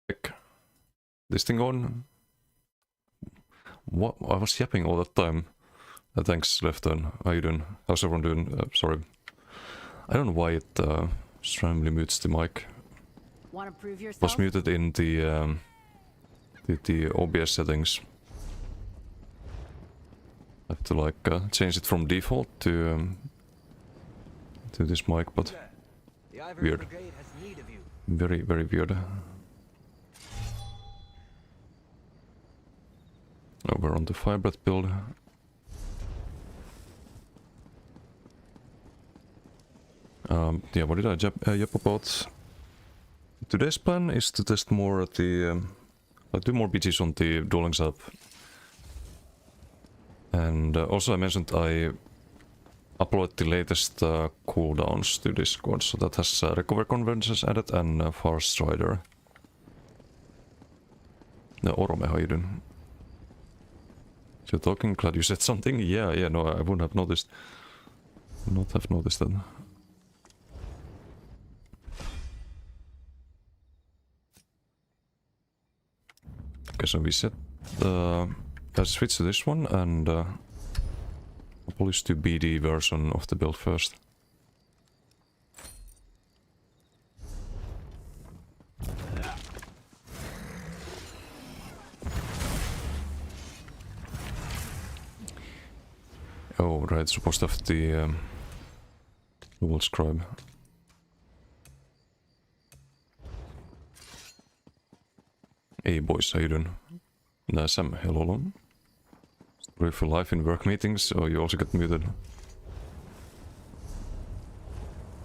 Check. This thing on? What? I was yapping all that time. Thanks, Left Turn. How you doing? How's everyone doing? Sorry. I don't know why it randomly mutes the mic. Want to prove yourself? Was muted in the OBS settings. I have to like change it from default to this mic, but weird. Very, very weird. Over on the Firebreath build. Yeah, what did I yap about? Today's plan is to test more at the... do more BGs on the Dueling setup. And also I mentioned I upload the latest cooldowns to Discord, so that has recover conversions added and fast strider. No, Orome, how you doing? You're talking, glad you said something? Yeah, no, I wouldn't have noticed. Not have noticed that. Okay, so we set let's switch to this one and polish to BD version of the build first. Oh, right, supposed to have the dual scribe. Hey boys, how you doing? Sam, hello. Sorry for life in work meetings, so you also get muted.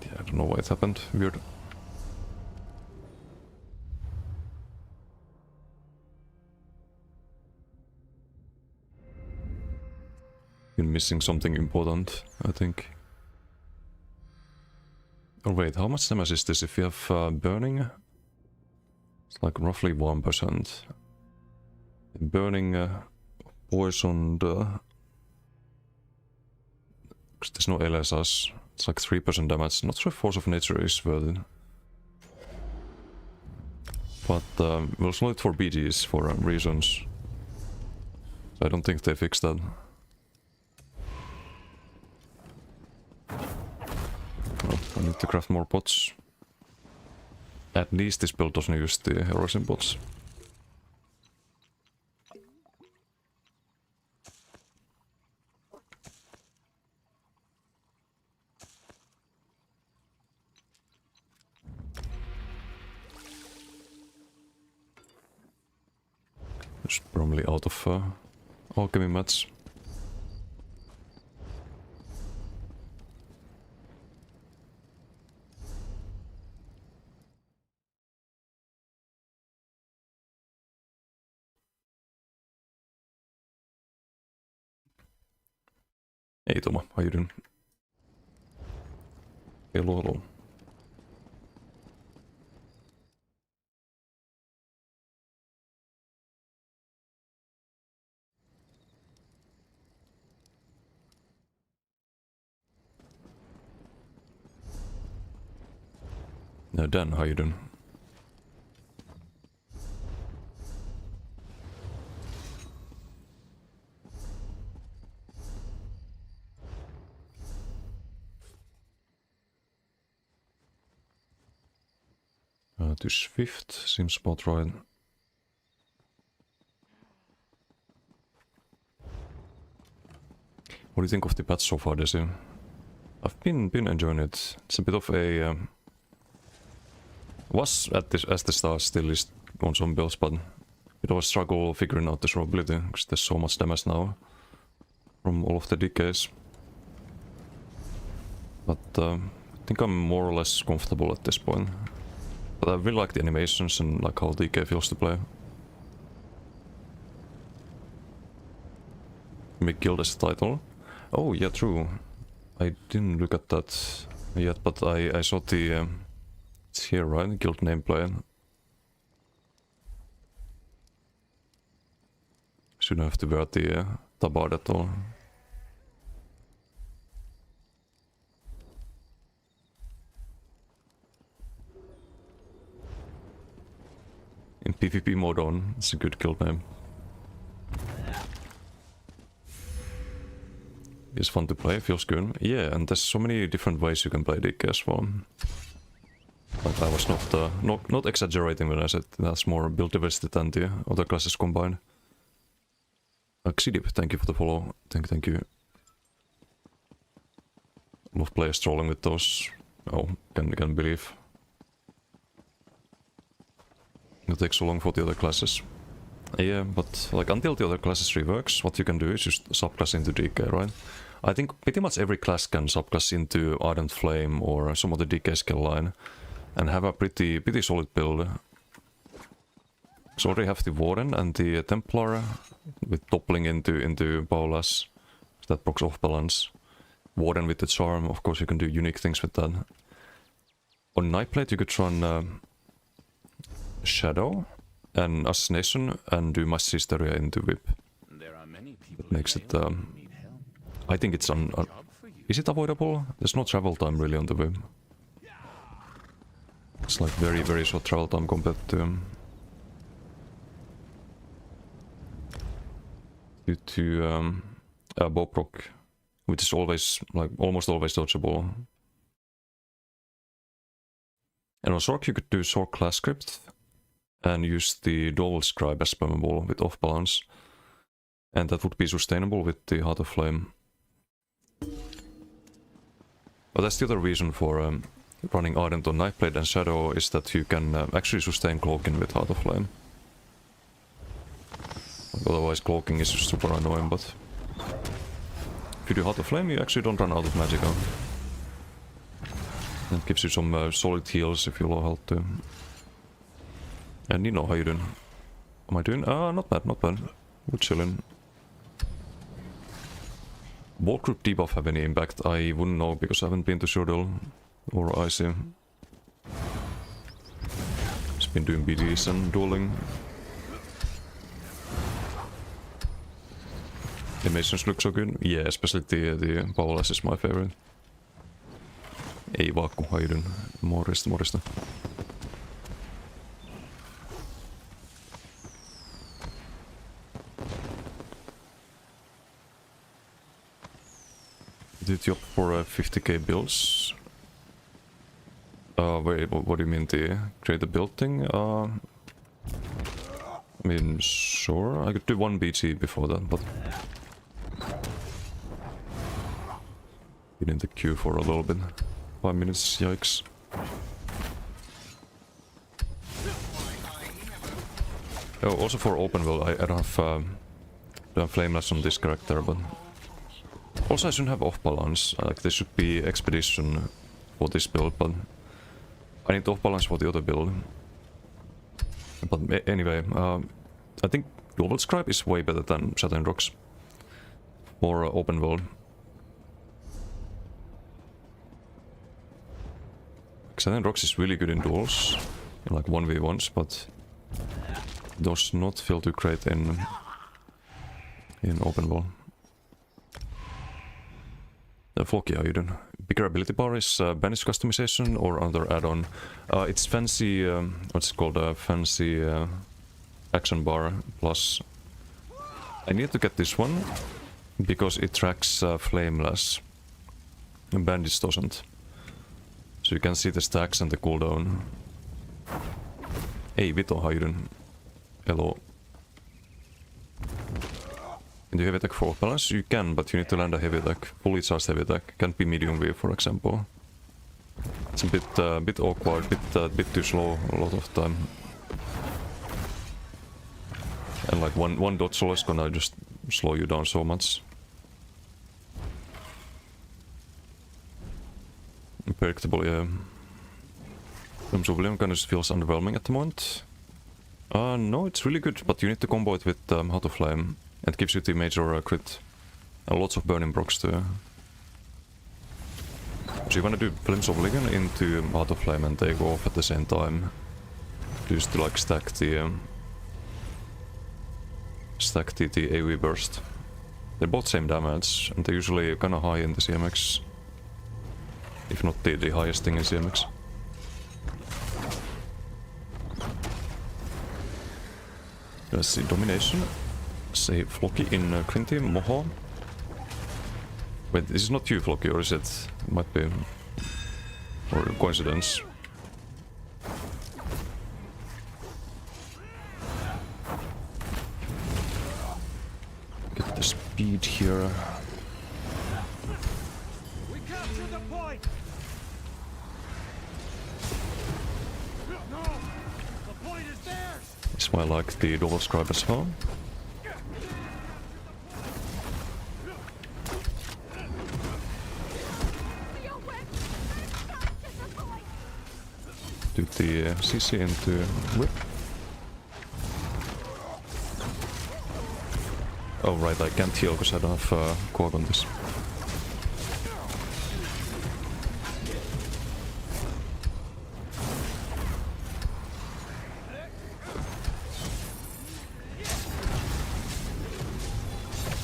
Yeah, I don't know why it happened. Weird. Been missing something important, I think. Oh wait, how much damage is this if you have burning? It's like roughly 1%. Burning, poisoned... there's no LSS. It's like 3% damage. Not sure if Force of Nature is worth it. But we'll slow it for BGs for reasons. So I don't think they fixed that. Well, I need to craft more pots. At least this build doesn't use the heroism pots. Just probably out of alchemy mats. Hey Toma, how you doing? Hello. Now Dan, how you doing? To Swift seems about right. What do you think of the patch so far, Desi? I've been enjoying it. It's a bit of a... was at this as the start still is on some builds, but a bit of a struggle figuring out the survivability because there's so much damage now from all of the decays. But I think I'm more or less comfortable at this point. But I really like the animations and like how DK feels to play. Make guild as a title. Oh yeah, true. I didn't look at that yet, but I saw the... it's here, right? Guild nameplate. Shouldn't have to wear the tabard at all. PvP mode on. It's a good guild name. It's fun to play, feels good. Yeah, and there's so many different ways you can play DK as well. But I was not exaggerating when I said that's more build diversity than the other classes combined. Xidip, thank you for the follow. Thank you. Love players trolling with those. Oh, can believe. It takes so long for the other classes. Yeah, but like until the other classes reworks, what you can do is just subclass into DK, right? I think pretty much every class can subclass into Ardent Flame or some other DK skill line and have a pretty solid build. So already have the Warden and the Templar with toppling into Paula's. That procs off balance. Warden with the Charm, of course you can do unique things with that. On Nightblade you could run Shadow and Assassination and do Mass Hysteria into Whip. That makes it... I think it's is it avoidable? There's no travel time really on the Whip. It's like very short travel time compared to bow proc, which is always like almost always dodgeable. And on Sork you could do Sork class script and use the Dual Scribe as spammable with off balance, and that would be sustainable with the Heart of Flame. But that's the other reason for running Ardent on Nightblade and Shadow, is that you can actually sustain cloaking with Heart of Flame. Otherwise cloaking is super annoying, but if you do Heart of Flame you actually don't run out of magicka. It gives you some solid heals if you low health too. And Nino, how you doing? Am I doing? Not bad, not bad. We're chilling. Wall group debuff have any impact? I wouldn't know because I haven't been to Shurdle or IC. Just been doing BDs and dueling. Animations look so good. Yeah, especially the Paula's is my favorite. Ei Vaakku, how you doing? Morista. Did you opt for 50k builds? Wait, what do you mean, the create a build thing? I mean, sure, I could do one BT before that, but been in the queue for a little bit. 5 minutes, yikes. Oh, also for open world, I don't have flameless on this character, but also I shouldn't have off balance. Like there should be expedition for this build, but I need off balance for the other build. But anyway, I think Dual Scribe is way better than Saturn Rocks for open world. Saturn Rocks is really good in duels, in like 1v1s, but does not feel too great in open world. Floki, how you doing? Bigger ability bar is banish customization or another add-on. It's fancy, what's it called? Fancy action bar plus. I need to get this one because it tracks flameless. Bandage doesn't. So you can see the stacks and the cooldown. Hey Vito, how you doing? Hello. Can you heavy attack for balance? You can, but you need to land a heavy attack. Fully charged heavy attack. Can't be medium wave, for example. It's a bit awkward, bit too slow a lot of time. And like one dodge roll is gonna just slow you down so much. Unpredictable, yeah. William kind of feels underwhelming at the moment. No, it's really good, but you need to combo it with Heart of Flame. It gives you the major crit. And lots of burning procs too. So you wanna do Flames of Ligan into Heart of Flame and they go off at the same time. Just to like stack the AoE burst. They're both same damage and they're usually kinda high in the CMX. If not the highest thing in CMX. Let's see, domination. Say Floki in Quinty, Moho. Wait, this is not you, Floki, or is it? It might be. Or a coincidence. Get the speed here. We captured the point. No, the point is theirs. This is why I like the double scribe as well. Do the CC into whip. Oh right, I can't heal because I don't have cord on this.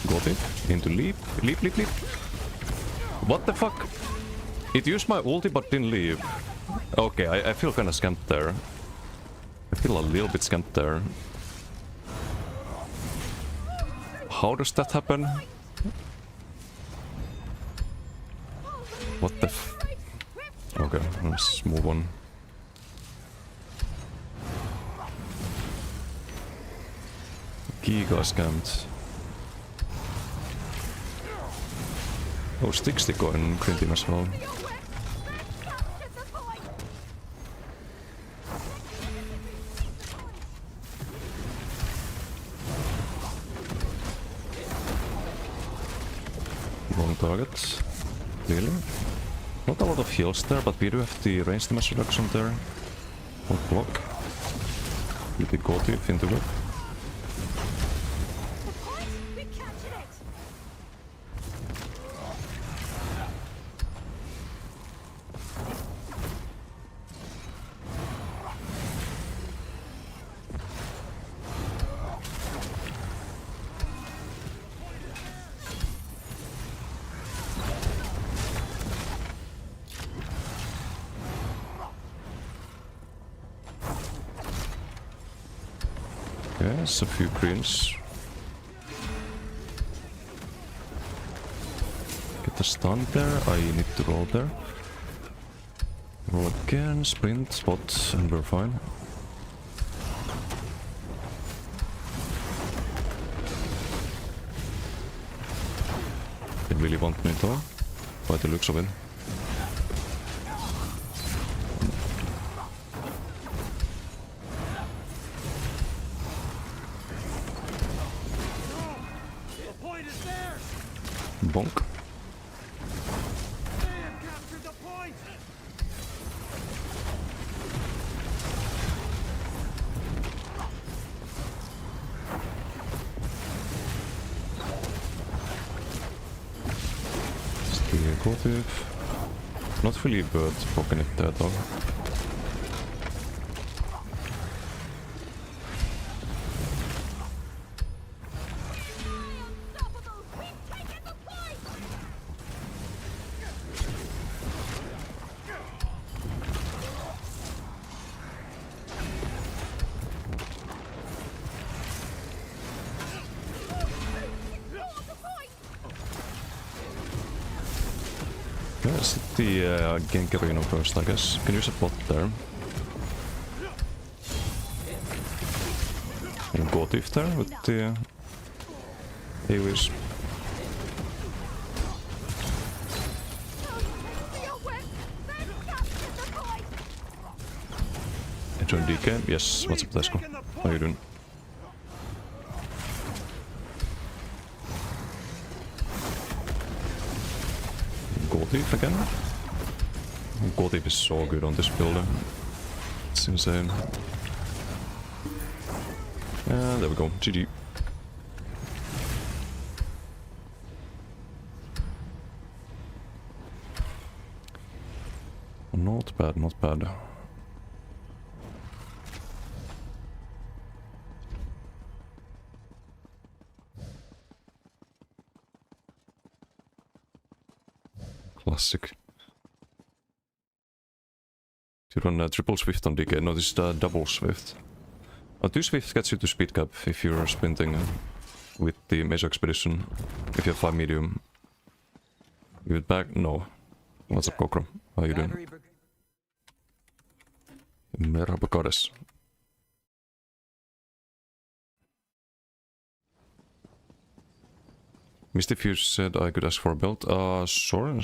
Got it. Into leap. Leap, leap, leap. What the fuck? It used my ulti but didn't leap. Okay, I feel kinda scammed there. I feel a little bit scammed there. How does that happen? What the f... Okay, let's move on. Giga scammed. Oh, stick on Quintin as well. Wrong target. Really? Not a lot of heals there, but we do have the range damage reduction there. Don't block. With the Gotif into it. Yes, a few greens. Get the stun there, I need to roll there. Roll again, sprint, spot, and we're fine. They really want me though, by the looks of it. Bonk. They have captured the point. Still Gotif. Not really but poking it there though. Yes, the Genkarino first, I guess. Can use a bot there. And Gotif there with the AoEs. Join DK. Yes, what's up, Tesco? How you doing? Gotif again. Gotif is so good on this builder. It's insane. And there we go. GG. Not bad, not bad. Classic. You run triple Swift on DK. No, this is double Swift. Too Swift gets you to speed cap if you're sprinting with the Meso Expedition. If you have 5 medium. Give it back? No. What's up, Kokro? How you doing? Merhaba goddess. Misty Fuse said I could ask for a belt. Sure.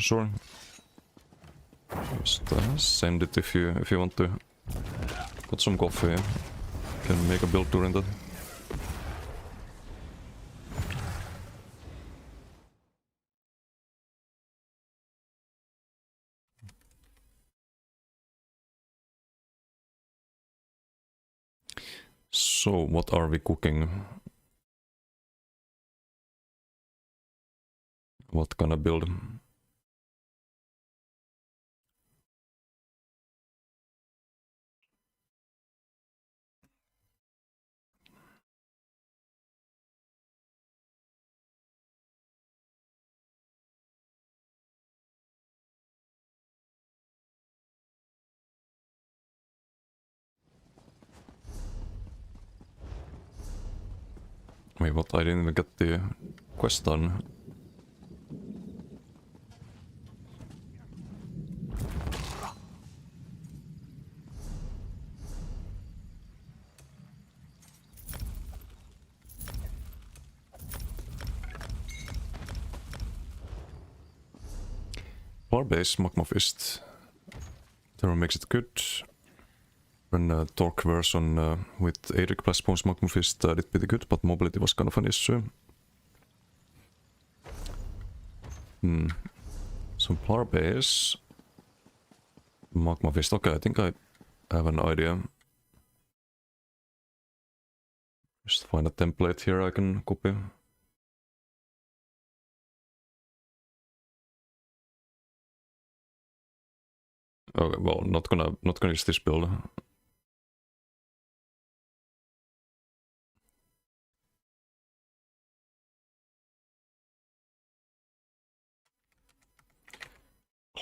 Just send it if you want to. Got some coffee. Can make a build during that. So, what are we cooking? What kind of build? Wait, what? I didn't even get the quest done. Power base, Magma Fist. Terror makes it good. When Torque version with Eric plus Bones Magma Fist did pretty good, but mobility was kind of an issue. So Power base. Magma Fist, okay, I think I have an idea. Just find a template here I can copy. Okay, well, not gonna use this build.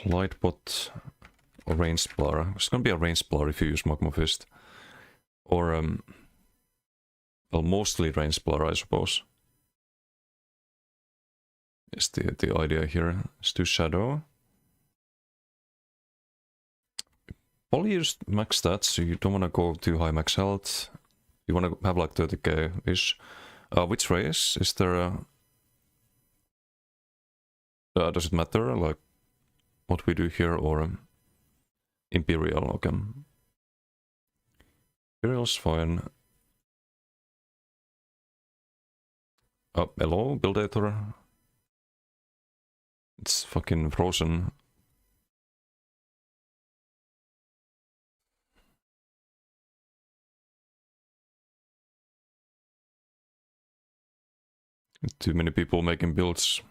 Lightbot or range splar. It's gonna be a range splar if you use Magma Fist. Or well, mostly range splar, I suppose. Is the idea here. Is to shadow. Probably use max stats, so you don't wanna go too high max health. You wanna have like 30k-ish. Which race? Is there a... does it matter, like, what we do here, or... Imperial, okay. Imperial's fine. Hello, Buildator. It's fucking frozen. Too many people making builds.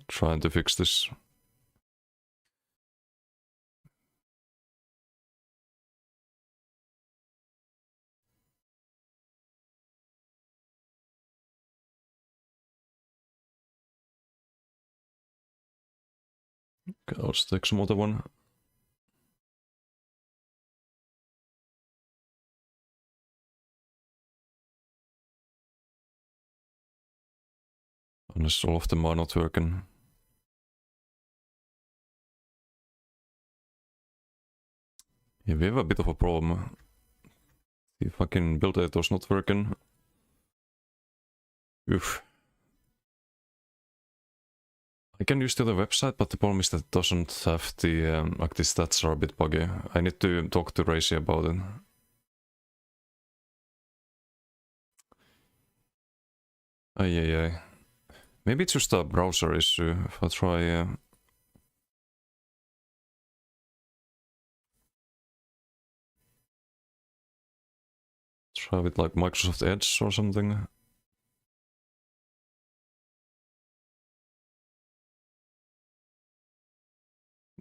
Trying to fix this. Okay, let's take some other one. Unless all of them are not working. Yeah, we have a bit of a problem. The fucking Buildator's not working. Oof. I can use the other website, but the problem is that it doesn't have the, like the stats are a bit buggy. I need to talk to Racy about it. Ay. Maybe it's just a browser issue. If I try... try with like Microsoft Edge or something.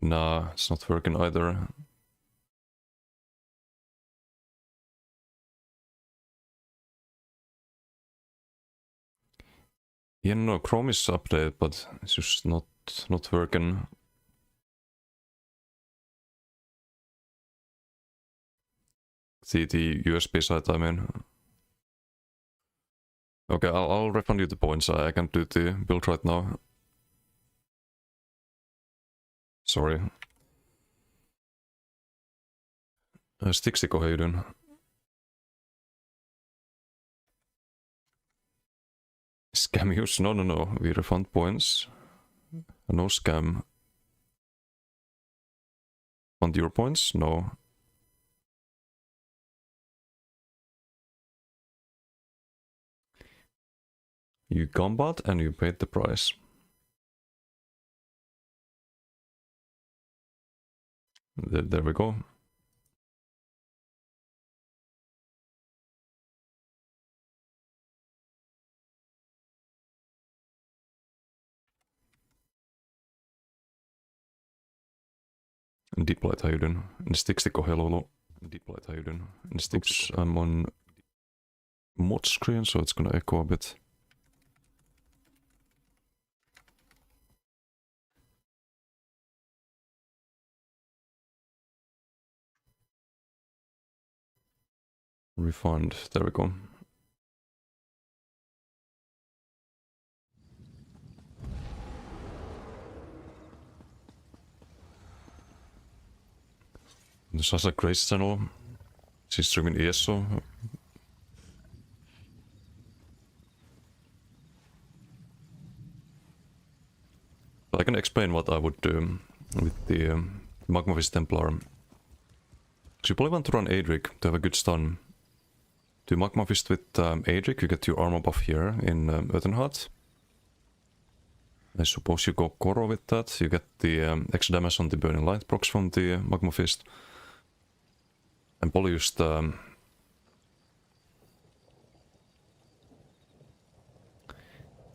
Nah, it's not working either. Yeah, no, Chrome is updated, but it's just not working. The USB side, I mean. Okay, I'll refund you the points. I can't do the build right now. Sorry. Sticksiko höjdyn. Scam use? No. We refund points. No scam. On your points? No. You combat and you paid the price. There we go. Deep light höjdyn. Sticksiko hello. Deep light höjdyn. Sticks, I'm on mod screen, so it's gonna echo a bit. Refund, there we go. The Sasa Grace channel. She's streaming ESO. I can explain what I would do with the Magma Fist Templar. So you probably want to run Adric to have a good stun. Do Magma Fist with Adric, you get your armor buff here in Earthenheart. I suppose you go Koro with that, you get the extra damage on the Burning Light procs from the Magma Fist. And probably just I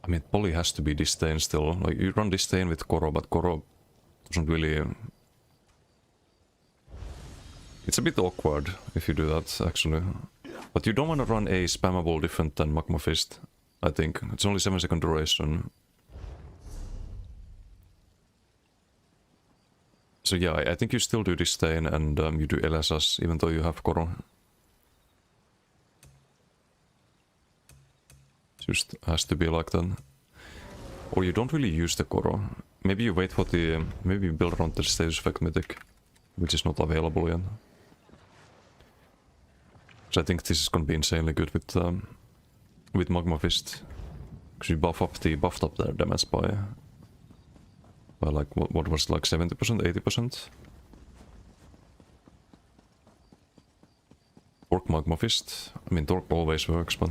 mean, it probably has to be Disdain still. Like, you run Disdain with Koro, but Koro doesn't really... It's a bit awkward if you do that, actually. But you don't want to run a spammable different than Magma Fist, I think. It's only 7-second duration. So yeah, I think you still do Disdain and you do LSS, even though you have Koro. Just has to be like that. Or you don't really use the Koro. Maybe you wait for the... maybe you build around the status effect mythic, which is not available yet. So I think this is gonna be insanely good with Magma Fist. Because you buffed up their damage by like, what was like 70%, 80%? Torque Magma Fist. I mean, Torque always works, but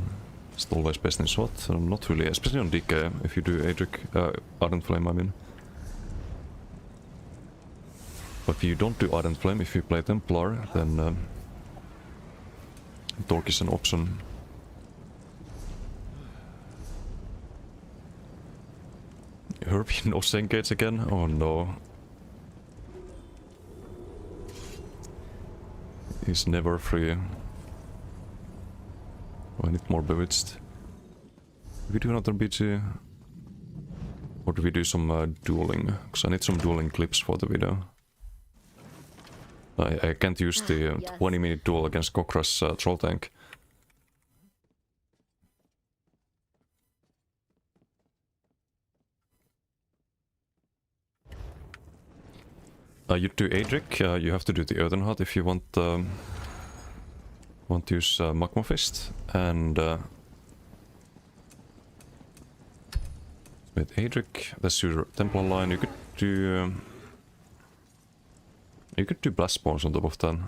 it's always best in SWAT. Not really, especially on DK, if you do Adric, Ardent Flame, I mean. But if you don't do Ardent Flame, if you play Templar, then Torque is an option. Herbie, no Sengates again? Oh no. He's never free. Oh, I need more Bewitched. Do we do another BG? Or do we do some dueling? Because I need some dueling clips for the video. I can't use the 20-minute duel against Kokras troll tank. You do Adric, you have to do the Earthenheart if you want to use Magma Fist, and with Adric, that's your Templar line. You could do Blast Spawns on top of that.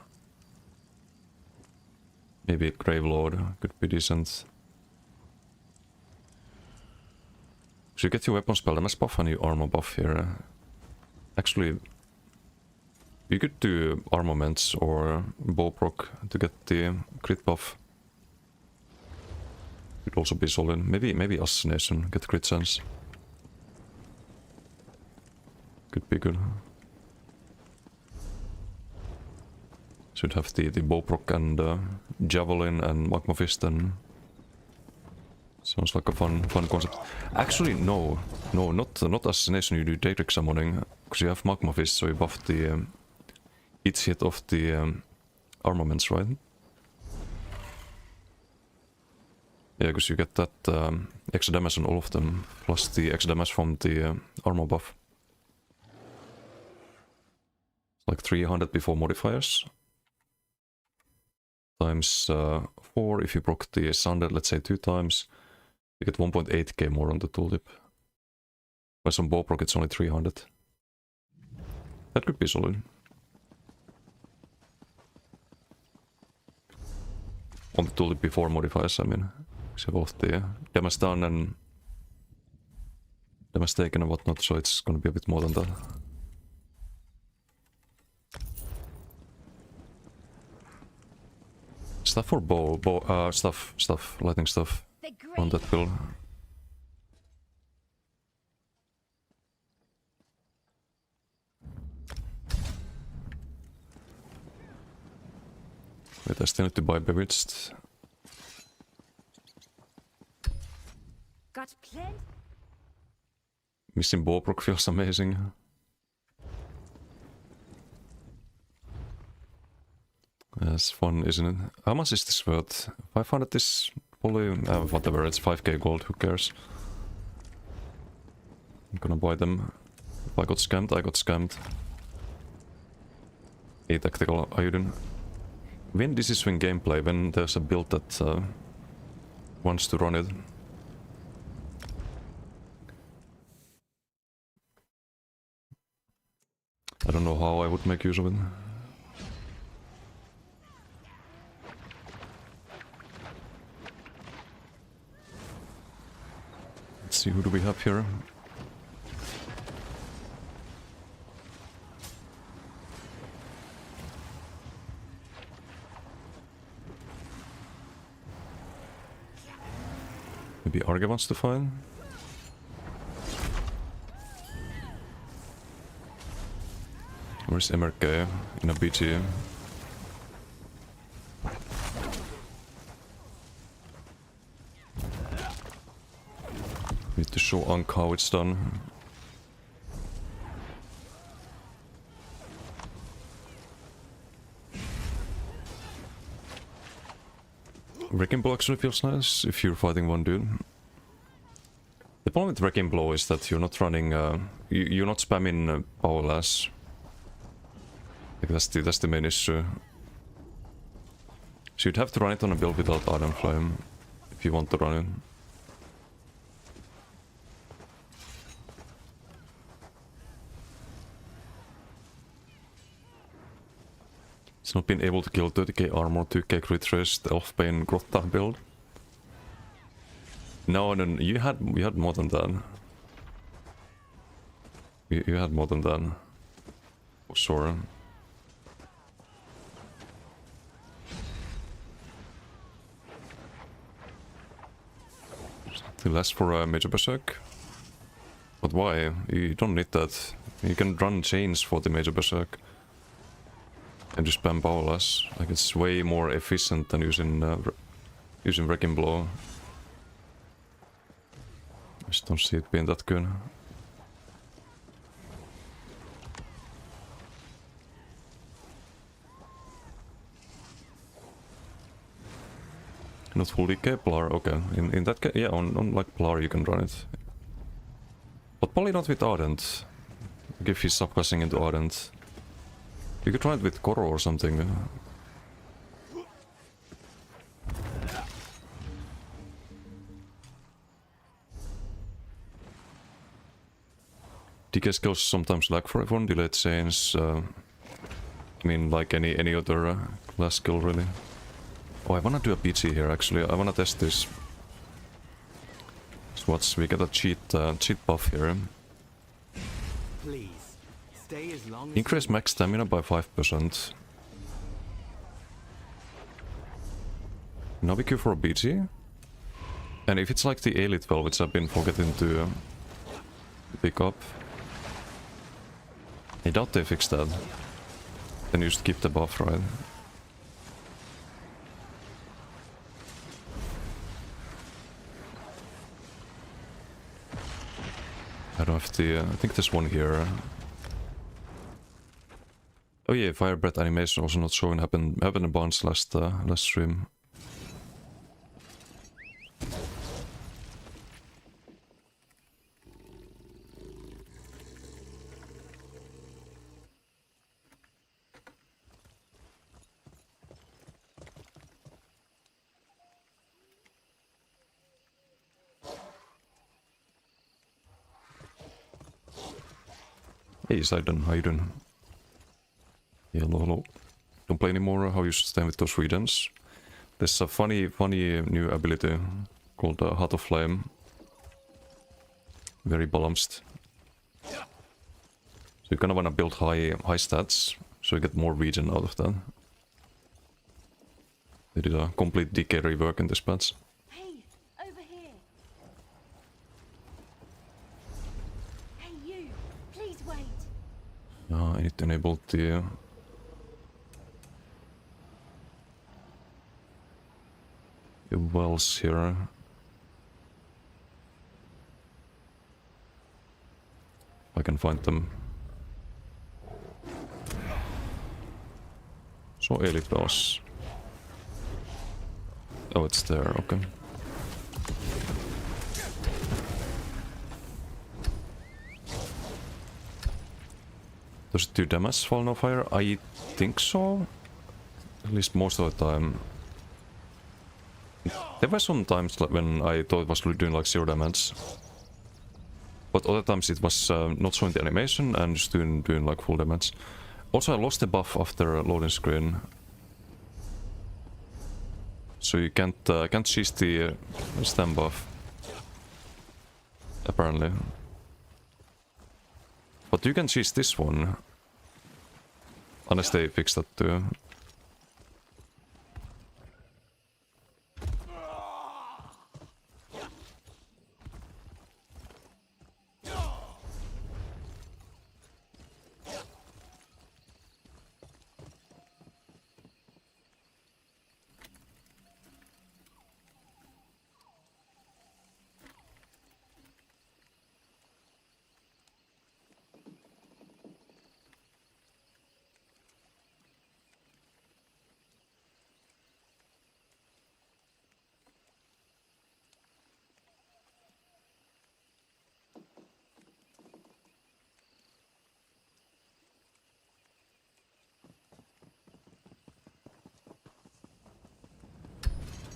Maybe Gravelord could be decent. So you get your weapon spell damage buff and your armor buff here. Actually, you could do armaments or bow proc to get the crit buff. Could also be solid. Maybe Assassination, get crit chance. Could be good. Should have the bow proc and Javelin and Magma Fist and Sounds like a fun concept. Actually, no, not assassination. You do Daedric summoning because you have magma fist, so you buff the each hit of the armaments, right? Yeah, because you get that extra damage on all of them, plus the extra damage from the armor buff. Like 300 before modifiers. Times 4 if you proc the Sunder, let's say 2 times. You get 1.8k more on the tooltip. Whereas on bow proc it's only 300. That could be solid. On the tooltip before modifiers, I mean. So both the damage done and damage taken and whatnot, so it's gonna be a bit more than that. Stuff for stuff, lightning stuff on that build. Wait, I still need to buy Bewitched. Got plenty. Missing Bowbrook feels amazing. That's fun, isn't it? How much is this worth? 500 is probably... whatever, it's 5k gold, who cares? I'm gonna buy them. If I got scammed, I got scammed. A tactical iodine. When this is swing gameplay, when there's a build that wants to run it. I don't know how I would make use of it. Let's see, who do we have here? Maybe Arga wants to find? Where's MRK in a BG? Need to show Ankh how it's done. Wrecking Blow actually feels nice if you're fighting one dude. The problem with Wrecking Blow is that you're not running, you're not spamming Power Lash. Like that's the main issue. So you'd have to run it on a build without Ardent Flame if you want to run it. It's not been able to kill 30k armor, 2k crit rate, Elfbane Grotta build. No, you had more than that. You had more than that. For sure. Less for a Major Berserk. But why? You don't need that. You can run chains for the Major Berserk. And just spam Powerless. Like it's way more efficient than using Wrecking Blow. I just don't see it being that good. Not full DK, Plar, okay. In that case, yeah, on like Plar you can run it. But probably not with Ardent. Like if he's subclassing into Ardent. You could try it with Koro or something. DK skills sometimes lag for everyone, delayed chains. I mean, like any other class skill really. Oh, I wanna do a PG here actually. I wanna test this. So watch, we get a cheat buff here. Please, stay as long as Increase max stamina by 5%. Now we queue for a BG. And if it's like the Elite Well, which I've been forgetting to pick up. I doubt they fixed that. Then you just keep the buff, right? I don't have the... I think there's one here. Oh yeah, fire breath animation also not showing, happened a bunch last stream. Hey Sidon, how you doing? Yeah, hello. Don't play anymore, how you stand with those Swedes? There's a funny new ability called Heart of Flame. Very balanced. So you kinda wanna build high stats, so you get more regen out of that. They did a complete decay rework in this patch. Hey, over here. Hey, you. Please wait. I need to enable the... wells here. I can find them. So elite wells. Oh, it's there, okay. Does it do damage falling on fire? I think so. At least most of the time. There were some times when I thought it was doing like 0 damage. But other times it was not showing the animation and just doing like full damage. Also I lost the buff after loading screen. So you can't seize the stem buff. Apparently. But you can seize this one. Unless they fix that too.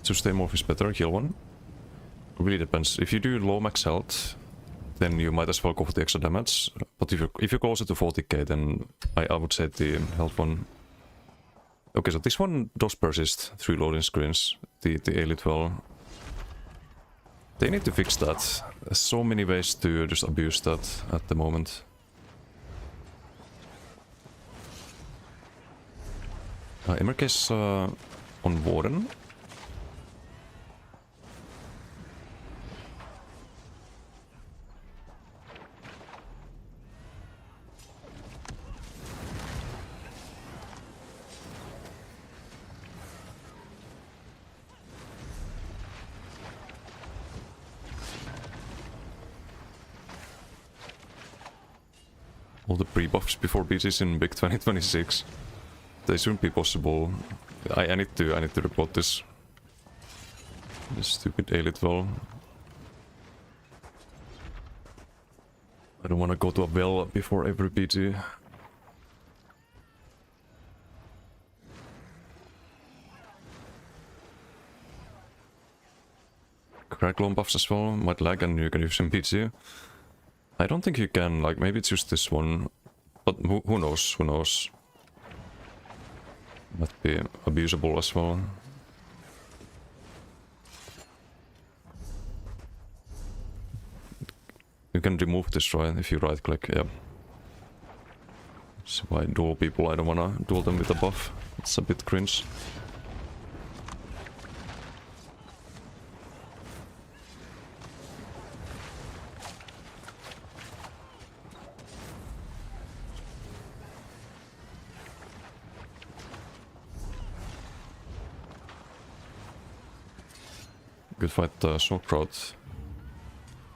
To stay morph is better, kill one. Really depends. If you do low max health, then you might as well go for the extra damage. But if you're closer to 40k, then I would say the health one. Okay, so this one does persist through loading screens, the elite well. They need to fix that. There's so many ways to just abuse that at the moment. Emmerich is on Warden. All the pre-buffs before BGs in big 2026. They shouldn't be possible. I need to report this. This stupid elite well. I don't want to go to a well before every BG. Crack loan buffs as well, might lag and you can use some BG. I don't think you can, like, maybe it's just this one, but who knows, who knows. Might be abusable as well. You can remove this, right, if you right click, yeah. So I duel people, I don't wanna duel them with a buff, it's a bit cringe. Good fight, Short Crowd.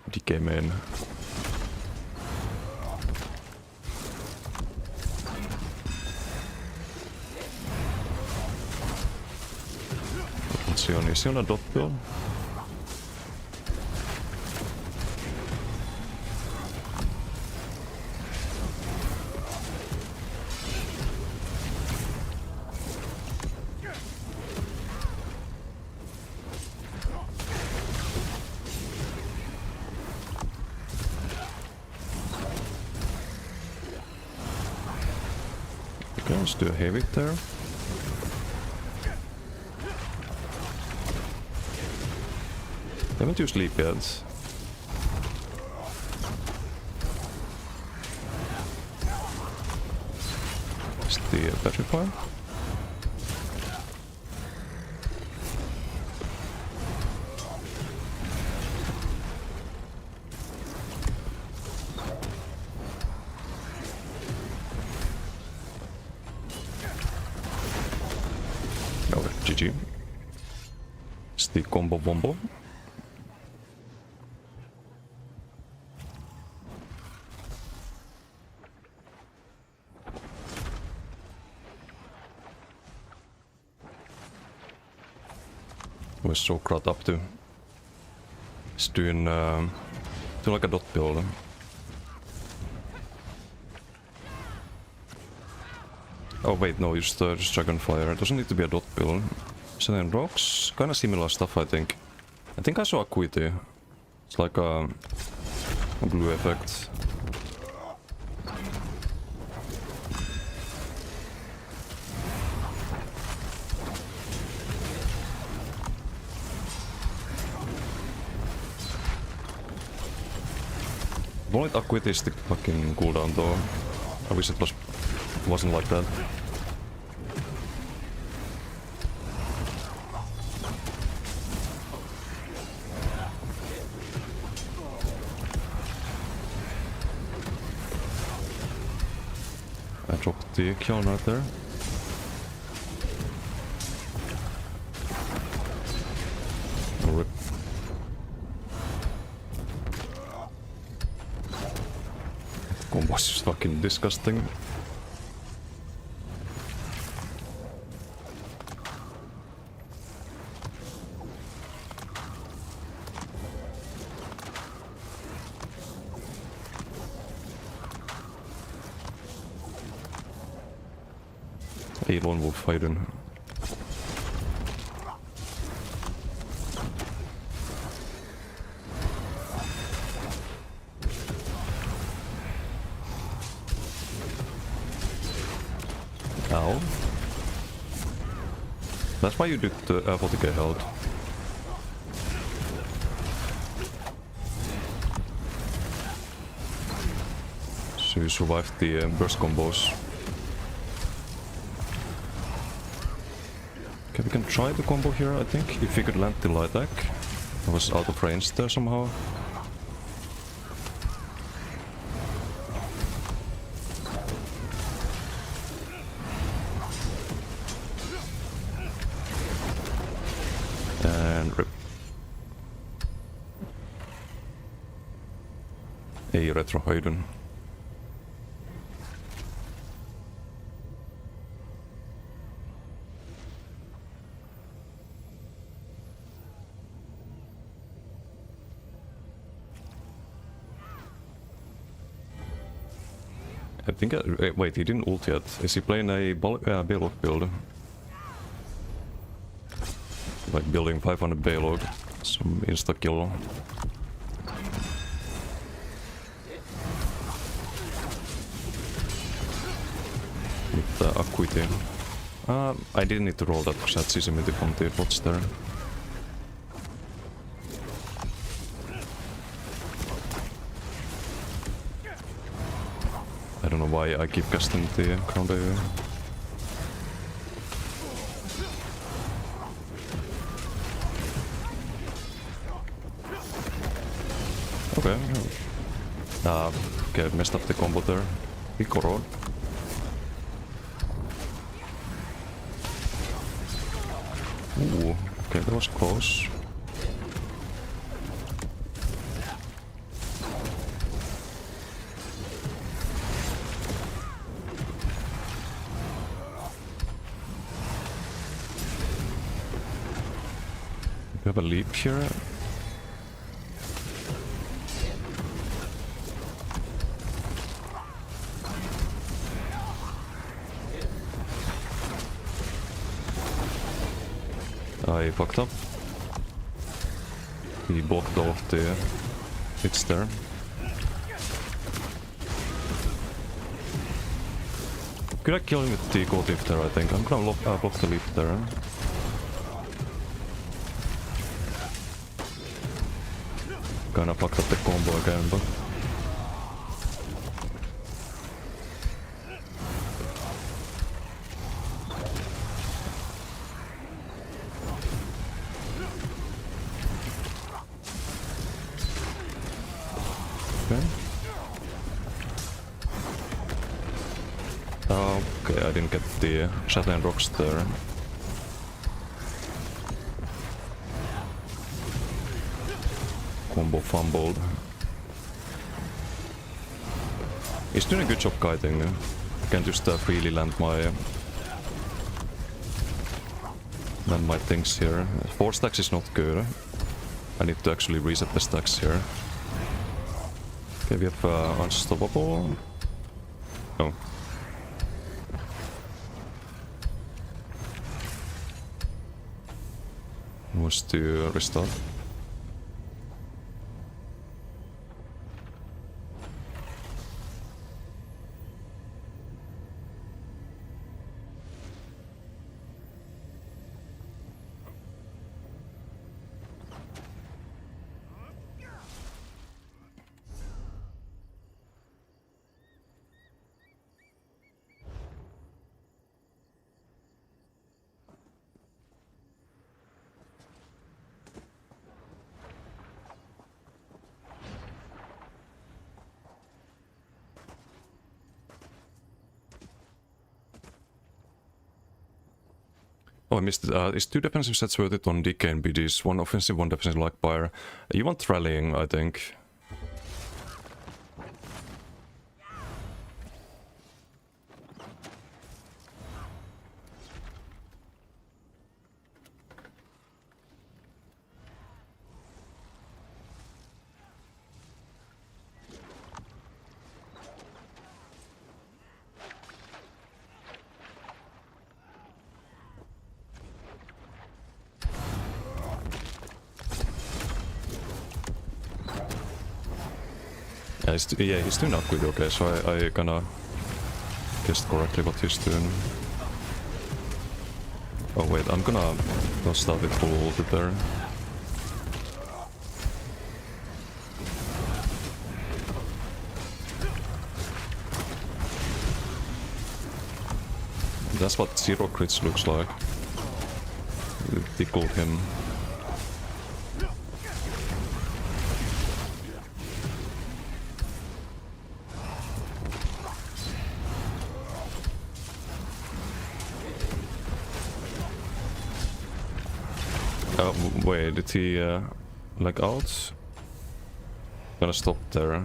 DK main. Let's see, is he on a dot build? Okay, let's do a heavy there. Haven't used leap yet. Is the battery point? Oh, GG. It's the combo bombo. Was so caught up to doing like a dot build. Oh wait, no, just Dragonfire. It doesn't need to be a dot build. Sand rocks, kind of similar stuff, I think. I think I saw Acuity. It's like a blue effect. Don't let Acuity stick fucking cooldown though. I wish it wasn't like that. I dropped the kiln right there. Oh, rip. Combo is just fucking disgusting. A lone wolf fighting. Ow. That's why you did the 40k health. So you survived the burst combos. Okay, we can try the combo here, I think, if we could land the light attack. I was out of range there somehow. And rip. A retro Hayden. I think. Wait, he didn't ult yet. Is he playing a Baylog build? Like building 500 Baylog. Some insta kill. With Acuity. I didn't need to roll that because I had Sesame from the bots there. I don't know why I keep casting the crown AoE. Okay. Okay, messed up the combo there. Pico roll. Ooh, okay, that was close. We have a leap here. I fucked up. He blocked all of the hits there. Could I kill him with the gold leap there, I think? I'm gonna block the leap there. Kinda fucked up the combo again, but... Okay. Okay, I didn't get the Shattering Rocks there. Combo fumbled. He's doing a good job kiting. I can just freely land my things here. 4 stacks is not good. I need to actually reset the stacks here. Okay, we have unstoppable. Oh. Was to restart. Oh, I missed it. Is 2 defensive sets worth it on DK and BDs? 1 offensive, 1 defensive like Pyre. You want rallying, I think. Yeah, he's doing not good, okay, so I gonna guess correctly what he's doing. Oh wait, I'm gonna start with full ulti there. That's what 0 crits looks like. It tickled him. Wait, did he lag out? Gonna stop there.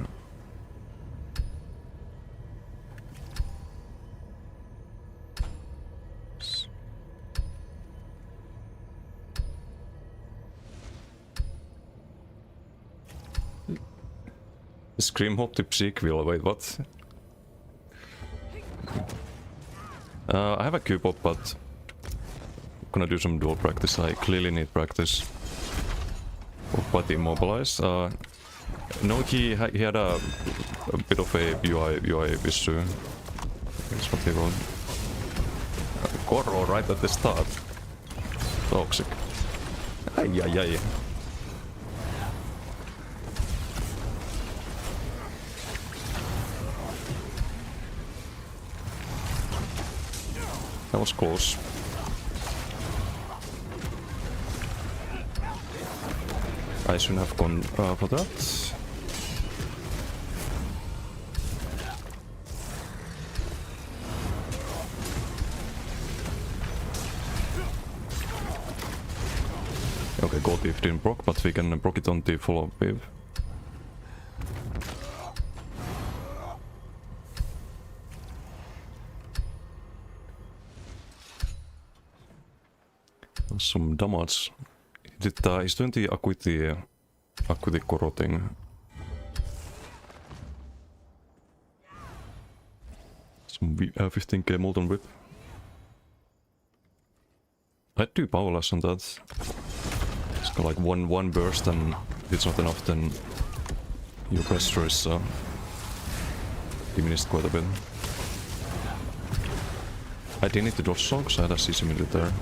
Scream Hop to sequel, wait, what? I have a Cupid, but gonna do some dual practice. I clearly need practice. But immobilize. No, he had a bit of a UI issue. That's what he wrote. Corro right at the start. Toxic. Ay ay ay. That was close. I shouldn't have gone for that. Okay, gold thief didn't proc, but we can proc it on the follow-up wave. Some damage He's doing the acuity koro thing. Some 15k Molten Whip. I'd do powerless on that. It's got like one burst, and if it's not enough, then your pressure is diminished quite a bit. I did need to dodge so I had a CC immediately there.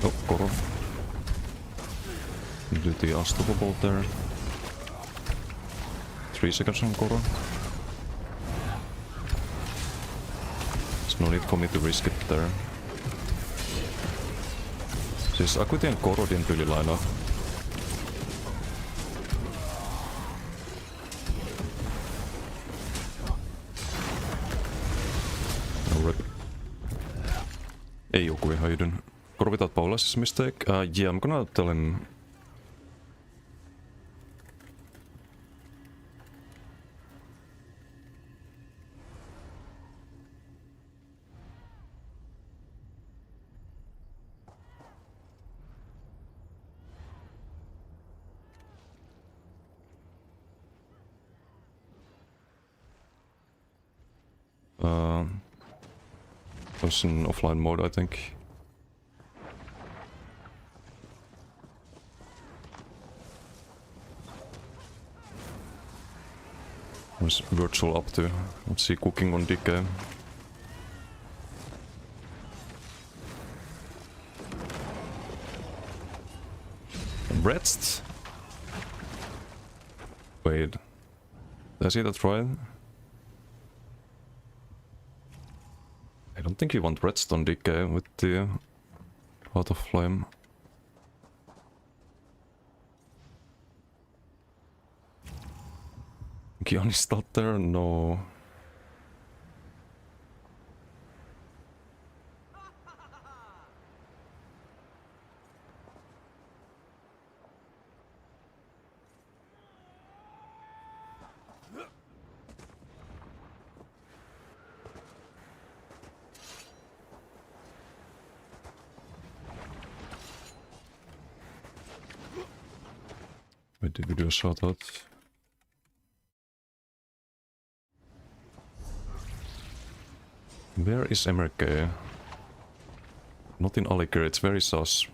Oh, Koro. Do the unstoppable there. 3 seconds on Koro. There's no need for me to risk it there. Siis Acuity and Koro didn't really line up. No rip. Hey Yokui, how you doing? Koro without Paula's is a mistake? Yeah, I'm gonna tell him. I was in offline mode, I think. Was virtual up to. Let's see, cooking on DK. Rest? Wait. Did I see that right? I don't think you want redstone DK with the Heart of Flame. Gianni's not there? No. Wait, did we do a shout out? Where is MRK? Not in Alikir, it's very sus.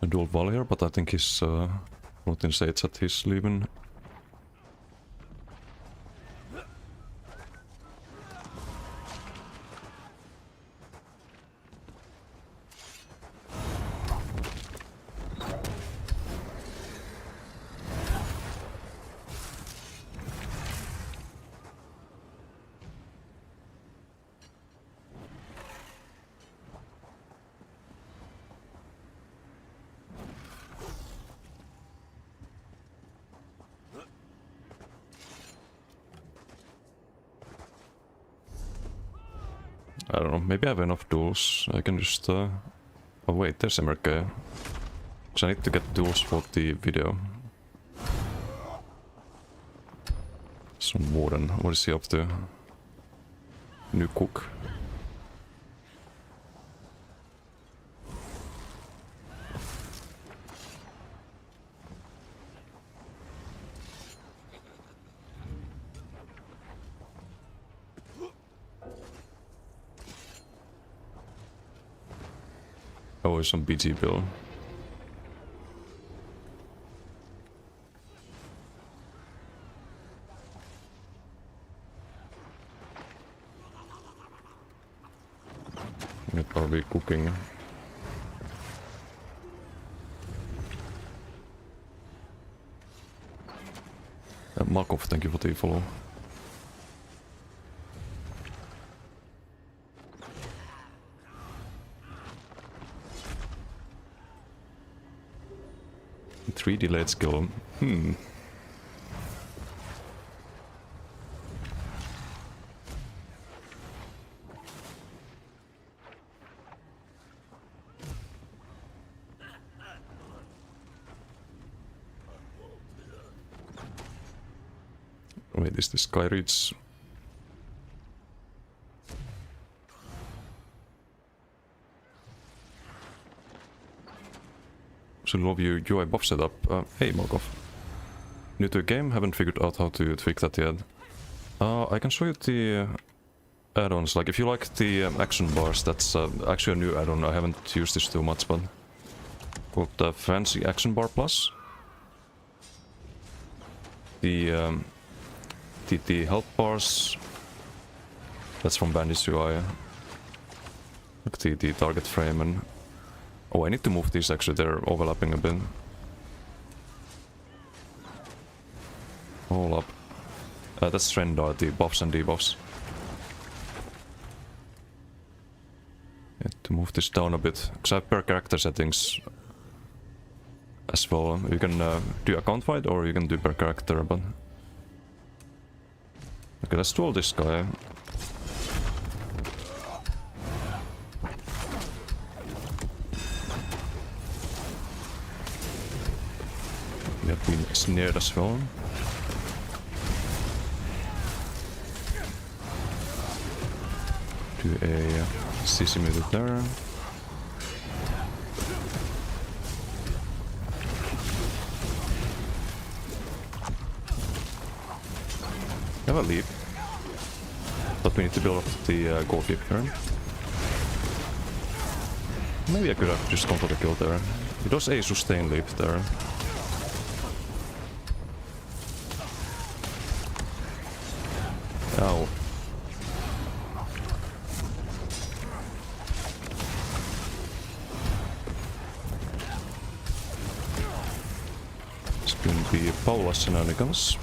A dual Val here, but I think he's Rotin states that he's leaving. I don't know, maybe I have enough tools. I can just oh wait, there's MRK. So I need to get tools for the video. Some warden, what is he up to? New cook. Oh, some BG bill. You're probably cooking. Markov, thank you for the follow. 3 delayed skill. Wait, is this guy reach? Should love you UI buff setup. Hey Molkov. New to the game, haven't figured out how to tweak that yet. I can show you the add-ons. Like if you like the action bars, that's actually a new add-on. I haven't used this too much, but called the Fancy Action Bar Plus. The health bars, that's from Bandage UI. Like the target frame and... Oh, I need to move these actually, they're overlapping a bit. Hold up. That's trend are the buffs and debuffs. To move this down a bit, because I have per character settings as well. You can do account wide or you can do per character, but... Okay, let's duel this guy. We have been snared as well. Do a CC method there. Have a leap. But we need to build up the gold leap here. Maybe I could have just gone for the kill there. It was a sustain leap there. Ow. It's gonna be Paula shenanigans.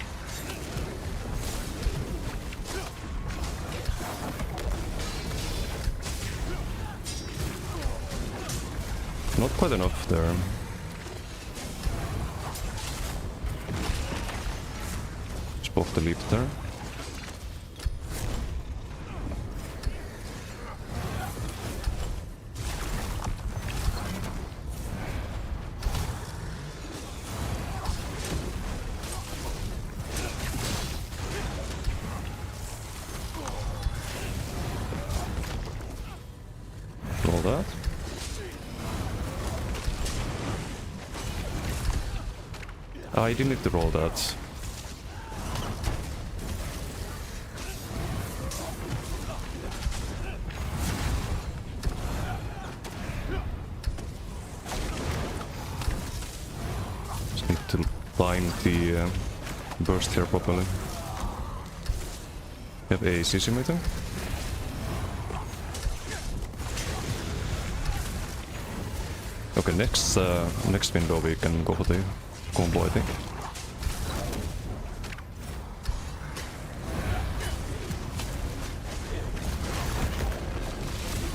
Not quite enough there. Spoke the leap there. Roll that. I didn't need to roll that. Just need to line the burst here properly. We have a CC meter. Okay, next window we can go for the combo, I think.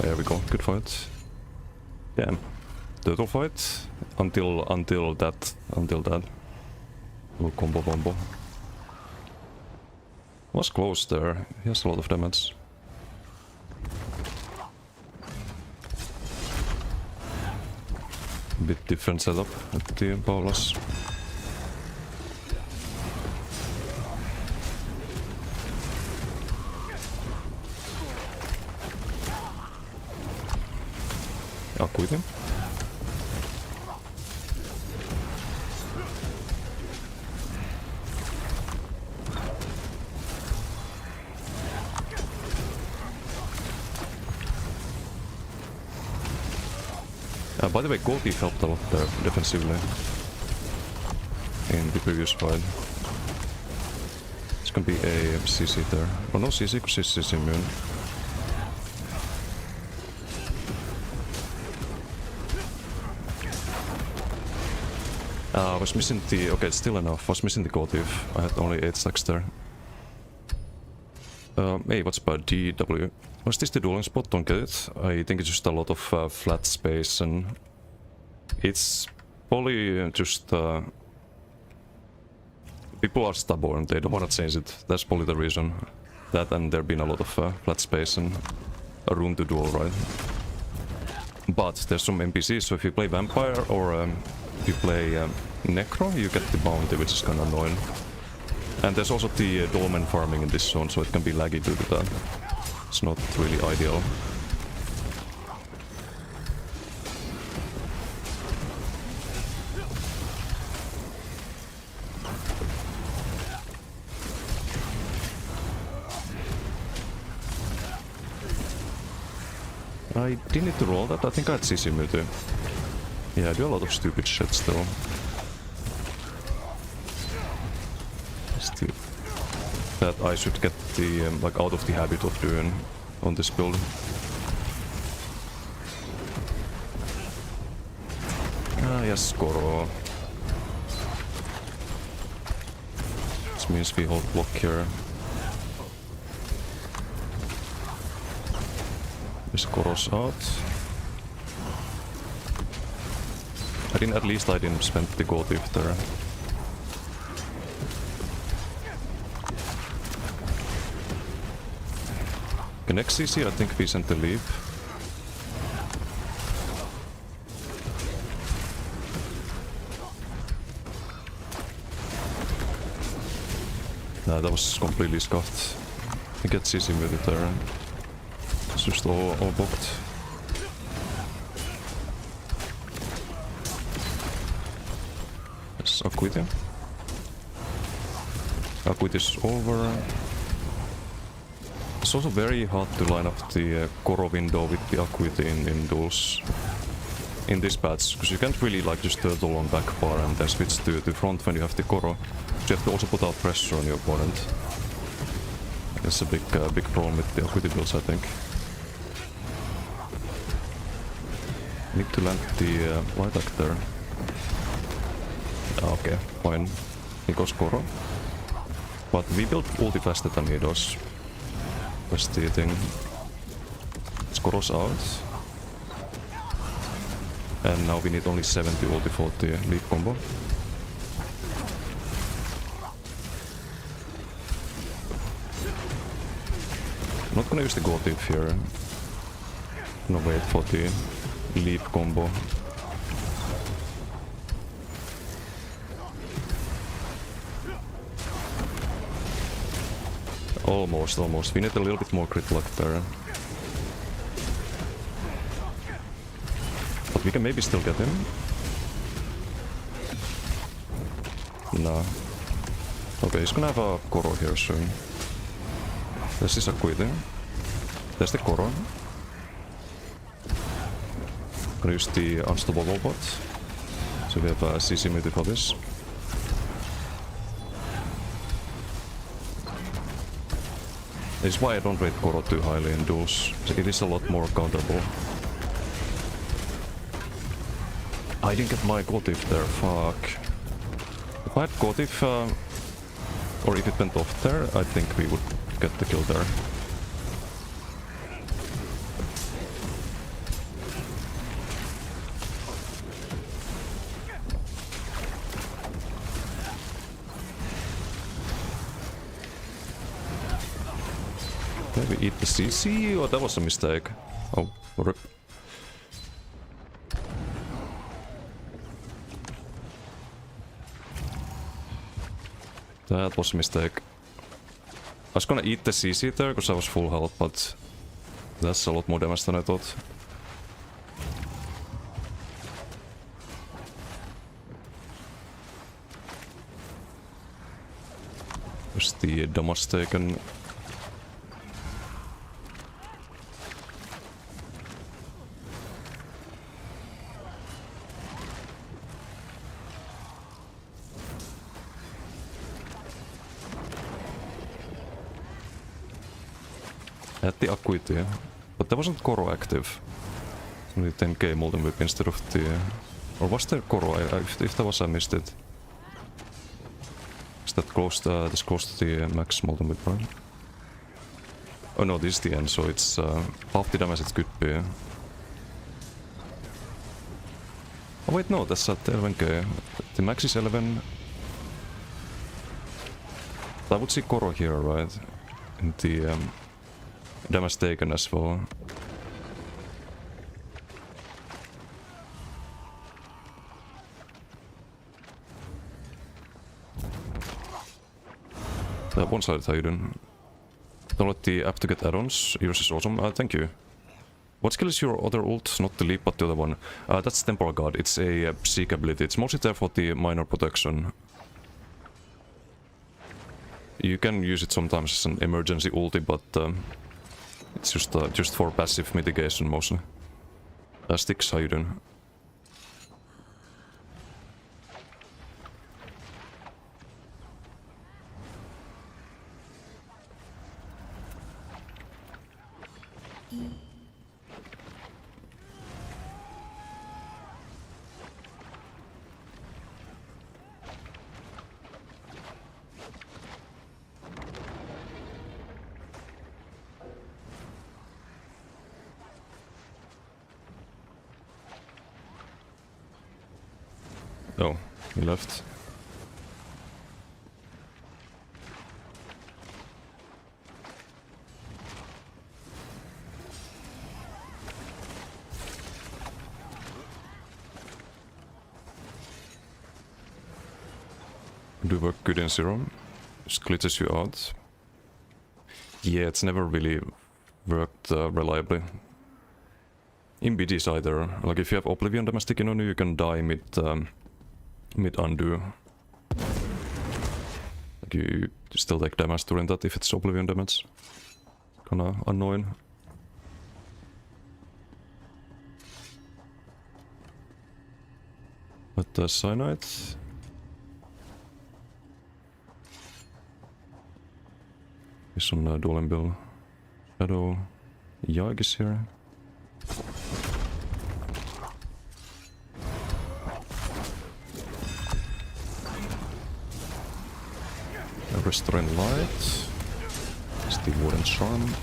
There we go, good fight. Yeah, turtle fight until that. Little combo. Was close there. He has a lot of damage. Bit different setup at the Paulas. I'll quit him. By the way, gold leaf helped a lot there defensively in the previous fight. It's gonna be a CC there. Oh, no CC because he's CC immune. I was missing the... Okay, it's still enough. I was missing the gold leaf. I had only 8 stacks there. Hey, what's about DW? Was this the dueling spot? Don't get it. I think it's just a lot of flat space and it's Poly just people are stubborn, they don't want to change it. That's probably the reason. That and there been a lot of flat space and a room to duel, right? But there's some NPCs, so if you play Vampire or if you play Necro, you get the bounty, which is kinda annoying. And there's also the dolmen farming in this zone, so it can be laggy due to that. It's not really ideal. I didn't need to roll that, I think I had CC Mutu. Yeah, I do a lot of stupid shit still. That I should get the like out of the habit of doing on this build. Ah yes, Goro. This means we hold block here. This Goro's out. At least I didn't spend the gold if there. Okay, next CC I think we sent the leap. Nah, that was completely scuffed. I get CC with it there. It's just all booked. Yes, Acuity. Acuity is over. It's also very hard to line up the Goro window with the Acuity in duels. In this patch, because you can't really like just turtle on back bar and then switch to front when you have the Goro. You have to also put out pressure on your opponent. That's a big problem with the Acuity builds, I think. Need to land the light actor. Okay, fine. He goes Goro. But we built ulti faster than he does. That's the thing. Goro's out. And now we need only 70 ulti for the leap combo. I'm not gonna use the gold thief here. I'm gonna wait for the leap combo. Almost. We need a little bit more crit luck there. But we can maybe still get him. No. Okay, he's gonna have a Goro here soon. This is Acuity. There's the Goro. Gonna use the unstoppable bot. So we have a CC Muti for this. This is why I don't rate Goro too highly in duels. It is a lot more counterable. I didn't get my gold if there, fuck. If I had gold if, or if it went off there, I think we would get the kill there. Did we eat the CC? Oh, that was a mistake. Oh, rip. That was a mistake. I was gonna eat the CC there because I was full health, but that's a lot more damage than I thought. There's the damage taken. At the Acuity, but there wasn't Goro active. Only 10k Molten Whip instead of the... Or was there Goro? If there was, I missed it. Is that close, this close to the max Molten Whip, right? Oh no, this is the end, so it's half the damage it could be. Oh wait, no, that's at 11k. The max is 11. I would see Koro here, right? And the damage taken as well. One-sided, how you doing? Download the app to get add-ons. Yours is awesome. Thank you. What skill is your other ult? Not the leap, but the other one. That's Templar God. It's a Seek ability. It's mostly there for the minor protection. You can use it sometimes as an emergency ulti, but it's just for passive mitigation mostly. Sticks, how you doing? Oh, he left. Do work good in zero. Just glitches you out. Yeah, it's never really worked reliably. In BDs either. Like if you have Oblivion damage sticking on you, you can die mid undo. Like you still take damage during that if it's Oblivion damage. Kinda annoying. But Cyanide. Is on Dueling Bill. Shadow. Yag is here. Restoring Light. Still Wooden Charm.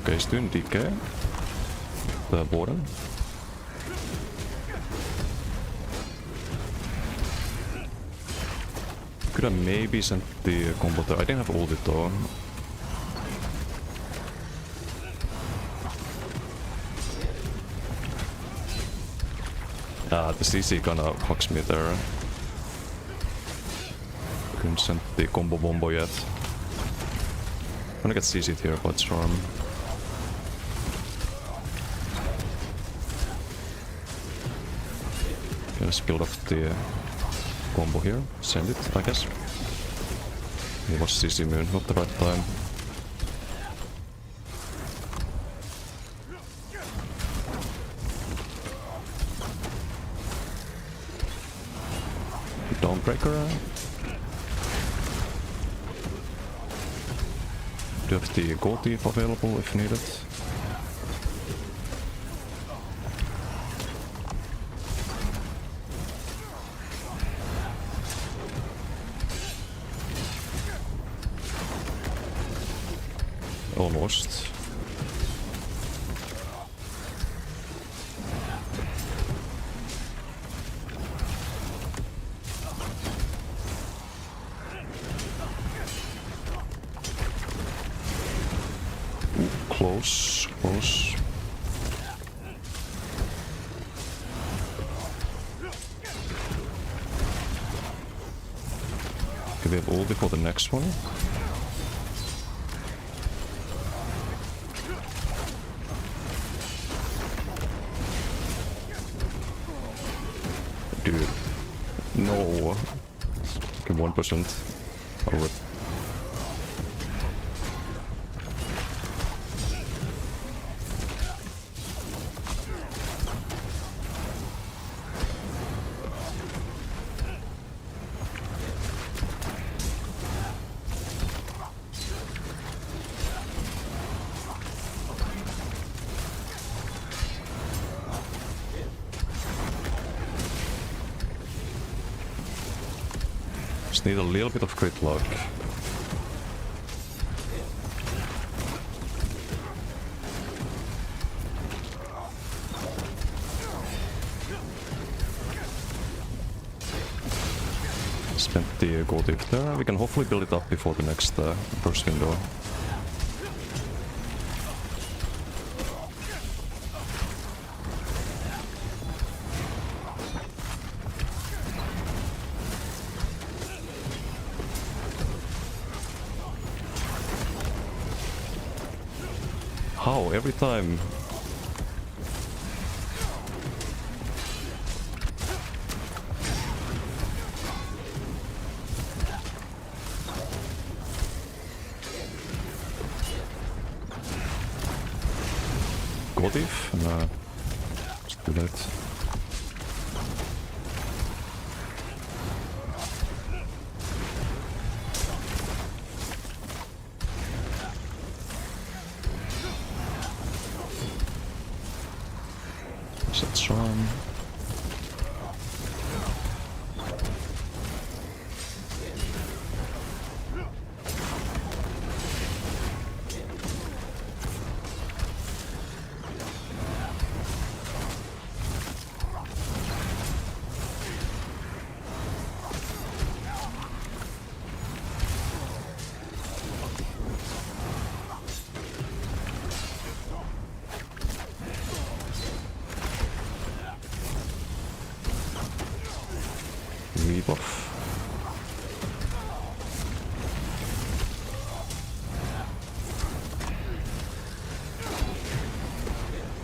Okay, he's doing DK. The Warden. Could have maybe sent the combo there. I didn't have ulti though. The CC kinda fucks me there. Couldn't send the combo bombo yet. I'm gonna get CC'd here by Charm. Gonna build up the combo here. Send it, I guess. It was CC Moon, not the right time. Dawnbreaker. Do have the gold thief available if needed. Almost. Close, close. Okay, we have ulti for the next one. Dude. No. Okay, 1%. I'll rip. Just need a little bit of crit luck. Spent the gold tip there. We can hopefully build it up before the next burst window. How? Every time? Got if? Nah. It's too late. Set charm. Rebuff.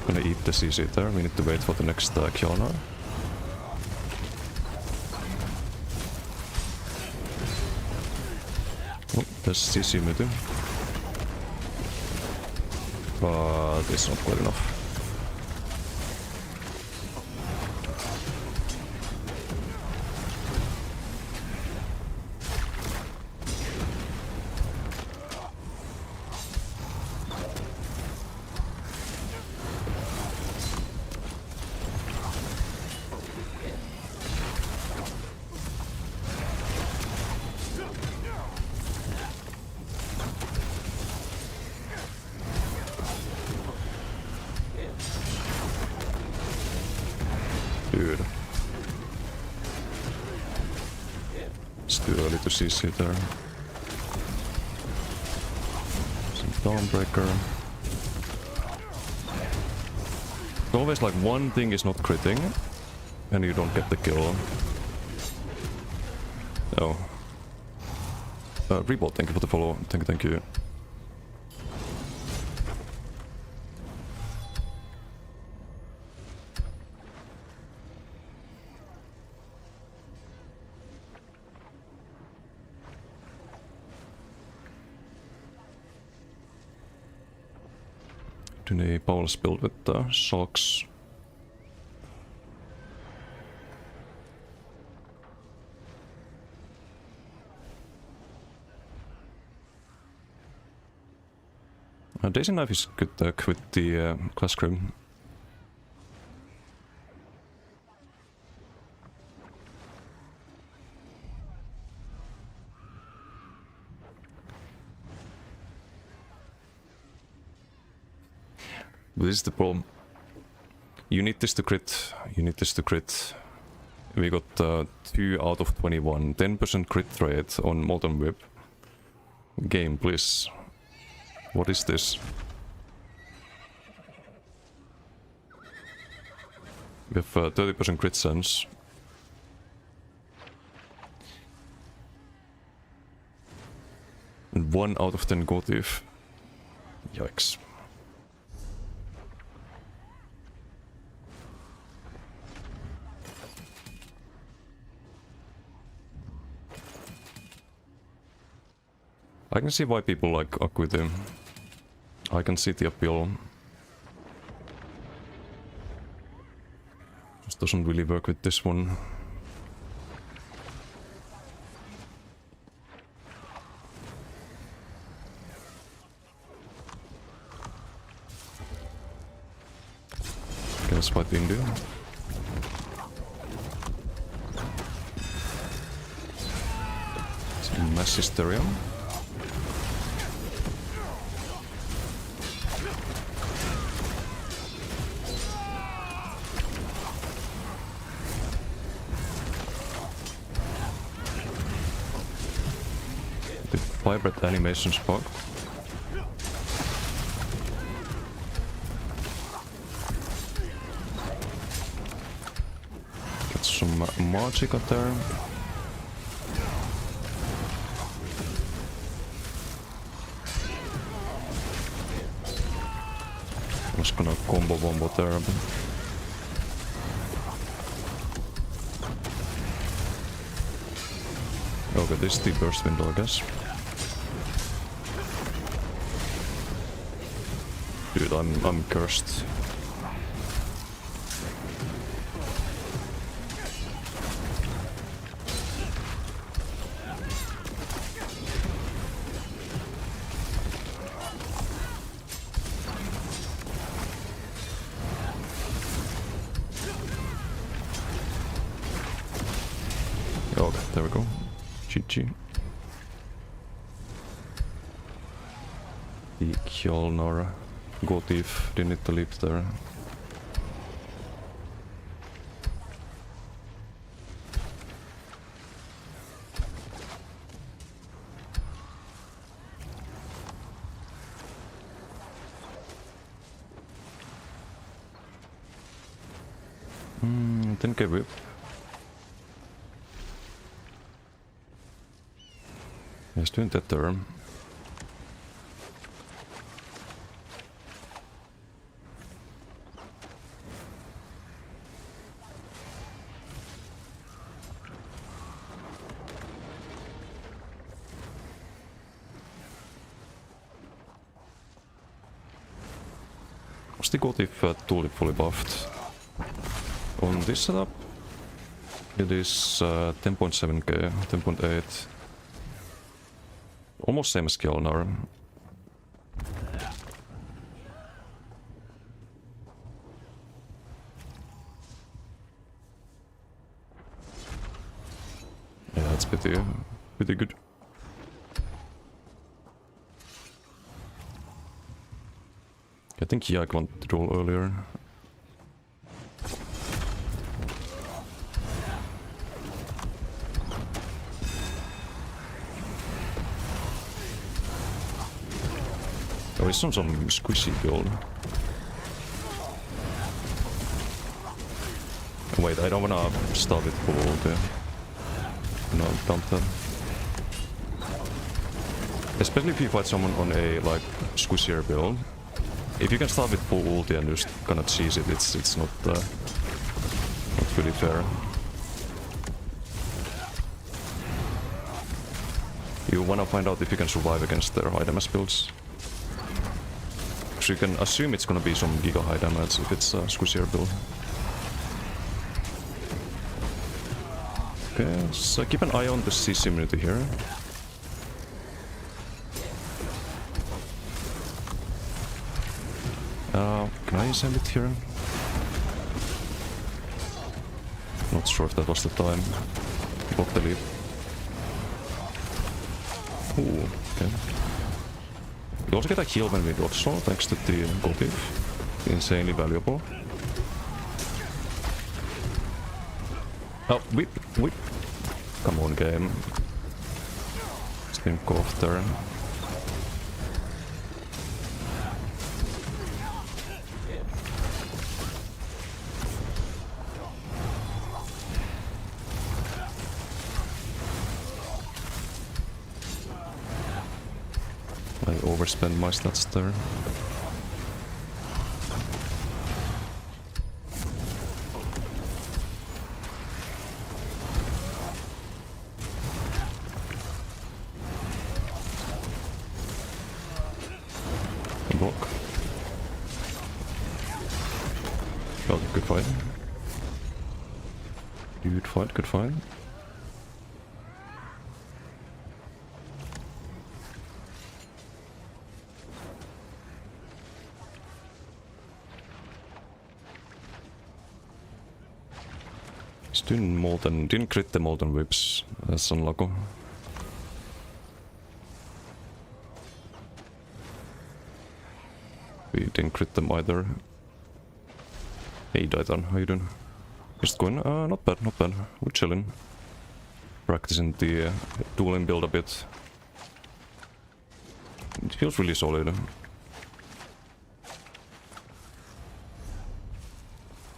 Gonna eat the CC there. We need to wait for the next Kiana. Oh, there's CC meeting. But it's not quite enough. Dude. It's too early to CC there. Some Dawnbreaker. It's always like one thing is not critting, and you don't get the kill. Oh. Reboot, thank you for the follow. Thank you. Today Paul's build with the socks. Daisy Knife is good with the class crew. This is the problem. You need this to crit. You need this to crit. We got 2 out of 21. 10% crit rate on Molten Whip. Game, please. What is this? We have 30% crit sense. And 1 out of 10 go thief. Yikes. I can see why people like Acuity. I can see the appeal. Just doesn't really work with this one. Can I spite India? assist Tyrion. The vibrate animation spot. Get some magic there. I was gonna combo bombo there. Okay, this is the burst window, I guess. Dude, I'm cursed. Okay, there we go. GG. The Kjolnar Gotif didn't need to leave there. Then give whip. He's doing that term. Was the Gotif tulip fully buffed? On this setup, it is 10.7k, 10.8. Almost same as Kjolnar. Yeah, that's pretty good. I think Yak wanted to roll earlier. Oh, he's on some squishy build. Wait, I don't wanna start with full ulti. No, don't. Especially if you fight someone on a like squishier build. If you can start with full ulti and just kind of cheese it, it's not really fair. You wanna find out if you can survive against their high damage builds. So you can assume it's gonna be some giga high damage if it's a squishier build. Okay, so keep an eye on the CC immunity here. Can I send it here? Not sure if that was the time. Block the leap. Ooh, okay. We also get a heal when we dodge slow, thanks to the Gotif. Insanely valuable. Oh, whip, whip. Come on, game. Stim off turn. I overspend my stats there. Block. Oh, good fight. Good fight, good fight. Didn't crit the molten whips. That's unlucky. We didn't crit them either. Hey Daitan, how you doing? Just going, not bad, not bad. We're chilling. Practicing the dueling build a bit. It feels really solid.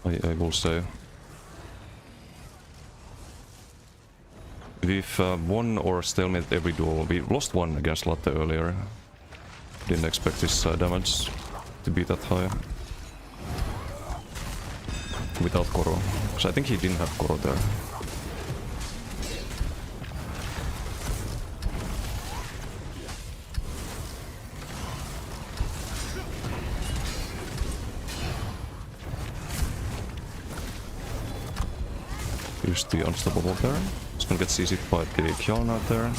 I will say. We've won or stalemate every duel. We lost one against Latte earlier. Didn't expect his damage to be that high. Without Koro. Because I think he didn't have Koro there. Use the unstoppable there. It's gonna get CC'd by the Kiana there.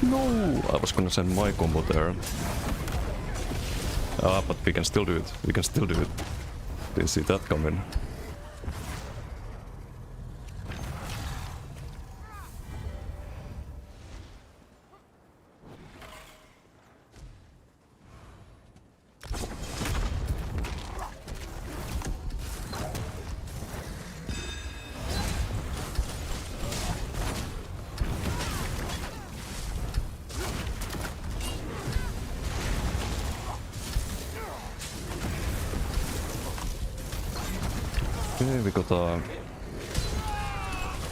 No! I was gonna send my combo there. Ah, but we can still do it. We can still do it. Didn't see that coming. Okay, we got a...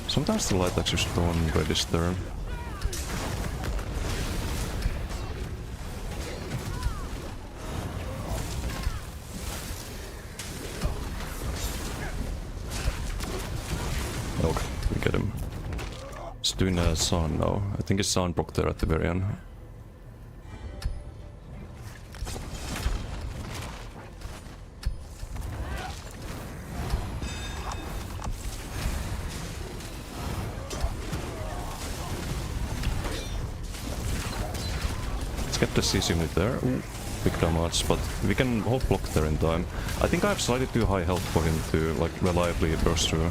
Sometimes the light axe don't register. Okay, we get him. He's doing a sound now. I think his sound broke there at the very end. Get the CC unit there. Ooh, big damage, but we can hold block there in time. I think I have slightly too high health for him to like reliably burst through.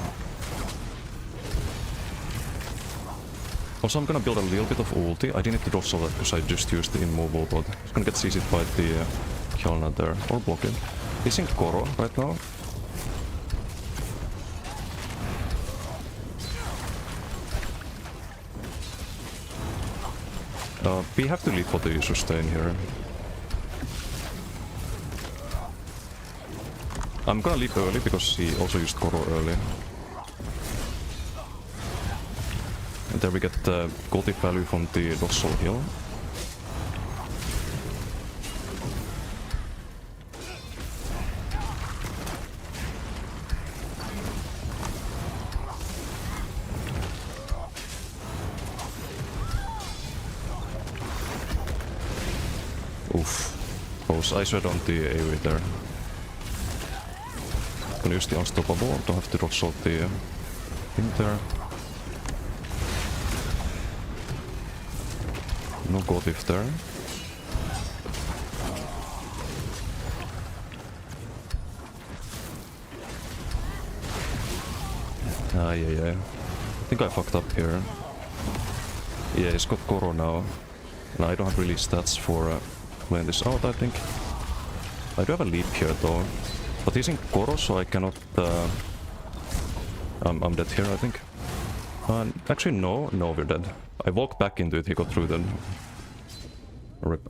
Also, I'm gonna build a little bit of ulti. I didn't need to dorsal that because I just used the immovable, but he's gonna get CC'd by the Kiana there, or block it. He's in Koro right now. We have to leave for the sustain here. I'm gonna leave early because he also used Koro early. And there we get the gold value from the dorsal heal. Oof. Close. I sweat on the AoE there. Gonna use the unstoppable, don't have to drop shot the thing there. No god if there. Yeah. I think I fucked up here. Yeah, he's got Koro now. And I don't have really stats for playing this out, I think. I do have a leap here though. But he's in Koro, so I cannot... I'm dead here, I think. Actually, no, we're dead. I walked back into it, he got through then. Rip.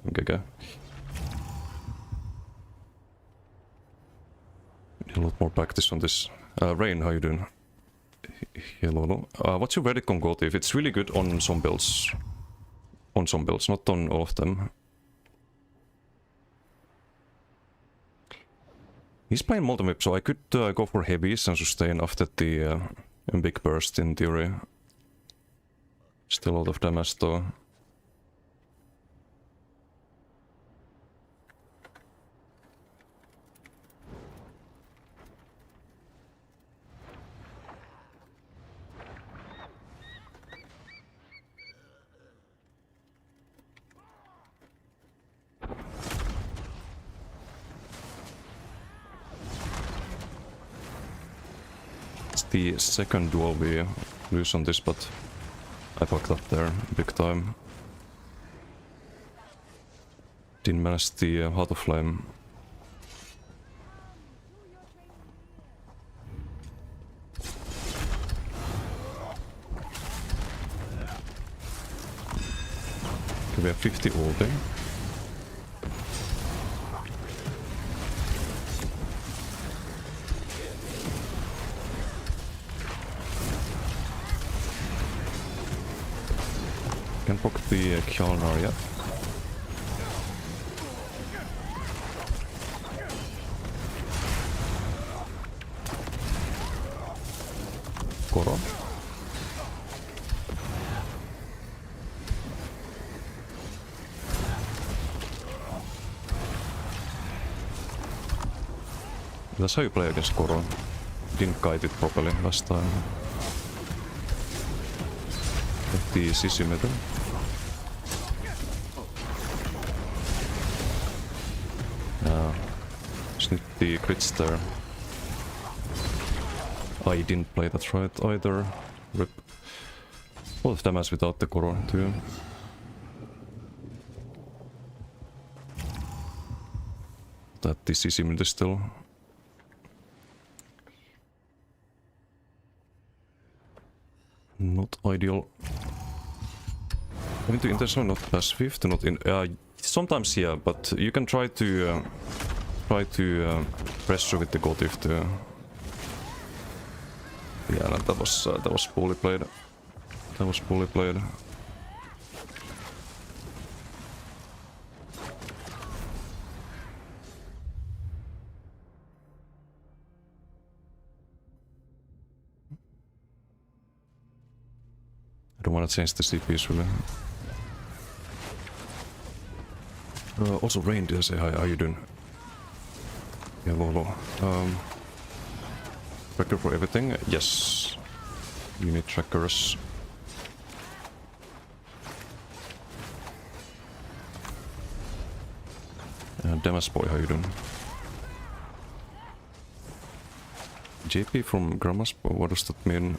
Okay. Need a lot more practice on this. Rain, how you doing? Hello. What's your verdict on Gold? If it's really good on some builds. On some builds, not on all of them. He's playing multi-whip, so I could go for heavies and sustain after the big burst in theory. Still a lot of damage though. The second duel we lose on this, but I fucked up there big time. Didn't manage the Heart of Flame. Okay, we have 50 ulti. Can poke the Kjalnar yet. Koro. That's how you play against Koro. Didn't kite it properly last time. Get the CC meter. Just need the crits there. I didn't play that right either. Rip. A lot of damage without the Koro too. That the CC meter still. Not ideal. I mean, to intentionally not pass 5, to not in. Sometimes yeah, but you can try to pressure with the gold if the. Yeah, no, that was poorly played. That was poorly played. I don't want to change the CPs really. Also, Rain did say hi. How you doing? Yeah, Lolo. Tracker for everything? Yes. You need trackers. Damas boy, how you doing? JP from Grandma's boy, what does that mean?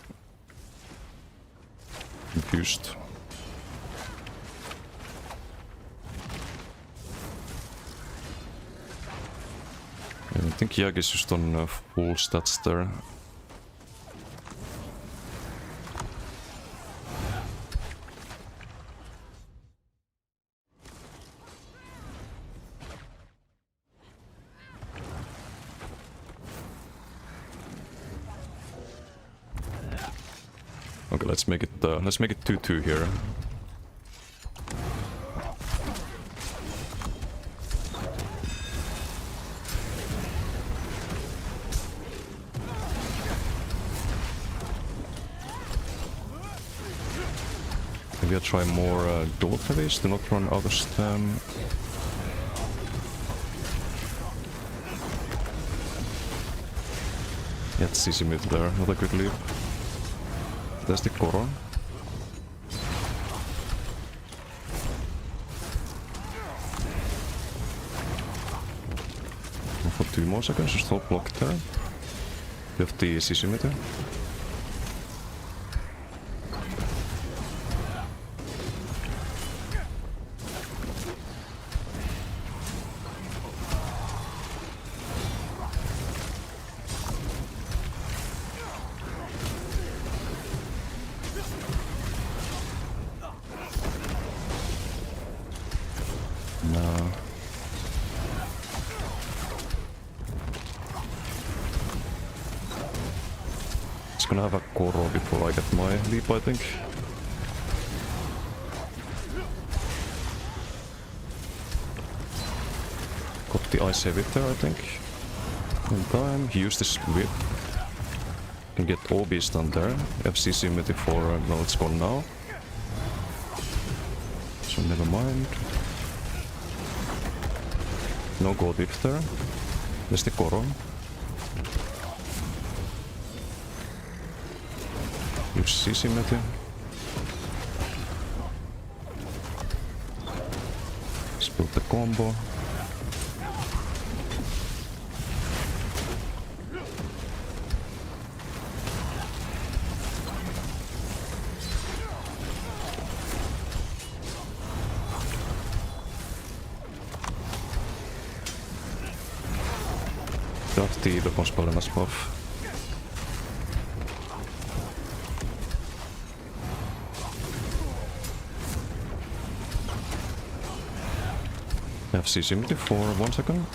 Confused. I think Jag is just on full stats there. Okay, let's make it 2-2 here. Maybe I'll try more dual heavies to not run out of stam. Yeah, it's CC mid there, not a good leap. There's the Koro. For 2 more seconds, just hold block there. You have the CC meter. Gonna have a Koro before I get my leap, I think. Got the ice heavy there, I think. In time, he used this whip. Can get OBs done there. FCC midi for no, it's gone now. So never mind. No gold whip there. There's the Koro. Use CC method. Split the combo. Inte haft tid på spelarnas buff. FC74, 1 second.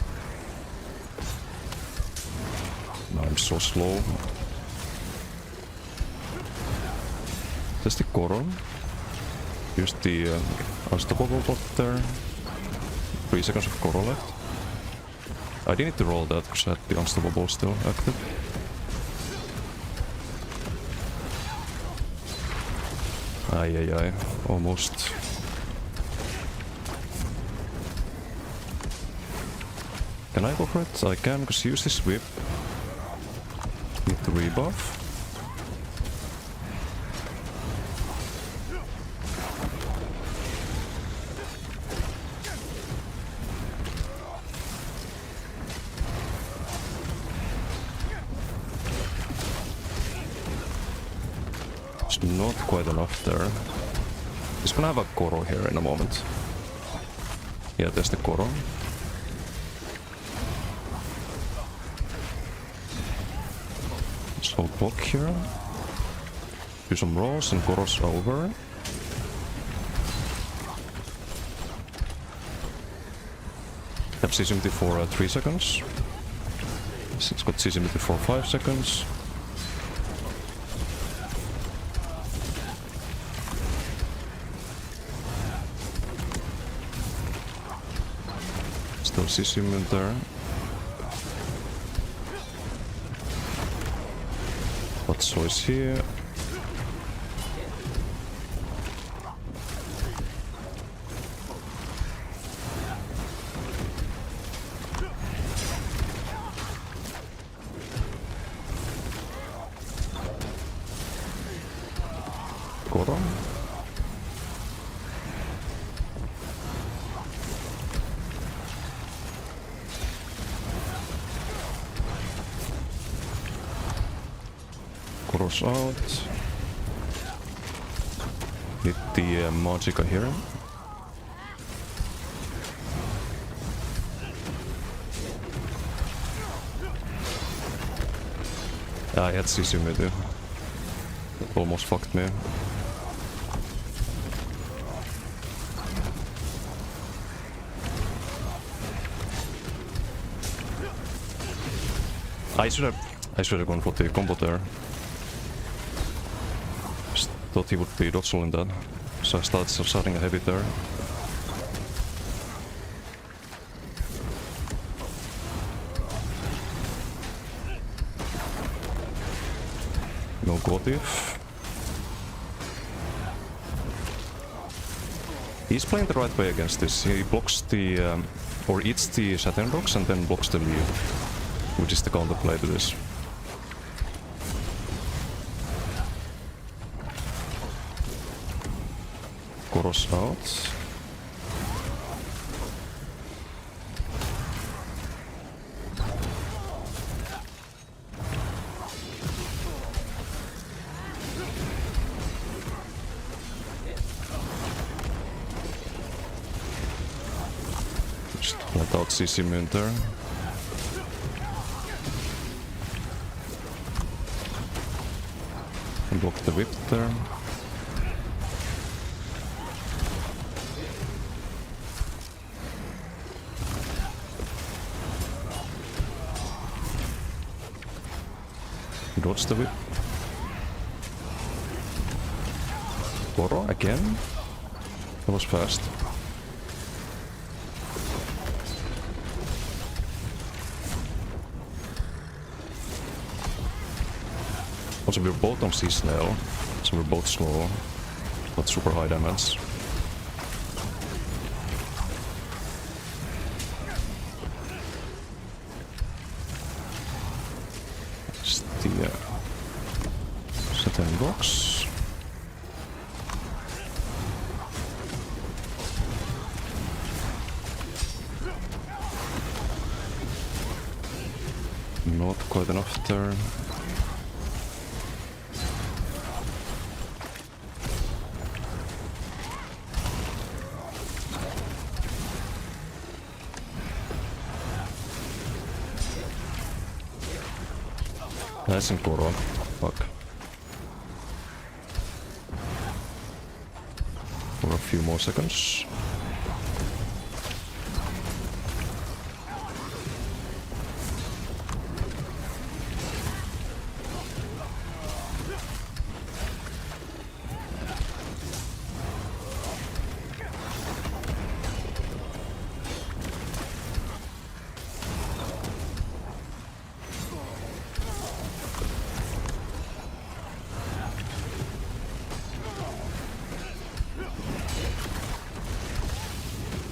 No, I'm so slow. Just the Coron. Use the unstoppable bot there. 3 seconds of Coron left. I didn't need to roll that because I had the unstoppable still active. Ai, almost. Can I go for it? I can, because use this whip. Need to rebuff. It's not quite enough there. He's gonna have a Koro here in a moment. Yeah, there's the Koro. So block here. Do some rolls and Koros over. Have CCMT for 3 seconds. It's got CCMT for 5 seconds. Still CCMT there. What choice here? Koro. Koro's out. Need the Magica here. I had CC too. That almost fucked me. I should have gone for the combo there. Just thought he would be dodging that. So I starting a heavy there. No Gotif. He's playing the right way against this. He blocks the or eats the Saturn rocks and then blocks the lead, which is the counterplay to this. Koros out. Just let out CC Munter. And block the whip there. Dodge the whip. Koro again. That was fast. Also, we're both on C-Snail, so we're both slow, but super high damage. Saturn box. Not quite enough there. Nice and Koro. Fuck. For a few more seconds.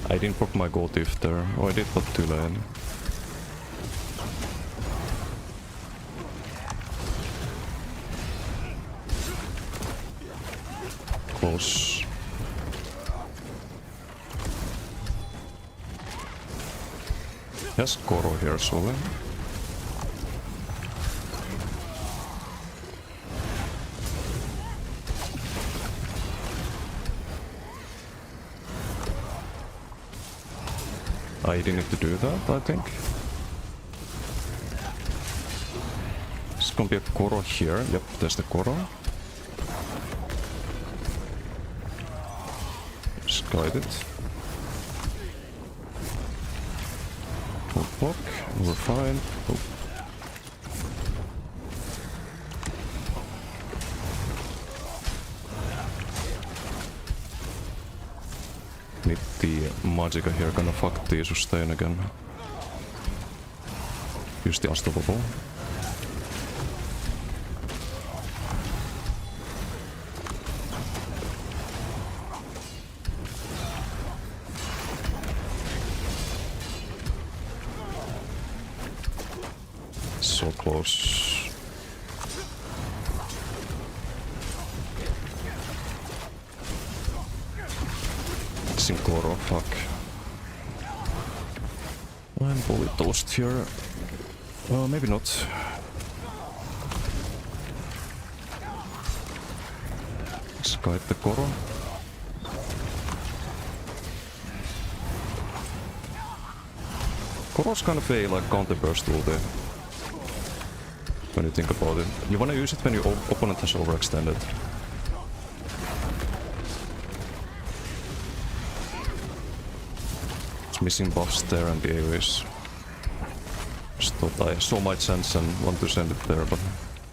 I didn't put my gold if there. Oh, I did, but too late. Close. Just Koro here, slowly. I didn't need to do that, I think. It's gonna be a Koro here. Yep, there's the Koro. Just guide it. Full block, we're fine. Oh. Need the Magicka here, gonna fuck the sustain again. Use the unstoppable. So close. Koro, fuck. I'm bully toast here. Well, maybe not. Let's guide the Koro. Koro's kind of a like counter burst ulti. When you think about it. You wanna use it when your opponent has overextended. Missing buffs there and the AoEs. Just thought I saw my chance and want to send it there, but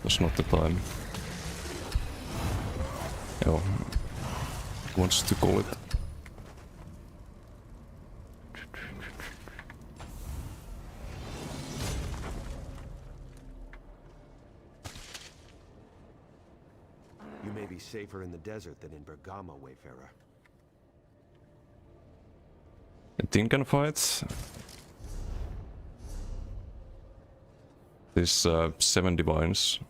that's not the time. Yo, wants to call it. You may be safer in the desert than in Bergamo, Wayfarer. Tin can fight. This 7 divines.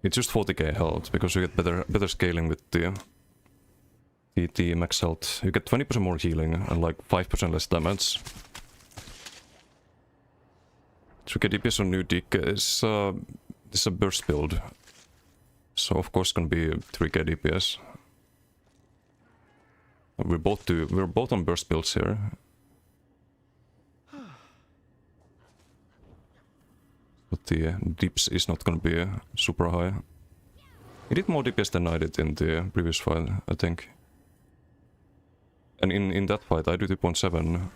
It's just 40k health because you get better scaling with the max health. You get 20% more healing and like 5% less damage. 3k DPS on new deck is a burst build, so of course it's gonna be 3k DPS. We're both on burst builds here. But the dips is not gonna be super high. He did more DPS than I did in the previous fight, I think. And in that fight I did 2.7.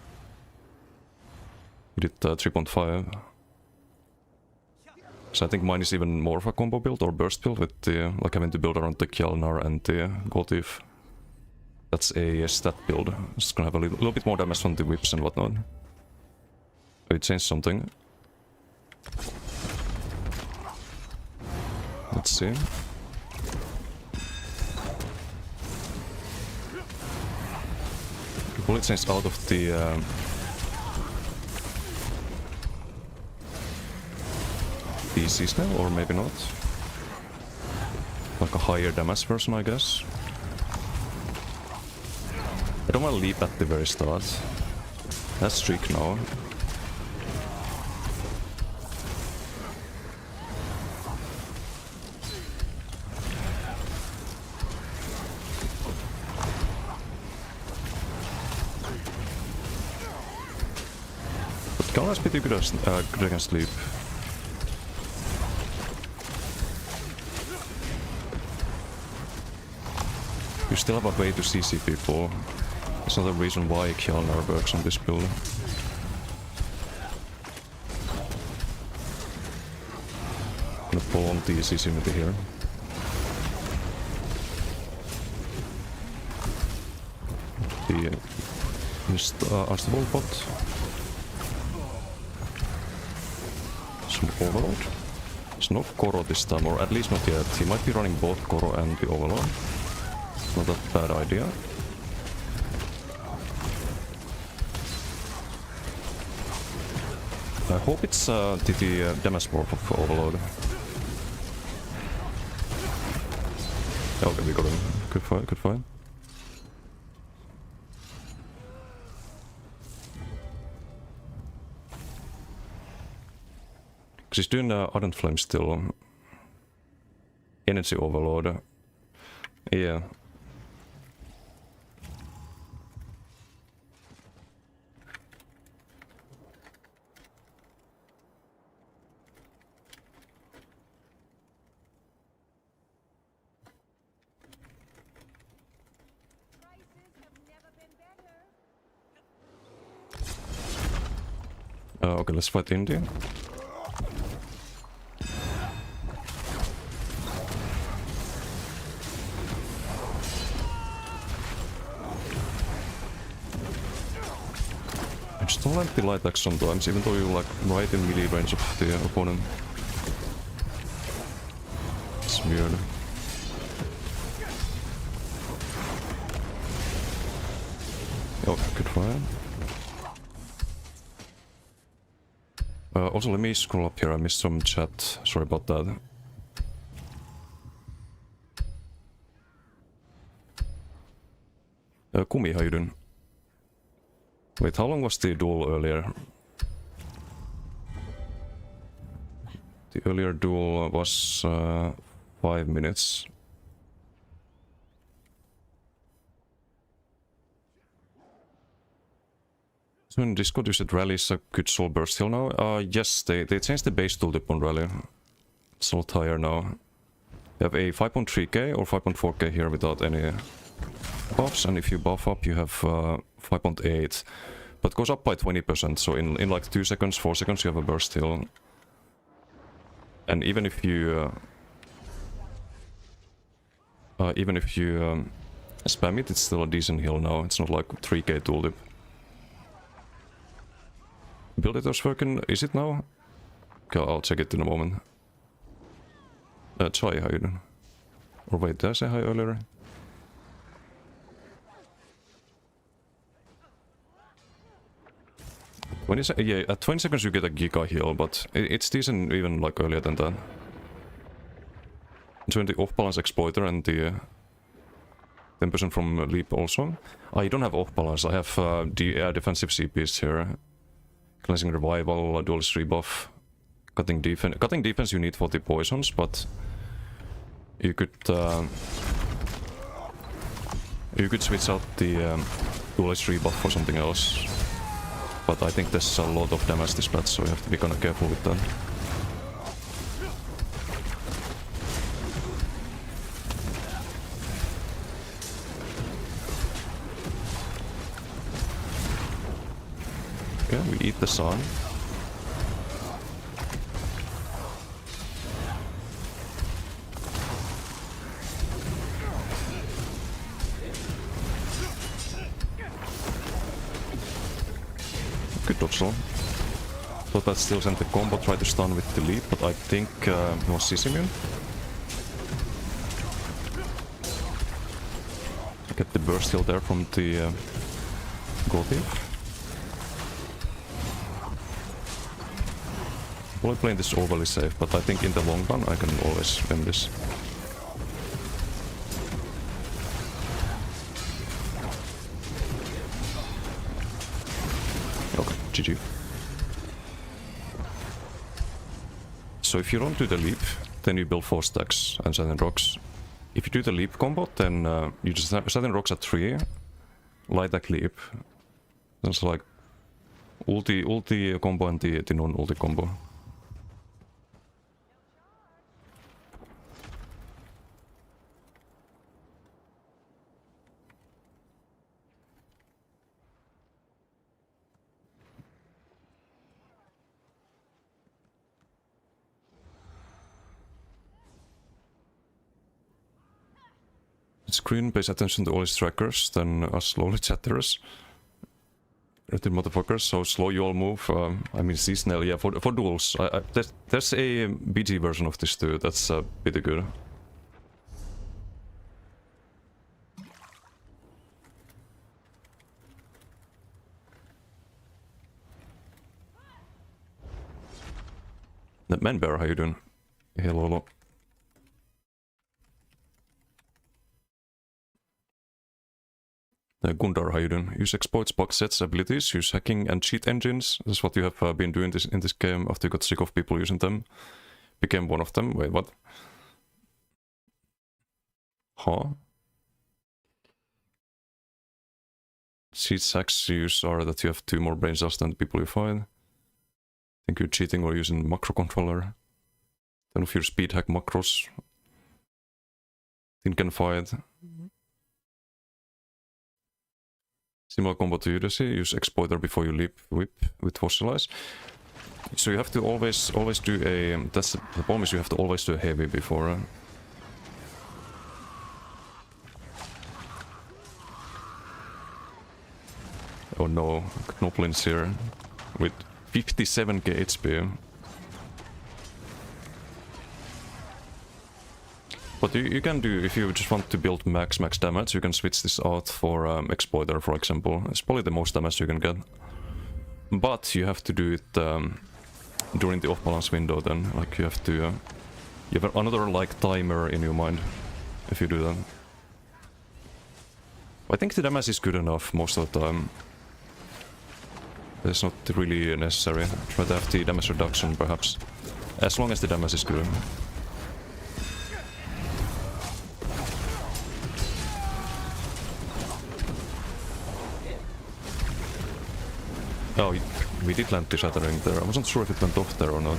He did 3.5. So I think mine is even more of a combo build or burst build with the like having to build around the Kjalnar and the Gotif. That's a stat build. It's gonna have a little bit more damage from the whips and whatnot. Oh, it changed something. Let's see. The bullet changed out of the DCs now, or maybe not. Like a higher damage version, I guess. I don't want to leap at the very start. That's streak now. Kala's pretty good against sleep. You still have a way to CC people. That's another reason why Kjolnir works on this build. Gonna pull on the CC maybe here. The unstable bot. Some overload. It's not Koro this time, or at least not yet. He might be running both Koro and the overload. Not that bad idea. I hope it's the damage morph of overload. Okay, we got him. Good fight, good fight. Because he's doing Ardent Flame still. Energy overload. Yeah. Okay, let's fight India. I just don't like the light axe sometimes, even though you're like right in melee range of the opponent. It's weird. Oh, good fire. Also, let me scroll up here. I missed some chat. Sorry about that. Kumi, how you doing? Wait, how long was the duel earlier? The earlier duel was 5 minutes. So in Discord you said rally is a good soul burst heal now? Yes, they changed the base tooltip on rally. It's a lot higher now. You have a 5.3k or 5.4k here without any buffs, and if you buff up you have 5.8. But goes up by 20%, so in like 2 seconds, 4 seconds you have a burst heal. And even if you spam it, it's still a decent heal now. It's not like 3k tooltip. Build editor's working, is it now? Okay, I'll check it in a moment. Chai, how you doing? Or wait, did I say hi earlier? Yeah, at 20 seconds you get a giga heal, but it's decent even like earlier than that. Join the off-balance exploiter and the 10% from leap also. You don't have off-balance, I have the defensive CPs here. Cleansing revival, duelist rebuff, cutting defense. Cutting defense you need for the poisons, but you could switch out the duelist rebuff for something else. But I think there's a lot of damage this patch, so you have to be kind of careful with that. Okay, we eat the sun. Good dodge roll. Thought that still sent the combo, tried to stun with the leap, but I think he was CC immune. Get the burst heal there from the gold thief. Probably playing this overly safe, but I think in the long run I can always win this. Okay, GG. So if you don't do the leap, then you build 4 stacks and Satin Rocks. If you do the leap combo, then you just have Satin Rocks at 3, light that leap. That's like Ulti combo and the non-ulti combo. Screen pays attention to all its trackers, then us slowly chatters. The motherfuckers, so slow you all move. I mean, seasonal, yeah, for duels. There's a BG version of this too, that's pretty good. The Man Bear, how you doing? Hello. Gundar, how you doing? Use exploits, bug sets, abilities, use hacking and cheat engines. This is what you have been doing in this game after you got sick of people using them. Became one of them. Wait, what? Huh? Cheat hacks you use are that you have 2 more brain cells than the people you find. I think you're cheating or using macro controller. Then if you speed hack macros. Think can fight. Similar combo to Udacity, use exploiter before you leap whip with fossilize. So you have to always do a... That's the problem is you have to always do a heavy before. Oh no, Knoplin's here with 57k HP. But you can do, if you just want to build max damage, you can switch this out for exploiter, for example. It's probably the most damage you can get. But you have to do it during the off-balance window then. Like you have to... you have another like timer in your mind if you do that. I think the damage is good enough most of the time. It's not really necessary. Try to have the damage reduction perhaps. As long as the damage is good. Oh, we did land the shattering there. I wasn't sure if it went off there or not.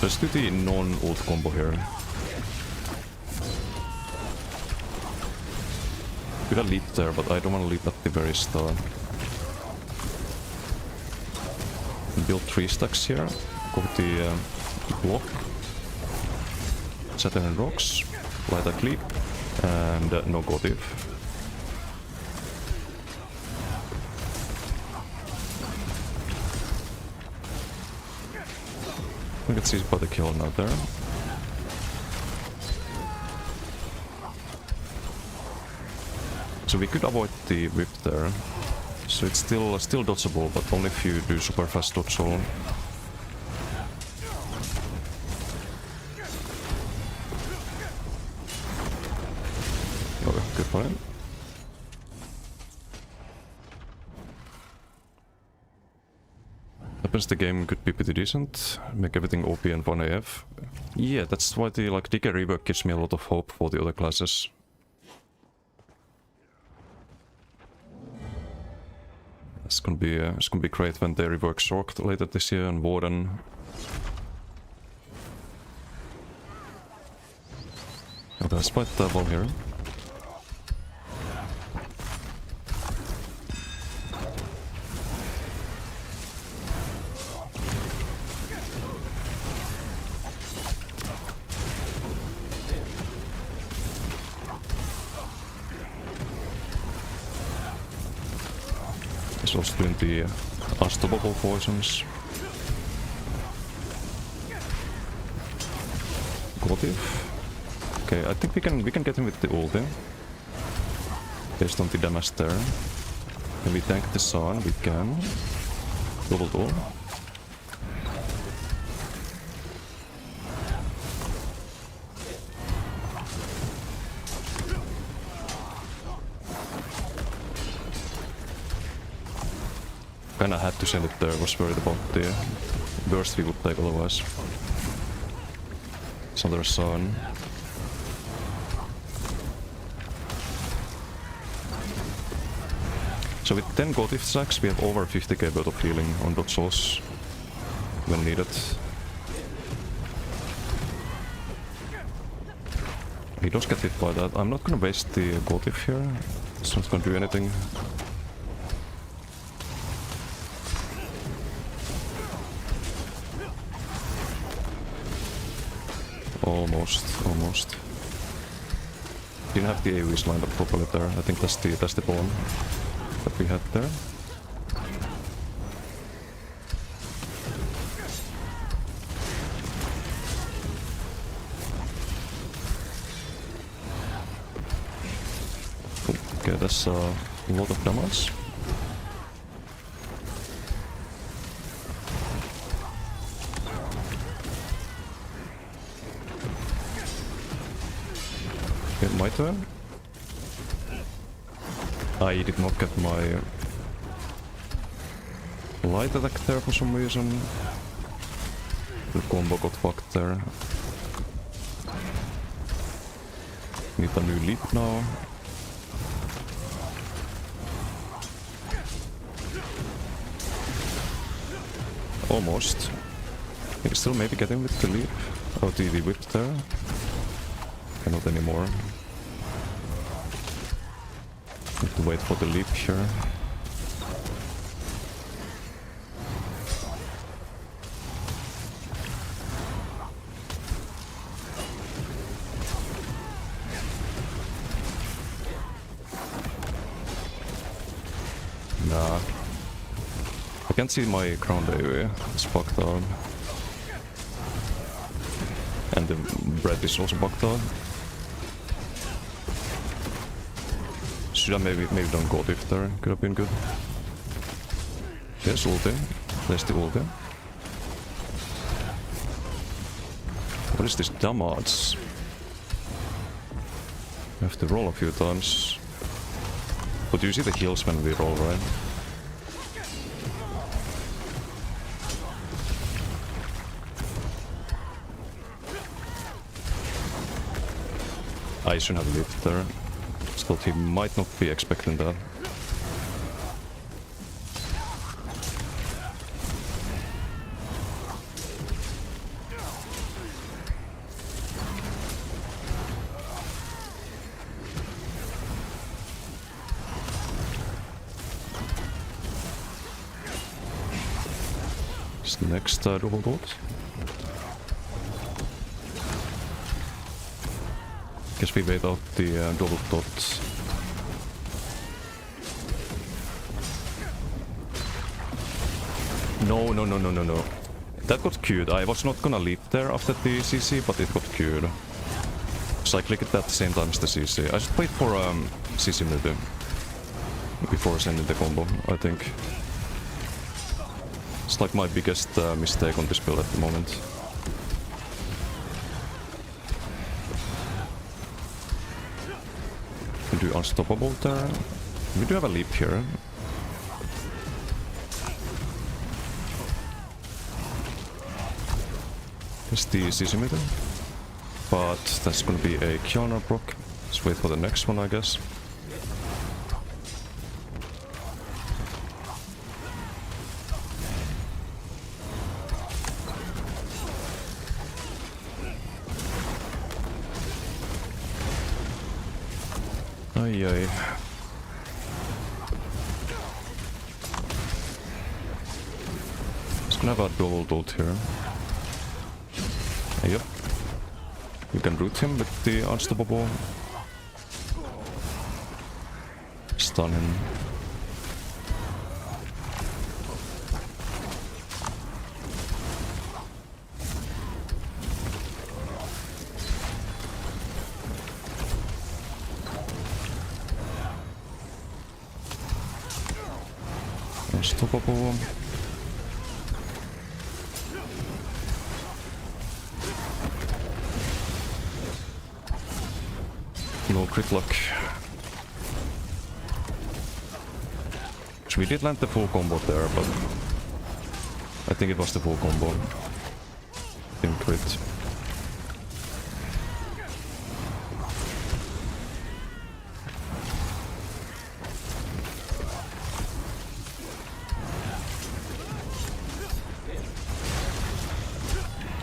Let's do the non-ult combo here. Could have leaped there, but I don't want to leap at the very start. Build 3 stacks here. Go with the block, Saturn rocks, light a clip, and no gotif. We can see about the kill now there. So we could avoid the whip there. So it's still dodgeable, but only if you do super fast dodge roll. Good point. Happens the game could be pretty decent. Make everything OP and 1 AF. Yeah, that's why the like DK rework gives me a lot of hope for the other classes. It's gonna be great when they rework Sork later this year and Warden. Okay, let's fight the wall here. It's also doing the unstoppable poisons. Gotif. Okay, I think we can get him with the ulti. Based on the damage there. Can we tank the sun? We can. Double door. Kinda had to send it there, was worried about the burst we would take otherwise. It's another sun. So with 10 Gotif stacks we have over 50k worth of healing on dot souls when needed. He does get hit by that. I'm not gonna waste the Gotif here. It's not gonna do anything. Almost. Didn't have the AoEs lined up properly there. I think that's the bone that we had there. Okay, that's a lot of damage. Okay, my turn. I did not get my light attack there for some reason. The combo got fucked there. Need a new leap now. Almost. I can still maybe get him with the leap. Oh, the whip there. Cannot anymore. Need to wait for the leap here. Nah. I can't see my ground AoE. It's fucked up. And the bread is also fucked up. Should I maybe done Gotif there? Could have been good. Yes, ulti. There's the ulti. What is this damage? I have to roll a few times. But you see the heals when we roll, right? I shouldn't have lived there. Still, he might not be expecting that. What's the next double dot? Guess we wait out the double dot. No. That got queued. I was not gonna leap there after the CC, but it got queued. So I clicked it at the same time as the CC. I should wait for CC maybe before sending the combo, I think. It's like my biggest mistake on this build at the moment. We do unstoppable there. We do have a leap here. There's the CC meter. But that's gonna be a Kiana proc. Let's wait for the next one, I guess. Ay. Just gonna have a double ult here. Yep. We can root him with the unstoppable. Stun him. Unstoppable. No crit luck. So we did land the full combo there, but I think it was the full combo. Didn't crit.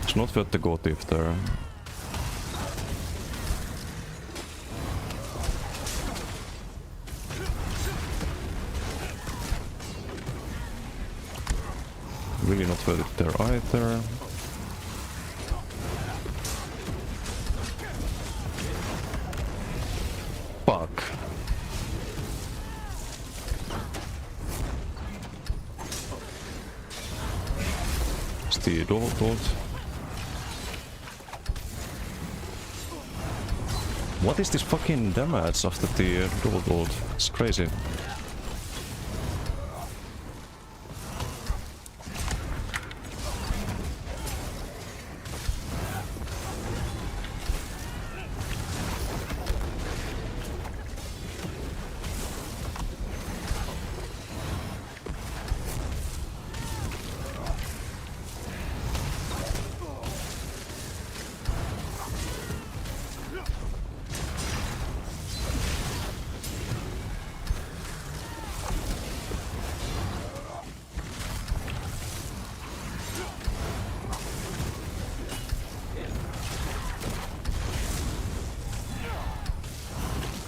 It's not worth the go thief there. Really not worth it there either. Fuck. Steed ult. What is this fucking damage after the double ult? It's crazy.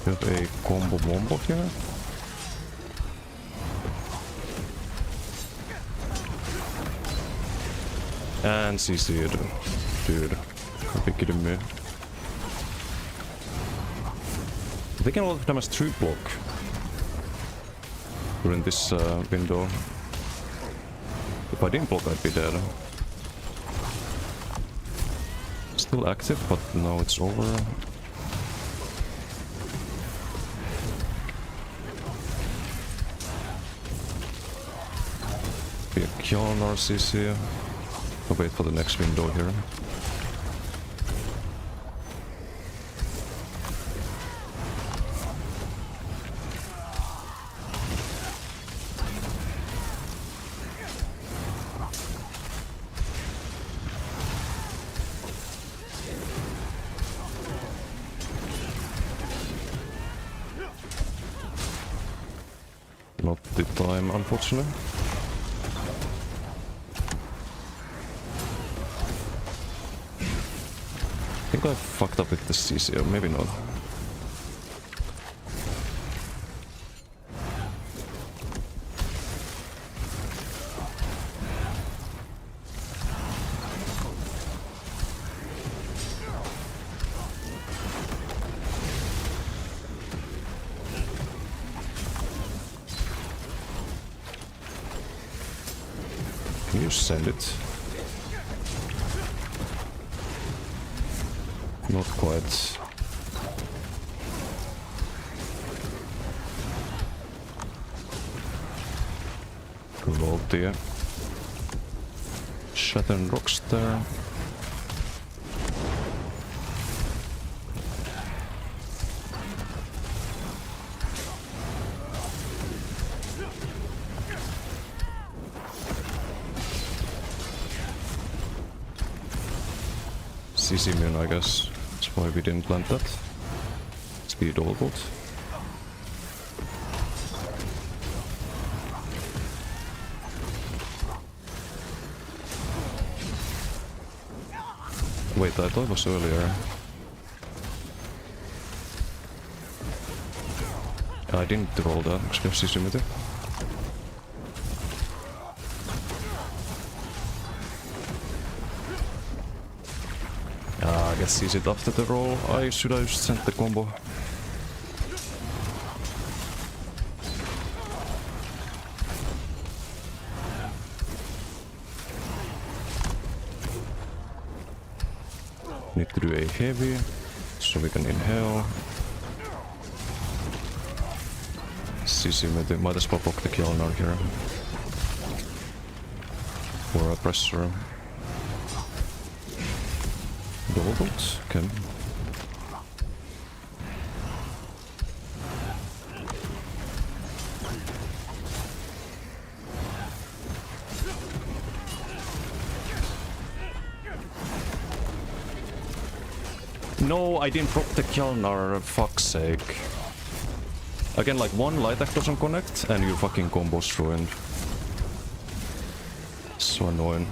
We have a combo wombo here. And CC'd. Dude, are you kidding me? Taking a lot of damage through block during this window. If I didn't block, I'd be dead. Still active, but now it's over. Be a Kion or CC. I'll wait for the next window here. Not the time, unfortunately. I think I fucked up with the CC, or maybe not. Can you send it? Not quite. Roll there. Shatter rocks there. CC immune, I guess. That's why we didn't plant that. Speed all good. Wait, I thought it was earlier. I didn't roll that, because we have CC immunity. I guess he's it after the roll. I should have sent the combo. Need to do a heavy, so we can inhale. CC might as well block the kill now here. Or a pressure. Double ult, okay. No, I didn't prop the Kjalnar, fuck's sake. Again, like one light act doesn't connect and your fucking combo's ruined. So annoying.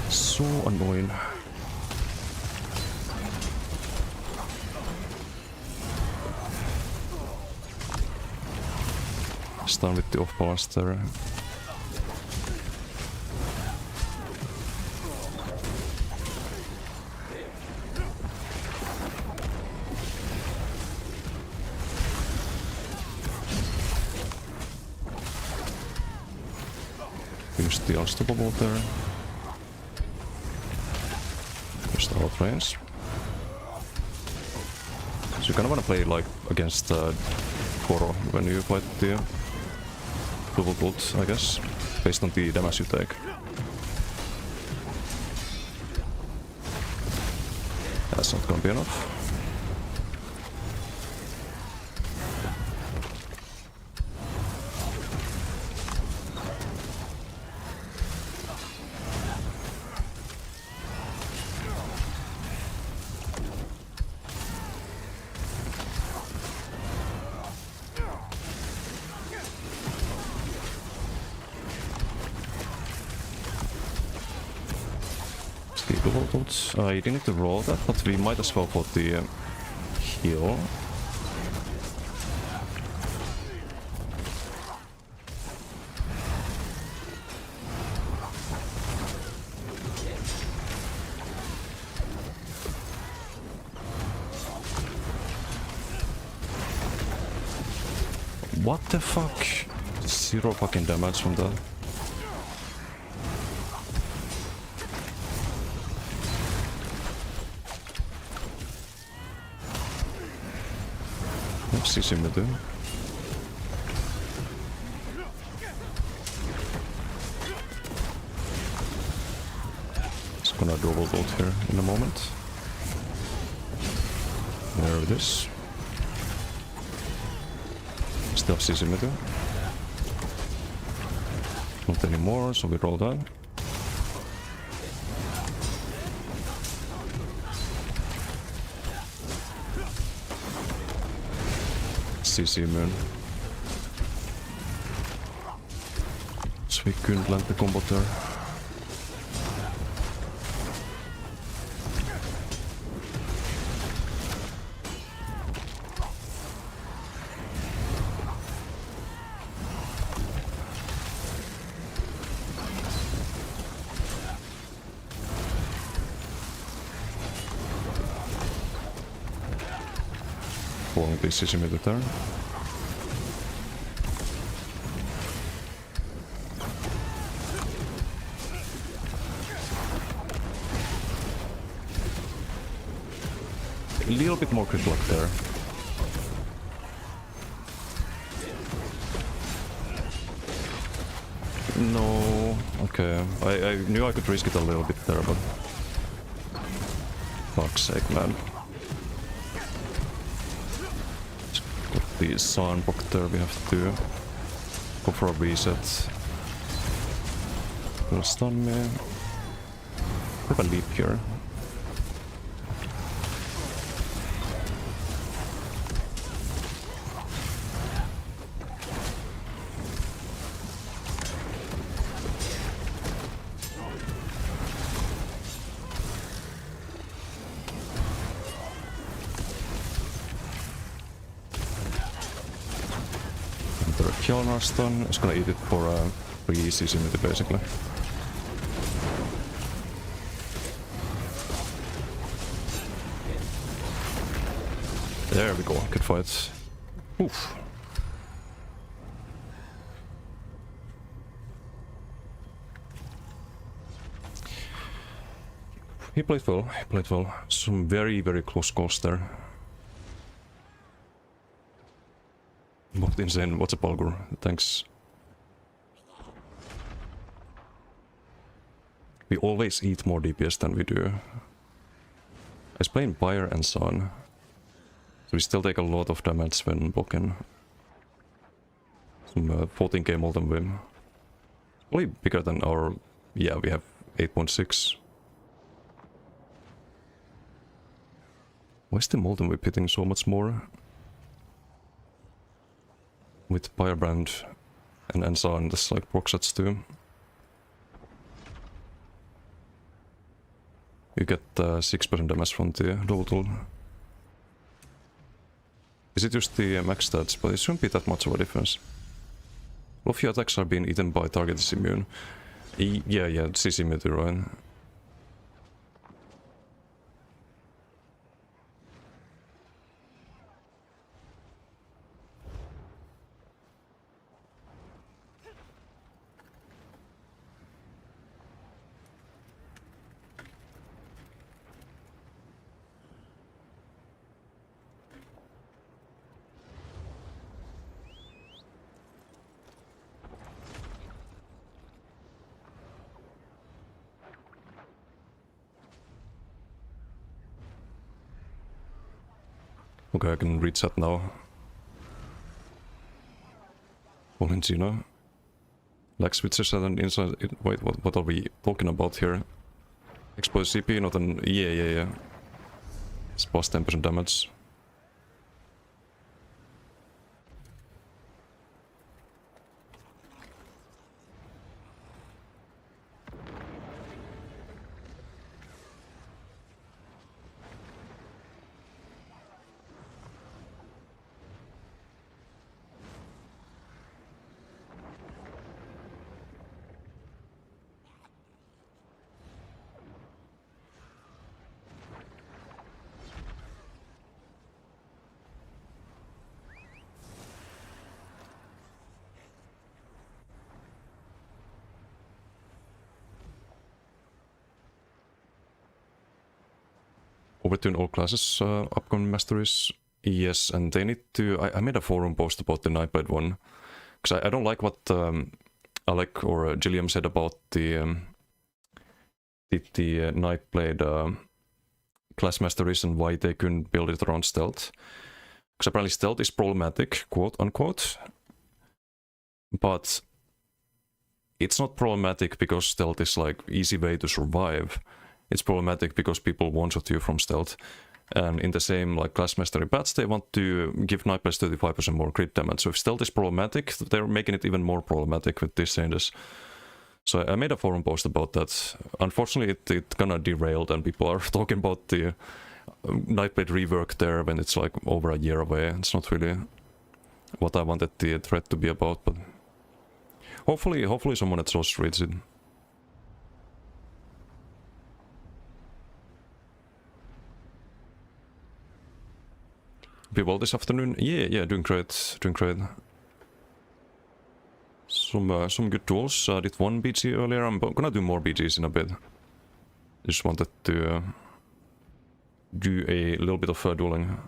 So annoying. Stun with the off balance there. Use the unstoppable there. Use the outrange. So you kinda wanna play like against Koro when you fight the double bolt, I guess, based on the damage you take. That's not gonna be enough. I didn't need to roll that, but we might as well put the heal. What the fuck? Zero fucking damage from that. CC me do. Just gonna double bolt here in a moment. There it is. Still CC me do. Not anymore, so we roll down. CC Moon. Så vi kunde landa kombot där. Long decision with the turn. A little bit more crit luck there. No, okay. I knew I could risk it a little bit there, but fuck's sake, man. The sun block there, we have to go for a reset. Will stun me. We have a leap here. Kjalnar stun, just gonna eat it for free CC basically. There we go, good fight. Oof. He played well, he played well. Some very, very close calls there. What insane, what's a Palgur? Thanks. We always eat more DPS than we do. I was playing Pyre and Sun. So we still take a lot of damage when blocking. Some 14k Molten Wim. Probably bigger than our... Yeah, we have 8.6. Why is the Molten Whip hitting so much more? With Firebrand and Ensa and this like proc sets too. You get 6% damage from the total. Is it just the max stats? But it shouldn't be that much of a difference. A lot of your attacks are being eaten by target is immune. Yeah, it's immune, right? Okay, I can reach that now. Valentino. Lag switches and inside. Wait, what are we talking about here? Exploit CP, not an. Yeah. It's plus 10% damage. Overturn all classes upcoming masteries. Yes, and they need to. I made a forum post about the Nightblade one because I don't like what Alec or Gilliam said about the Nightblade class masteries and why they couldn't build it around stealth. Because apparently stealth is problematic, quote unquote, but it's not problematic because stealth is like easy way to survive. It's problematic because people one-shot you from stealth. And in the same like class mastery patch, they want to give Nightblades 35% more crit damage. So if stealth is problematic, they're making it even more problematic with these changes. So I made a forum post about that. Unfortunately, it kind of derailed and people are talking about the Nightblade rework there when it's like over a year away. It's not really what I wanted the thread to be about, but hopefully someone at Source reads it. Be well this afternoon? Yeah, doing great. Some good tools. Did one BG earlier. I'm gonna do more BGs in a bit. Just wanted to do a little bit of dueling.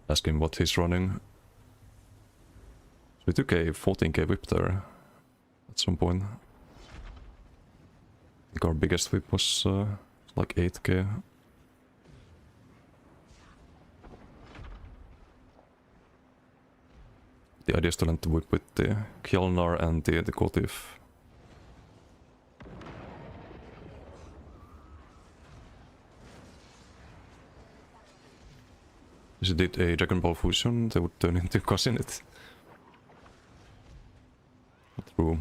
Ask him what he's running. So we took a 14k whip there at some point. I think our biggest whip was like 8k. The idea is to land the whip with the Kjalnar and the Kotif. If it did a Dragon Ball fusion, they would turn into cousin it. True.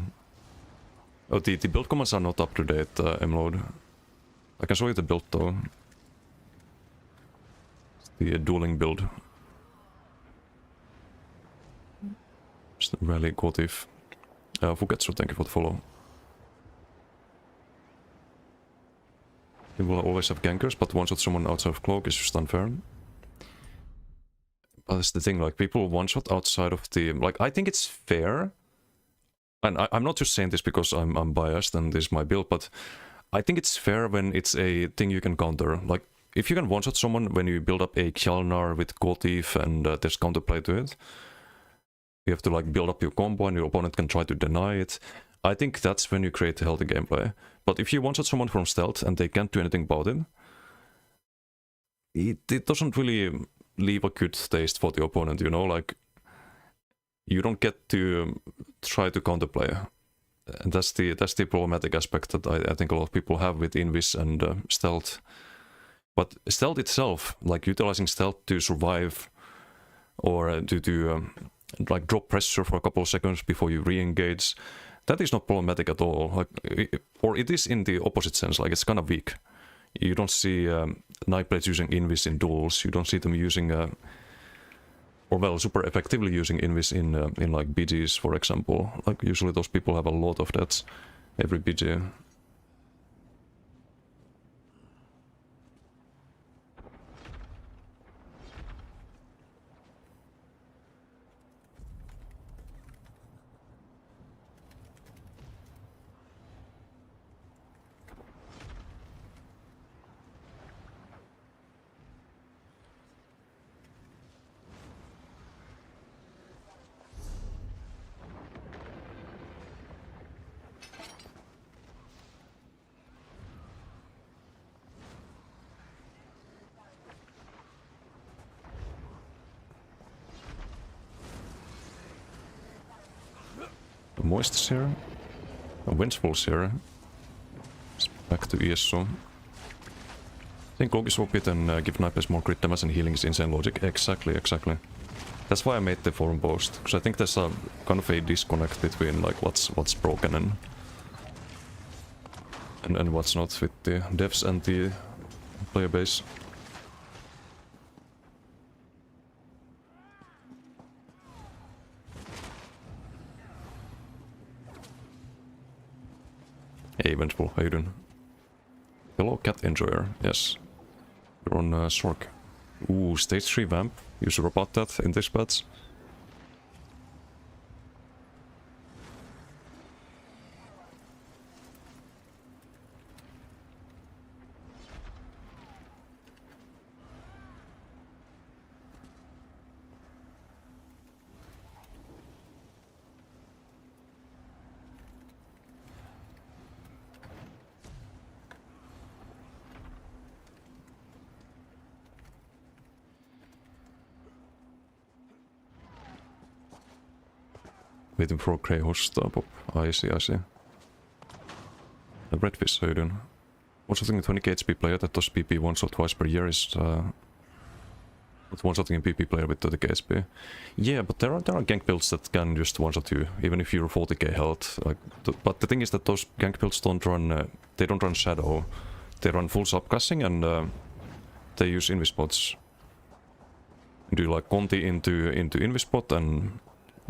Oh, the build commands are not up to date, Mload. I can show you the build though. It's the dueling build. Just rally Kotif. Fuketsu, thank you for the follow. You will always have gankers, but one shot someone outside of cloak is just unfair. that's the thing, like people one-shot outside of the... Like, I think it's fair, and I'm not just saying this because I'm biased and this is my build, but I think it's fair when it's a thing you can counter. Like, if you can one-shot someone when you build up a Kjalnar with Gotif and there's counterplay to it, you have to like build up your combo and your opponent can try to deny it. I think that's when you create a healthy gameplay. But if you one-shot someone from stealth and they can't do anything about it doesn't really leave a good taste for the opponent, you know? Like, you don't get to try to counterplay. And that's the problematic aspect that I think a lot of people have with Invis and stealth. But stealth itself, like utilizing stealth to survive or to like drop pressure for a couple of seconds before you re-engage, that is not problematic at all. Like, or it is in the opposite sense, like it's kind of weak. You don't see Nightblades using Invis in duels. You don't see them using, or well, super effectively using Invis in like BGs, for example. Like usually those people have a lot of that every BG. Moist Seer, a Vengeful Seer. Back to ESO. I think Log is OP and give Nightblades more crit damage and healing is insane logic. Exactly. That's why I made the forum post, because I think there's a kind of a disconnect between like what's broken and what's not with the devs and the player base. Hey, Vengeful, how you doing? Hello, Cat Enjoyer, yes. You're on Sork. Ooh, stage 3 Vamp. You sure about that in this patch? Waiting for a grey horse to pop. I see. The redfish, how you doing? Also think 20k HP player that does PP once or twice per year is one-shotting a PP player with 30k HP. Yeah, but there are gank builds that can just one-shot you, even if you're 40k health. Like, but the thing is that those gank builds don't run, they don't run Shadow. They run full subclassing and they use Invispots. Do like Conti into Invispot and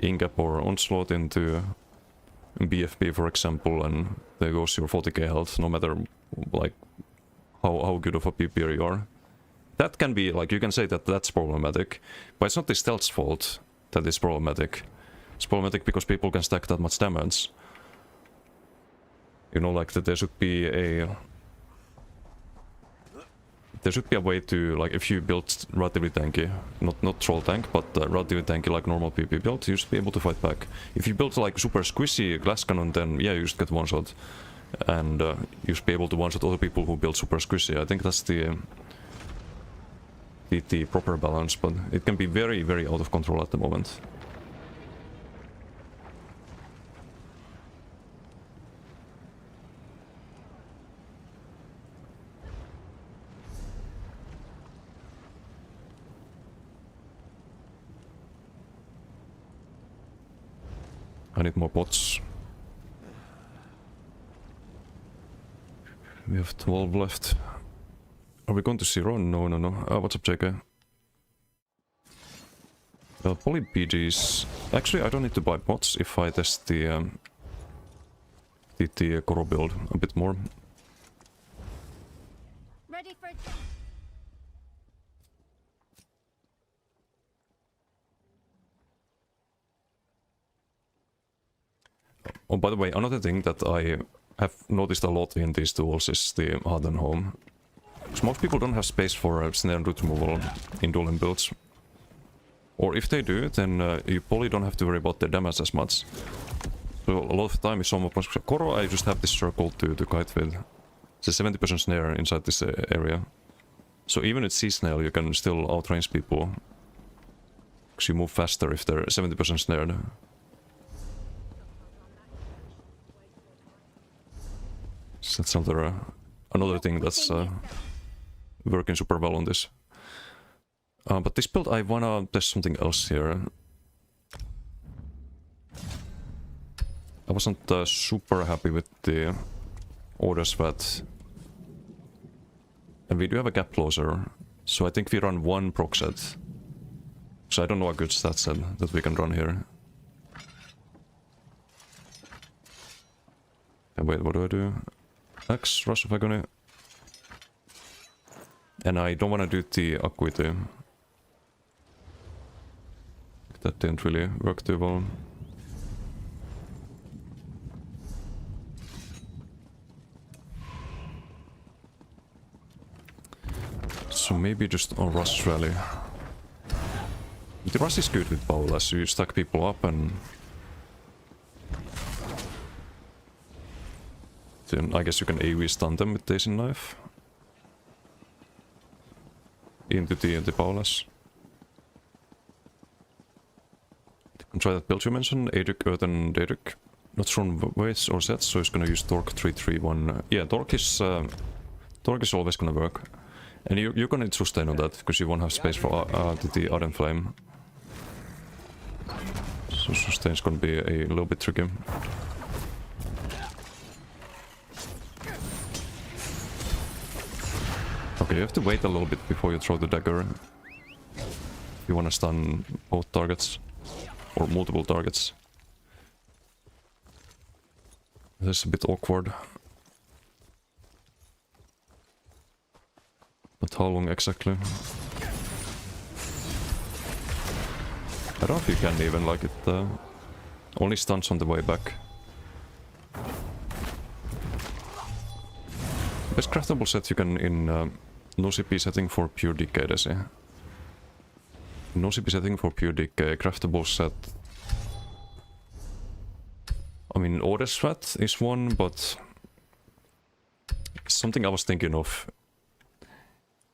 Ingap or Onslaught into BFB, for example, and there goes your 40k health, no matter like how good of a PPer you are. That can be, like, you can say that that's problematic, but it's not the stealth's fault that is problematic. It's problematic because people can stack that much damage. You know, like that there should be a way to, like, if you build relatively tanky, not troll tank, but relatively tanky like normal PP build, you should be able to fight back. If you build like super squishy glass cannon, then yeah, you just get one shot, and you should be able to one shot other people who build super squishy. I think that's the proper balance, but it can be very, very out of control at the moment. I need more pots. We have 12 left. Are we going to 0? No. What's up, JK? Poly BGs. Actually, I don't need to buy pots if I test the Koro build a bit more. Ready for Oh, by the way, another thing that I have noticed a lot in these duels is the Harden Home. Because most people don't have space for snare and root removal in dueling builds. Or if they do, then you probably don't have to worry about the damage as much. So a lot of the time if someone wants Koro, I just have this circle to kite with. It's a 70% snare inside this area. So even with C-Snail you can still outrange people. Because you move faster if they're 70% snared. So that's another thing that's working super well on this. But this build I wanna test something else here. I wasn't super happy with the order sweat. And we do have a gap closer, so I think we run one proc set. So I don't know a good stat set that we can run here. And wait, what do? X, Rush of Agony. And I don't want to do the Acuity. That didn't really work too well. So maybe just on Rush Rally. The Rush is good with Paula, so you stack people up and... then I guess you can AoE stun them with Daisy Knife. Into the Paulas. You can try that build you mentioned, Adric, Earth and Adric. Not sure on weights or sets, so he's gonna use Torque 331. Yeah, Torque is always gonna work. And you're gonna need sustain on that, because you won't have space for the Ardent Flame. So sustain's gonna be a little bit tricky. Okay, you have to wait a little bit before you throw the dagger. If you wanna stun both targets. Or multiple targets. This is a bit awkward. But how long exactly? I don't know if you can even, like, it only stuns on the way back. Best craftable set you can in no CP setting for pure decay, I see. No CP setting for pure decay, craftable set. I mean, Order Sweat is one, but something I was thinking of.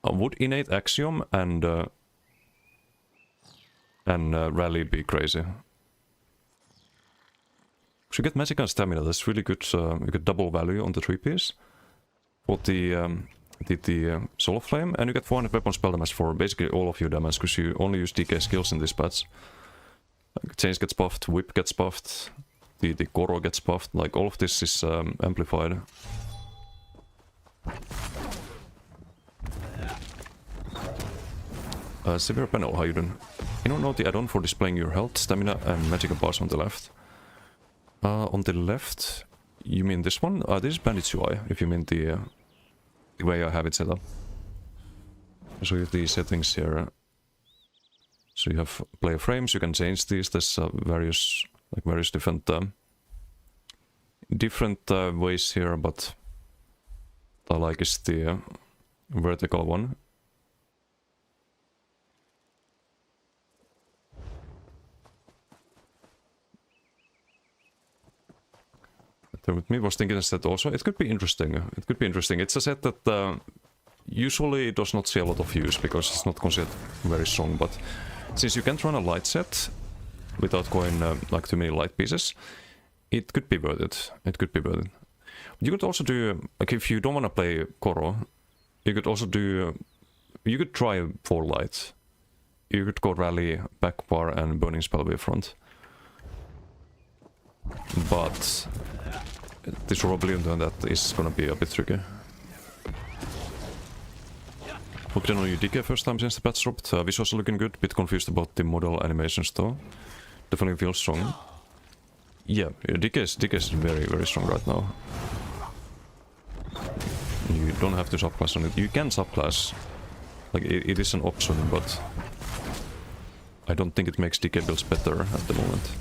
Would Innate Axiom and Rally be crazy? If you get Magic and Stamina, that's really good. You get double value on the 3-piece. For the Soul of Flame, and you get 400 weapon spell damage for basically all of your damage, because you only use DK skills in this patch. Like, Chains gets buffed, Whip gets buffed, the Koro gets buffed, like all of this is amplified. Severe Panel, how you doing? You don't know the add-on for displaying your health, stamina and magical bars on the left. On the left, you mean this one? This is Bandit UI, if you mean the way I have it set up. I'll show you the settings here. So you have player frames, you can change these. There's various different ways here, but I like is the vertical one. With me was thinking that also it could be interesting. It could be interesting. It's a set that usually does not see a lot of use because it's not considered very strong. But since you can't run a light set without going like too many light pieces, it could be worth it. It could be worth it. You could also do, like, if you don't want to play Koro, you could also do. You could try 4 light. You could go Rally, Backbar, and Burning Spell Wavefront. But this probably on that is gonna be a bit tricky. Hope you know you DK first time since the patch dropped. Visuals are looking good, bit confused about the model animations though. Definitely feels strong. Yeah, DK is very, very strong right now. You don't have to subclass on it. You can subclass. Like, it is an option, but I don't think it makes DK builds better at the moment.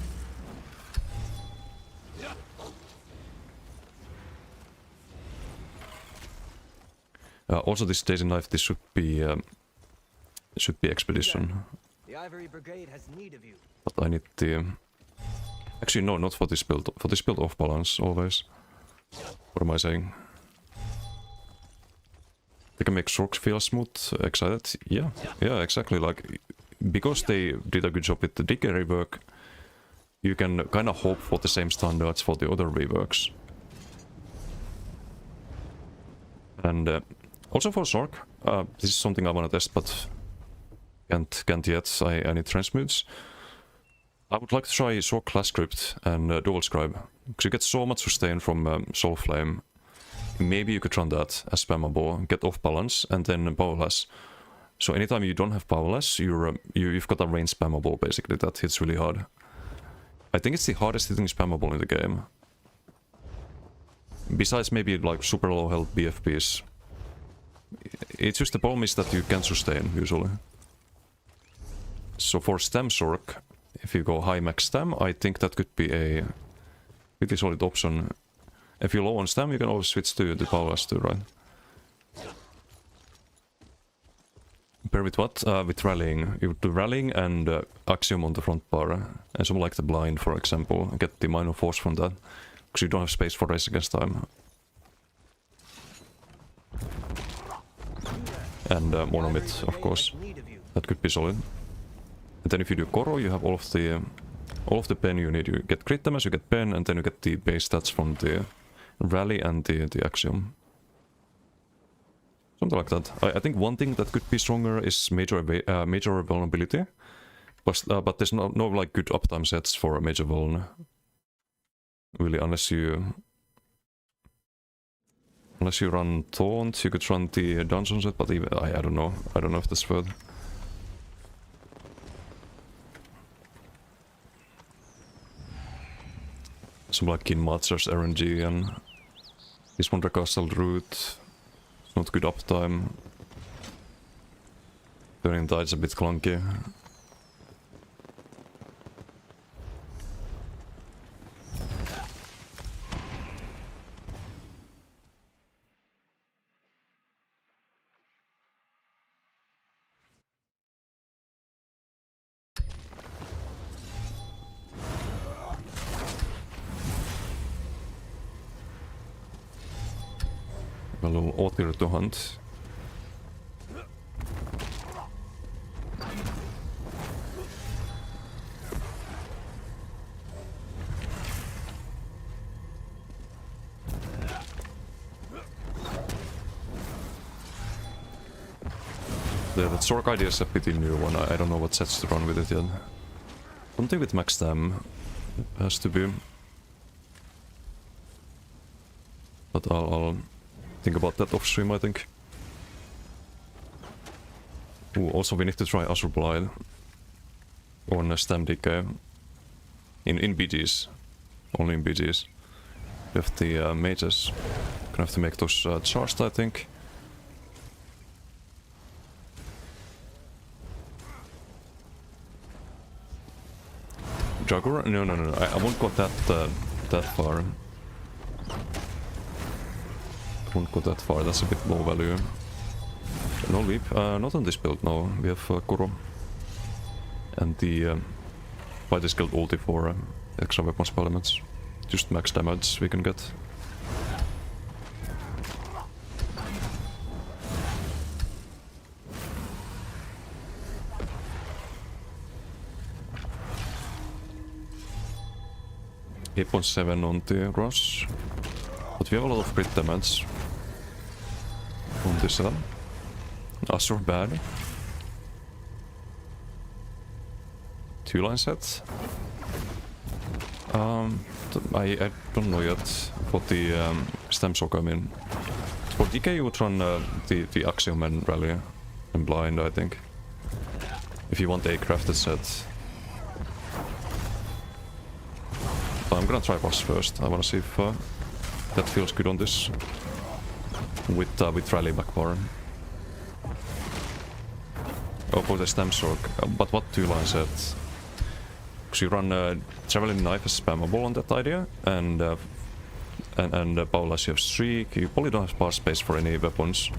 Also, this Daisy knife, this should be expedition. The Ivory Brigade has need of you. But I need the... Actually, no, not for this build. For this build, off balance, always. What am I saying? They can make Sorks feel smooth, excited. Yeah, exactly. Like, because they did a good job with the Decay rework, you can kind of hope for the same standards for the other reworks. And also for Sork, this is something I want to test, but can't yet. I need transmutes. I would like to try Sork class script and dual scribe, because you get so much sustain from Soul Flame. Maybe you could run that as spammable, get off balance, and then powerless. So anytime you don't have powerless, you've got a range spammable basically that hits really hard. I think it's the hardest hitting spammable in the game. Besides maybe like super low health BFBs. It's just the problem is that you can't sustain usually. So for stem Sork, if you go high max stem, I think that could be a really solid option. If you're low on stem, you can always switch to the powerless too, right? Pair with what? With rallying. You do rallying and axiom on the front bar. And something like the blind, for example. Get the minor force from that. Because you don't have space for race against time. And monomit, of course. That could be solid. And then if you do Koro, you have all of the pen you need. You get crit damage, you get pen, and then you get the base stats from the rally and the axiom. Something like that. I think one thing that could be stronger is major vulnerability. But there's no like good uptime sets for a major vuln. Really, unless you run Taunt, you could run the dungeon set, but even I don't know. I don't know if that's worth. Some like Kin Matzer's RNG and this one Castle route. Not good uptime. Turning tide's a bit clunky. A little otter to hunt. The Sork idea is a pretty new one. I don't know what sets to run with it yet. Something with max stam has to be. But I'll think about that off stream, I think. Ooh, also we need to try Azure Blade on stem decay in BGs, only in BGs. We have the mages. Gonna have to make those charged, I think. Jugger? No, I won't go that far. Won't go that far, that's a bit low value. No leap, not on this build, no. We have Kuro. And the fighter skilled ulti for extra weapon spell elements. Just max damage we can get. .7 on the Gross. But we have a lot of crit damage. On this one. Azure bad. 2-line set. I don't know yet what the stem Sork, I mean. For DK you would run the Axiom and Rally and Blind, I think. If you want a crafted set. But I'm gonna try boss first. I wanna see if that feels good on this. With Rally back bar. Oh, for the stem Sork. But what 2-line set? Because you run Traveling Knife as spammable on that idea, and Paula's you have Streak. You probably don't have bar space for any weapons.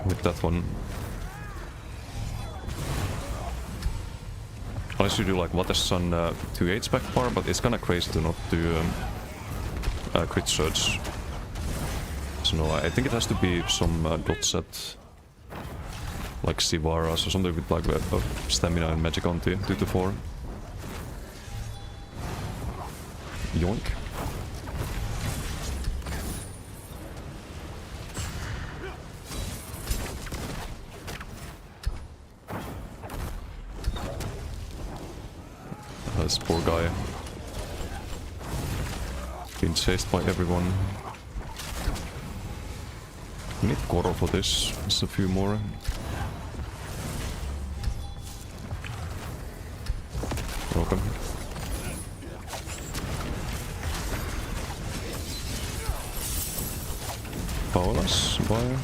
with that one. Unless you do like Watersun 2H back bar, but it's kinda crazy to not do crit surge. So no, I think it has to be some dot set. Like Sivaras or something with like stamina and magic on 2 to 4. Yoink. This poor guy. Been chased by everyone. We need Goro for this. Just a few more. Welcome. Paolas, bye.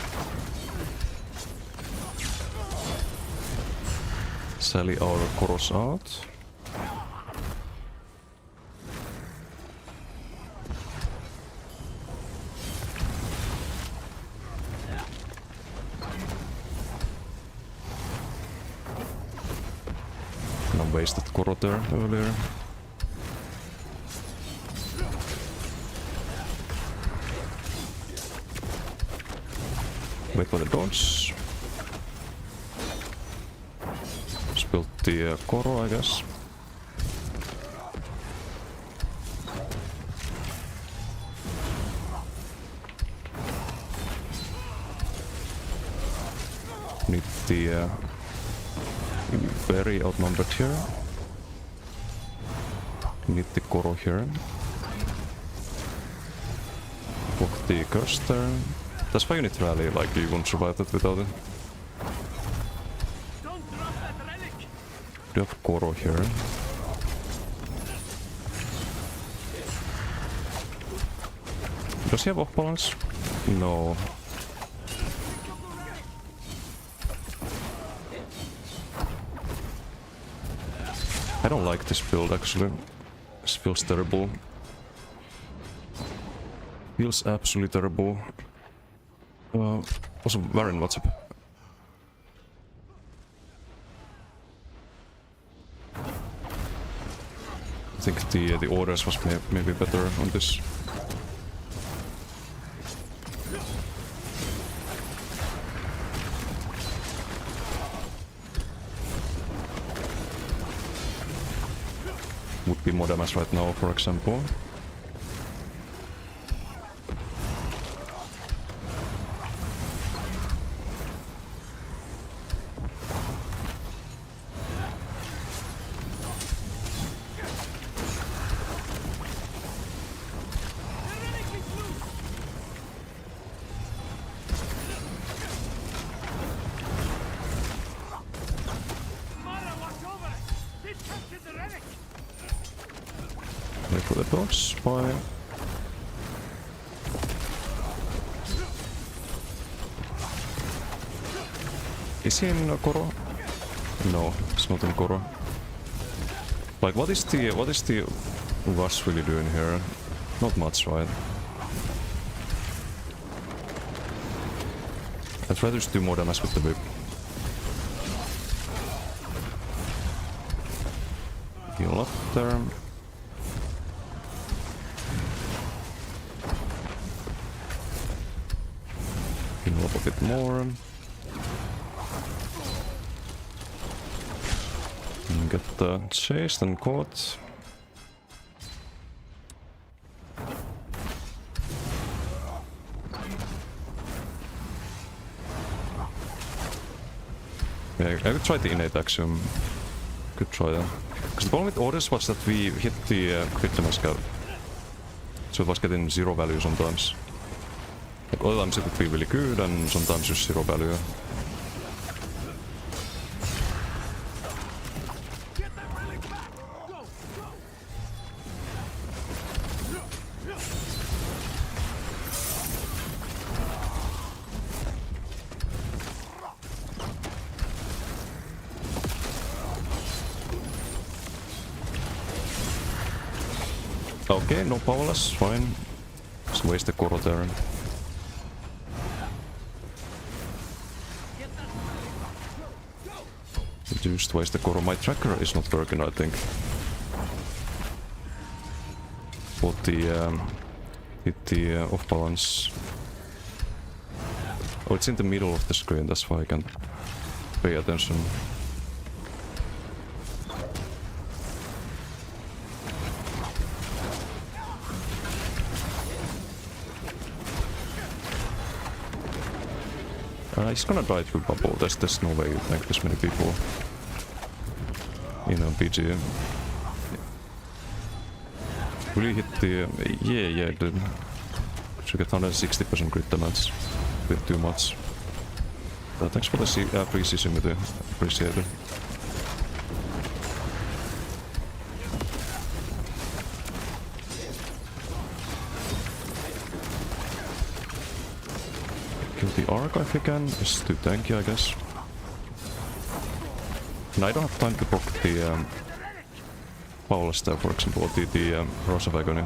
Sally our Koros out. Wasted Koro there earlier. Wait for the dodge. Spilled the Koro, I guess. Need the very outnumbered here. Need the Koro here. Block the curse there. That's why you need rally, like you won't survive that without it. Do you have Koro here? Does he have off balance? No. I don't like this build actually. This feels terrible. Feels absolutely terrible. Also, Varyn, what's up? I think the orders was maybe better on this. Would be more damage right now, for example. Wait for the dodge, bye. Is he in Koro? No, it's not in Koro. Like, what is the Rush really doing here? Not much, right? I'd rather just do more damage with the whip. Heal up there. Heal up a bit more. And get chased and caught. Yeah, I could try the innate axiom. Could try that. Because the problem with orders was that we hit the crit damage cap. So it was getting 0 value sometimes. Like other times it would be really good and sometimes just 0 value. Okay, no powerless, fine. Just waste the Koro there. Reduced waste the Koro. My tracker is not working, I think. But hit the off balance. Oh, it's in the middle of the screen, that's why I can't pay attention. He's gonna die through bubble. There's no way you make this many people in a BG. Will you hit the... yeah, it did. Should get 160% crit damage. A bit too much. Thanks for the pre-season, appreciate it. Kill the Arc if you can. It's too tanky, I guess. And I don't have time to proc the Paula Staff, for example, or the Rosa of Agony.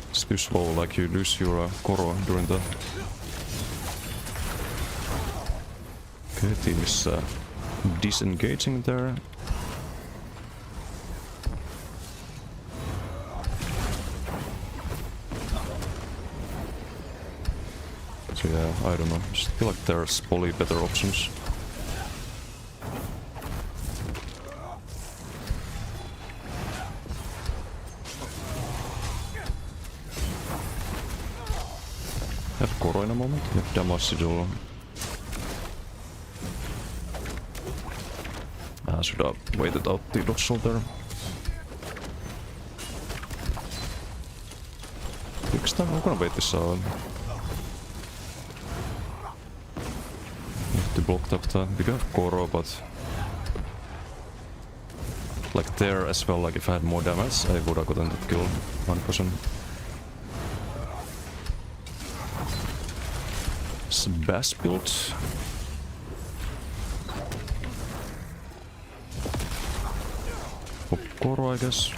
It's too slow, like you lose your Koro during that. Okay, team is disengaging there. So yeah, I don't know. I just feel like there's probably better options. Have Koro in a moment. You have damage to do. I should have waited out the dodge there. Next time I'm gonna wait this out. Have to block that. We can have Koro, but like there as well, like if I had more damage, I would have gotten that kill 100%. Bass build. Koro, I guess.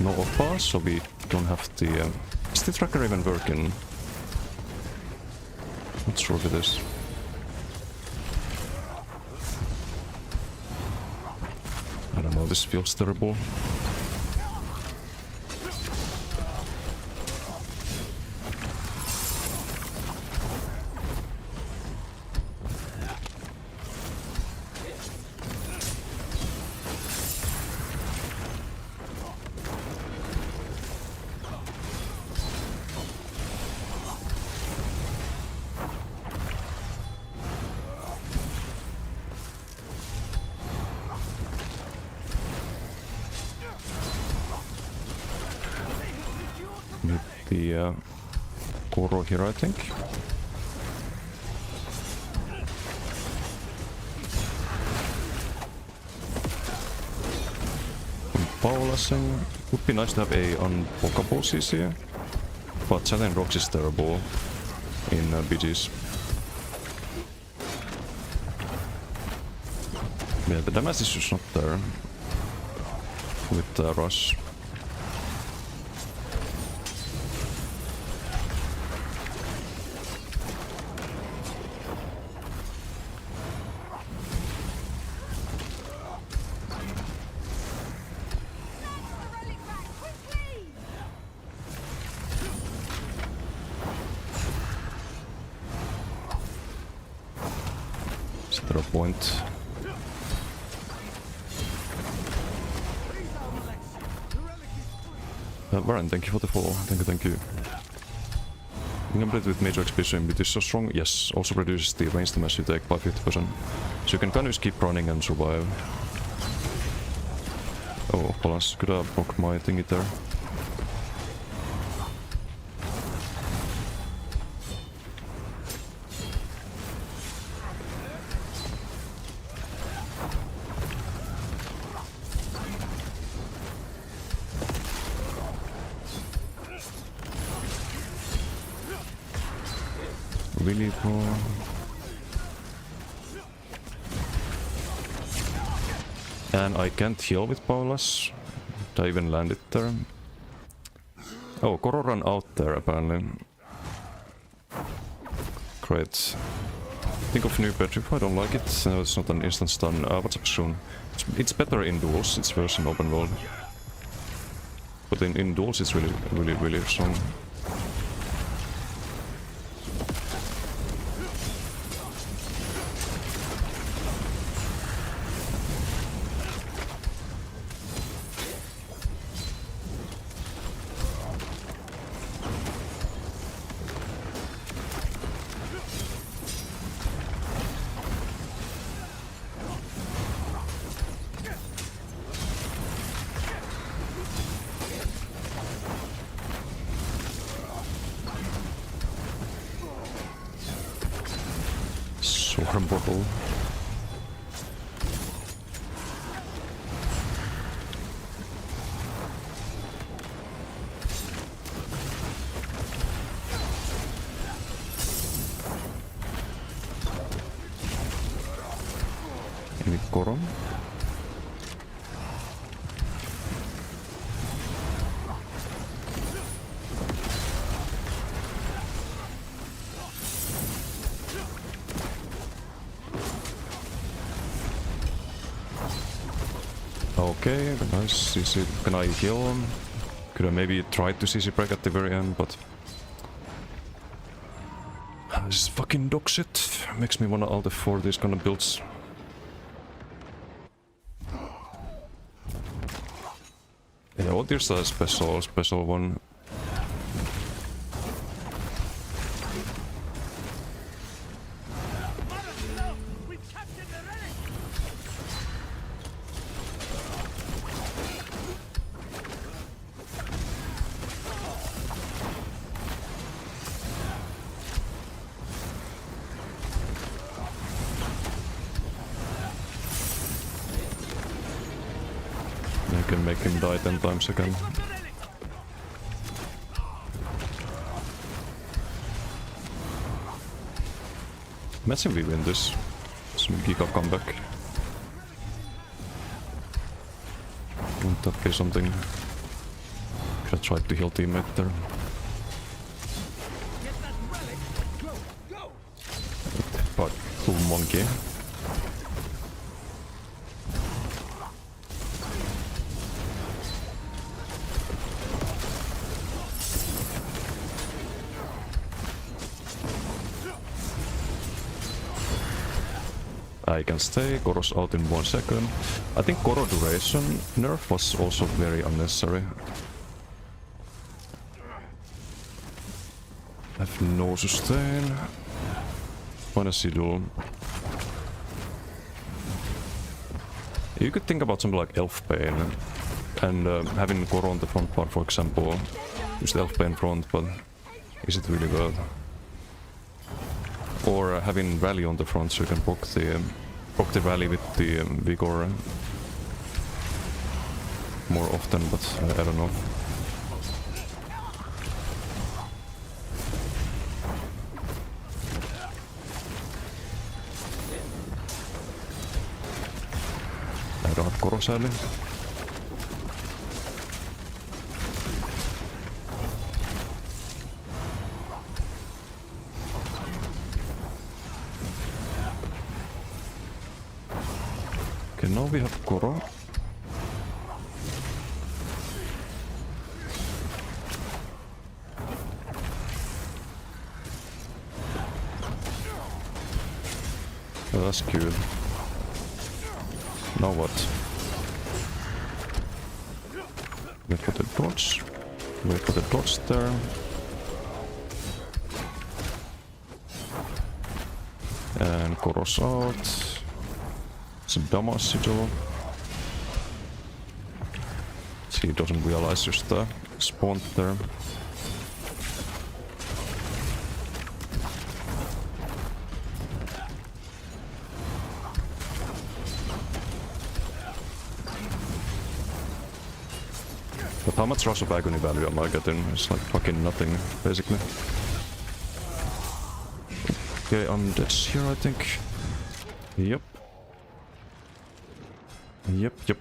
No off-pass, so we don't have the... is the tracker even working? Not sure if it is. I don't know, this feels terrible. The Koro here, I think. Paulasing. Would be nice to have a unblockable CC, but Challenge Rocks is terrible in BGs. Yeah, the damage is just not there with Rush. Point. Baron, thank you for the follow. Thank you. Incomplete with major exhibition, it is so strong. Yes, also reduces the range damage you take by 50%. So you can kind of just keep running and survive. Oh, balance. Could have blocked my thingy there. Really poor. And I can't heal with Paula's. Did I even land it there? Oh, Koro ran out there apparently. Great. Think of new Petrify, I don't like it. It's not an instant stun. What's up soon? It's better in duels, it's worse in open world. But in duels it's really strong. Swarm bottle. Any Goron? Okay, nice. CC. Can I heal him? Could I maybe try to CC break at the very end, but... This is fucking dog shit. Makes me wanna alt F4 these kind of builds. Yeah, what is a special one? We've captured the relic! I can make him die 10 times again. Imagine we win this. Some Giga comeback. Wouldn't that be something? Could have tried to heal teammate there. But cool monkey. I can stay, Goro's out in 1 second. I think Goro duration nerf was also very unnecessary. I have no sustain. Find a sigil. You could think about something like Elf Pain and having Goro on the front part, for example. Use the Elf Pain front, but is it really worth? Or having Rally on the front so you can proc the Rally with the Vigor more often, but I don't know. I don't have Goro sadly. Okay, now we have Goro. Oh, that's cute. Now what? Wait for the dodge. Wait for the dodge there. And Goro's out. Some damage sigil. He doesn't realize just the spawn there. But how much Rush of Agony value am I getting? It's like fucking nothing, basically. Okay, I'm dead here, I think. Yep. Yep.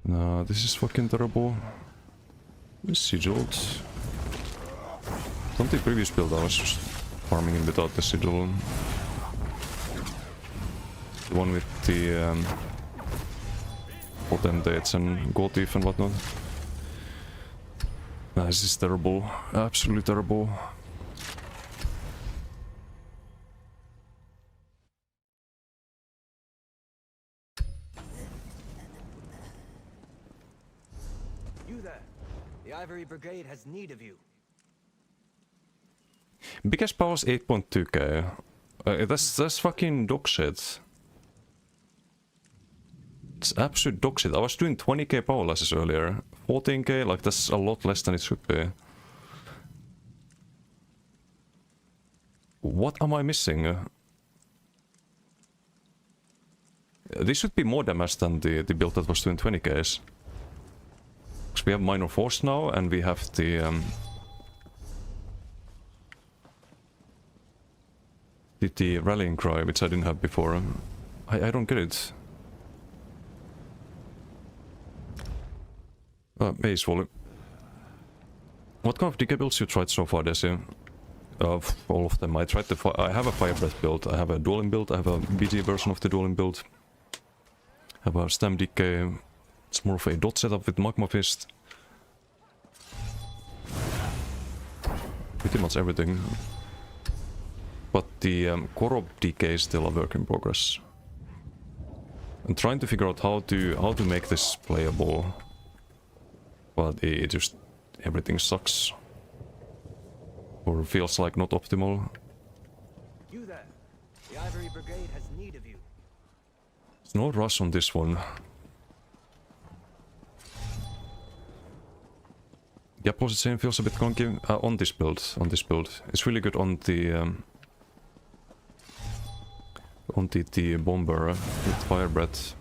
Nah, this is fucking terrible. Sigiled. On the previous build I was just farming in without the sigil. The one with the potentates and gold thief and whatnot. Nah, this is terrible. Absolutely terrible. You there. The Ivory Brigade has need of you. Biggest powers 8.2k. That's fucking dog shit. It's absolute dog shit. I was doing 20k power losses earlier. 14k, like that's a lot less than it should be. What am I missing? This should be more damage than the build that was doing 20ks. Because we have minor force now and we have the rallying cry, which I didn't have before. I don't get it. Maze volley. What kind of DK builds you tried so far, Desi? All of them. I tried I have a fire breath build, I have a dueling build, I have a BG version of the dueling build. I have a stem DK. It's more of a dot setup with magma fist. Pretty much everything. But the Korob DK is still a work in progress. I'm trying to figure out how to make this playable. But it just everything sucks. Or feels like not optimal. You there. The Ivory Brigade has need of you. There's no rush on this one. Yeah, plus the same feels a bit clunky on this build. It's really good on the bomber with fire breath.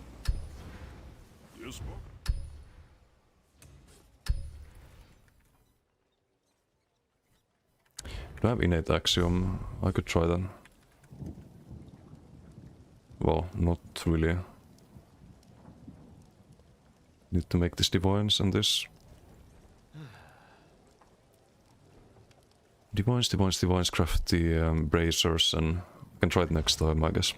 Do I have innate axiom? I could try that. Well, not really. Need to make this divines and this. Divines, craft the bracers and I can try it next time, I guess.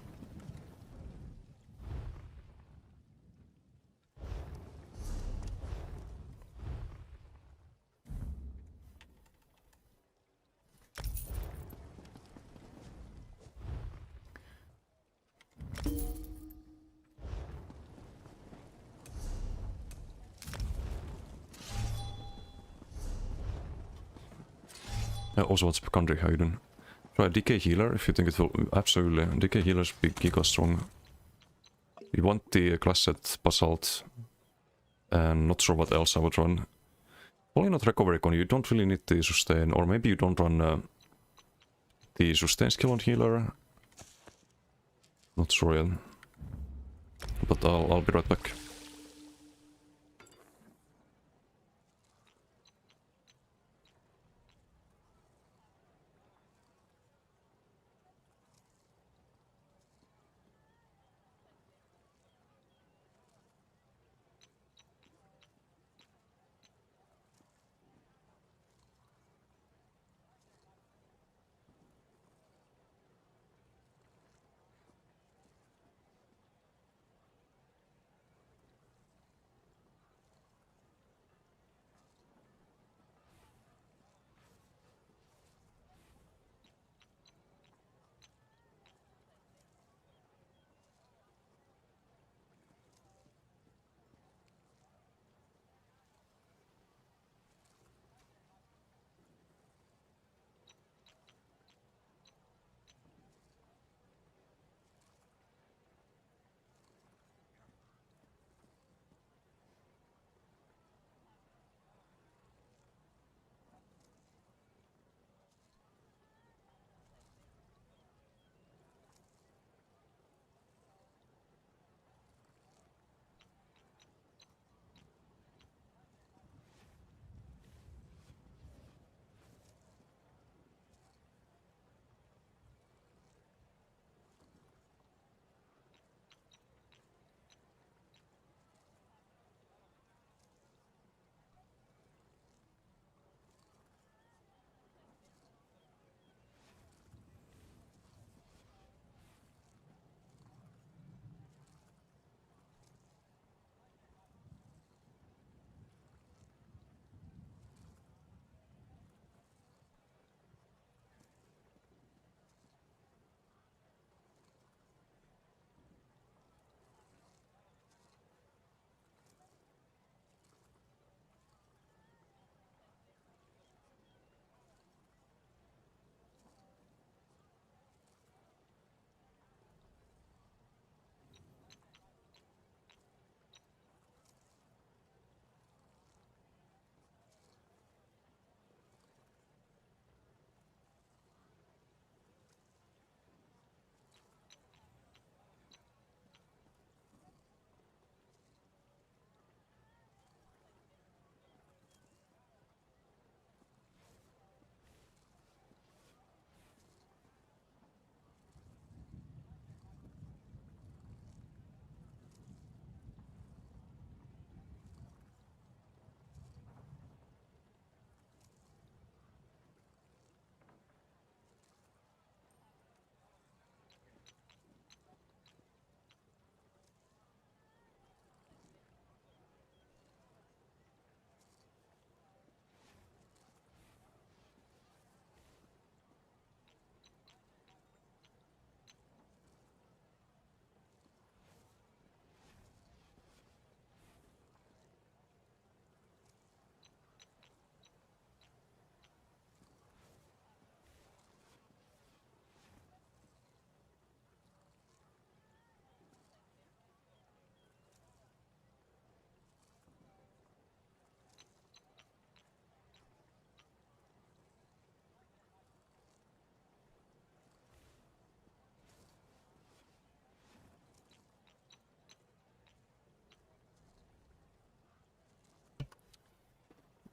Also, what's per country? How you doing? Try DK healer if you think it will. Absolutely, DK healers be giga strong. You want the class set basalt, and not sure what else I would run. Only not recovery con. You don't really need the sustain, or maybe you don't run the sustain skill on healer. Not sure yet, but I'll be right back.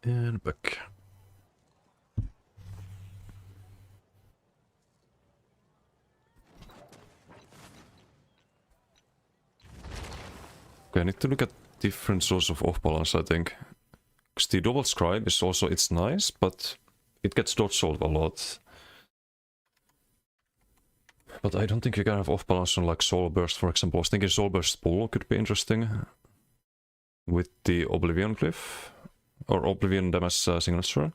And back. Okay, I need to look at different sorts of off-balance, I think. Because the double scribe is also, it's nice, but it gets dodge rolled a lot. But I don't think you can have off-balance on like Soul Burst, for example. I was thinking Soul Burst Pull could be interesting. With the Oblivion Cliff. Or Oblivion damage signature.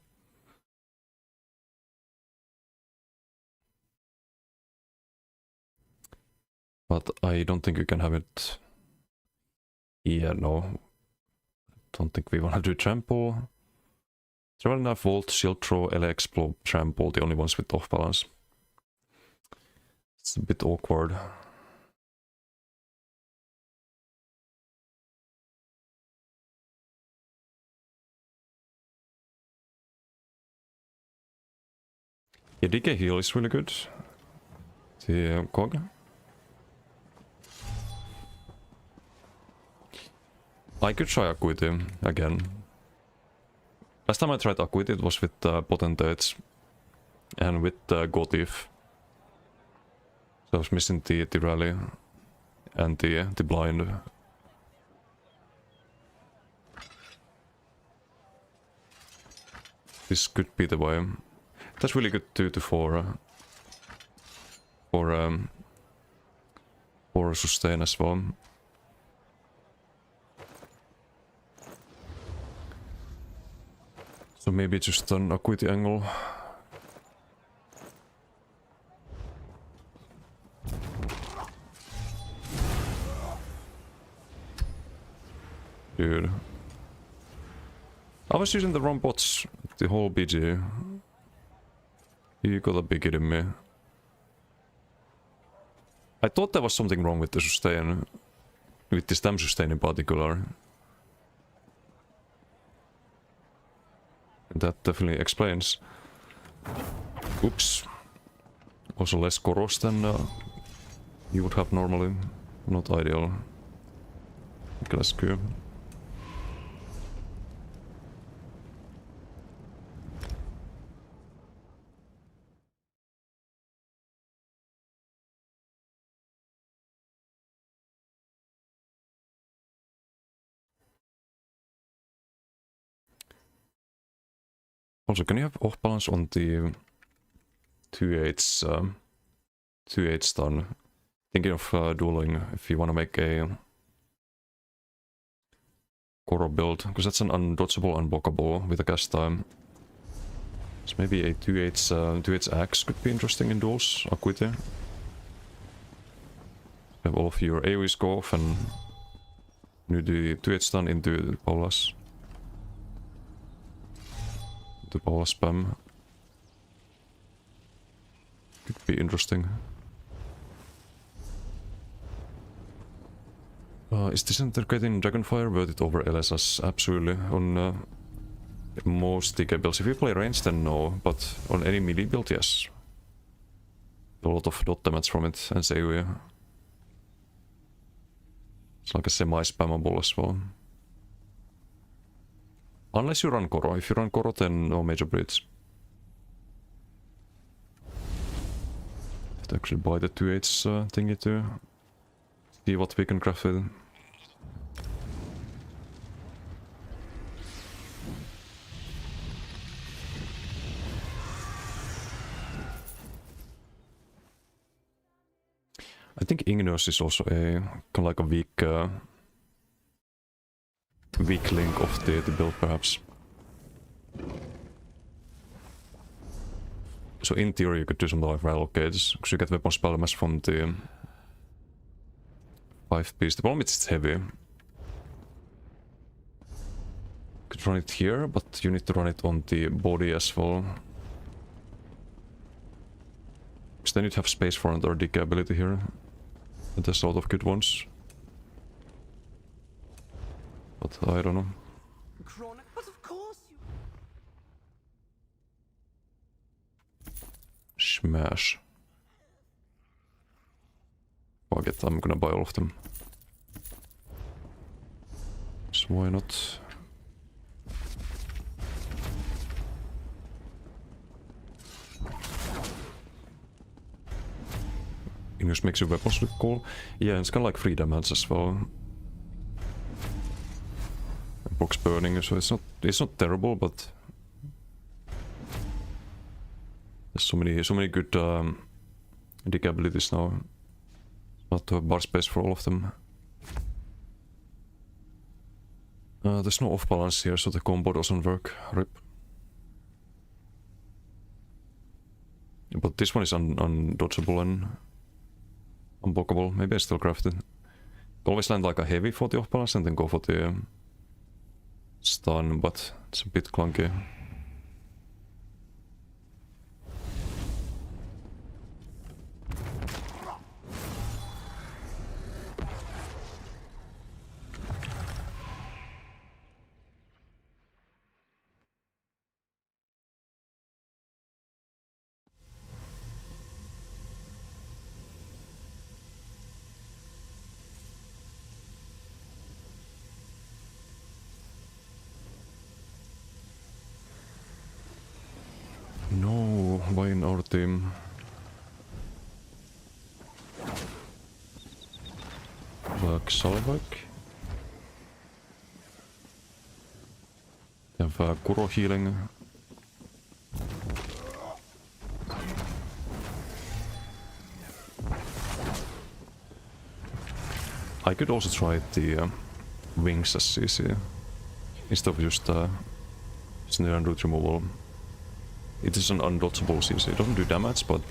But I don't think you can have it. Yeah, no. Don't think we wanna do Trample. Travel enough, Volt, Shield Throw, LX, Blow, Trample, the only ones with off balance. It's a bit awkward. Yeah, DK Heal is really good. The Cog. I could try Acuity again. Last time I tried Acuity it was with Potentates and with Gotif. So I was missing the rally and the blind. This could be the way. That's really good 2 to 4 for sustain as well. So maybe just an Acuity angle. Dude. I was using the wrong bots the whole BG. You gotta be kidding me. I thought there was something wrong with the sustain. With the stem sustain in particular. That definitely explains. Oops. Also less Koros than you would have normally. Not ideal. Class Q. Also, can you have off balance on the 2-8's 2-8 stun? Thinking of dueling if you want to make a Koro build, because that's an undodgeable, unblockable with a cast time. So maybe a 2-8's axe could be interesting in duels, Acuity. Have all of your AoEs go off and you do 2-8 stun into Paula's. The Paula spam. Could be interesting. Is this integrating Dragonfire worth it over LSS? Absolutely. On most DK builds. If you play range then no, but on any melee build yes. A lot of dot damage from it and AoE. It's like a semi-spammable as well. Unless you run Koro. If you run Koro then no major breeds. Let's actually buy the 2-8's thingy too. See what we can craft with. I think Igneous is also a kind of like a weak link of the build perhaps. So in theory you could do something like Relocates, because you get weapon spell mass from the 5-piece. The problem is it's heavy. You could run it here, but you need to run it on the body as well. Because then you'd have space for another DK ability here. And there's a lot of good ones. But I don't know. But of course you... Smash. Fuck it, I'm gonna buy all of them. So why not? Just makes your weapons look cool. Yeah, it's kind of like 3 damage as well. Box burning, so it's not terrible, but there's so many good dig abilities now. Not to have bar space for all of them. There's no off balance here, so the combo doesn't work. Rip. But this one is undodgeable and unblockable. Maybe I still craft it. Always land like a heavy for the off balance and then go for the stun, but it's a bit clunky. No, why in our team? Salvak. They have Kuro healing. I could also try the wings as CC instead of just snare and root removal. It is an undodgeable CC. It doesn't do damage, but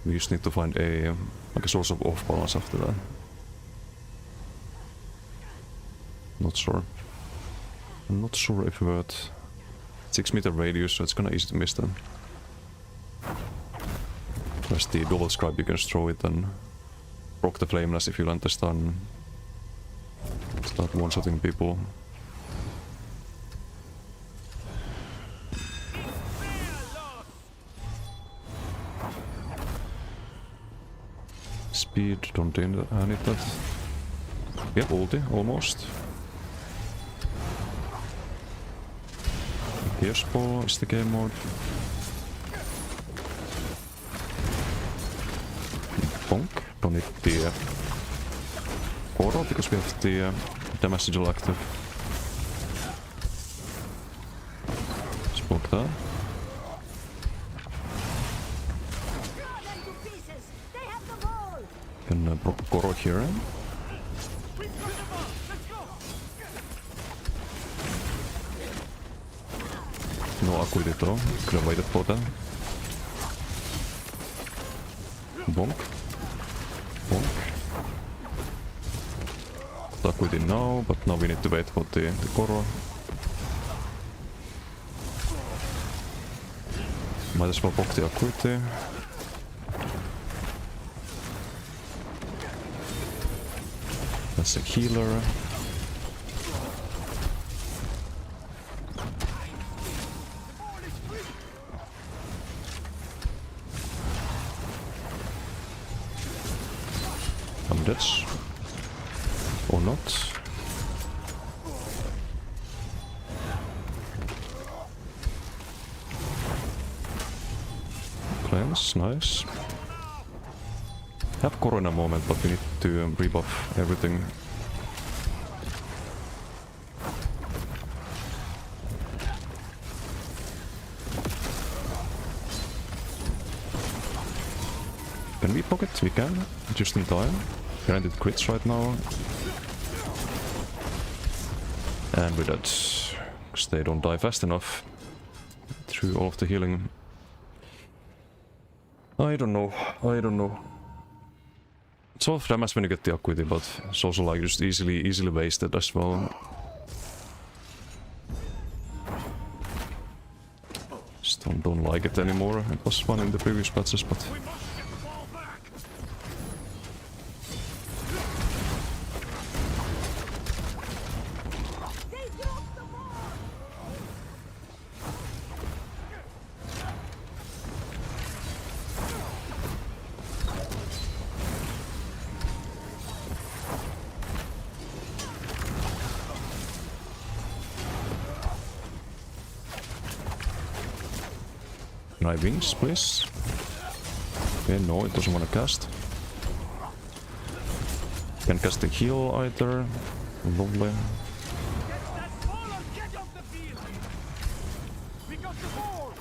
we just need to find a like a source of off balance after that. Not sure. I'm not sure if we're at 6-meter radius, so it's kinda easy to miss them. There's the double scribe, you can just throw it and proc the flameless if you land the stun. Start one-shotting people. Speed, don't need that. We have ulti, almost. Pierce ball is the game mode. Bonk. Don't need the Oro because we have the damage sigil active. Let's block that. Can block Goro here. No acuity though, could have waited for that. Bonk. Bonk. Acuity now, but now we need to wait for the Goro. Might as well block the acuity. That's a healer. I'm dead. Or not. Cleanse, nice. Have Corona moment, but we need to rebuff everything. Can we pocket? We can, just in time. Granted crits right now. And with that, because they don't die fast enough through all of the healing. I don't know. It's all damage when you get the acuity, but it's also like just easily wasted as well. Just don't like it anymore. It was fun in the previous patches, but wings, please. Okay, no, it doesn't want to cast. Can't cast the heal either. Lovely. Get that ball or get off the field! We got the ball!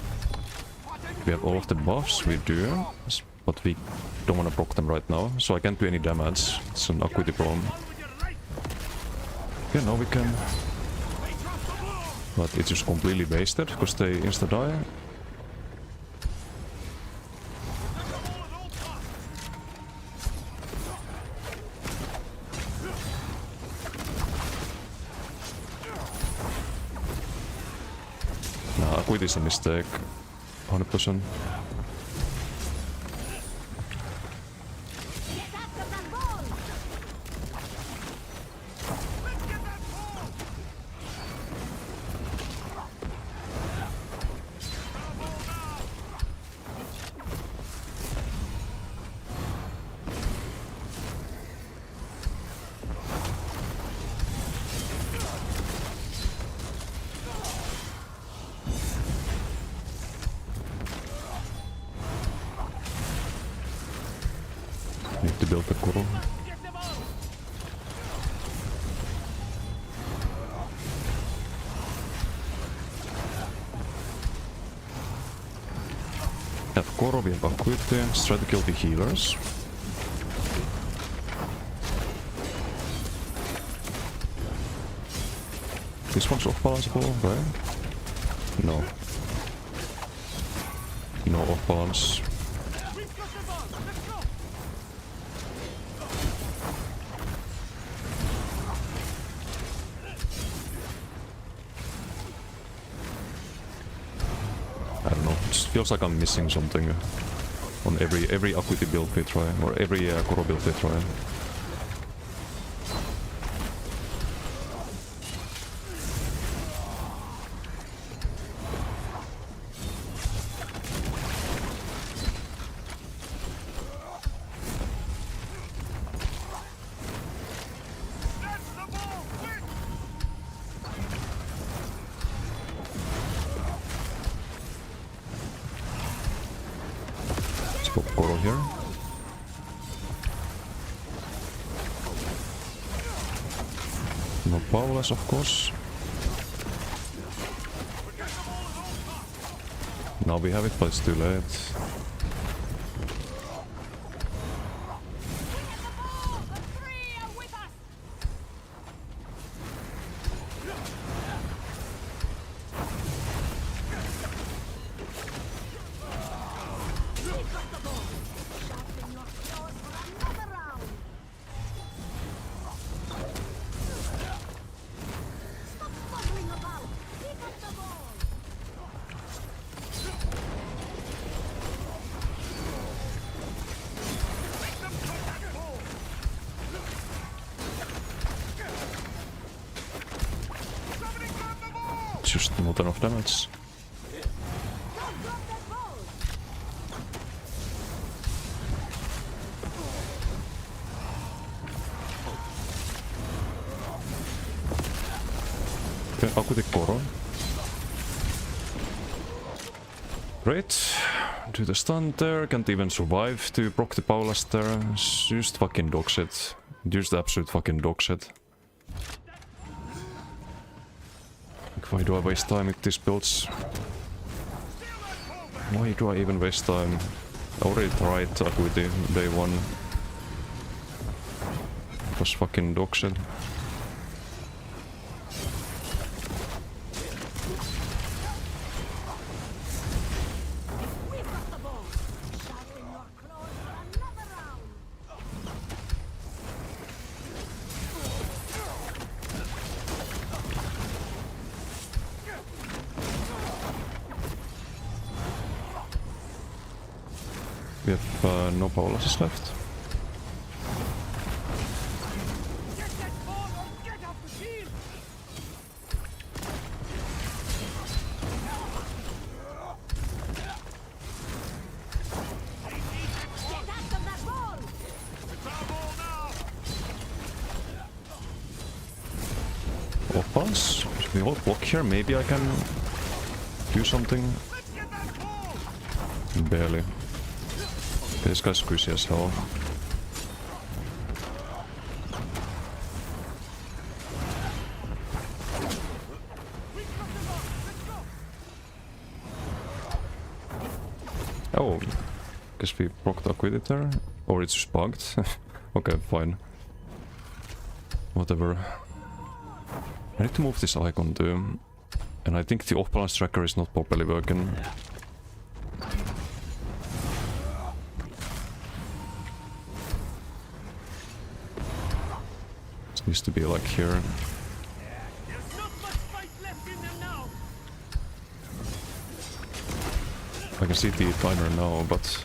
We have all of the buffs, we do, but we don't want to proc them right now, so I can't do any damage. It's an acuity problem. Ball with your right! Okay, now we can, They trust the ball! but it's just completely wasted because they insta die. Nah, acuity is a mistake. 100%. Get after that ball! Let's get that ball! Need to build the Kuro. Get the ball! Have Kuro, we have acuity. Let's try to kill the healers. This one's off balanceable, right? No. No off balance. We've got the ball! Let's go! I don't know. It just feels like I'm missing something on every acuity build we try, or every Kuro build we try. That's the ball! Quick! Let's put Kuro here. No Paulus, of course. Now we have it, but it's too late. The three are with us! We've got the ball! Sharpen your claws for another round! Stop fumbling about! Pick up the ball! It's just not enough damage. Don't drop that ball! Okay, acuity Kuro. Great. Do the stun there. Can't even survive to proc the Paulus there. It's just fucking dog shit. Just absolute fucking dog shit. Like, why do I waste time with these builds? Why do I even waste time? I already tried acuity day one. It was fucking dog shit. We've got the ball! Sharpen your claws for another round! We have no Pauluses left. Get that ball or get off the field! Get after that ball! It's our ball now! Off balance. We all block here. Maybe I can do something. Let's get that ball! Barely. This guy's squishy as hell. Oh, guess we proc the Acquitted there. Or it's just bugged. Okay, fine. Whatever. I need to move this icon too. And I think the off-balance tracker is not properly working. It needs to be like here. There's not much fight left in them now. I can see the timer now, but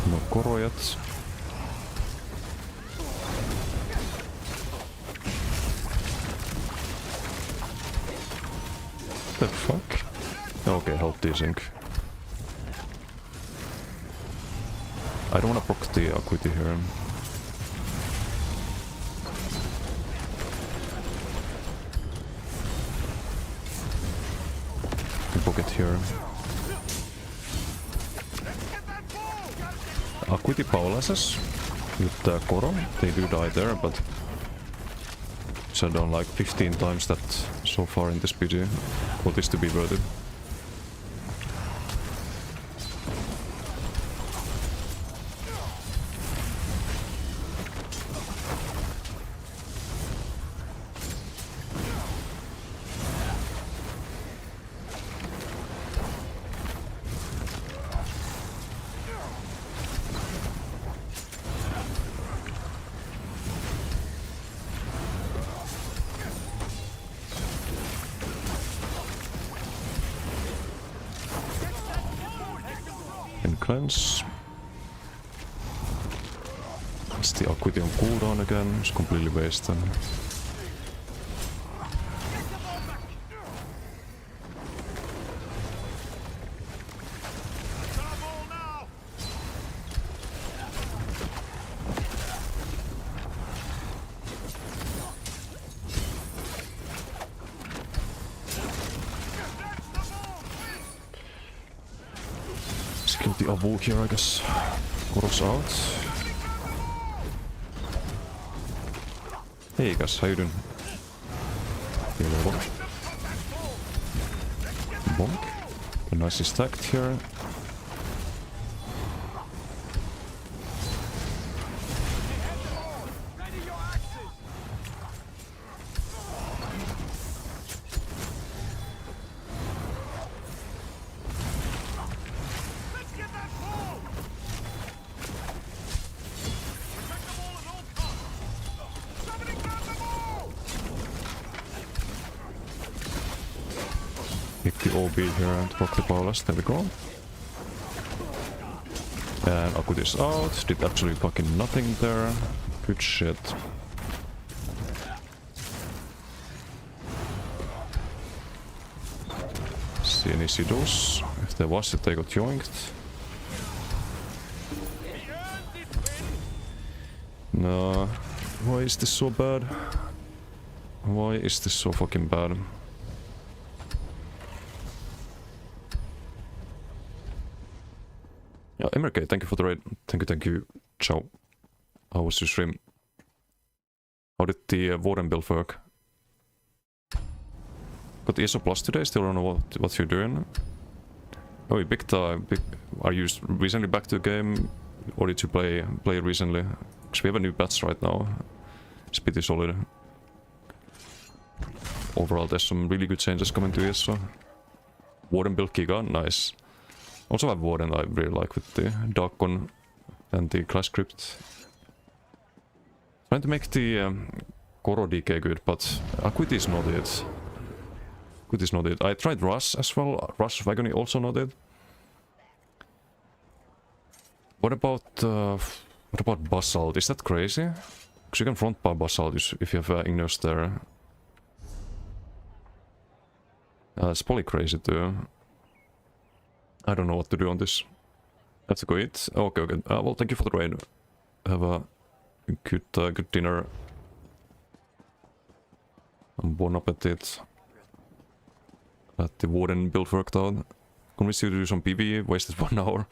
no koro yet. The fuck? Okay, help desync. I don't wanna proc the Acuity here. Proc it here. Acuity powerlesses with the Koro, they do die there, but so done like 15 times that so far in this PG. What is to be worth it? And cleanse. It's the Acuity on cooldown again, it's completely wasted. Kill the Avu here, I guess. Koro's out. Hey guys, how you doing? Here we go. Bonk. Nicely stacked here. Hit the OB here and proc the powerless, there we go. And Acuity is out, did absolutely fucking nothing there. Good shit. See any Sidos? If there was it, they got yoinked. No. Why is this so bad? Why is this so fucking bad? Yeah, MRK, thank you for the raid. Thank you. Ciao. How was your stream? How did the Warden build work? Got ESO Plus today, still don't know what you're doing. Oh, you picked are you recently back to the game? Or did you play recently? Because we have a new patch right now. It's pretty solid. Overall, there's some really good changes coming to ESO. Warden build Giga, nice. Also have Warden I really like with the Darkon and the class script. Trying to make the Koro DK good, but Acuity is not it. Acuity is not it. I tried Rush as well. Rush of Agony also not it. What about Basalt? Is that crazy? Because you can front bar Basalt if you have Igneous there. It's probably crazy too. I don't know what to do on this. Have to go eat? Okay, okay. Well, thank you for the raid. Have a good dinner. Bon appetit. At the warden build worked out. Convinced you to do some PvE, wasted 1 hour.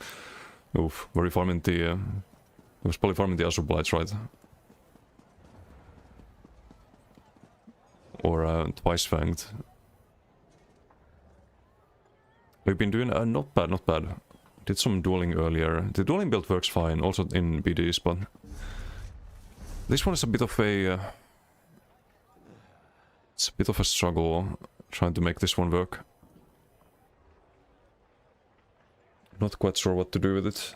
Oof, were you farming the... it was probably farming the Azure Blights, right? Or Twice Fanged. We've been doing... not bad, not bad. Did some dueling earlier. The dueling build works fine, also in BDs, but... this one is a bit of a... it's a bit of a struggle, trying to make this one work. Not quite sure what to do with it.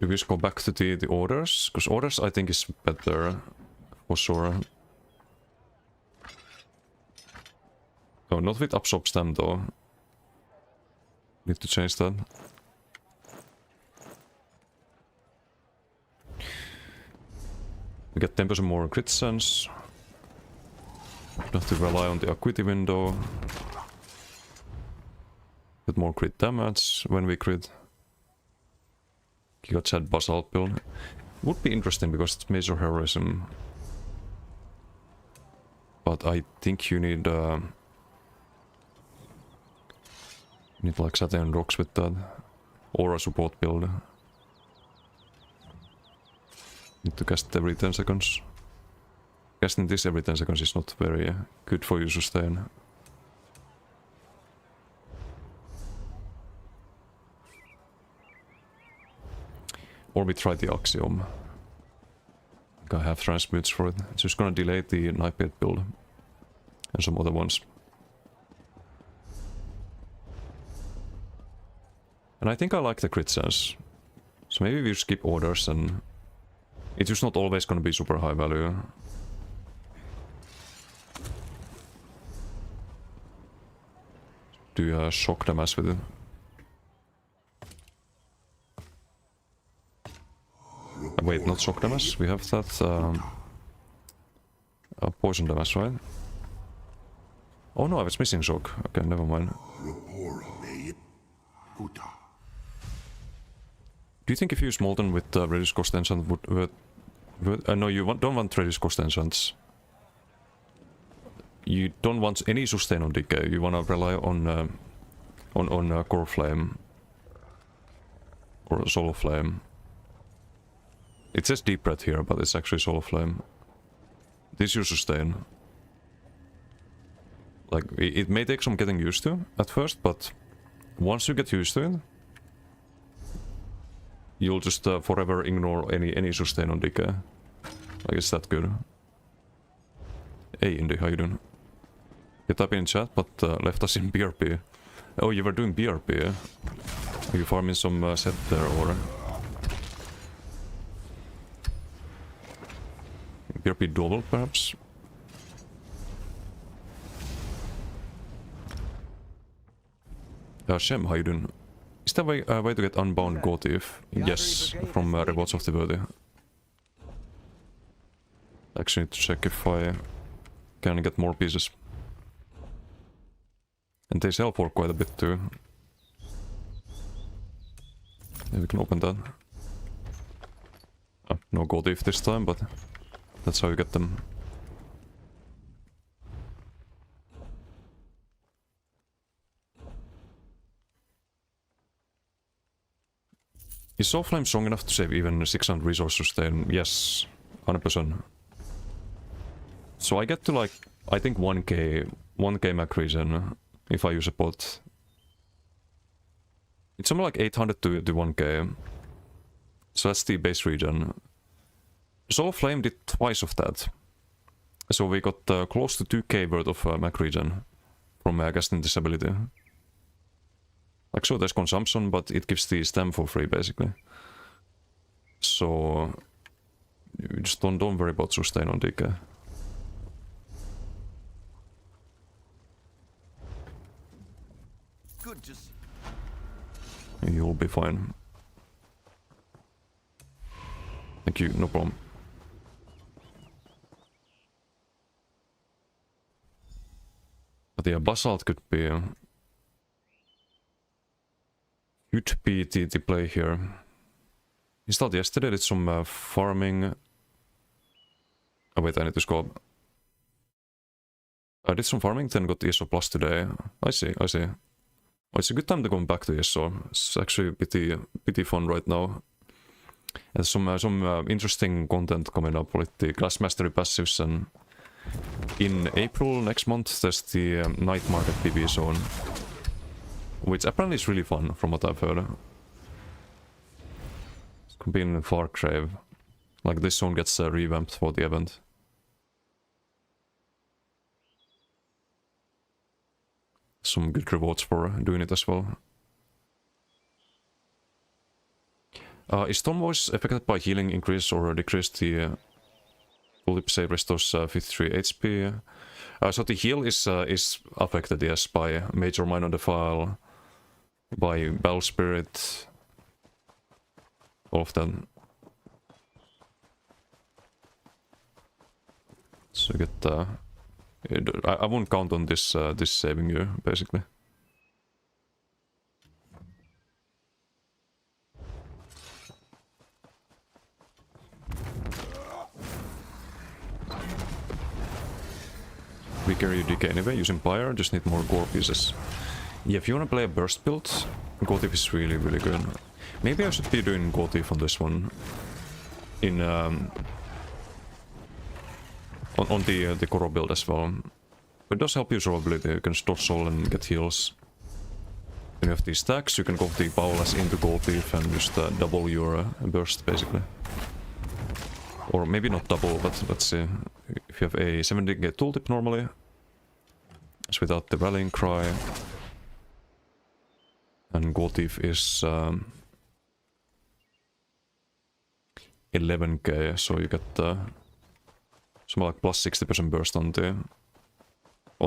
Do we just go back to the orders? Because orders I think is better, for sure. Oh, not with absorb stem though. Need to change that. We get 10% more crit sense. Don't have to rely on the acuity window. Get more crit damage when we crit. Giga Chad Basalt build. Would be interesting because it's major heroism. But I think you need like Saturn rocks with that. Or a support build. Need to cast every 10 seconds. Casting this every 10 seconds is not very good for you sustain. Or we try the Axiom. I have transmutes for it. It's just gonna delay the Nightbeard build. And some other ones. And I think I like the crit sense. So maybe we skip orders and... it's just not always gonna be super high value. Do shock damage with it. Wait, not shock damage. We have that poison damage, right? Oh no, I was missing shock. Okay, never mind. Do you think if you use Molten with reduced cost enchant would no, you don't want reduced cost enchants. You don't want any sustain on decay. You wanna rely on core flame or soul flame. It says deep breath here, but it's actually soul flame. This you sustain. Like it may take some getting used to at first, but once you get used to it, you'll just forever ignore any sustain on decay. Like it's that good. Hey Indy, how you doing? You type in chat, but left us in BRP. Oh, you were doing BRP, eh? Are you farming some set there, or... BRP double, perhaps? Shem, how you doing? Is there a way to get Unbound Gotif? Yes, from Rewards of the Worthy. Actually need to check if I can get more pieces. And they sell for quite a bit too. Yeah, we can open that. No Gotif this time, but that's how you get them. Is Soul Flame strong enough to save even 600 resource sustain? Yes, 100%. So I get to like, I think 1k mac regen if I use a pot. It's something like 800 to 1k. So that's the base regen. Soul Flame did twice of that. So we got close to 2k worth of mac regen from casting this ability. Like, so there's consumption, but it gives the stem for free, basically. So... you just don't worry about sustain on DK. Good, just... you'll be fine. Thank you, no problem. But yeah, Basalt could be the play here. Installed yesterday, did some farming. Oh wait, I need to scope. I did some farming, then got ESO plus today. I see. Oh, it's a good time to go back to ESO. It's actually pretty fun right now. And some interesting content coming up with the class mastery passives, and in April next month there's the night market PvE zone, which apparently is really fun from what I've heard. It's gonna be in Fargrave. Like this zone gets revamped for the event. Some good rewards for doing it as well. Is Storm Voice affected by healing increase or decrease? The Bullet save restores 53 HP. So the heal is affected, yes, by Major Minor Defile, by Battle Spirit, all of them. So you get I won't count on this this saving you, basically. We carry DK anyway, using Pyre, just need more gore pieces. Yeah, if you wanna play a burst build, Gotif is really good. Maybe I should be doing Gotif on this one. In on the Koro build as well. It does help you survivability, you can store soul and get heals. When you have these stacks, you can go the Powerless into Gotif and just double your burst, basically. Or maybe not double, but let's see. If you have a 70 get tooltip normally, it's without the rallying cry. And Gotif is 11k, so you get something like plus 60% burst on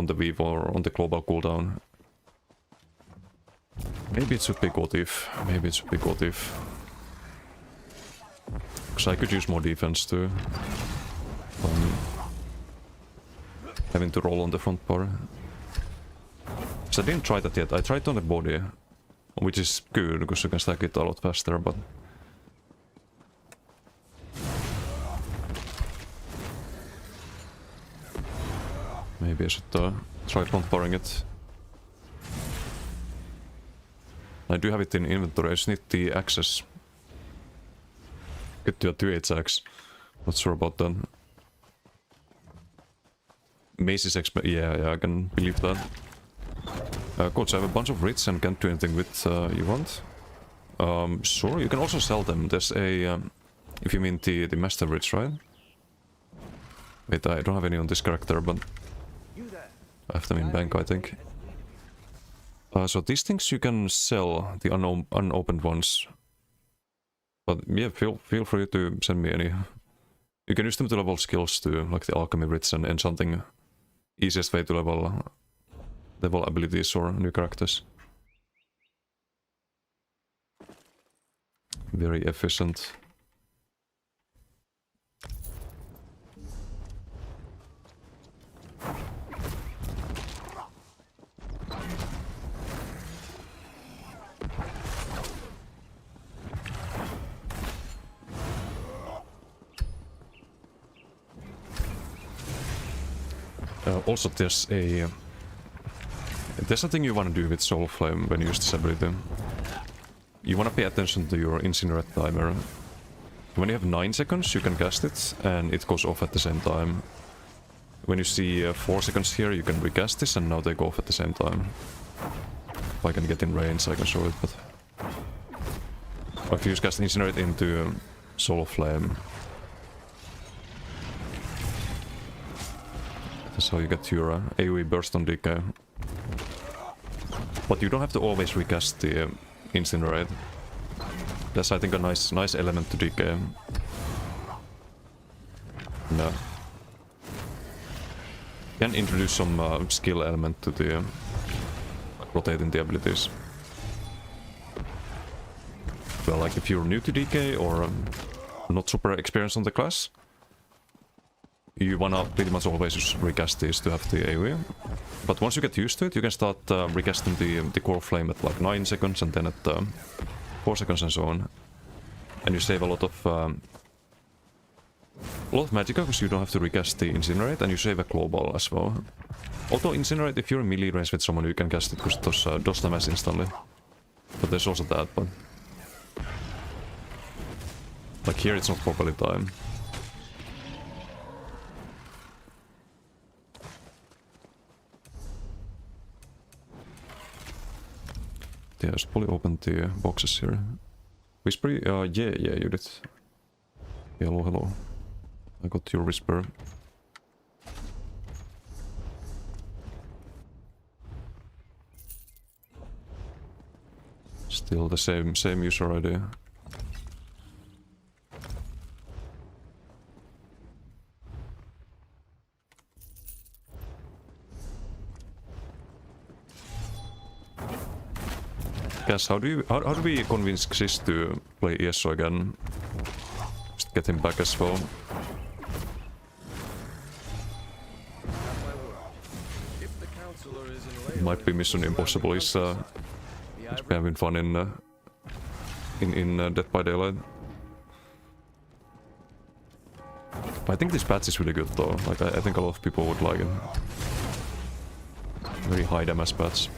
the weave or on the global cooldown. Maybe it should be Gotif. Maybe it should be Gotif. Because I could use more defense too. Having to roll on the front bar. So I didn't try that yet. I tried on the body, which is good because you can stack it a lot faster, but maybe I should try front barring it. I do have it in inventory, I just need the access. Get to a 2-8 axe. Not sure about that. Mace's yeah, I can believe that. Coach, I have a bunch of writs and can't do anything with you want. Sure, you can also sell them. There's a... if you mean the master writs, right? Wait, I don't have any on this character, but... I have them in bank, I think. So these things you can sell, the unopened ones. But yeah, feel free to send me any. You can use them to level skills too, like the alchemy writs and something. Easiest way to level abilities or new characters. Very efficient. Also, there's something you want to do with Soul Flame when you use this ability. You want to pay attention to your Incinerate timer. When you have 9 seconds, you can cast it, and it goes off at the same time. When you see 4 seconds here, you can recast this, and now they go off at the same time. If I can get in range, I can show it, but... If you just cast Incinerate into Soul Flame, that's how you get your AoE burst on DK. But you don't have to always recast the Incinerate. That's, I think, a nice element to DK. No. You can introduce some skill element to the rotating the abilities. Well, like if you're new to DK or not super experienced on the class, you wanna pretty much always just recast these to have the AoE. But once you get used to it, you can start recasting the core flame at like 9 seconds and then at 4 seconds and so on. And you save a lot of magicka because you don't have to recast the incinerate, and you save a global as well. Although incinerate, if you're in melee range with someone, you can cast it because it does damage instantly. But there's also that, but like here it's not properly timed. Yeah, just probably open the boxes here. Whisper, yeah, you did. Hello. I got your whisper. Still the same user ID. Guess how do we convince Xis to play ESO again? Just get him back as well. Might be Mission Impossible. He's having fun in Dead by Daylight. I think this patch is really good though. Like I think a lot of people would like it. Very high damage patch.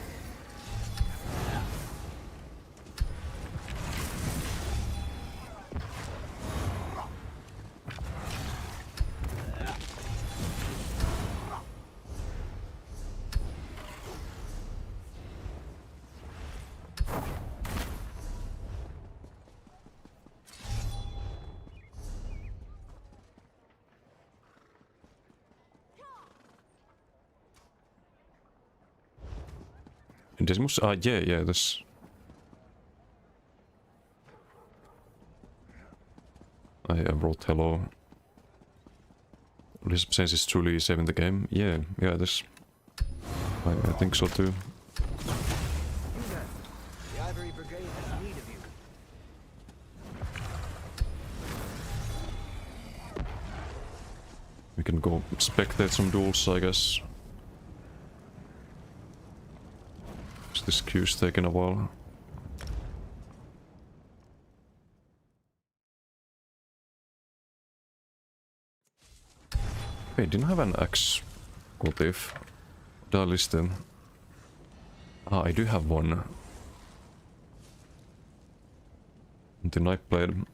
This must, yeah, this. I wrote hello. Lisp says it's truly saving the game. Yeah, this. I think so too. The Ivory Brigade has need of you. We can go spectate some duels, I guess. This queue's taking a while. Wait, didn't I have an axe cultive? Did I list them? Ah, I do have one. The knife blade.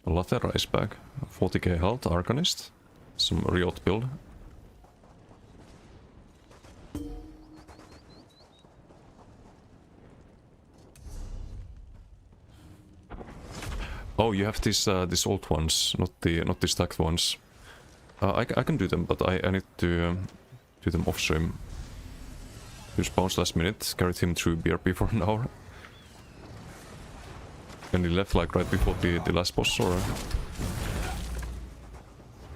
Latera is back. 40k health, Arcanist. Some Riot build. Oh, you have these old ones, not the stacked ones. I can do them, but I need to do them off stream. Just bounced last minute, carried him through BRP for an hour. And he left like right before the last boss, or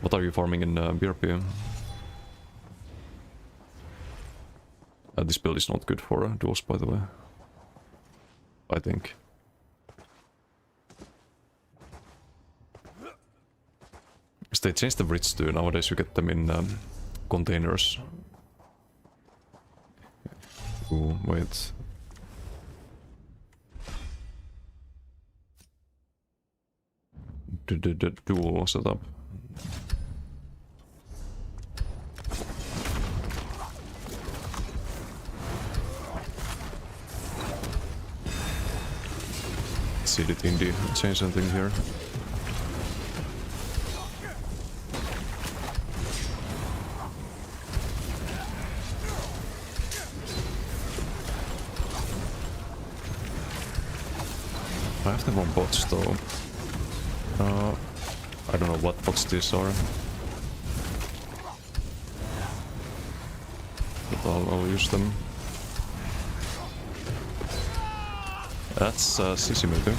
what are you farming in BRP? This build is not good for duels, by the way. I think. They changed the bricks too. Nowadays you get them in containers. Ooh, wait. The dual setup. See, did Indy change something here? I have them on bots though. I don't know what bots these are. But I'll use them. That's CC maybe.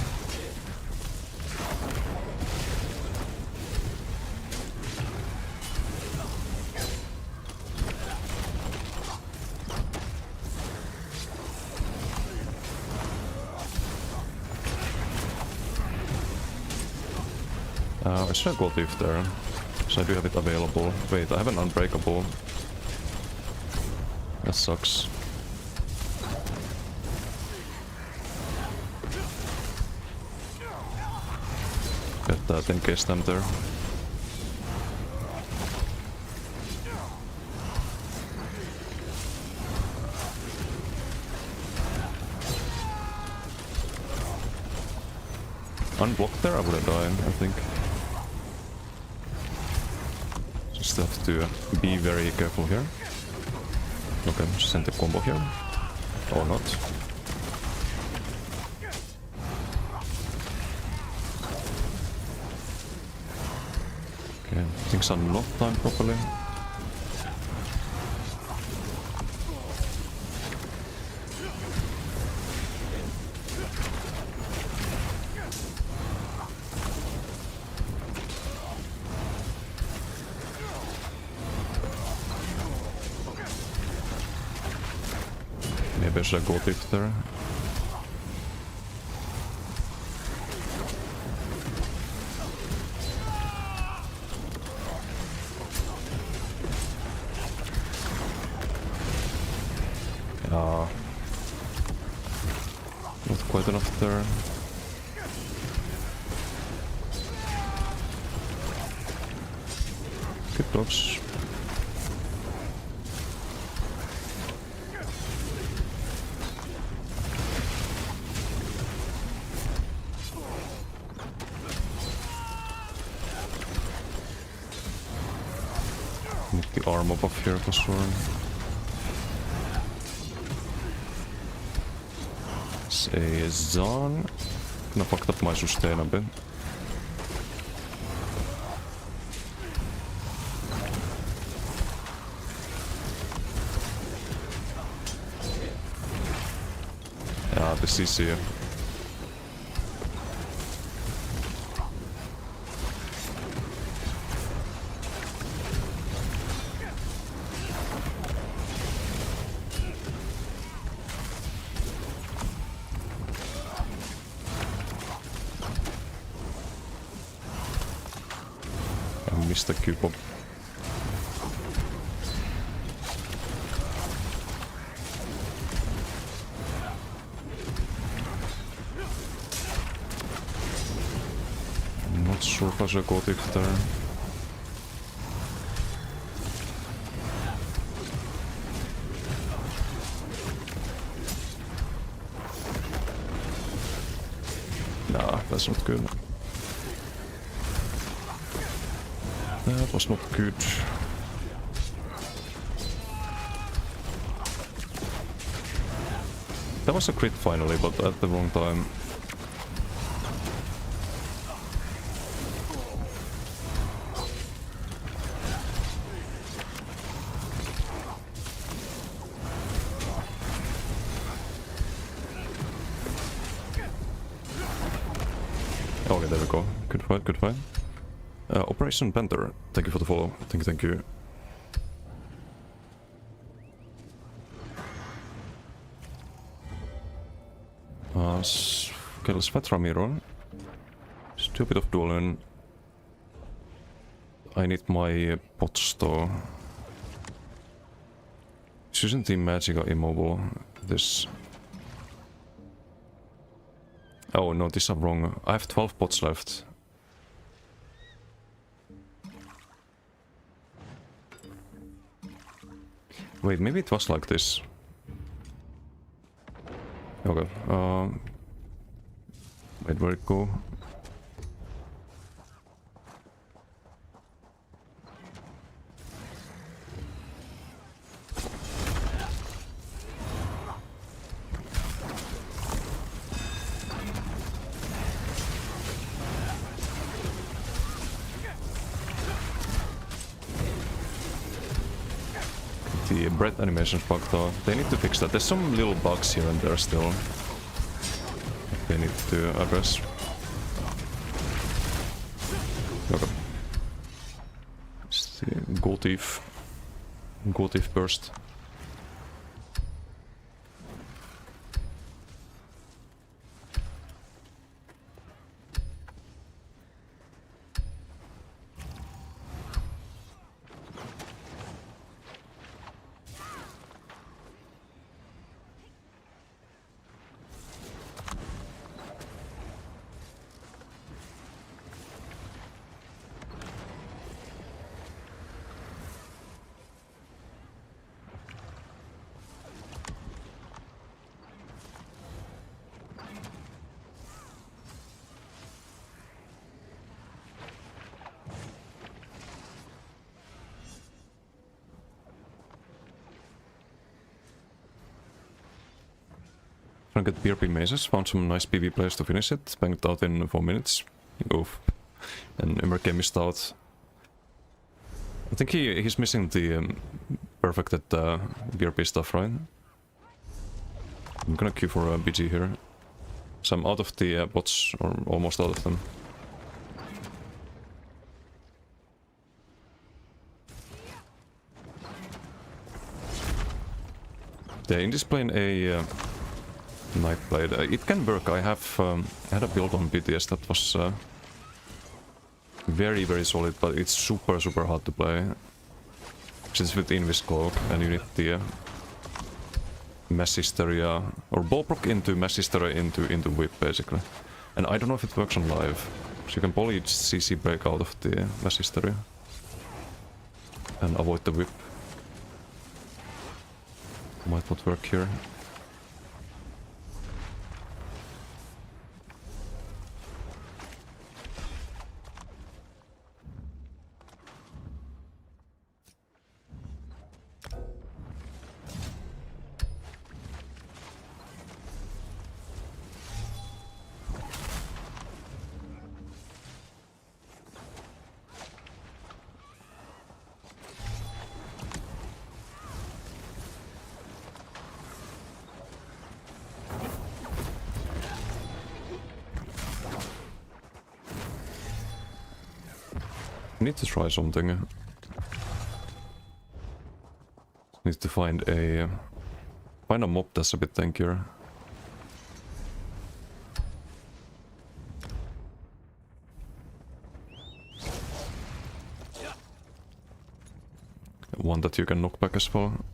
I should have got Thief there. So I do have it available. Wait, I have an Unbreakable. That sucks. Get that in case I'm there. Unblocked there, I would have died, I think. Just have to be very careful here. Okay, just send the combo here. Or not. Okay, things are not timed properly. Maybe I should have got it there. Not quite enough there. Good dogs. Need the armor buff here for sure. It's a Zon. Kinda fucked up my sustain a bit. Yeah, the CC. I missed the Q-pop. I'm not sure if I should go it there. Nah, that's not good. That was not good. That was a crit finally, but at the wrong time. Okay, there we go. Good fight, good fight. Operation Panther, thank you for the follow. Thank you. Okay, let's fight Ramiro. Just do a bit of dueling. I need my pots though. Isn't the Magica immobile? This. Oh no, this is wrong. I have 12 pots left. Wait, maybe it was like this. Okay, wait, where'd it go? The breath animation's bugged though. They need to fix that. There's some little bugs here and there still. They need to address. Okay. It's the Gold Thief. Gold Thief burst. Trying to get BRP mazes, found some nice PV players to finish it, banged out in 4 minutes. Oof. And Emmerke missed out. I think he's missing the perfected BRP stuff, right? I'm gonna queue for a BG here. So I'm out of the bots, or almost out of them. Yeah, in this plane a Nightblade. It can work. I have had a build on BTS that was very, very solid, but it's super, super hard to play. Since with Invis Cloak, and you need the Mass Hysteria, or Ballproc into Mass Hysteria into Whip, basically. And I don't know if it works on live. So you can poly CC break out of the Mass Hysteria and avoid the Whip. Might not work here. Need to try something. Need to find a mob that's a bit tankier. One that you can knock back as well.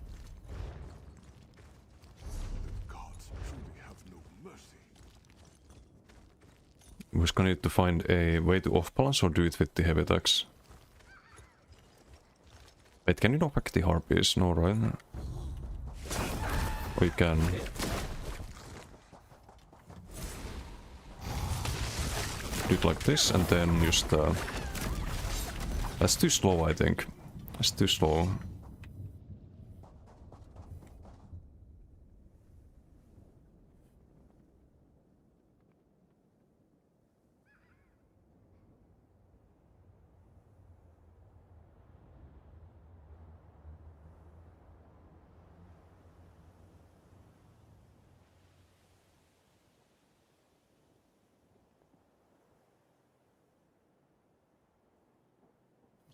We're just gonna need to find a way to off balance or do it with the heavy attacks. Wait, can you knock back the harpies? No, right? Or you can. Do it like this and then just... That's too slow, I think. That's too slow.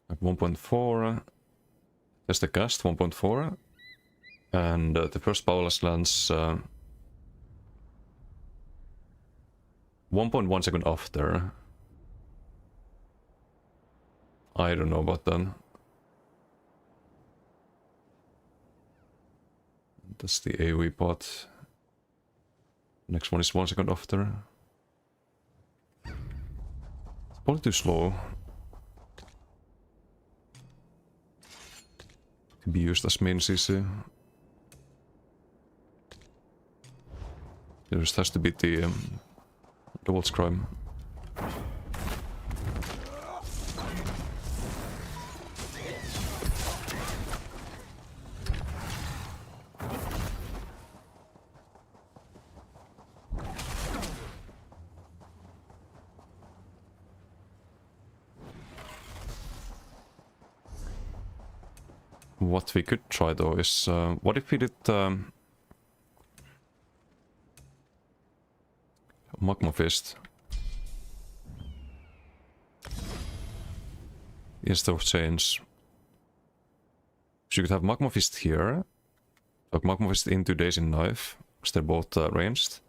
At 1.4, there's the cast 1.4, and the first powerless lands 1.1 second after. I don't know about that. That's the AoE part. Next one is 1 second after. It's probably too slow to be used as main CC. There just has to be the double scrim. What we could try though is, what if we did Magma Fist instead of Chains? So you could have Magma Fist here, like Magma Fist into Daisy Knife, because they're both ranged.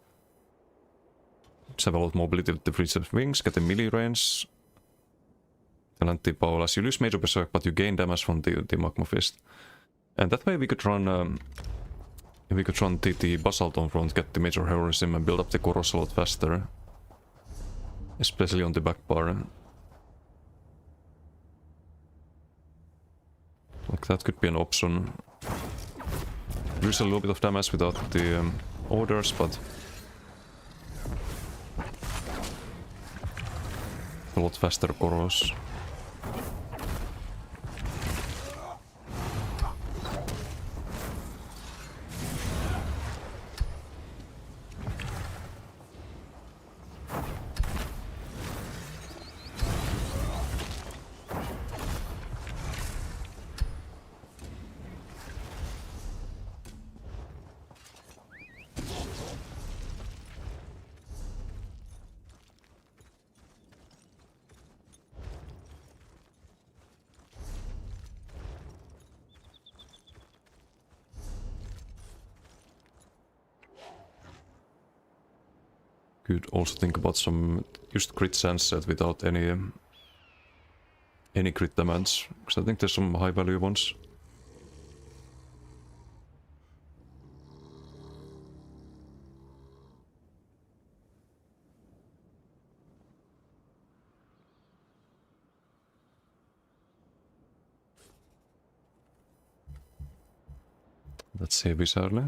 Just have a lot of mobility with the Freestep Wings, get the melee range. And the Paolas, you lose Major Berserk, but you gain damage from the Magma Fist. And that way we could run the Basalt on front, get the Major Heroism and build up the Koros a lot faster. Especially on the back bar. Like that could be an option. Lose a little bit of damage without the orders, but a lot faster Koros. Could also think about some just crit sense set without any crit damage, because I think there's some high value ones. That's heavy, sadly.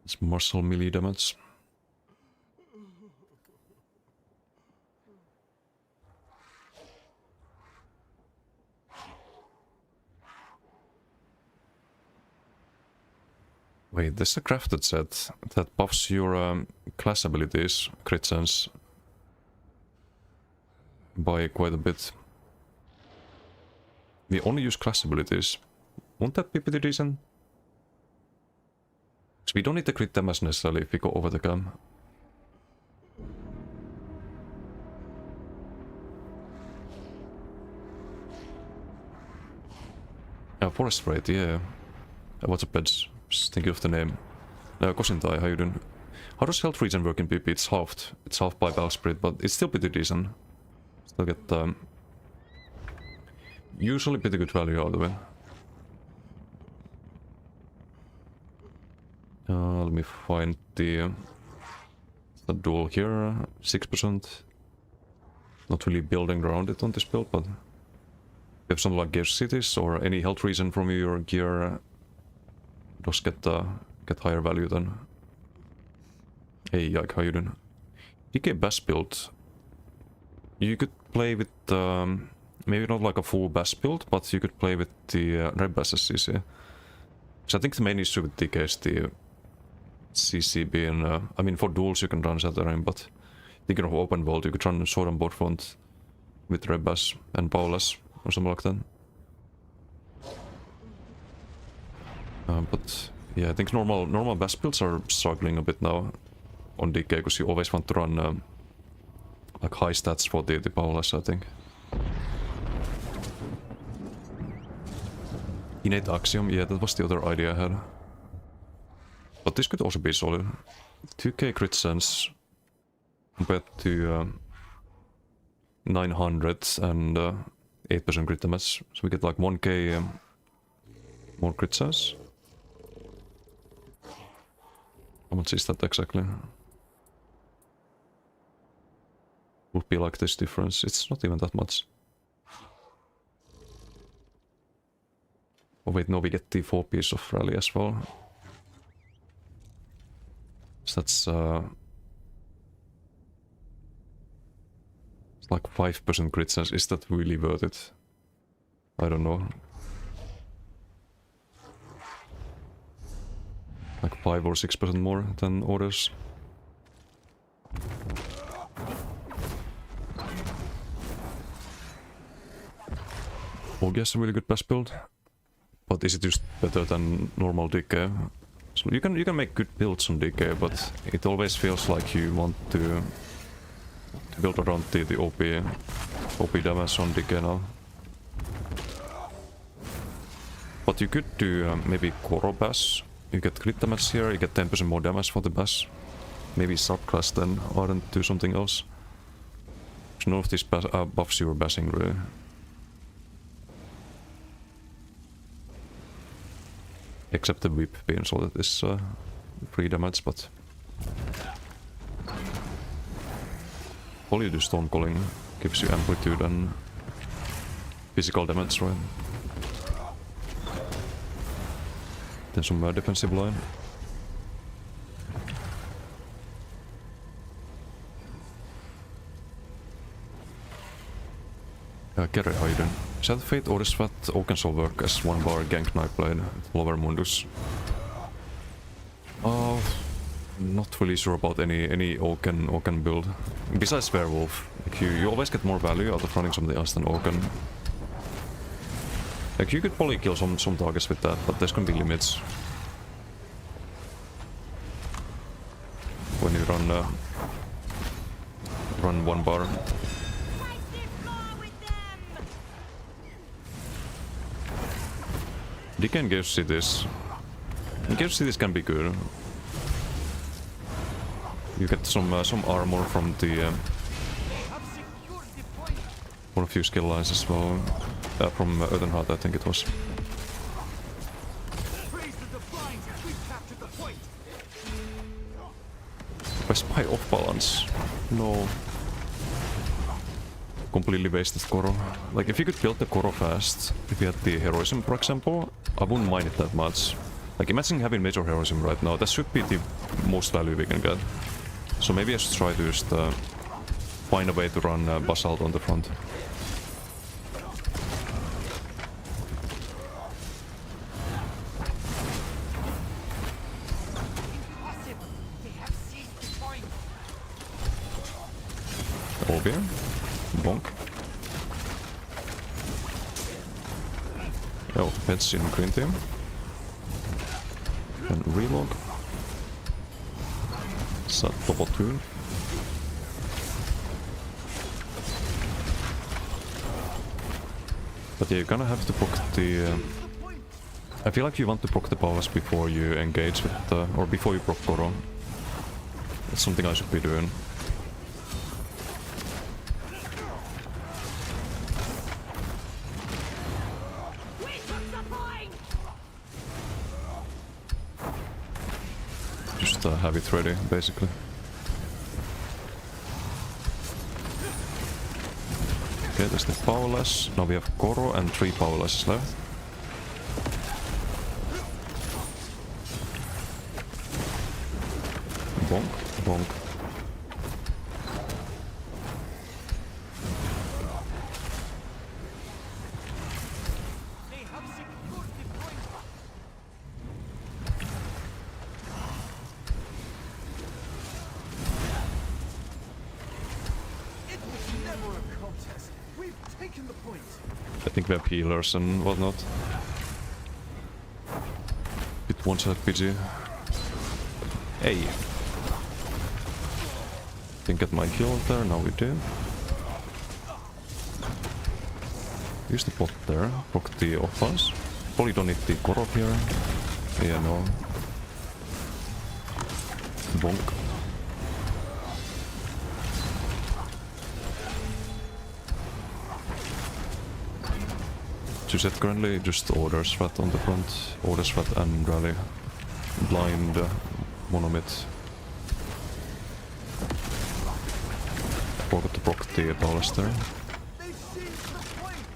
It's muscle melee damage. Wait, there's a crafted set that buffs your class abilities, crit sense, by quite a bit. We only use class abilities. Won't that be pretty decent? Because we don't need the crit damage necessarily if we go over the cam. Forest Raid, yeah. What's up, Peds? Just thinking of the name. Kosintai, how you doing? How does health regen work in PP? It's halved. It's halved by Battle Spirit, but it's still pretty decent. Still get usually pretty good value out of it. Let me find the duel here. 6%. Not really building around it on this build, but if you have something like Gear Cities or any health regen from your gear, does get higher value then. Hey, Yike, how you doing? DK Bass build. You could play with maybe not like a full Bass build, but you could play with the Red Bass CC. So I think the main issue with DK is the CC being, I mean for duels you can run Saturn, but thinking of open world you could run Sword and Board Front with Red Bass and Paulus or something like that. But yeah, I think normal Bass builds are struggling a bit now on DK because you always want to run like high stats for the Paulus, I think. Innate Axiom, yeah, that was the other idea I had. But this could also be solid. 2k crit sense compared to 900 and 8% crit damage. So we get like 1k more crit sense. How much is that exactly? Would be like this difference. It's not even that much. Oh wait, no, we get the 4 piece of rally as well. So that's it's like 5% crit sense. Is that really worth it? I don't know. Like 5 or 6% more than orders. Ogi has a really good best build, but is it just better than normal DK? So you can make good builds on DK, but it always feels like you want to build around the OP damage on DK now. But you could do maybe Koro Bass. You get crit damage here, you get 10% more damage for the Bass. Maybe subclass then, or then do something else. So none of these buffs your bassing really. Except the whip being so that is free damage, but all you do Stone Calling gives you amplitude and physical damage, right? Then some defensive line. Kerry, how you doing? Shadow Fate or does that Oaken Soul work as 1 bar gank knife blade with lower Mundus? Not really sure about any Oaken build. Besides Werewolf, like you always get more value out of running something else than Oaken. Like you could probably kill some targets with that, but there's gonna be limits. When you run 1 bar. DK and Gear Cities. Gear Cities can be good. You get some armor from the Have secured the point. for a few skill lines as well. From Earthenheart, I think it was. Praise the divine. We've captured the point. Where's my off balance? No. Completely wasted Koro. Like, if you could build the Koro fast, if you had the heroism, for example, I wouldn't mind it that much. Like, imagine having major heroism right now. That should be the most value we can get. So maybe I should try to just find a way to run Basalt on the front. Impossible. They have seized the point. Obia. Bonk. Oh, heads in green team. And relog. Set double 2. But yeah, you're gonna have to proc the... I feel like you want to proc the powers before you engage with or before you proc Koro. That's something I should be doing. We took the point! Just have it ready, basically. Okay, there's the powerless. Now we have Koro and 3 powerlesses left. Bonk, bonk. They have secured the point. It was never a contest. We've taken the point. I think we have healers and whatnot. Bit one-shot PG. Hey! Didn't get my kill there, now we do. Use the bot there, proc the offense. Probably don't need the Koro here. Yeah, no. Bonk. To set currently just order strat on the front, order strat and rally. Blind monomit. Forgot to proc the powers there. They've seized the point.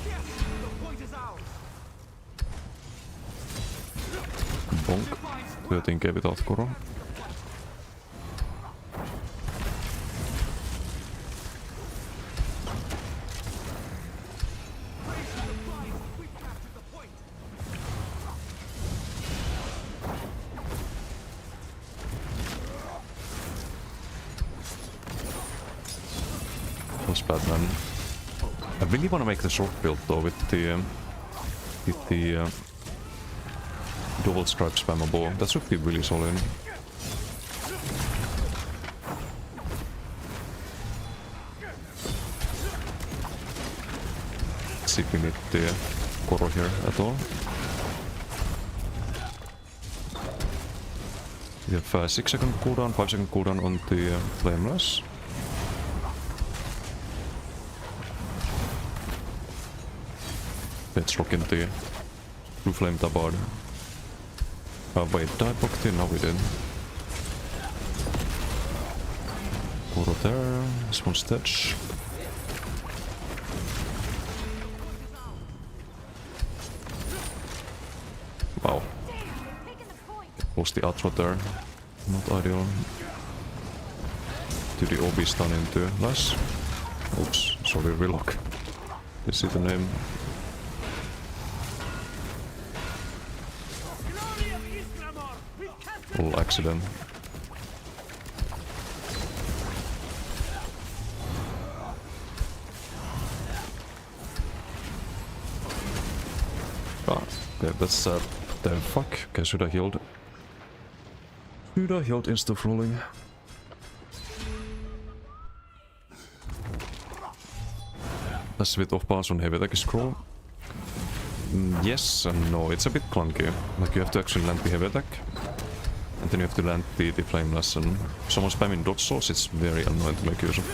Yes, the point is ours. Bonk. 13k without Koro. We've captured the point. That's bad, man. I really want to make the short build though with the double stripe spammable. That should be really solid. Let's see if we need the Koro here at all. We have 6 second cooldown, 5 second cooldown on the Flameless. Let's rock in the Blue Flame Tabard. Wait, did I proc the? No, we did. Koro there, this one's dead. Wow. Taking the point! Lost the outro there. Not ideal. To the OB stun into less. Oops, sorry, relock. You see the name? Glory of Isgramor. We've captured Little accident. Ah, okay, that's the fuck. Okay, should I healed? Should I healed insta rolling? Tässä with off balance on heavy attack scroll. Yes and no, it's a bit clunky. Like you have to actually land the heavy attack. And then you have to land the flameless, and someone spamming dodge souls, it's very annoying to make use of.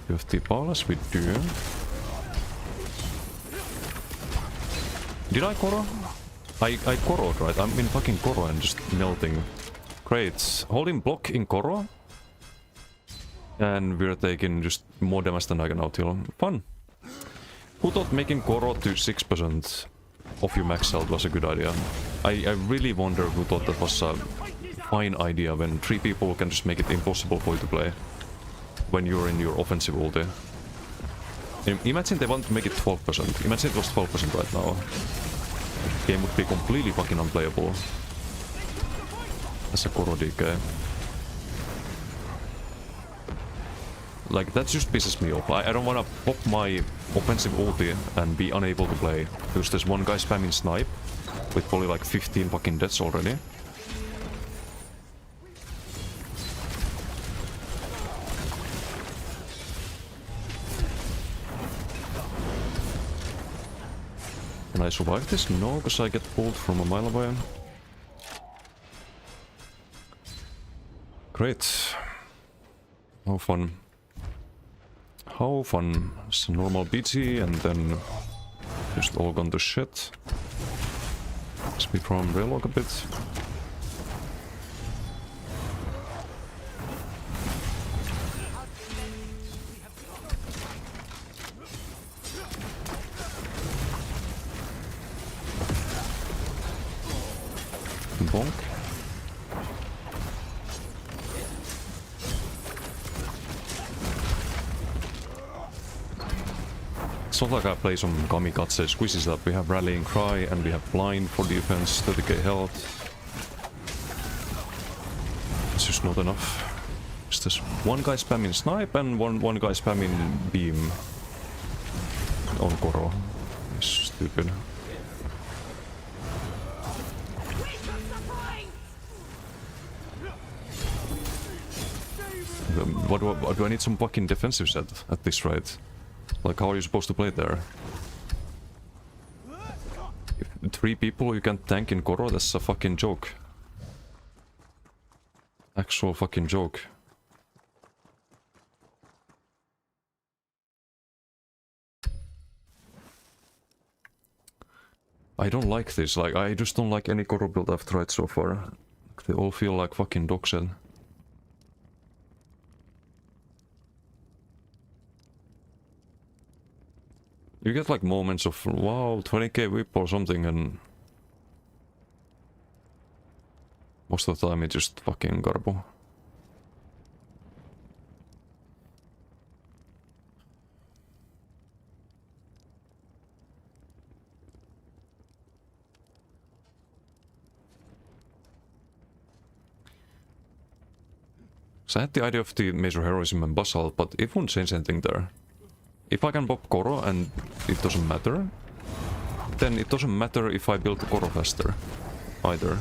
You have the powers, we do. Did I Koro? I Koro'd, right? I'm in fucking Koro and just melting. Great. Holding block in Koro. And we're taking just more damage than I can outheal. Fun. Who thought making Koro to 6% of your max health was a good idea? I really wonder who thought that was a fine idea when 3 people can just make it impossible for you to play. When you're in your offensive ulti. Imagine they want to make it 12%. Imagine it was 12% right now. The game would be completely fucking unplayable. That's a Koro DK. Like, that just pisses me off. I don't wanna pop my offensive ulti and be unable to play. Because there's one guy spamming snipe with probably like 15 fucking deaths already. Can I survive this? No, because I get pulled from a mile away. Great. How fun. How fun. It's a normal BT and then just all gone to shit. Speed from railwalk a bit. Bonk. It's not like I play some kamikaze squeezes up. We have rallying cry and we have blind for defense, 30k health. It's just not enough. It's just one guy spamming snipe and one guy spamming beam on Koro. It's stupid. What do I need some fucking defensive set at this rate? Like, how are you supposed to play there? If 3 people you can't tank in Koro, that's a fucking joke. Actual fucking joke. I don't like this, like, I just don't like any Koro build I've tried so far. They all feel like fucking dog shit. You get like moments of, wow, 20k whip or something, and most of the time it's just fucking garbo. So I had the idea of the Major Heroism and Basalt, but it won't change anything there. If I can pop Koro and it doesn't matter, then it doesn't matter if I build the Koro faster, either.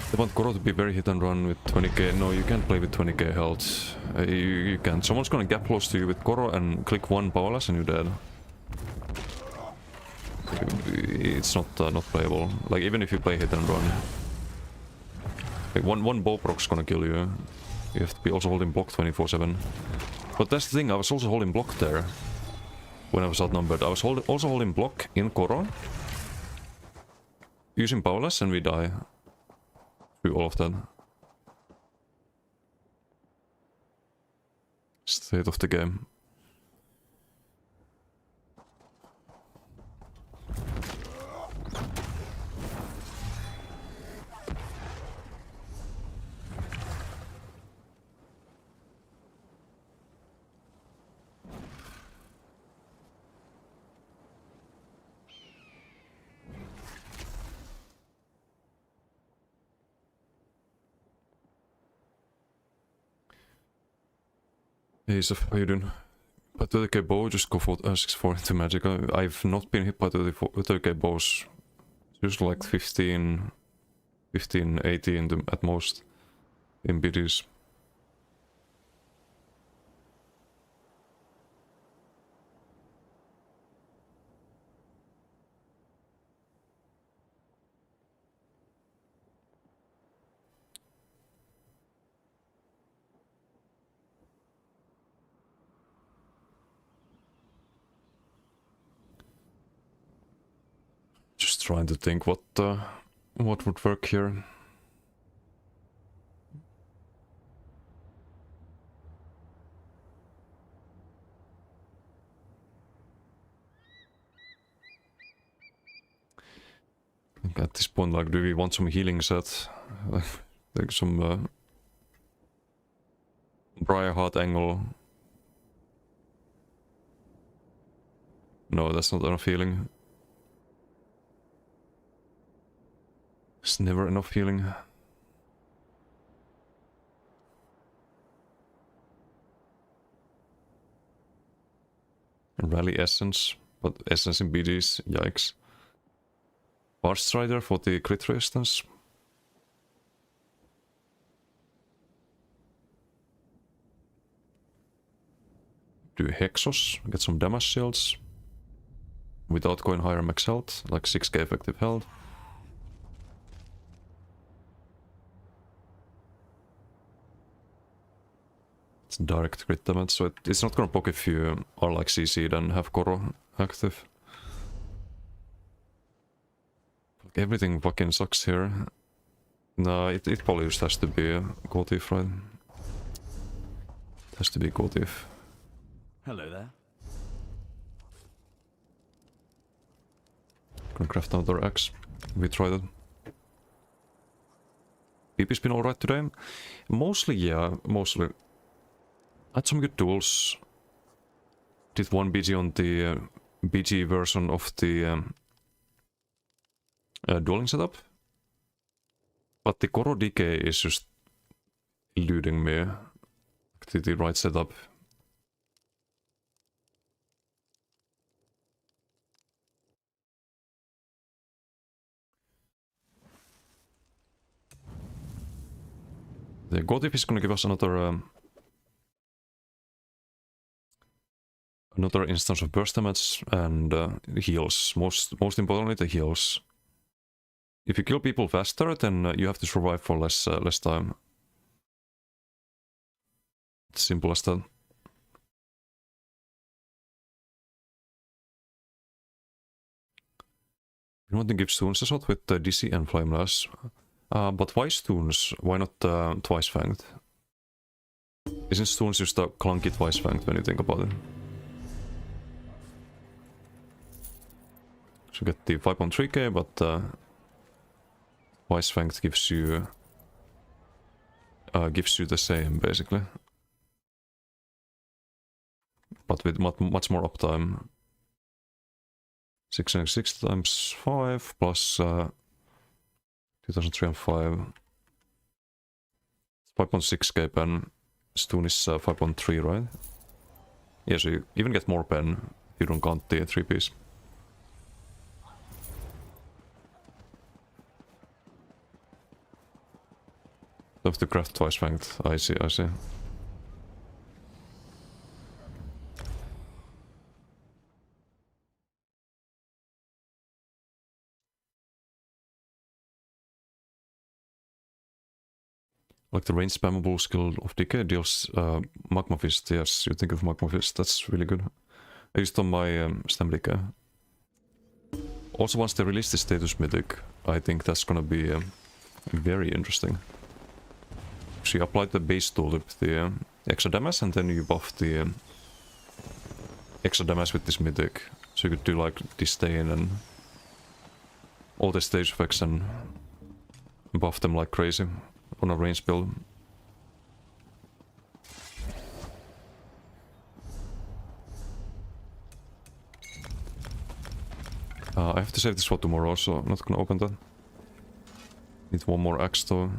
They want Koro to be very hit and run with 20k. No, you can't play with 20k health. You can't. Someone's gonna gap close to you with Koro and click one powerless and you're dead. It's not playable. Like, even if you play hit and run. Like, one bow proc's gonna kill you. You have to be also holding block 24/7. But that's the thing, I was also holding block there. When I was outnumbered. I was also holding block in Koro. Using powerless and we die. Through all of that. State of the game. Ace of, how you doing? By 30k bow, just go for 6-4 into magic. I've not been hit by 30k bows. Just like 15, 18 at most in BDs. Just trying to think what would work here. At this point, like, do we want some healing set? Like some Briarheart angle. No, that's not enough healing. It's never enough healing. Rally Essence, but Essence in BDs, yikes. Bar Strider for the crit resistance. Do Hexos, get some damage shields. Without going higher max health, like 6k effective health. It's direct crit damage, so it's not gonna poke if you are like CC'd and have Koro active. Like everything fucking sucks here. No, it probably just has to be Gotif, right? It has to be Gotif. Hello there. Gonna craft another axe. We tried it. PP's been alright today. Mostly, yeah, mostly. I had some good tools. Did one BG on the BG version of the dueling setup. But the Koro decay is just eluding me. The right setup. The Gotif is gonna give us another another instance of burst damage and heals. Most importantly, the heals. If you kill people faster, then you have to survive for less time. It's simple as that. You want to give Stones a shot with DC and Flameless. But why Stones? Why not Twice Fanged? Isn't Stones just a clunky Twice Fanged when you think about it? So get the 5.3k, but Twice Fanged gives you the same basically, but with much more uptime. 606 times 5 plus 2005. 5.6k pen. Stun is 5.3, right? Yeah, so you even get more pen if you don't count the 3-piece. Have to craft Twice Fanged. I see, I see. Like the range spammable skill of Decay deals Magma Fist. Yes, you think of Magma Fist. That's really good. I used on my Stem Decay. Also, once they release the status mythic, I think that's gonna be very interesting. So you apply the base tulip, the extra damage, and then you buff the extra damage with this mythic. So you could do like Disdain and all the stage effects and buff them like crazy on a range build. I have to save this for tomorrow, so I'm not gonna open that. Need one more axe though.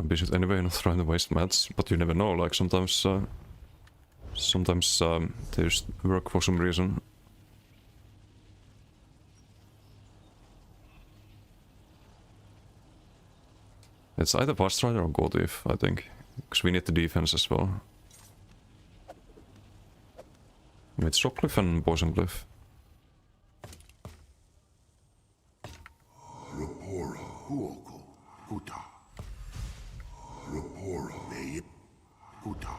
We should anyway not trying to waste mats, but you never know, like sometimes they just work for some reason. It's either Fast Rider or Go Thief, I think, because we need the defense as well. It's Rockcliffe and Poison Cliff. Rapora huoko kuta. Rapora leip kuta.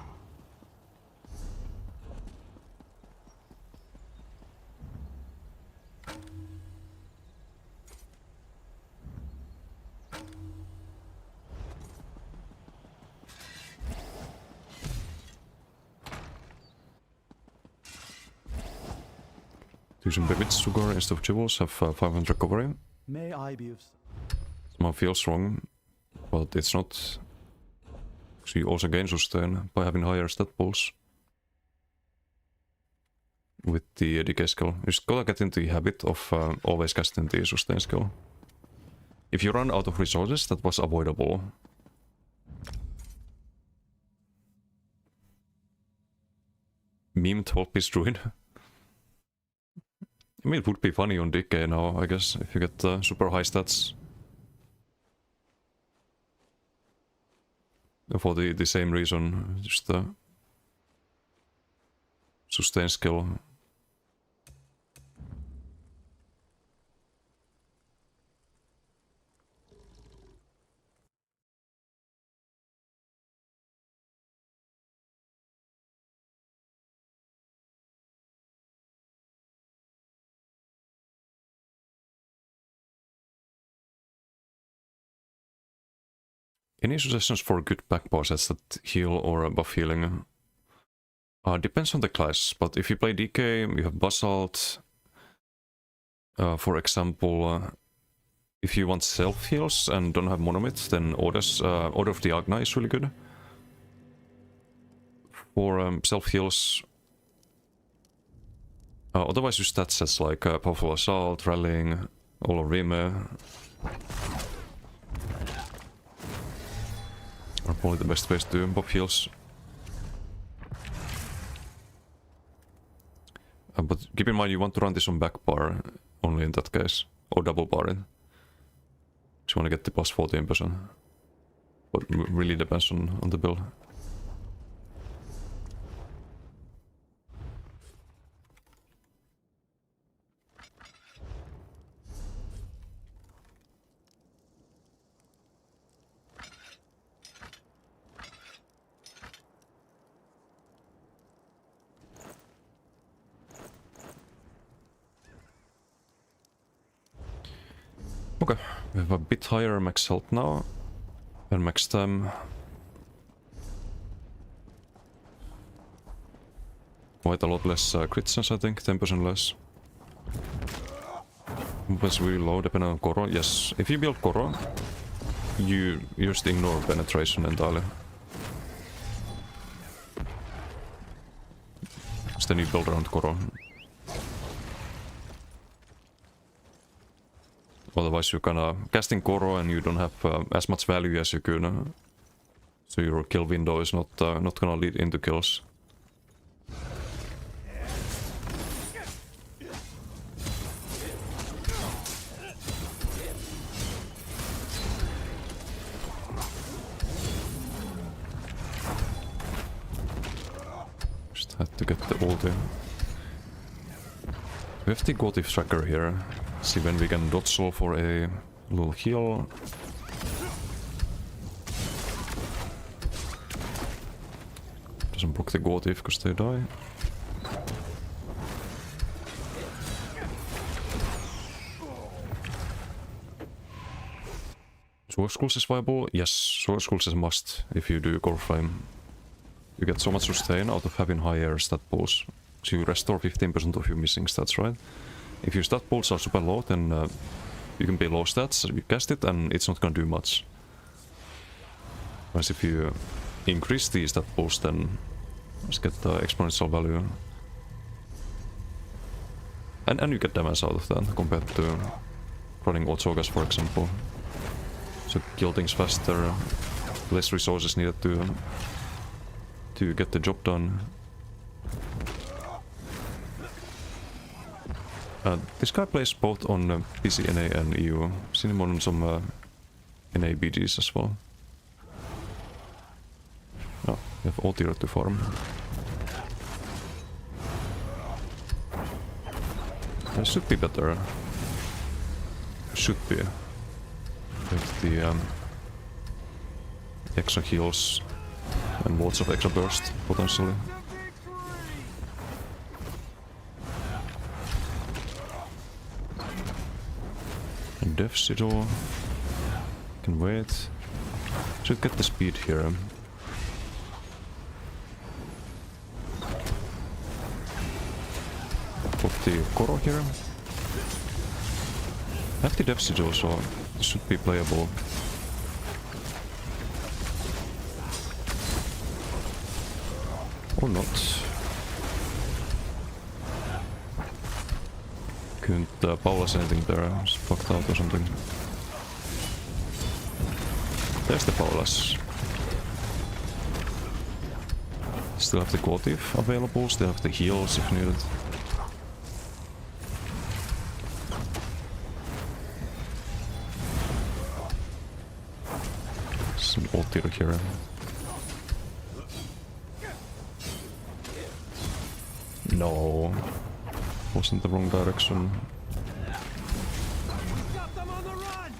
Using Bevit's sugar instead of jewels have 500 recovery. May I be of... Somehow feels wrong, but it's not. So you also gain sustain by having higher stat pools. With the decay skill. You just gotta get into the habit of always casting the sustain skill. If you run out of resources, that was avoidable. Meme 12-piece druid. I mean, it would be funny on decay now, I guess, if you get super high stats. For the same reason, just the sustain skill. Any suggestions for good backbar sets that heal or buff healing? Depends on the class, but if you play DK, you have Basalt. For example, if you want self-heals and don't have Monomyth, then Order of the Agna is really good. For self-heals... otherwise you stat sets like Powerful Assault, Rallying, Olorime. Are probably the best ways to do buff heals. But keep in mind you want to run this on back bar only in that case. Or double bar it. Just want to get the plus 14%. But really depends on the build. Okay, we have a bit higher max health now, and max stam. Quite a lot less crit sense, I think, 10% less. Was really low depending on Koro. Yes, if you build Koro, you just ignore penetration entirely. Just then you build around Koro. Otherwise you're kinda casting Koro and you don't have as much value as you could. So your kill window is not gonna lead into kills. Just had to get the ulti. We have the Go Thief tracker here. See when we can dodge roll for a little heal. Doesn't block the Go Thief because they die. Sword Skulls is viable? Yes, Sword Skulls is a must if you do Core Flame. You get so much sustain out of having higher stat pools. So you restore 15% of your missing stats, right? If your stat pools are super low, then you can pay low stats, you cast it, and it's not gonna do much. Whereas if you increase the stat pools, then just get the exponential value. And you get damage out of that, compared to running Otsogas, for example. So kill things faster. less resources needed to get the job done. This guy plays both on PC, NA and EU. Seen him on some NA BGs as well. Oh, we have Otir to farm. That should be better. Should be. With the extra heals and lots of extra burst potentially. And Death Sigil. Can wait. Should get the speed here. Put the Koro here. I have the Death Sigil, so this should be playable. Or not. Couldn't Paulus anything there, just fucked out or something. There's the Paulus. Still have the Quotive available, still have the heals if needed. Some Otir here. No. Wasn't the wrong direction. Got them on the run!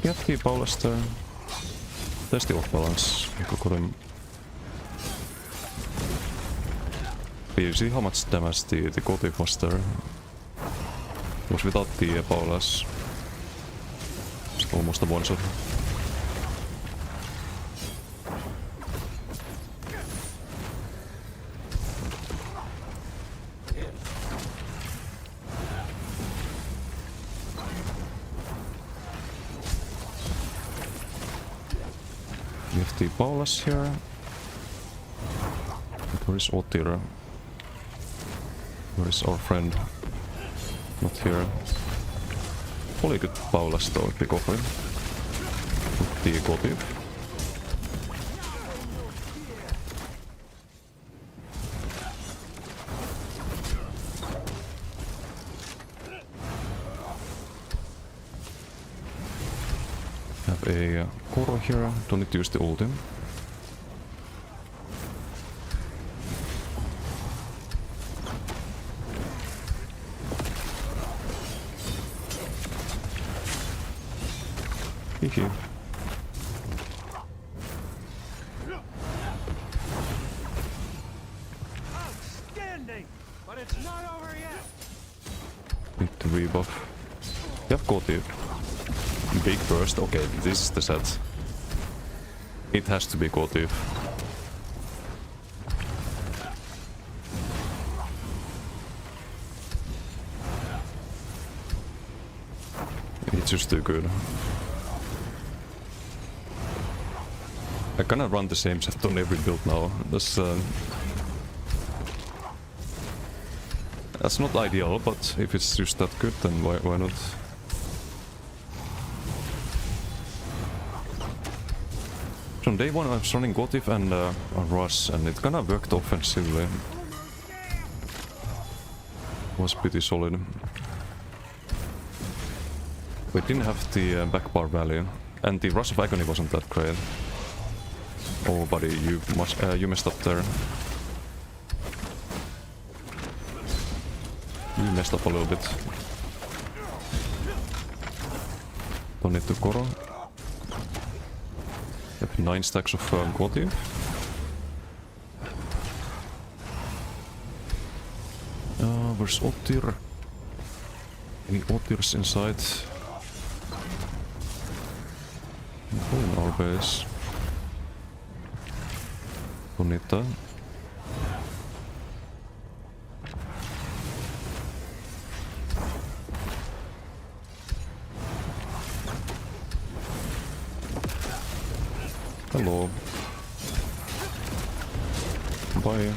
Get the Paulus there. There's the off balance. But you see how much damage the Quotive was there. It was without the Paulus. It's almost a one shot. We have the Paulus here. Where is Otir? Where is our friend? Not here. Probably good Paulus though, if we go for him. Put the Quotive. Have a Koro here, don't need to use the ulti. Hehe. Outstanding! But it's not over yet! Need to rebuff. You have Quotive. Big burst, okay, this is the set. It has to be Quotive. It's just too good. I cannot run the same set on every build now. That's not ideal, but if it's just that good, then why not? From day one I was running Quotive and a Rush, and it kinda worked offensively. Was pretty solid. We didn't have the back bar value, and the Rush of Agony wasn't that great. Oh buddy, you messed up there. You messed up a little bit. Don't need to Koro. Have 9 stacks of Quotive. Where's Otir? Any Otirs inside? In our base. Bonita. Hello. Bye.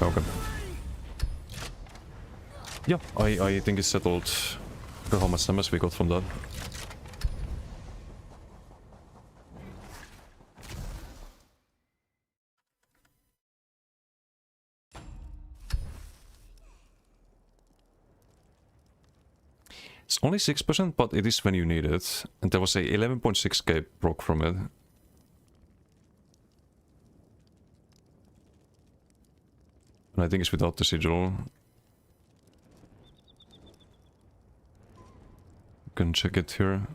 Okay. Yeah, I think it's settled how much damage we got from that. It's only 6%, but it is when you need it. And there was a 11.6k proc from it. And I think it's without the sigil. You can check it here.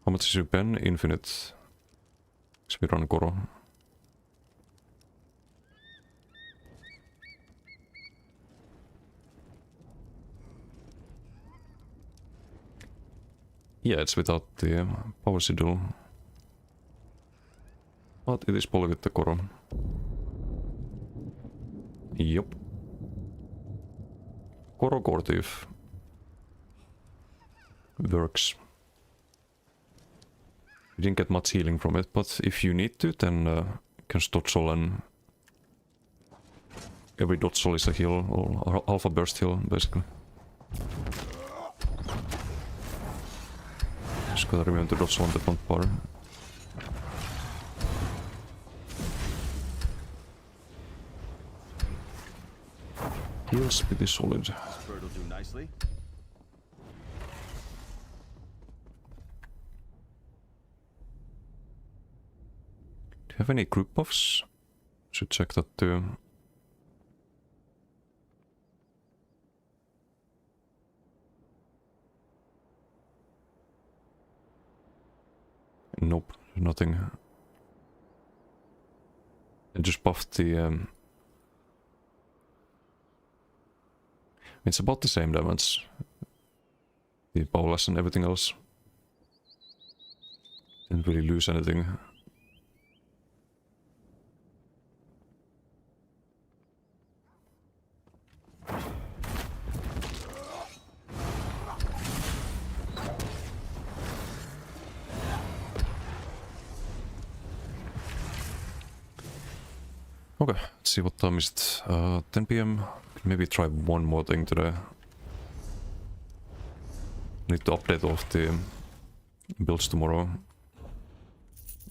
How much is your pen? Infinite. Speedrun Koro. Yeah, it's without the power sigil. But it is probably with the Koro. Yup. Koro Core Thief. Works. You didn't get much healing from it, but if you need to, then you can dodge roll, and every dodge roll is a heal, or alpha burst heal, basically. Just gotta remember to dodge roll on the front bar. Heals pretty solid. Bird will do nicely. Do you have any group buffs? Should check that too. Nope, nothing. I just buffed the... It's about the same damage. The bowlers and everything else. Didn't really lose anything. Okay, let's see what time is it. 10 PM. Maybe try one more thing today. Need to update all of the builds tomorrow.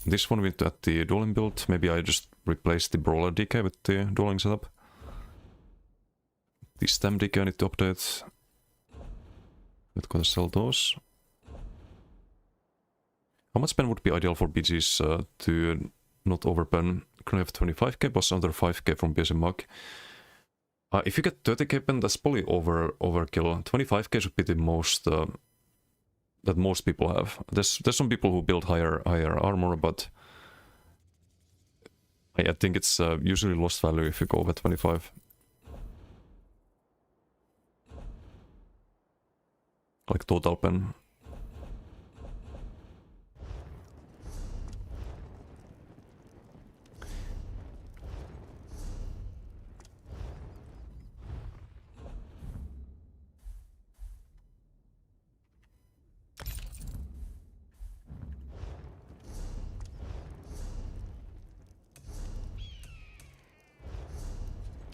This one with at the Dueling build. Maybe I just replace the Brawler DK with the Dueling setup. The Stem DK I need to update. But gotta sell those. How much pen would be ideal for BGs to not overpen? Currently have 25k plus another 5k from BSM Mag. If you get 30k pen, that's probably overkill. 25k should be the most that most people have. There's some people who build higher armor, but I think it's usually lost value if you go over 25. Like total pen.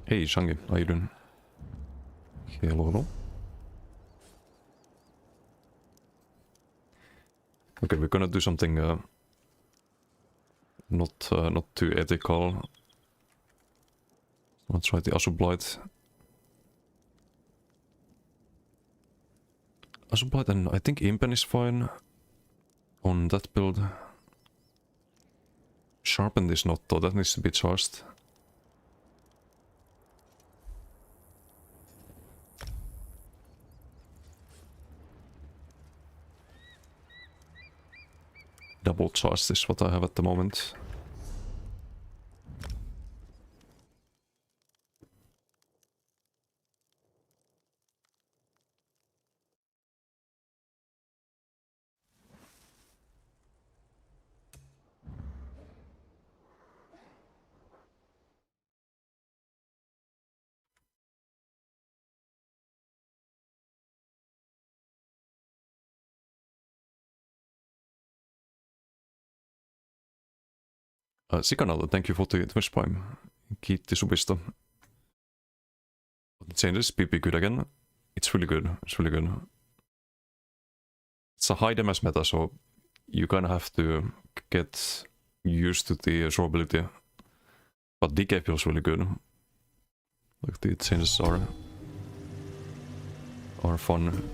Hey Shangi, how you doing? Hello, hello. Okay, we're gonna do something not too ethical. Let's try the Asublight. Asublight, and I think Impen is fine on that build. Sharpened is not though, that needs to be charged. Double charge is what I have at the moment. Sikanalta, thank you for the Twitch Prime. Kiitti subista. The changes PP good again. It's really good. It's really good. It's a high damage meta, so you kind of have to get used to the durability. But decay feels really good. Like the changes are fun.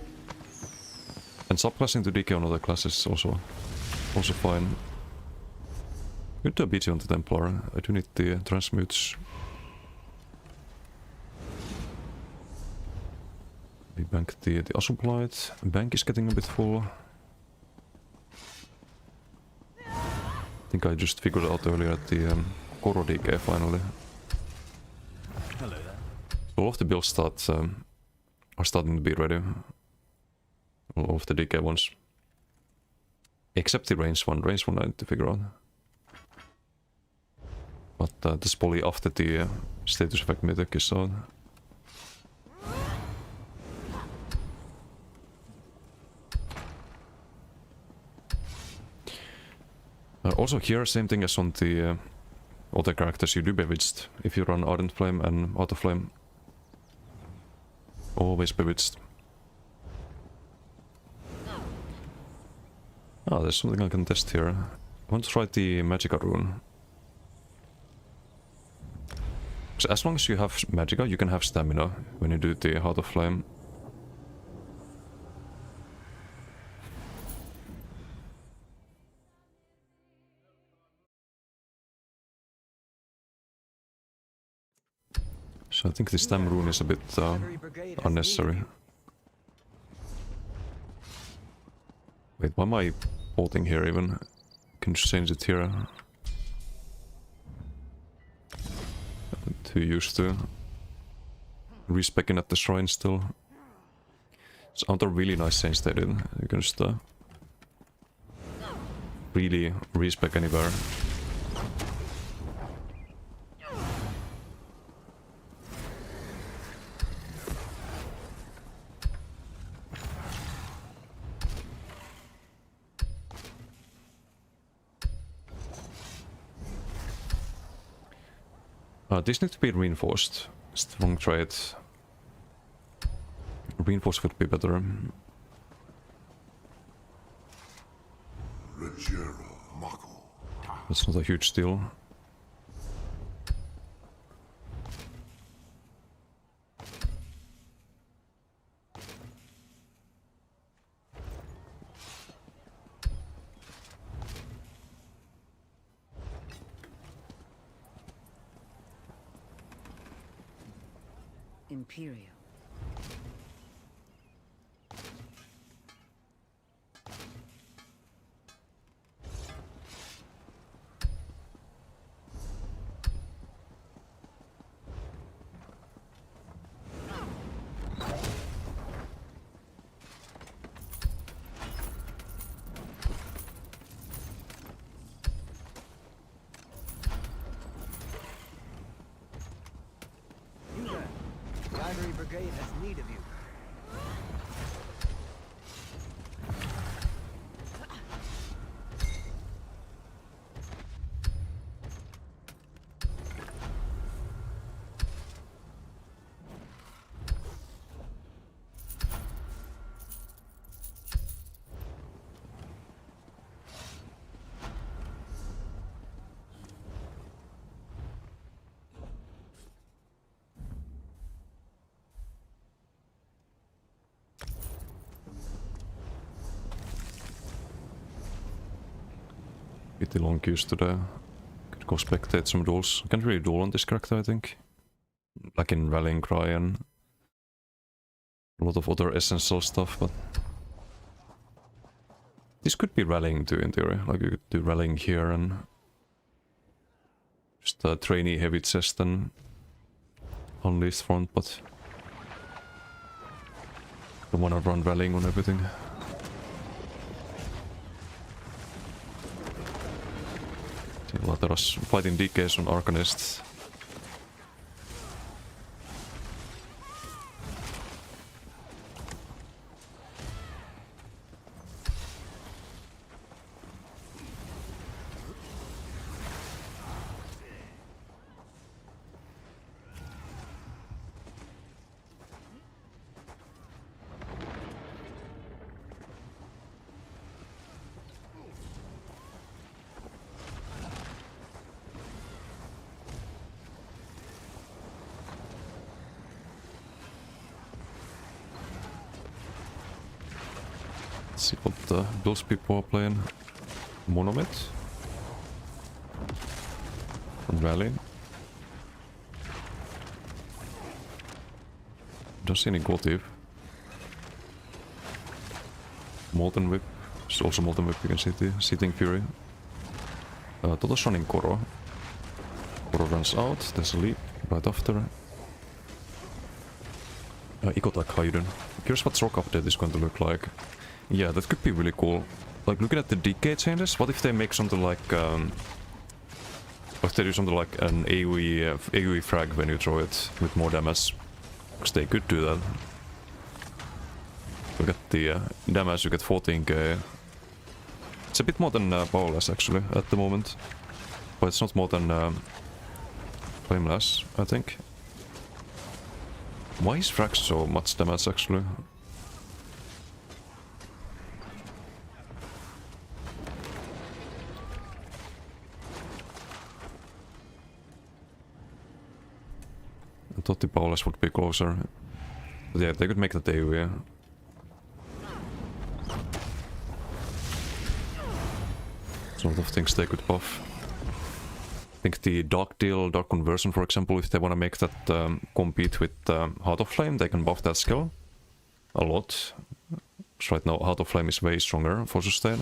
And subclassing to decay on other classes is also fine. Good to BG on the Templar. I do need the transmutes. We bank the Asublight. Bank is getting a bit full. I think I just figured out earlier that the Koro decay finally. Hello there. All of the builds are starting to be ready. All of the decay ones. Except the range one. Range one I need to figure out. But this poly after the status effect mythic is out. Also here, same thing as on the other characters, you do bewitched if you run Ardent Flame and Auto Flame. Always bewitched. Ah, there's something I can test here. I want to try the Magicka rune. So as long as you have Magicka, you can have stamina when you do the Heart of Flame. So I think the stam rune is a bit unnecessary. Wait, why am I bolting here even? Can just change it here. I'm too used to respecking at the shrine still. It's another really nice change they did. You can just really respec anywhere. This needs to be reinforced. Strong trait. Reinforced would be better. That's not a huge deal. Imperial. You there. The Ivory Brigade has need of you. Pretty long queues today. Could go spectate some duels. I can't really duel on this character, I think. Like in Rallying Cry and a lot of other essential stuff, but this could be rallying too in theory. Like you could do rallying here and just a trainee heavy chest and unleashed front, but I don't wanna run rallying on everything. Lateras fighting DKs on Arcanist. Let's see what those people are playing. Monomit. Rally. Don't see any Gotiv. Molten Whip. There's also Molten Whip, you can see the Seething Fury. Toto's running Koro. Koro runs out, there's a leap right after. Ikotak Haiden. Curious what rock update is going to look like. Yeah, that could be really cool. Like, looking at the decay changes, what if they make something like... what if they do something like an AoE frag when you throw it with more damage? Because they could do that. Look at the damage, you get 14k. It's a bit more than powerless actually at the moment. But it's not more than flameless, I think. Why is frag so much damage actually? I thought the powerless would be closer. But yeah, they could make that AoE. There's a lot of things they could buff. I think the Dark Deal, Dark Conversion for example, if they want to make that compete with Heart of Flame, they can buff that skill a lot. So right now Heart of Flame is way stronger for sustain.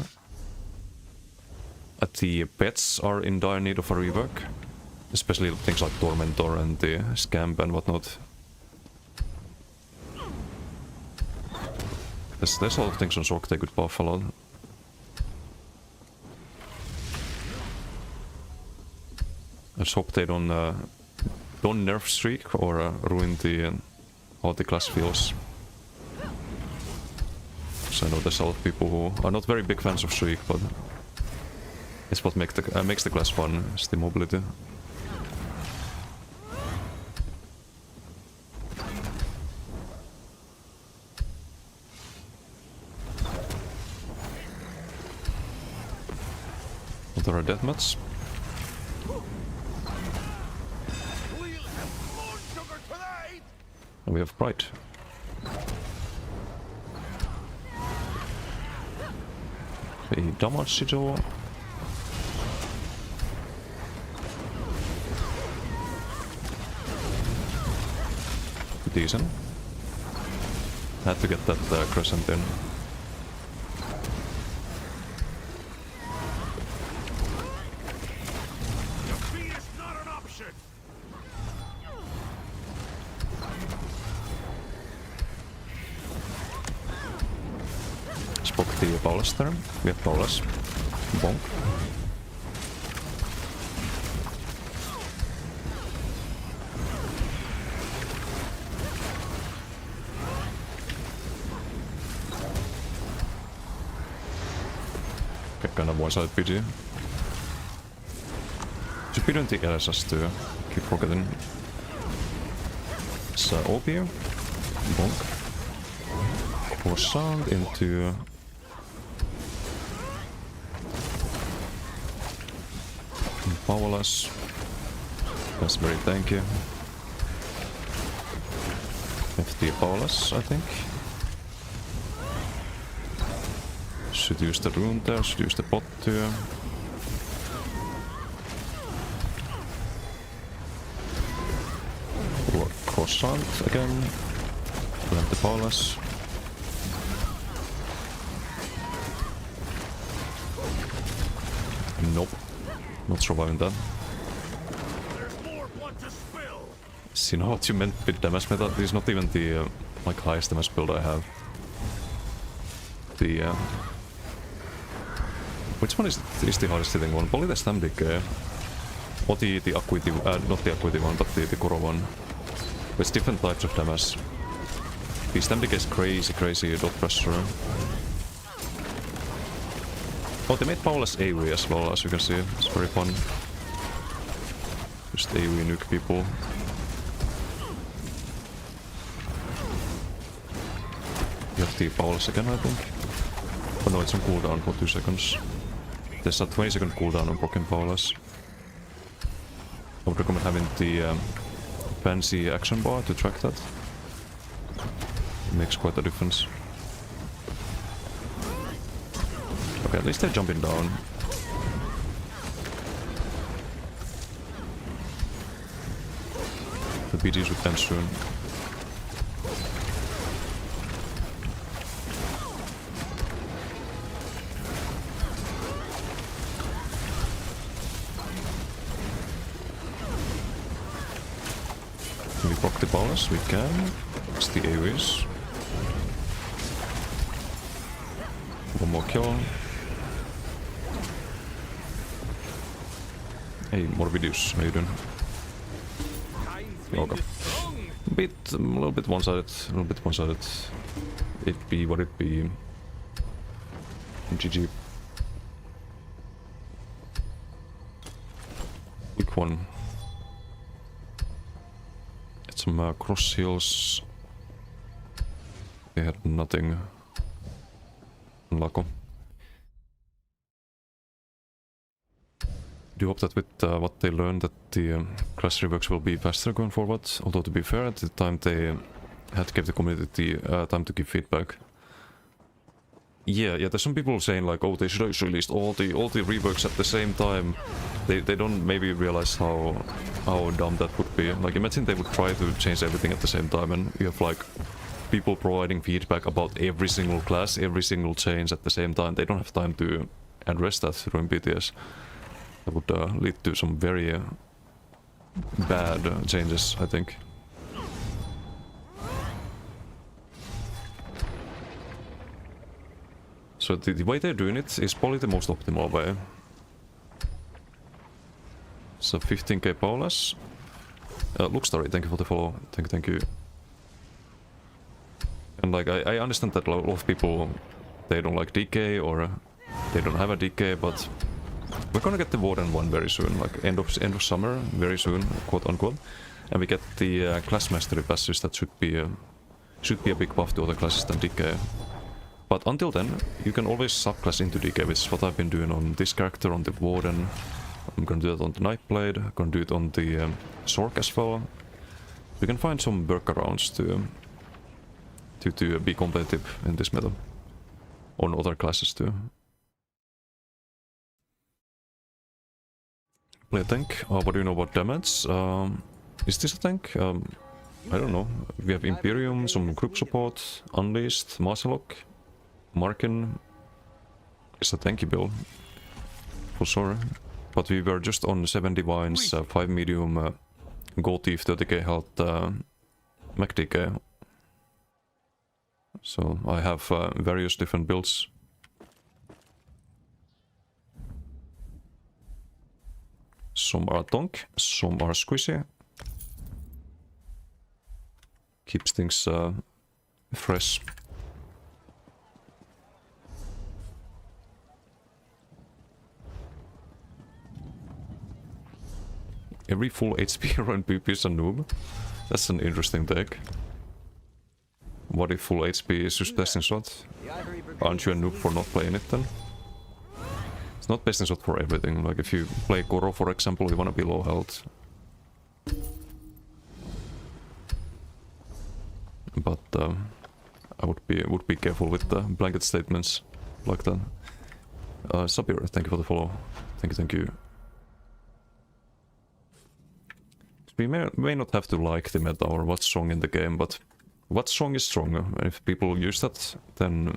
The pets are in dire need of a rework. Especially things like Tormentor and the Scamp and whatnot. There's a lot of things on Sork they could buff a lot. Let's hope they don't nerf Streak or ruin the how the class feels. So I know there's a lot of people who are not very big fans of Streak, but it's what makes the class fun, is the mobility. What are our deathmatch? And we have Pride. A damage sigil. Decent. Had to get that crescent in. Spoke the Paulus there. We have Paulus. Bonk. Okay, kind of one-sided PG. Should be doing the LSS too. Keep forgetting. It's OP here. Bonk. More sound into powerless. That's very tanky. FT powerless, I think. Should use the rune there, should use the bot too. Or cross-sound again. Plant the powerless. Nope. Not surviving that. See, you know what you meant with damage meta? This is not even the like highest damage build I have. The which one is the hardest hitting one? Probably the Stam Decay. Or the Acuity, not the Acuity one, but the Koro one. With different types of damage. The Stam Decay is crazy dot pressure. Oh, they made powerless AoE as well, as you can see. It's very fun. Just AoE nuke people. You have the powerless again, I think. Oh no, it's on cooldown for 2 seconds. There's a 20-second cooldown on broken powerless. I would recommend having the fancy action bar to track that. It makes quite a difference. Okay, at least they're jumping down. The BGs would end soon. Can we proc the ballast? We can. It's the AoEs. One more kill. Hey, Morbidius, how you doing? Okay. A little bit one-sided, a little bit one-sided. It be what it be. GG. Quick one. Get some cross heals. They had nothing. Unlucky. Do hope that with what they learned that the class reworks will be faster going forward. Although to be fair, at the time they had to give the community time to give feedback. Yeah, there's some people saying like, oh, they should have released all the reworks at the same time. They don't maybe realize how dumb that would be. Like imagine they would try to change everything at the same time and you have like people providing feedback about every single class, every single change at the same time. They don't have time to address that during BTS. That would lead to some very bad changes, I think. So the way they're doing it is probably the most optimal way. So 15k Paulus. Lookstory, thank you for the follow. Thank you. And like I understand that a lot of people, they don't like DK or they don't have a DK, but we're gonna get the Warden one very soon, like end of summer, very soon, quote unquote. And we get the class mastery passes that should be a big buff to other classes than DK. But until then, you can always subclass into DK, which is what I've been doing on this character, on the Warden. I'm gonna do it on the Nightblade, I'm gonna do it on the Sork as well. You can find some workarounds to be competitive in this meta. On other classes too. Play a tank. What do you know about damage? Is this a tank? I don't know. We have Imperium, some group support, Unleashed, Marcelok, Markin. It's a tanky build. For sure. But we were just on 7 Divines, 5 medium, Gold Thief, 30k health, MacDK. So I have various different builds. Some are donk, some are squishy. Keeps things fresh. Every full HP run PP is a noob? That's an interesting take. What if full HP is just best in slot? Aren't you a noob for not playing it then? It's not best in slot for everything. Like if you play Goro for example, you wanna be low health. But I would be careful with the blanket statements like that. Sabir, thank you for the follow. Thank you. We may not have to like the meta or what's strong in the game, but what song is stronger? If people use that, then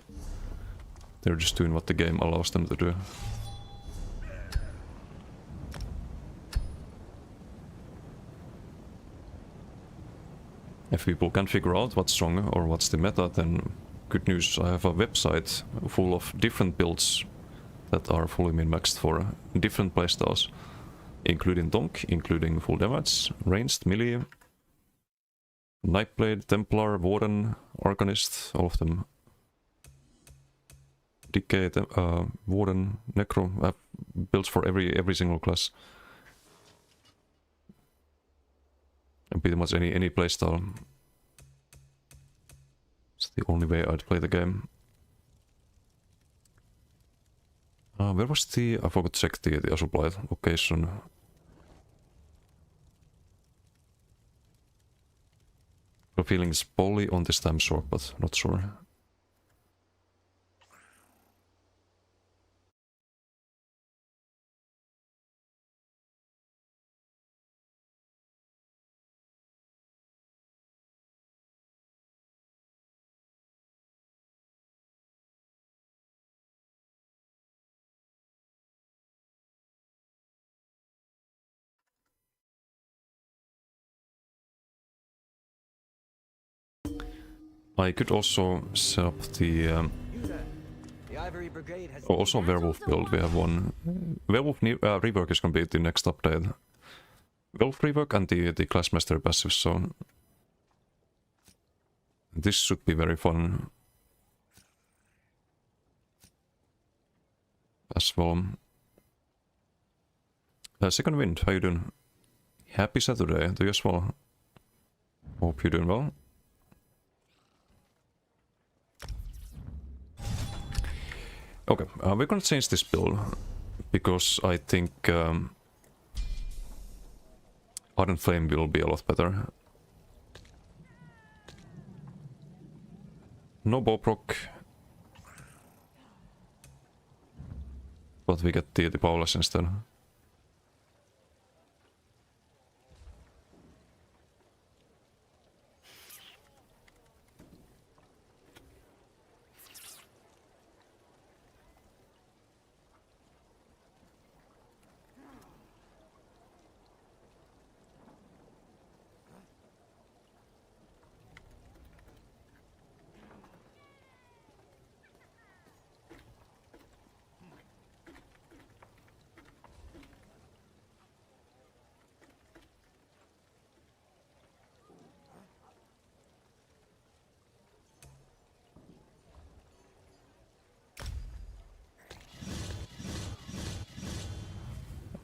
they're just doing what the game allows them to do. If people can figure out what's stronger or what's the meta, then good news, I have a website full of different builds that are fully min-maxed for different playstyles, including donk, including full damage, ranged, melee, Nightblade, Templar, Warden, Arcanist, all of them. Decay, Warden, Necro, I have builds for every single class. And pretty much any playstyle. It's the only way I'd play the game. Where was the... I forgot to check the supply location. The feeling is poly on this time short, but not sure. I could also set up the You there. The Ivory Brigade has also werewolf build. We have one werewolf rework is gonna be the next update. Werewolf rework and the class mastery passive. So this should be very fun as well. Second Wind, how you doing? Happy Saturday to you as well. Hope you're doing well. Okay, we're gonna change this build because I think Ardent Flame will be a lot better. No bow proc, but we get the powerless instead.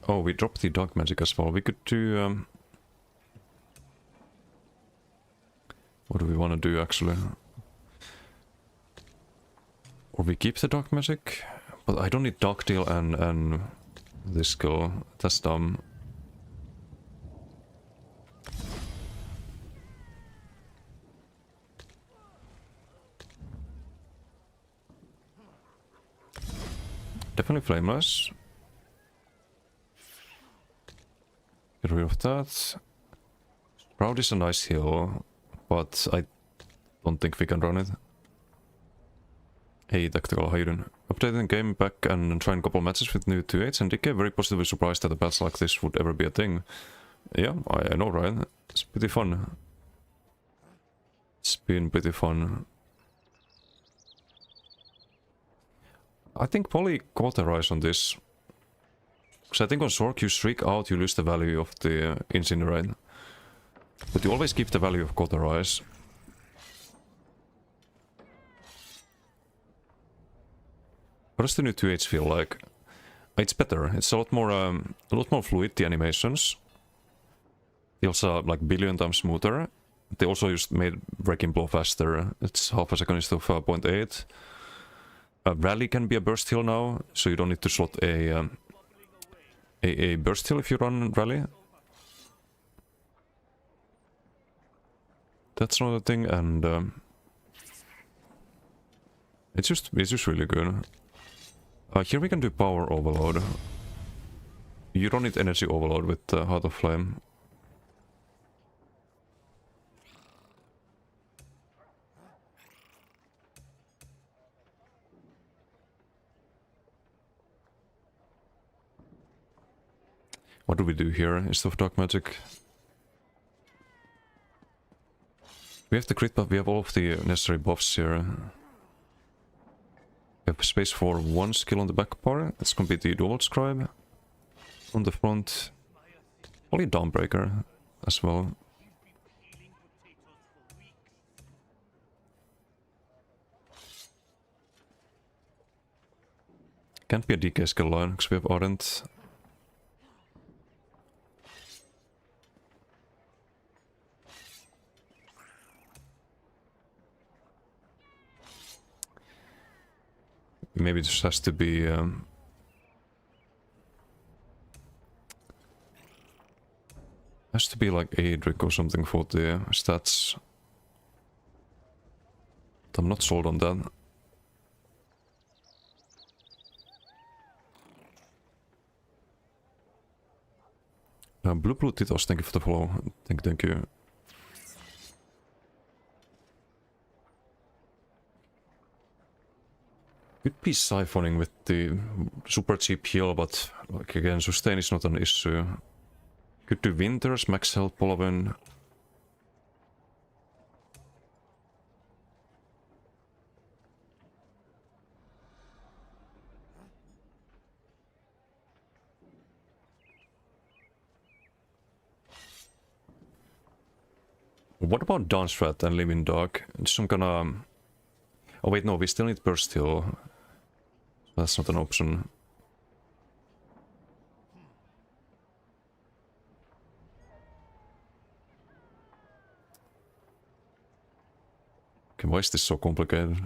Oh, we dropped the dark magic as well. We could do... what do we want to do actually? Or we keep the dark magic? But I don't need dark deal and this skill. That's dumb. Definitely flameless. Get rid of that. Proud is a nice heal, but I don't think we can run it. Hey Tactical, how you doing? Updating the game back and trying a couple matches with new 2-8s and DK very positively surprised that a patch like this would ever be a thing. Yeah, I know, right? It's pretty fun. It's been pretty fun. I think probably cauterize on this. Because I think on Sork you shriek out, you lose the value of the Incinerate. But you always keep the value of Cauterize. What does the new 2H feel like? It's better. It's a lot more fluid, the animations. Feels like billion times smoother. They also just made Wrecking Blow faster. It's half a second instead of 0.8. Rally can be a burst heal now, so you don't need to slot a burst heal if you run rally. That's another thing, and it's just really good. Here we can do power overload. You don't need energy overload with Heart of Flame. What do we do here instead of dark magic? We have the crit buff, we have all of the necessary buffs here. We have space for one skill on the back part. That's gonna be the Dual Scribe. On the front, only Dawnbreaker as well. Can't be a DK skill line because we have Ardent. Maybe it just has to be like Adric or something for the stats. But I'm not sold on that. Blue Titos, thank you for the follow. Thank you. Could be siphoning with the super cheap heal, but like again, sustain is not an issue. Could do Winters, max health Polovin. What about Dance Rat and Living Dog? Just some gonna... Oh wait, no, we still need Burst Heal. That's not an option. Okay, why is this so complicated?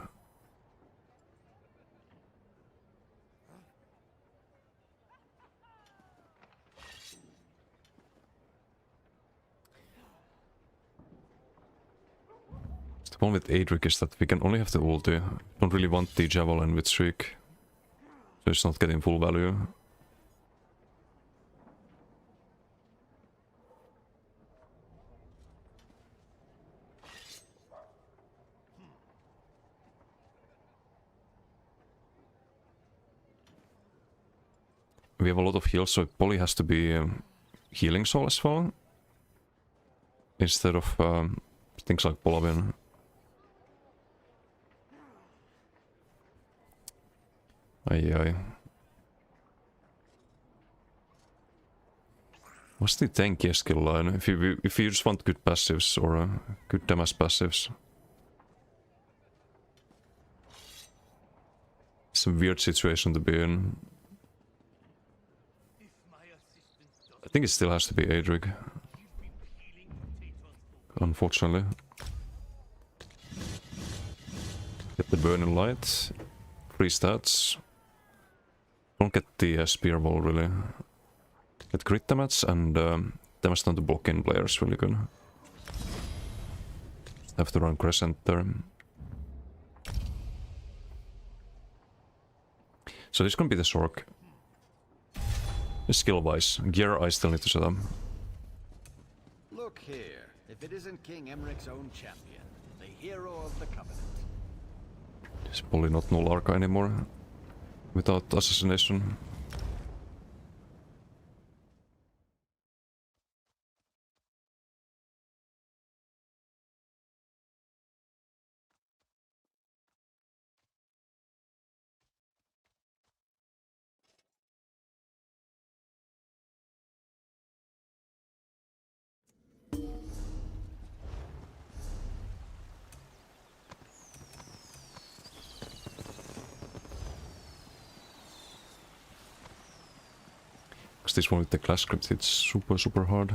The one with Adric is that we can only have the ulti. Don't really want the Javelin with Shriek. So it's not getting full value. We have a lot of heals, so it probably has to be Healing Soul as well. Instead of things like Polavin. Aye. What's the tankiest skill line? If you just want good passives or good damage passives. It's a weird situation to be in. I think it still has to be Adric. Unfortunately. Get the Burning Light. Free stats. Don't get the Spear Wall really. Get crit damage and damage down to block-in players really good. Have to run Crescent there. So this can be the Sork. Skill-wise, gear I still need to set up. Look here, if it isn't King Emmerich's own champion, the hero of the Covenant. It's probably not Null Arca anymore. Without assassination. Because this one with the class script hits super hard.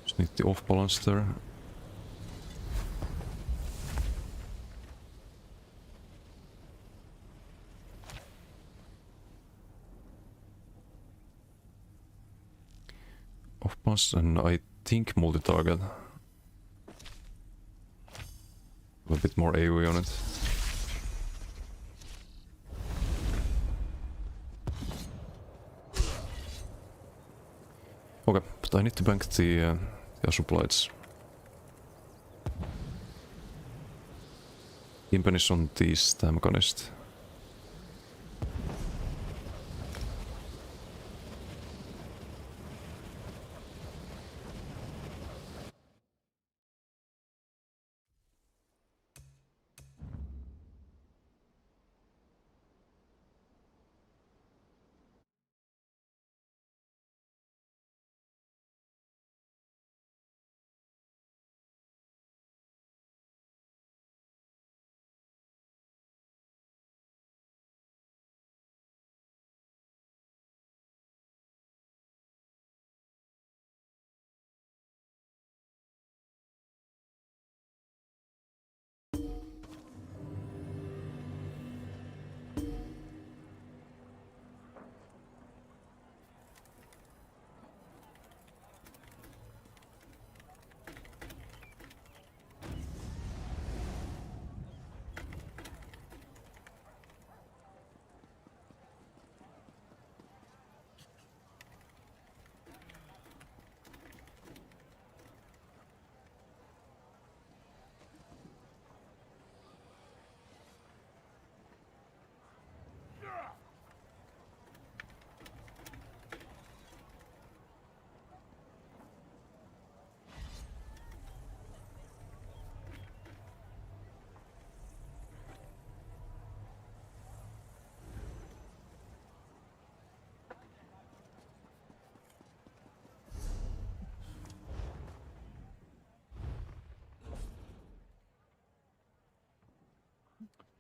Just need the off balance there. Off balance and I think multi-target. A bit more AoE on it. Okay, but I need to bank the supplies. Impen is on the Stamgonist.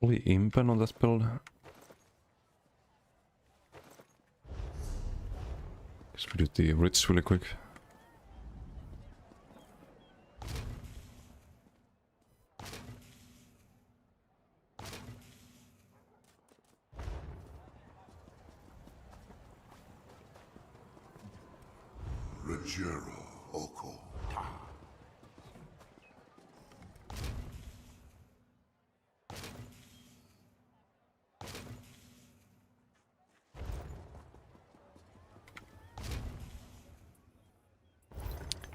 Fully impen on that build. Guess we do the Ritz really quick. Rogero Oko. Ta.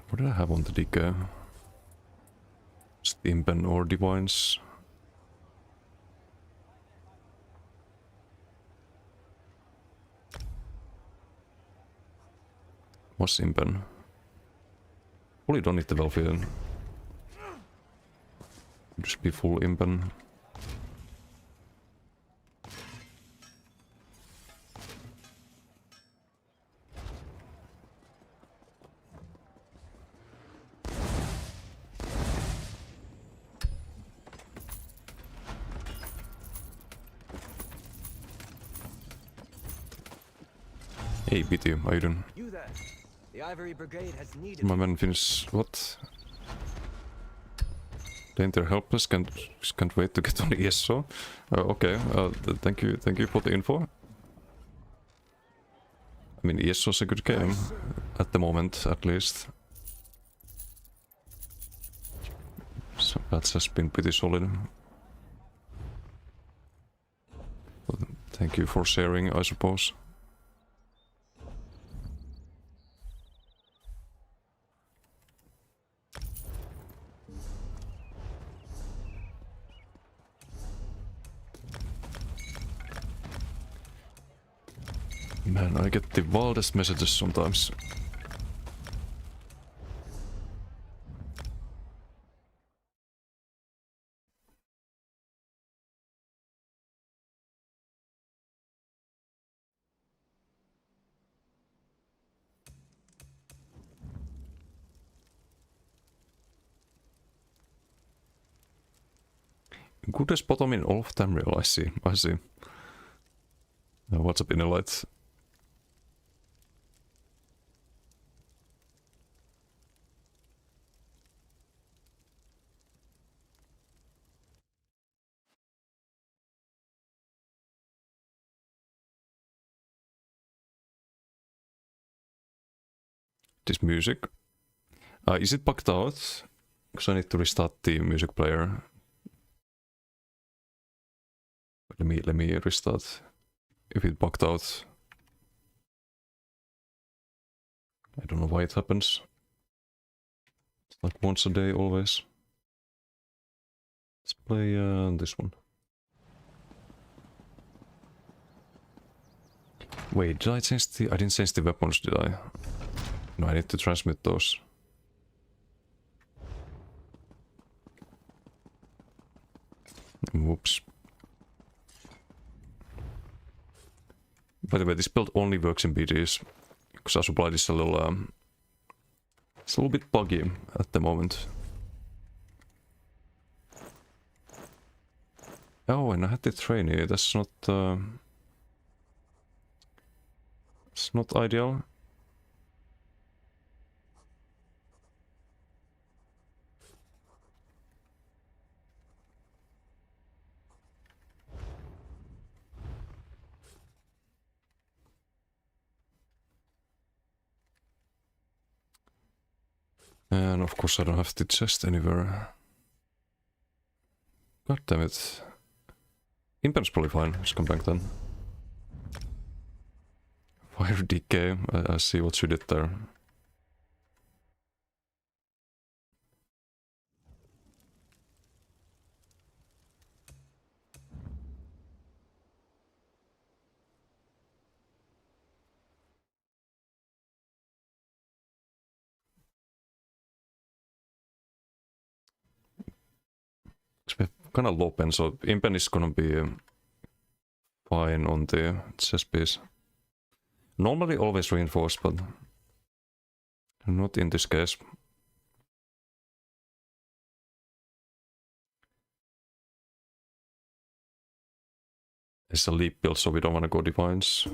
What did I have on the Dika? Just impen or divines. Was impen. Fully don't need the Velfian. Just be full impen. Hey, BT, how you doing? You there. The Ivory Brigade has needed. My man finish what? The entire helpless can't wait to get on the ESO. Okay, thank you for the info. I mean, ESO's a good game at the moment, at least. So that has been pretty solid. Well, thank you for sharing, I suppose. Man, I get the wildest messages sometimes. Goodest bottom in all of Tamriel, I see. What's up in the lights? This music. Is it bugged out? Because I need to restart the music player. Let me restart. If it bugged out. I don't know why it happens. It's like once a day always. Let's play this one. Wait, did I change the... I didn't change the weapons, did I? No, I need to transmit those. Whoops. By the way, this build only works in BDs. Because our supply is a little... it's a little bit buggy at the moment. Oh, and I had the trainee. That's not... it's not ideal. And of course I don't have the chest anywhere. God damn it. Impen's probably fine. Just come back then. Fire decay. I see what you did there. Kind of low pen, so impen is gonna be fine on the chest piece. Normally always reinforced, but not in this case. It's a leap build, so we don't want to go divines.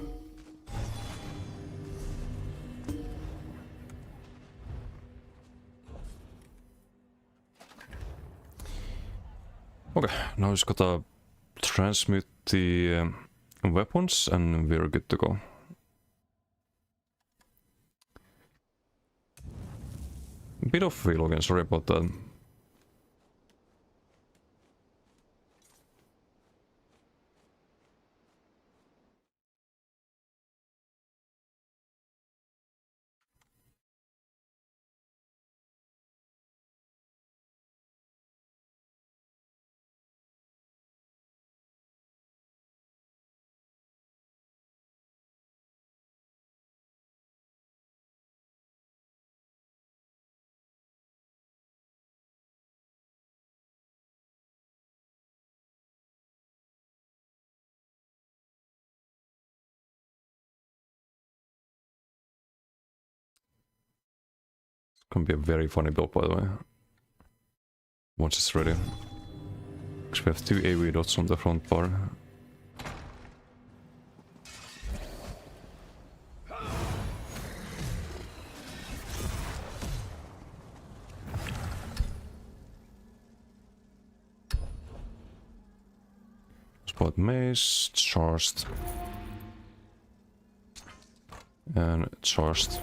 Okay, now we just gotta transmute the weapons and we're good to go. Bit of fail again, sorry about that. Can be a very funny build, by the way. Once it's ready. Because we have 2 AoE dots on the front bar. Spot mace, charged. And charged.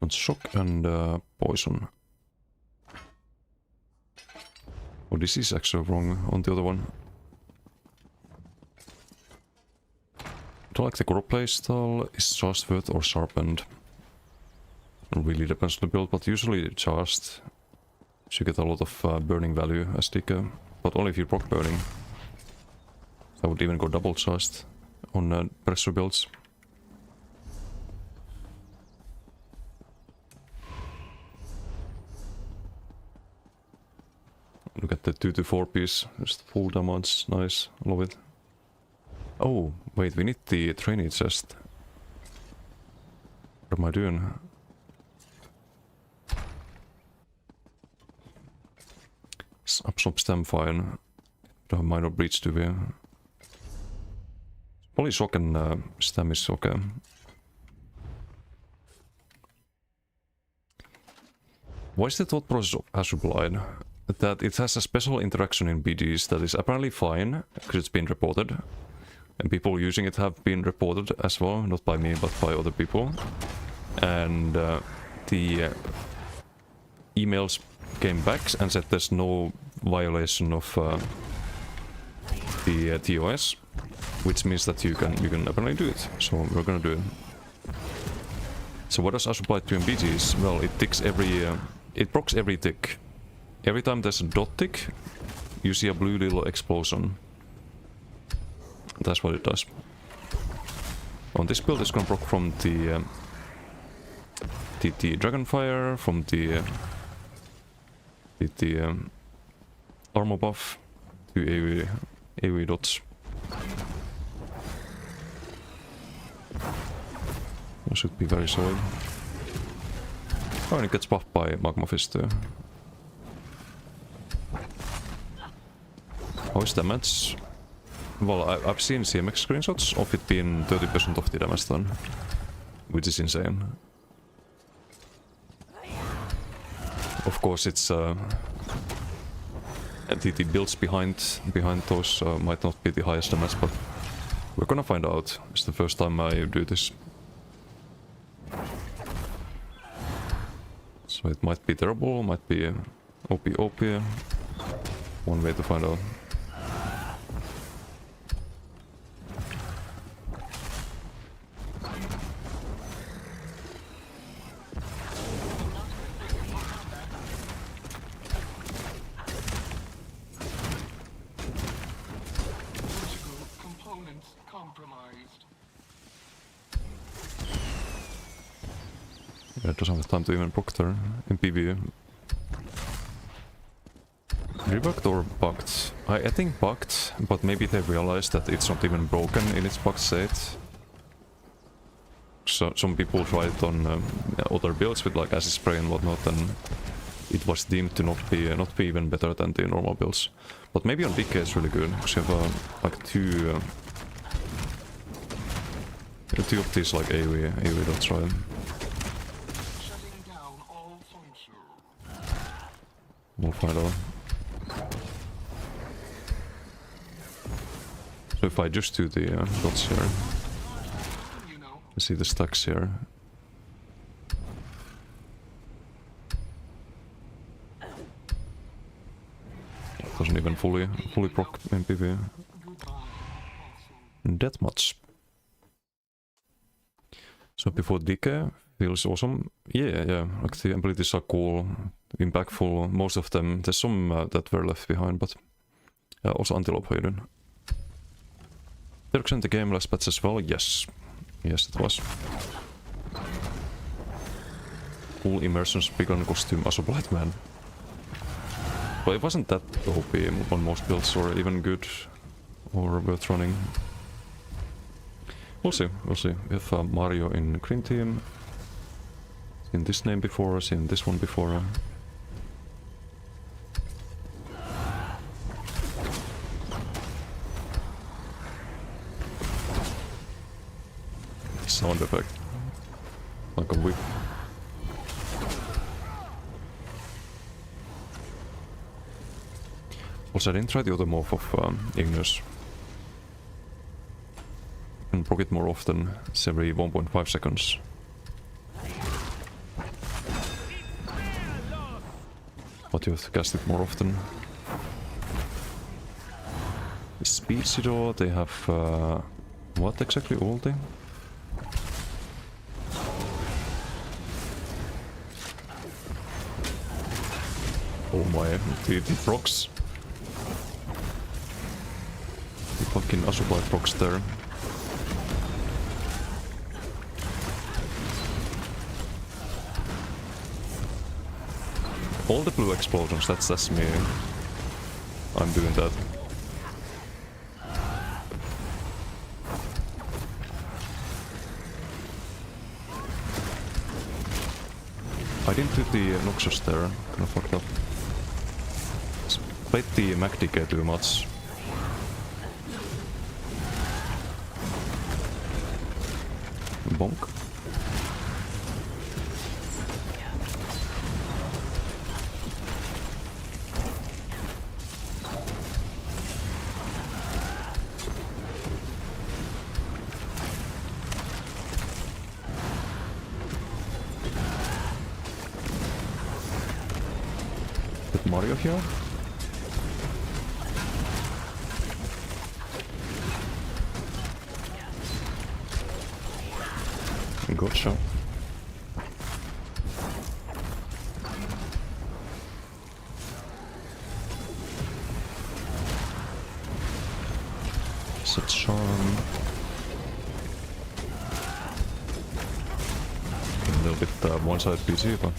And shock and poison. Oh, this is actually wrong on the other one. Do I like the core playstyle? Is charged worth or sharpened? It really depends on the build, but usually charged. So you get a lot of burning value as sticker, but only if you proc burning. I would even go double charged on pressure builds. Look at the 2 to 4 piece, just full damage, nice, love it. Oh, wait, we need the trainee chest. What am I doing? Absorb stem fine. Don't have minor breach to be. Only shock and stem is okay. Why is the thought process of Azure Blind that it has a special interaction in BGs that is apparently fine, because it's been reported. And people using it have been reported as well, not by me, but by other people. And the emails came back and said there's no violation of the TOS, which means that you can apparently do it. So we're gonna do it. So what does Azure Blight do in BGs? Well, it ticks every... it procs every tick. Every time there's a dot tick, you see a blue little explosion. That's what it does. On this build, it's gonna proc from the Dragonfire, from the armor buff, to AoE dots. That should be very solid. Oh, and it gets buffed by Magma Fist too. How is damage? Well, I've seen CMX screenshots of it being 30% of the damage done, which is insane. Of course, it's the builds behind those might not be the highest damage, but we're gonna find out. It's the first time I do this. So it might be terrible, might be OP. One way to find out. Components compromised. Yeah, it doesn't have time to even proctor in PvE. Rebugged or bugged? I think bugged, but maybe they realized that it's not even broken in its bugged state. So some people tried it on other builds with like acid spray and whatnot, and it was deemed to not be even better than the normal builds. But maybe on DK it's really good because you have like two of these like AoE dots, right? Shutting down all function. We'll find out. So if I just do the dots here, You know. you see the stacks here. It doesn't even fully proc in PvE. That much. So before decay feels awesome. Yeah. Like the abilities are cool, impactful. Most of them. There's some that were left behind, but also Antelope, how you doing? Dirks in the game last patch as well. Yes, it was. Full immersion Spigon costume as a blight man. But it wasn't that OP on most builds, or even good, or worth running. We'll see. We have Mario in green team. Seen this name before, seen this one before. Sound effect. Like a whip. Also, I didn't try the other morph of Ignis. And proc it more often, it's every 1.5 seconds. But you have to cast it more often. Speed Sido, they have what exactly ulti? Oh my, the procs. The fucking Asubai procs there. All the blue explosions, that's me. I'm doing that. I didn't do the Noxus there, kinda fucked up. Played the Mac Decay too much. Bonk. With Mario here? Gotcha. Set charm. A little bit one-side PC, but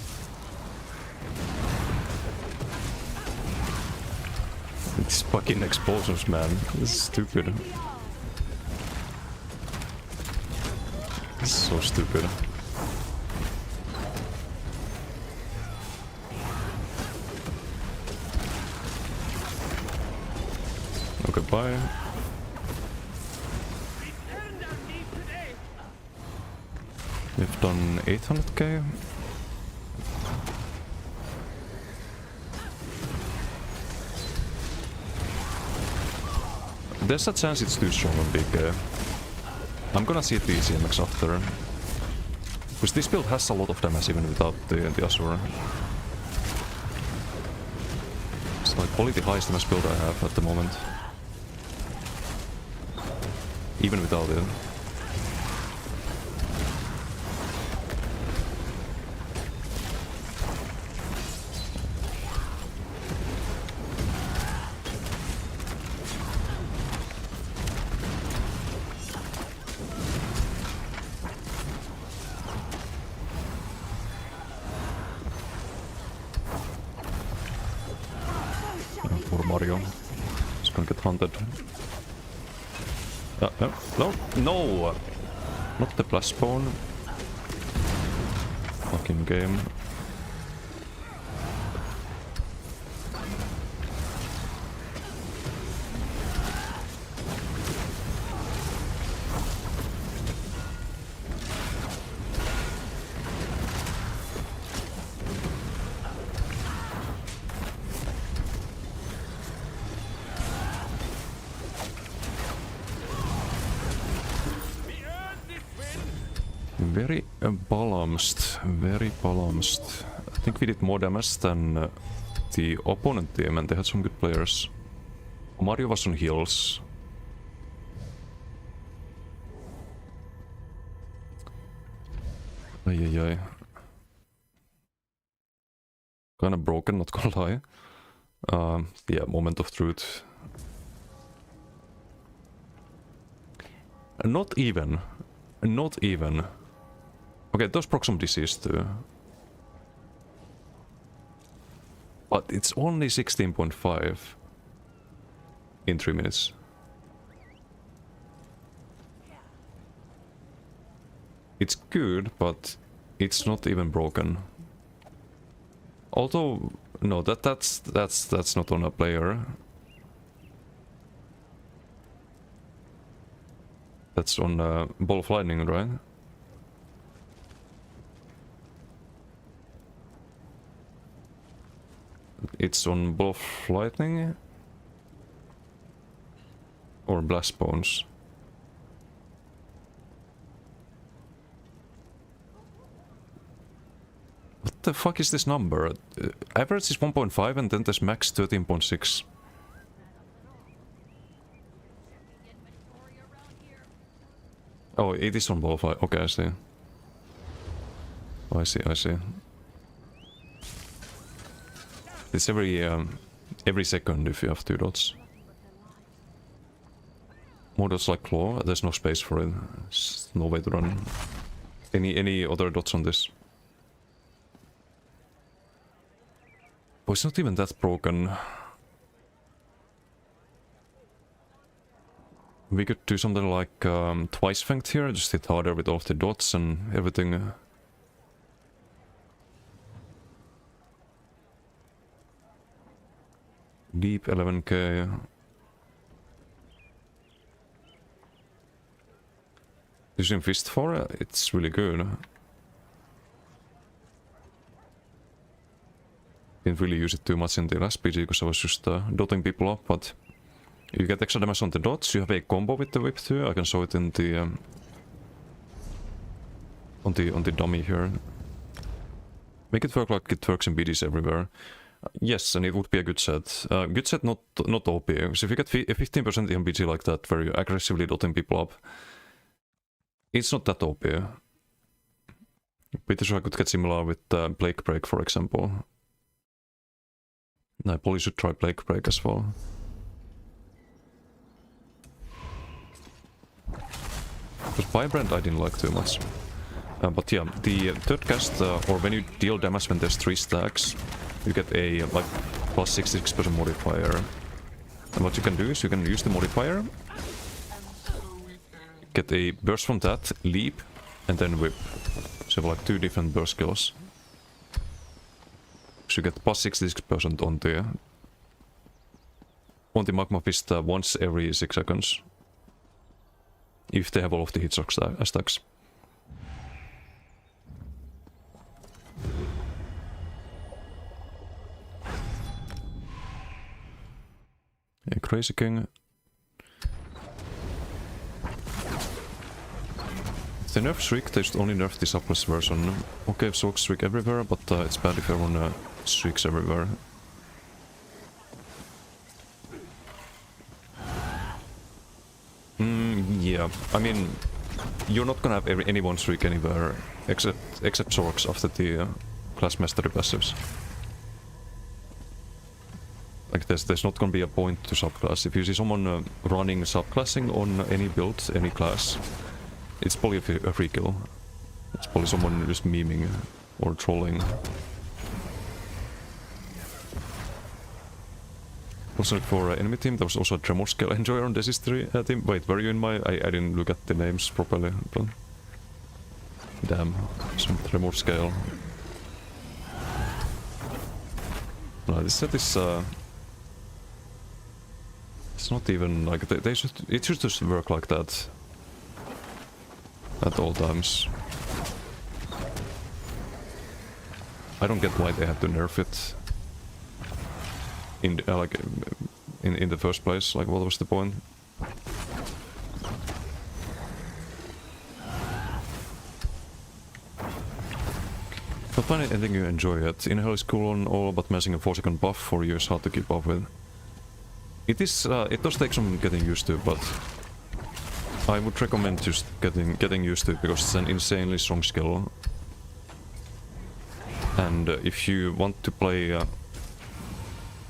these fucking explosions, man. This is stupid. This is so stupid. Okay, bye. We've done 800k. There's a chance it's too strong on big. I'm gonna see the CMX after. Because this build has a lot of damage even without the Asura. It's like probably the highest damage build I have at the moment. Even without it. Poor Mario. He's gonna get hunted. No! Not the blast spawn. Fucking game. Very balanced, very balanced. I think we did more damage than the opponent team, and they had some good players. Mario was on heals. Ay. Kinda broken, not gonna lie. Yeah, moment of truth. Not even. Not even. Okay, those proc some disease too. But it's only 16.5 in 3 minutes. It's good, but it's not even broken. Although, no, that's not on a player. That's on Ball of Lightning, right? It's on Ball of Lightning? Or Blast Bones? What the fuck is this number? Average is 1.5 and then there's max 13.6. Oh, it is on Ball of Lightning. Okay, I see. Oh, I see. It's every second if you have 2 dots. More dots like Claw, there's no space for it. There's no way to run any other dots on this. Oh, it's not even that broken. We could do something like twice flanked here, just hit harder with all of the dots and everything. Deep 11k. Using Fist for it's really good. Didn't really use it too much in the last PG because I was just dotting people up, but you get extra damage on the dots. You have a combo with the whip too. I can show it in the on the dummy here. Make it work like it works in BDs everywhere. Yes, and it would be a good set. Good set, not OP. Because if you get a 15% MBG like that, where you're aggressively dotting people up, it's not that OP. Pretty sure I could get similar with Blake Break, for example. I probably should try Blake Break as well. Because Vibrant I didn't like too much. But yeah, the third cast, or when you deal damage when there's 3 stacks, you get a like plus 66% modifier. And what you can do is you can use the modifier, get a burst from that, leap, and then whip. So you have like 2 different burst skills. So you get plus 66% on the Magma Fist once every 6 seconds. If they have all of the hit stacks. A Crazy King. If they nerf Shriek, they should only nerf the subclass version. Okay, I've soaked Shriek everywhere, but it's bad if everyone Shrieks everywhere. Yeah, I mean, you're not gonna have anyone Shriek anywhere except Zorks after the class mastery passives. Like there's not gonna be a point to subclass. If you see someone running subclassing on any build, any class, it's probably a free kill. It's probably someone just memeing or trolling. Also for enemy team, there was also a Tremor Scale Enjoyer on Desis 3 team. Wait, were you in my... I didn't look at the names properly, but... Damn, some Tremor Scale. No, this set is... it's not even like... They should... It should just work like that. At all times. I don't get why they had to nerf it. In the first place, like what was the point? Not find anything you enjoy yet. Inhale is cool on all, but messing a 4-second buff for you is hard to keep up with. It is. It does take some getting used to, but I would recommend just getting used to it because it's an insanely strong skill. And if you want to play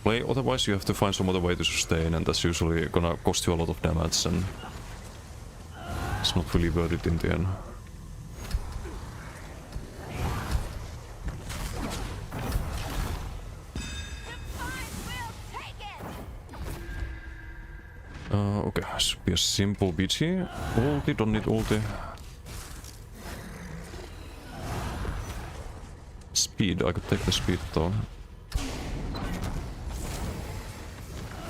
otherwise you have to find some other way to sustain, and that's usually gonna cost you a lot of damage, and it's not really worth it in the end. Okay, should be a simple BG. Ulti, don't need ulti. Speed, I could take the speed though.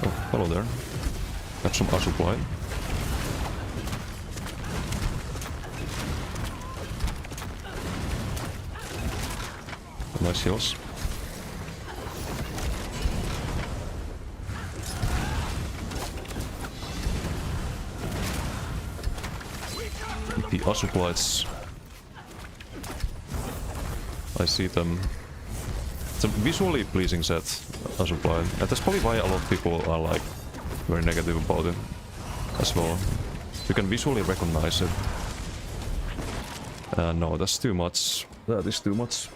Oh, hello there. Got some supply. Nice heals. The supplies. I see them. It's a visually pleasing set, supply. And that's probably why a lot of people are like very negative about it as well. You can visually recognize it. No, that's too much. That is too much.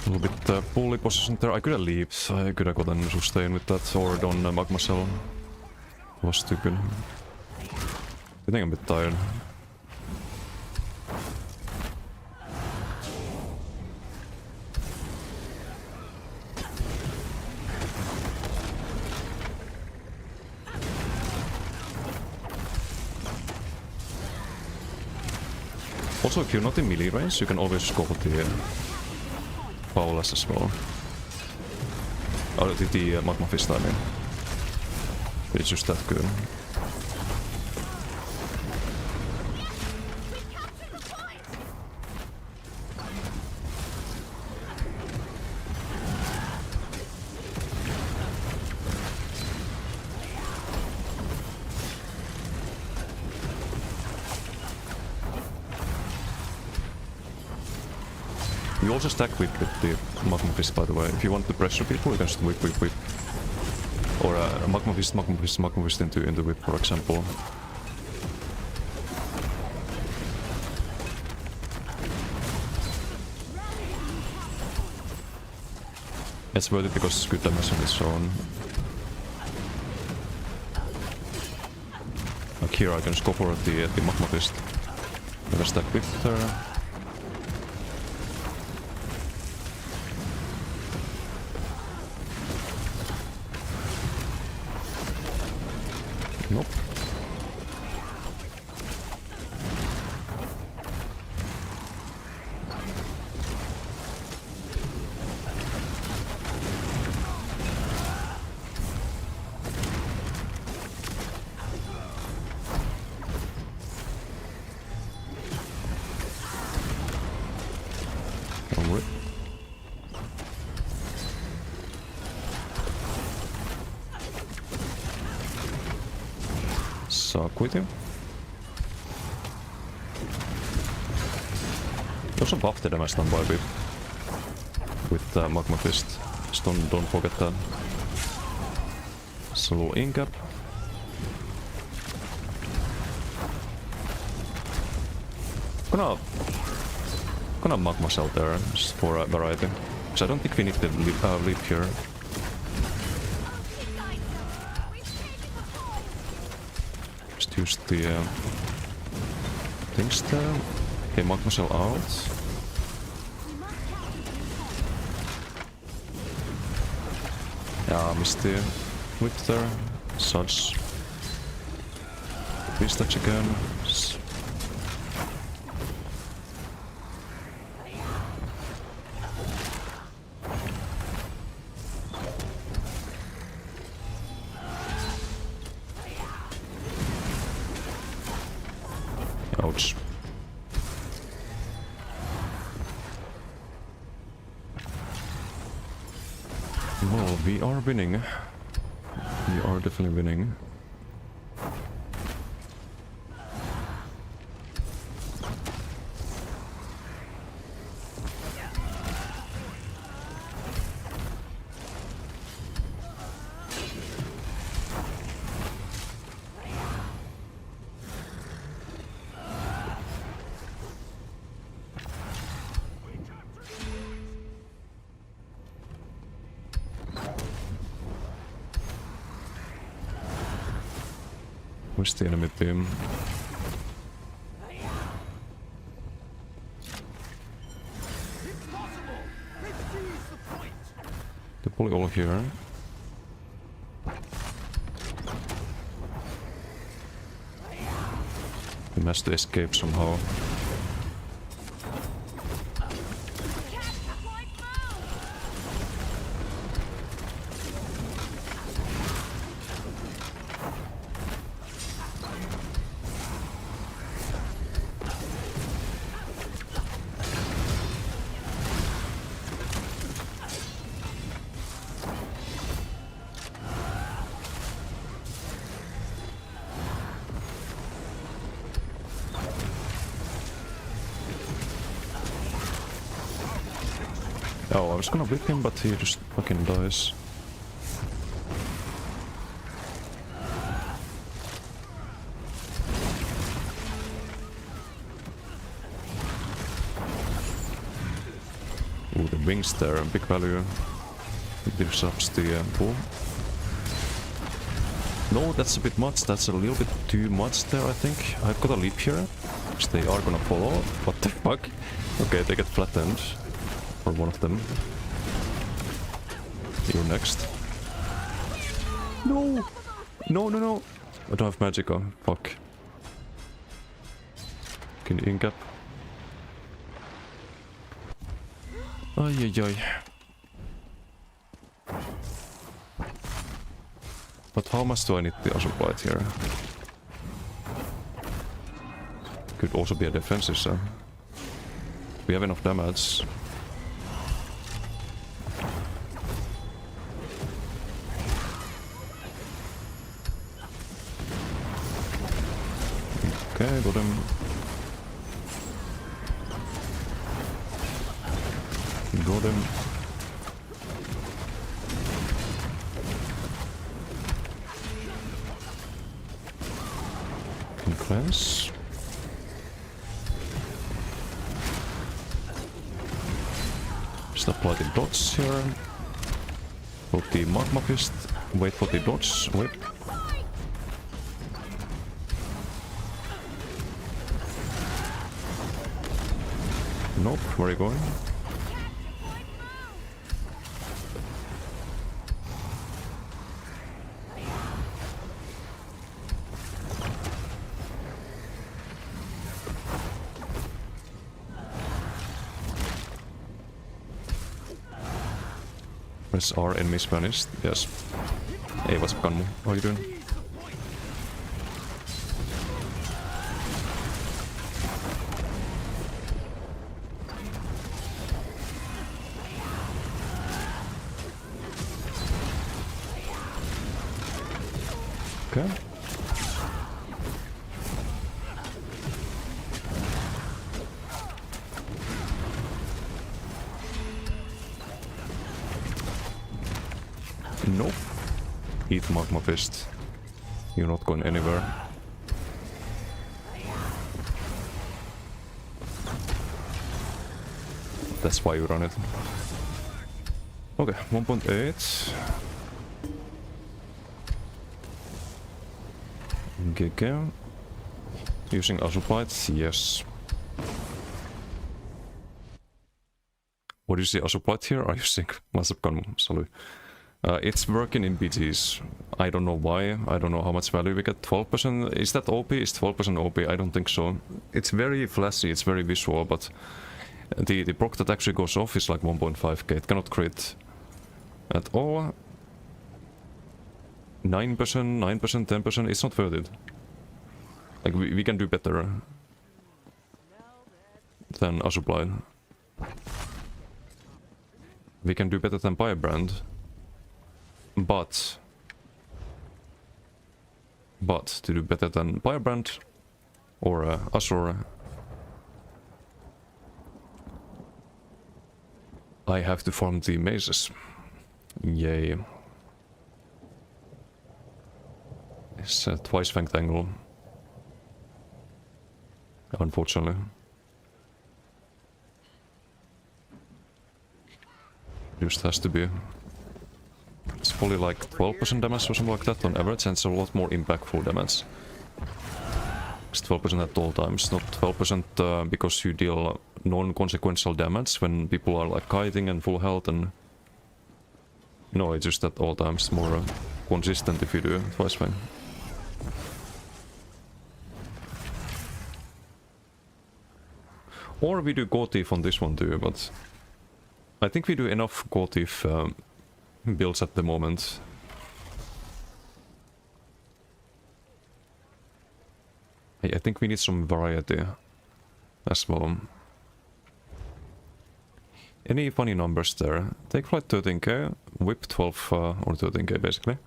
A little bit poorly positioned there. I could have leaped. I could have gotten sustain with that or done magma cell. It was stupid. I think I'm a bit tired. Also, if you're not in melee range, you can always go for the Paula's as well. Or the Magma Fist, I mean. It's just that good. You also stack whip with the Magma Fist, by the way. If you want to pressure people, you can just whip, whip, whip. Or Magma Fist, Magma Fist, Magma Fist into whip, for example. It's worth it because it's good damage on its own. Like here I can just go for the Magma Fist. I can stack whip there. Nope. Alright. suck with you. You also buff the damage done by a bit with Magma Fist. Just don't forget that. It's a little in-cap. Gonna Magma Cell there, just for a variety. Because I don't think we need the leap here. Just use the things there. Okay, Magma Cell out. Yeah, missed the whip there. Such. Pistach again. Ouch. Well, we are winning. We are definitely winning. Where's the enemy beam? They're probably all here. They managed to escape somehow. Oh, I was gonna whip him, but he just fucking dies. Ooh, the wings there, big value. It disrupts the pull. No, that's a bit much. That's a little bit too much there, I think. I've got a leap here, which they are gonna follow. What the fuck? Okay, they get flattened. Or one of them. You're next. No! No, no, no! I don't have magic on. Fuck. Can you in-cap? Ay, ay, ay. But how much do I need the Assault Blade here? Could also be a defensive, so... We have enough damage. Okay, got him. Got him. Can cleanse. Just apply the dots here. Put the Magma Fist. Wait for the dots. Whip. Nope, where are you going? Press R, enemy Spanish. Yes. Hey, what's up, Kanmu? How are you doing? Okay. Nope. Eat magma fist. You're not going anywhere. That's why you run it. Okay, 1.8. GG. Using Asuplight, yes. What do you see Asuplight here? Are you sick? Sorry. It's working in BGs. I don't know why. I don't know how much value we get. 12%? Is that OP? Is 12% OP? I don't think so. It's very flashy, it's very visual, but the proc that actually goes off is like 1.5k. It cannot crit at all. 9%, 9%, 10%, it's not worth it. Like, we can do better than Asupply. We can do better than Firebrand. But to do better than Firebrand or Azure, I have to farm the mazes. Yay. It's a twice fanged angle. Unfortunately. Just has to be. It's probably like 12% damage or something like that on average, and it's a lot more impactful damage. It's 12% at all times, not 12% because you deal non-consequential damage when people are like kiting and full health and... No, it's just at all times more consistent if you do twice fang. Or we do Go Thief on this one too, but... I think we do enough Go Thief builds at the moment. I think we need some variety as well. Any funny numbers there? Take flight 13k, whip 12 or 13k basically.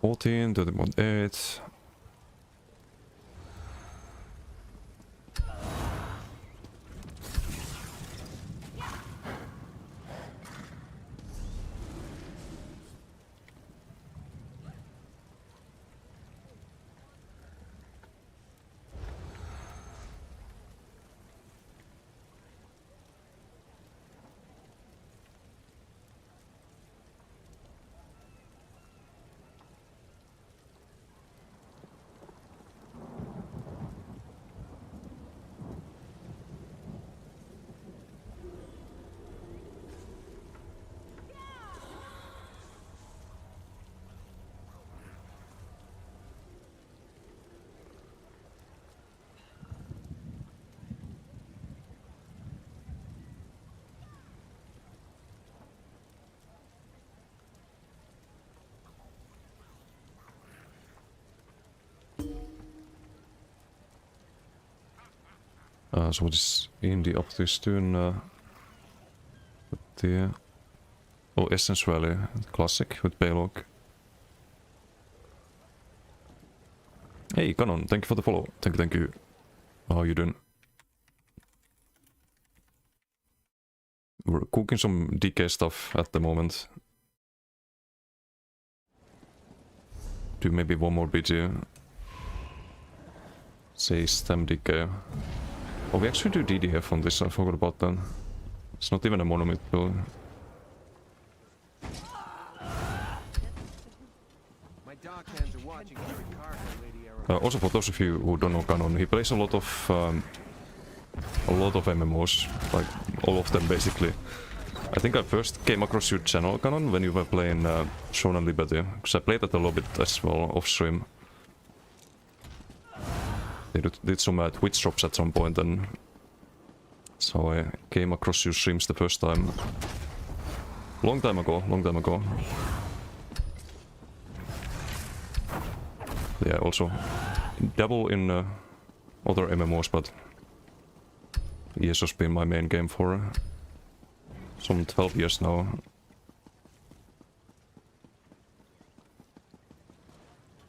14, 13.8. So what is indie up this tune? The Essence Valley classic with Baylog. Hey Canon, thank you for the follow. Thank you. How you doing? We're cooking some DK stuff at the moment. Do maybe one more BG. Say stem DK. Oh, we actually do DDF on this, I forgot about that. It's not even a monomyth build. Also for those of you who don't know Canon, he plays a lot of MMOs, like all of them basically. I think I first came across your channel, Canon, when you were playing Shonen Liberty, because I played that a little bit as well off stream. They did some Twitch drops at some point, and so I came across your streams the first time. Long time ago. Yeah, also dabble in other MMOs, but ES has been my main game for some 12 years now.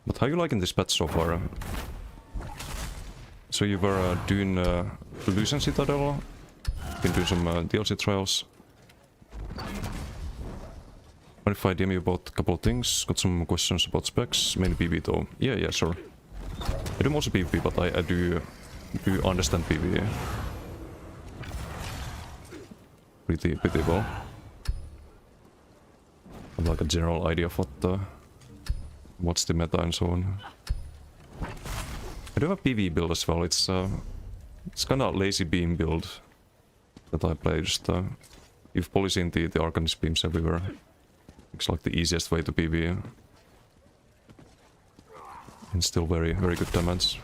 But how are you liking this patch so far? So you were doing Illusion Citadel, been doing some DLC trials. Mind if I DM you about a couple of things? Got some questions about specs, mainly PvE though. Yeah, sure. I do mostly PvP, but I do understand PvE pretty well. I have like a general idea of what's the meta and so on. I do have a PvE build as well. It's kind of lazy beam build that I play. Just give policing the Arcanist beams everywhere. It's like the easiest way to PvE. And still very good damage.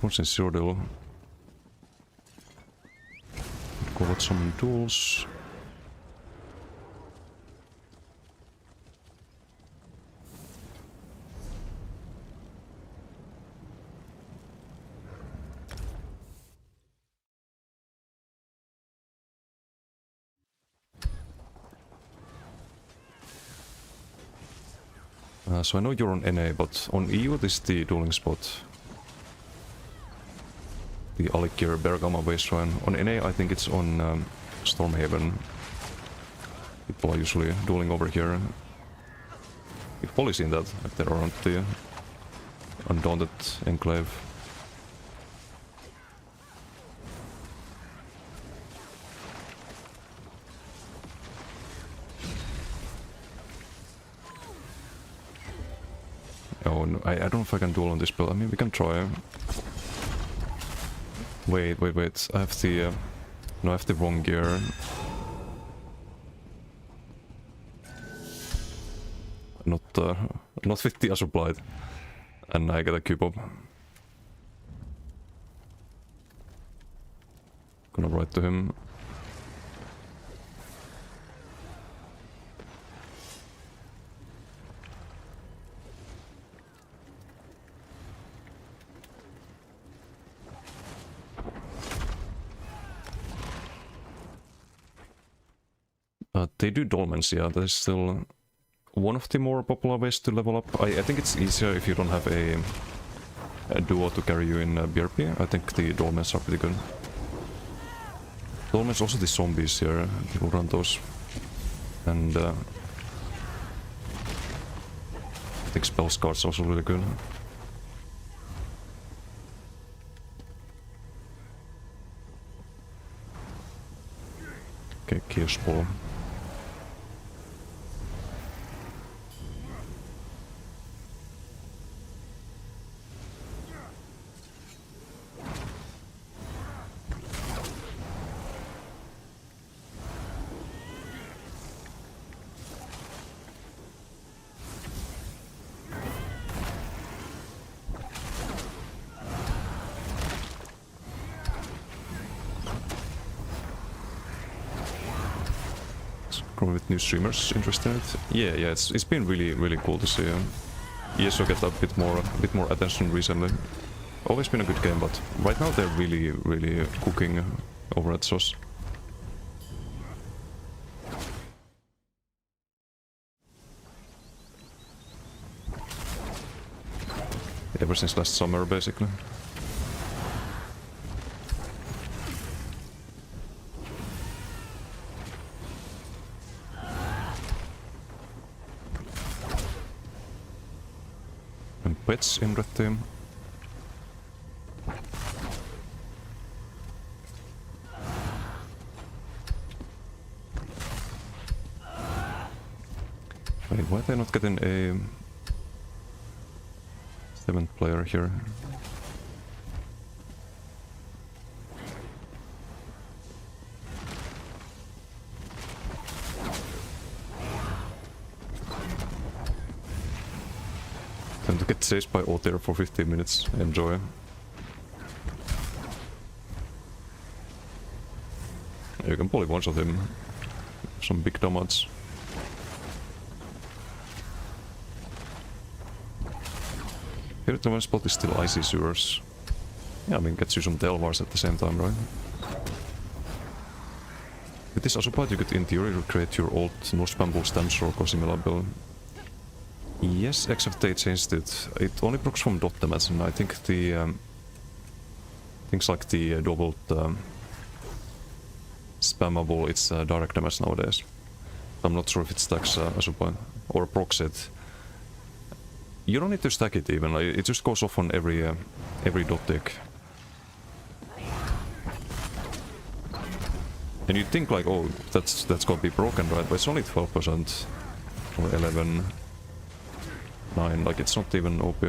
What's in Zero Deal? Got some tools. So I know you're on NA, but on EU this is the dueling spot. The Alikir Bergamo Wasteland. On NA I think it's on Stormhaven. People are usually dueling over here. You've probably seen that, like they're around the Undaunted Enclave. Oh no, I don't know if I can duel on this build. I mean, we can try. Wait. I have the... no, I have the wrong gear. Not with the Azure Blight. And I get a cube up. Gonna write to him. They do dolmens, yeah, that is still one of the more popular ways to level up. I think it's easier if you don't have a duo to carry you in BRP. I think the dolmens are pretty good. Dolmens, also the zombies here, people run those. And I think spell scars also really good. Okay, Chaos Ball. With new streamers interested in it. Yeah, it's been really cool to see. ESO get a bit more attention recently. Always been a good game, but right now they're really cooking over at SOS. Ever since last summer, basically. Pets in that team. Wait, why are they not getting a 7th player here? Time to get chased by Otter for 15 minutes. Enjoy. You can probably one-shot him. Some big damage. Here the one spot is still Icy Sewers. Yeah, I mean, gets you some Delvars at the same time, right? With this Asupite you could in theory recreate your old Norspamble stance or similar build. Yes, except they changed it. It only procs from dot damage, and I think the things like the doubled spammable, it's direct damage nowadays. I'm not sure if it stacks Asupite or procs it. You don't need to stack it even, like, it just goes off on every dot tick. And you'd think like, oh, that's gonna be broken, right? But it's only 12% or 11, 9, like it's not even OP.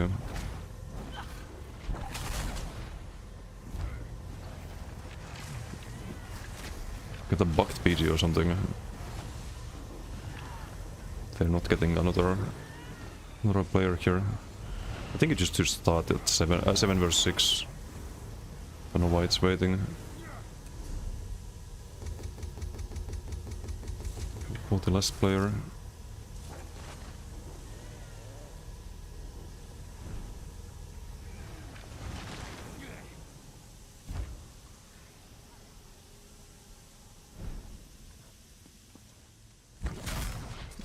Get a bugged PG or something. They're not getting another player here. I think it just should start at 7 versus 6. I don't know why it's waiting. For the last player.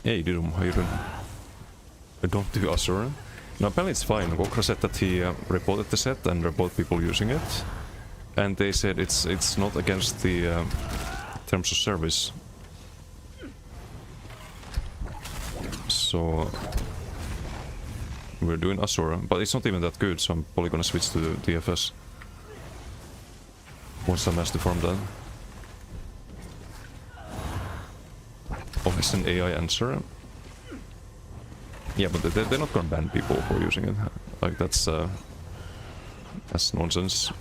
Hey, Hayden. Don't do Asura. Now apparently it's fine. Wokra said that he reported the set and reported people using it. And they said it's not against the terms of service. So we're doing Asura, but it's not even that good, so I'm probably gonna switch to DFS. Once I manage to farm that. Oh, it's an AI answer. Yeah, but they're not gonna ban people for using it. Like that's nonsense.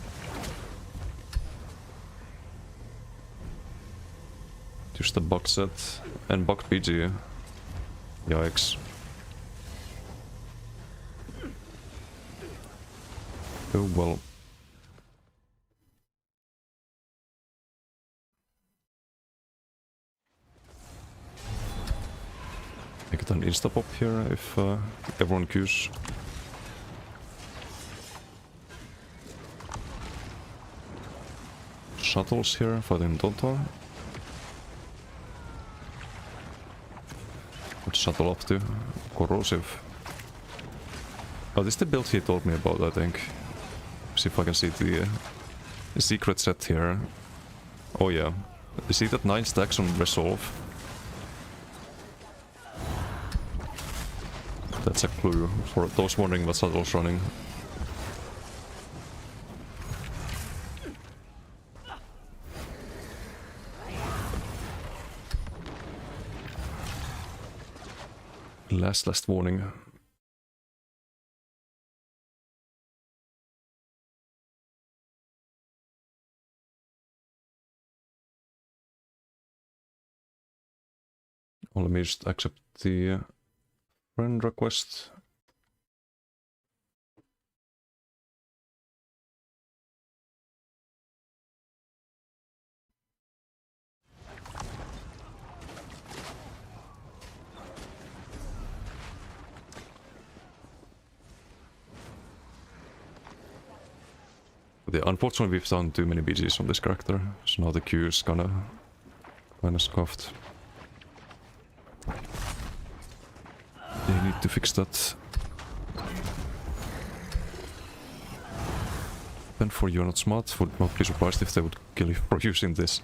Just a bug set and bug PG. Yikes. Oh well. I get an insta-pop here if everyone queues. Shuttles here fighting Dontar. What's shuttle up to? Corrosive. Oh, this is the build he told me about, I think. See if I can see the secret set here. Oh yeah. You see that 9 stacks on Resolve? That's a clue for those wondering what shuttle's running. Last warning. Well, let me just accept the friend request. Yeah, unfortunately we've done too many BGs on this character, so now the queue is kinda scuffed. They need to fix that. And for You're Not Smart, would not be surprised if they would kill you for using this.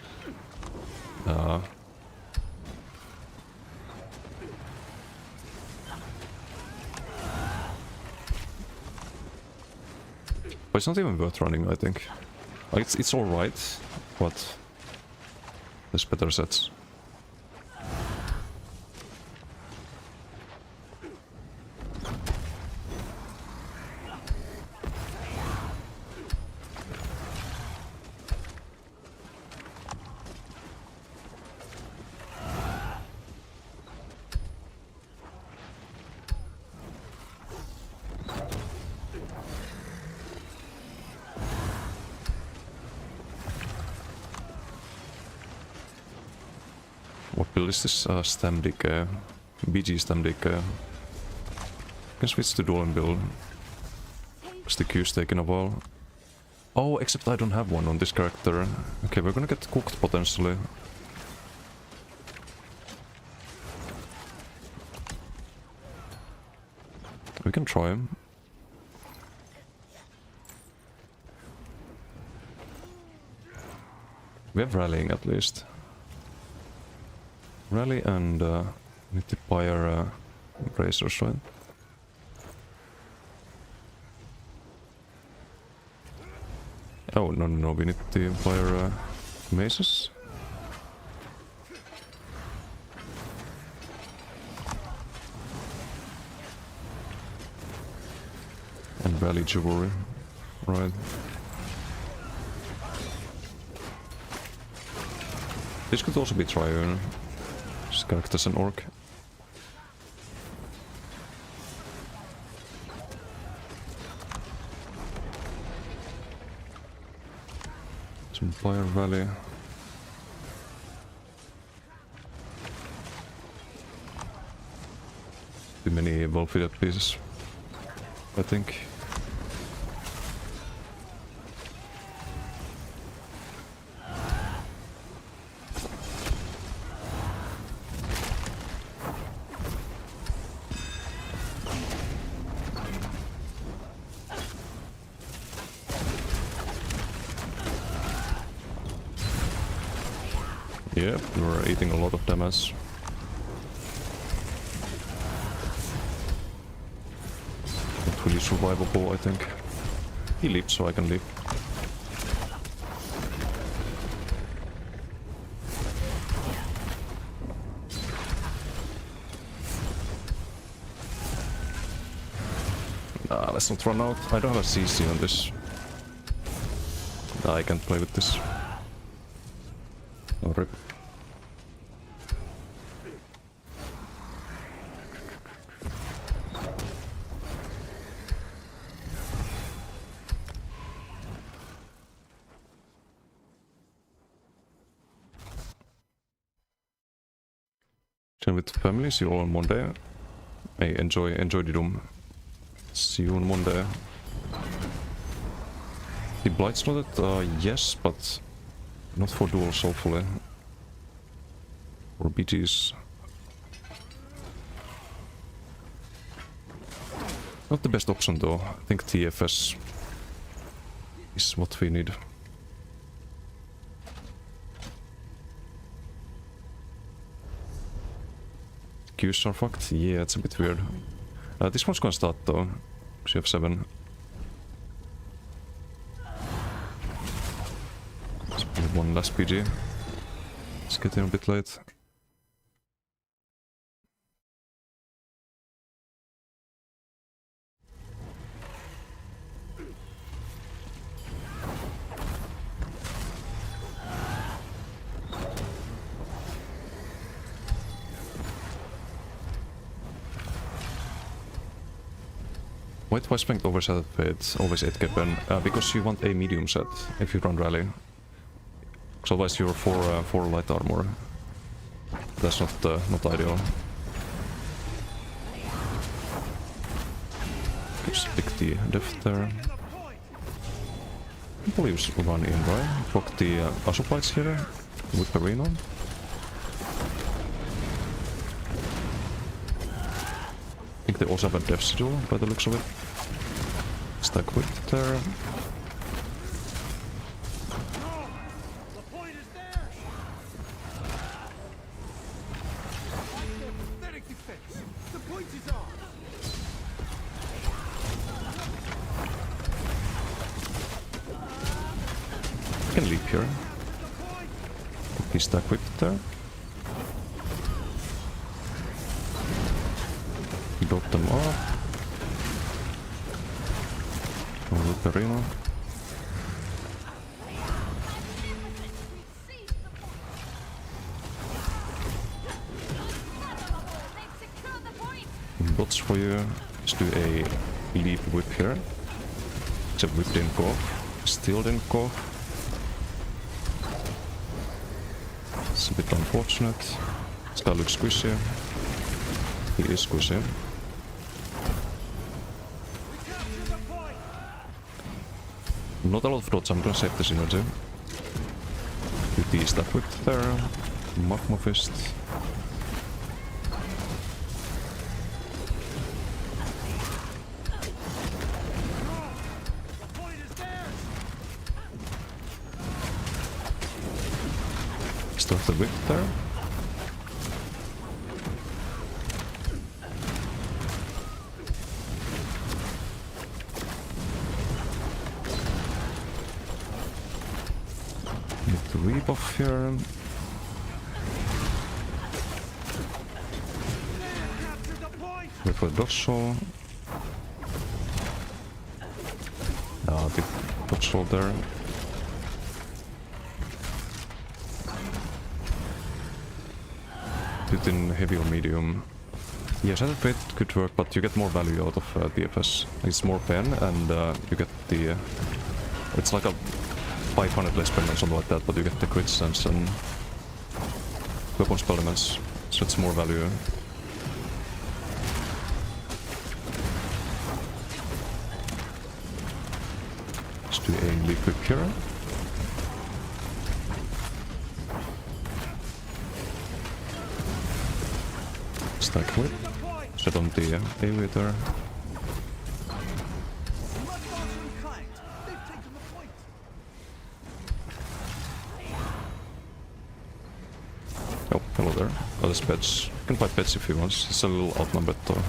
But it's not even worth running, I think. Like, it's alright, but there's better sets. What build is this? Stem Decay. BG Stem Decay. I can switch to Dueling build. Because the queue's taking a while. Oh, except I don't have one on this character. Okay, we're gonna get cooked potentially. We can try. We have rallying at least. Rally and need to buy our bracers, right? Oh, no, we need to buy our maces. And rally jewelry, right. This could also be Triune. Just character as an orc. Some Fire Valley. Too many well-fitted pieces, I think. Yep, we're eating a lot of damage. Not really survivable, I think. He leaps, so I can leap. Nah, let's not run out. I don't have a CC on this. Nah, I can't play with this. No rip. Chill with family, see you all on Monday. Hey, enjoy the Doom. See you on Monday. The Blight's not it? Yes, but not for duels, hopefully. Or BGs. Not the best option though. I think TFS is what we need. Qs are fucked? Yeah, it's a bit weird. This one's gonna start though. She have 7. Let's play one last PG. It's getting a bit late. White Wise Strength always had it, always 8 Kepen, because you want a medium set if you run rally. Because otherwise you're 4 light armor. That's not ideal. Just pick the depth there. Probably use run in, right? Proc the Asuplites here with Perino. I think they also have a death duel by the looks of it. Stack with there. The point is there. Pathetic defense. The point is ours. I can leap here. Okay, stack with there. Drop them off. Perino. Bots for you. Let's do a leap whip here. Except whip didn't go off. Still didn't go off. It's a bit unfortunate. This guy looks squishy. He is squishy. Not a lot of dots, I'm gonna save the synergy. Do the stack whip there. Magma Fist. Still have the whip there. Need to rebuff here. Wait for the dodge roll. The dodge roll there. Do it in heavy or medium. Yeah, Shattered Fate could work, but you get more value out of DFS. It's more pen, and you get the... it's like a 500 less pen or something like that, but you get the crit sense and weapon spell elements, so it's more value. Let's do a leap whip here. Stack whip. Set on the aviator. Oh, hello there. Oh, there's pets. You can fight pets if he wants. He's a little outnumbered though.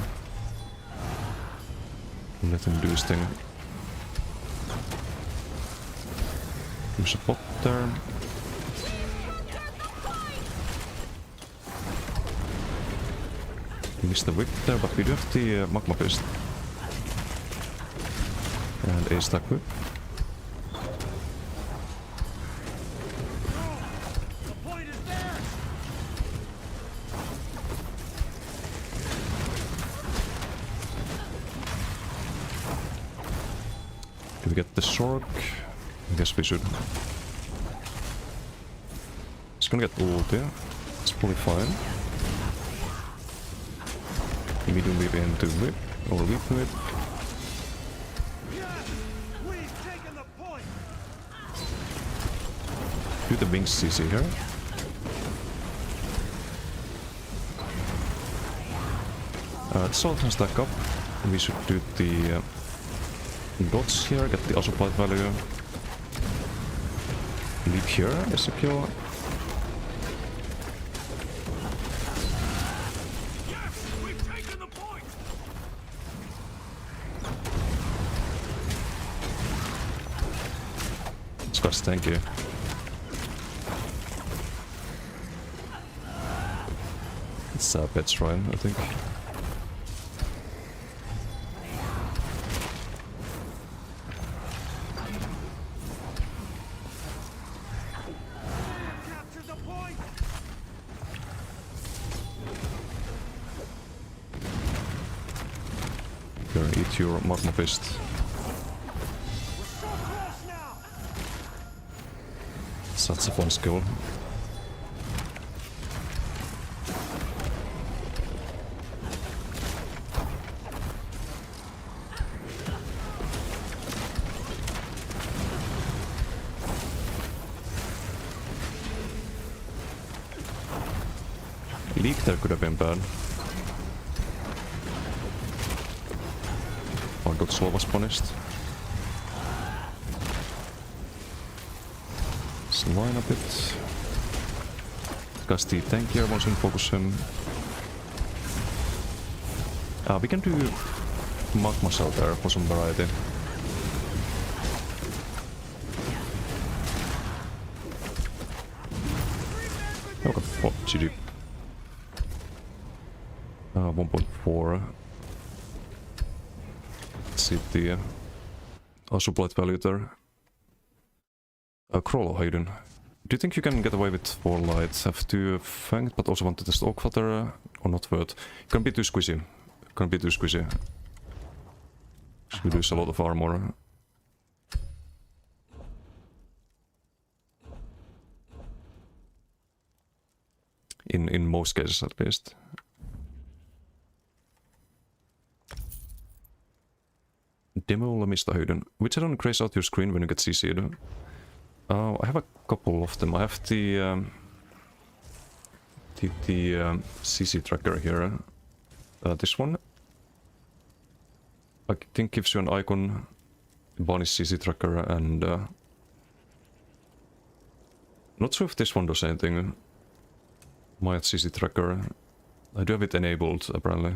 Let him do his thing. There's a bot there. We missed the whip there, but we do have the magma fist. And a stack whip. Do we get the Sork? I guess we should. It's gonna get ulti. It's probably fine. Medium whip into whip, or leap whip. Do the wings CC here. This all can stack up. We should do the dots here, get the supply value. Leap here is a kill. Thank you. It's pet shrine, I think. Here, eat your magma fist. That's a fun skill. Leak there could have been bad. Or got slow was punished. Line a bit. Because the tank here wants to focus him. We can do magma cell there for some variety. Okay, oh, GG. 1.4. Let's see the supplied value there. Crawler, how you doing? Do you think you can get away with 4 lights? Have 2 fanged, but also want to test Oak Flutter, or not worth? Can be too squishy. Can be too squishy. We lose a lot of armor. In most cases, at least. Demo Lemista Hyden. Which I don't craze out your screen when you get CC'd. I have a couple of them. I have the CC tracker here. This one, I think, gives you an icon, Vanish CC tracker, and not sure if this one does anything. My CC tracker. I do have it enabled apparently.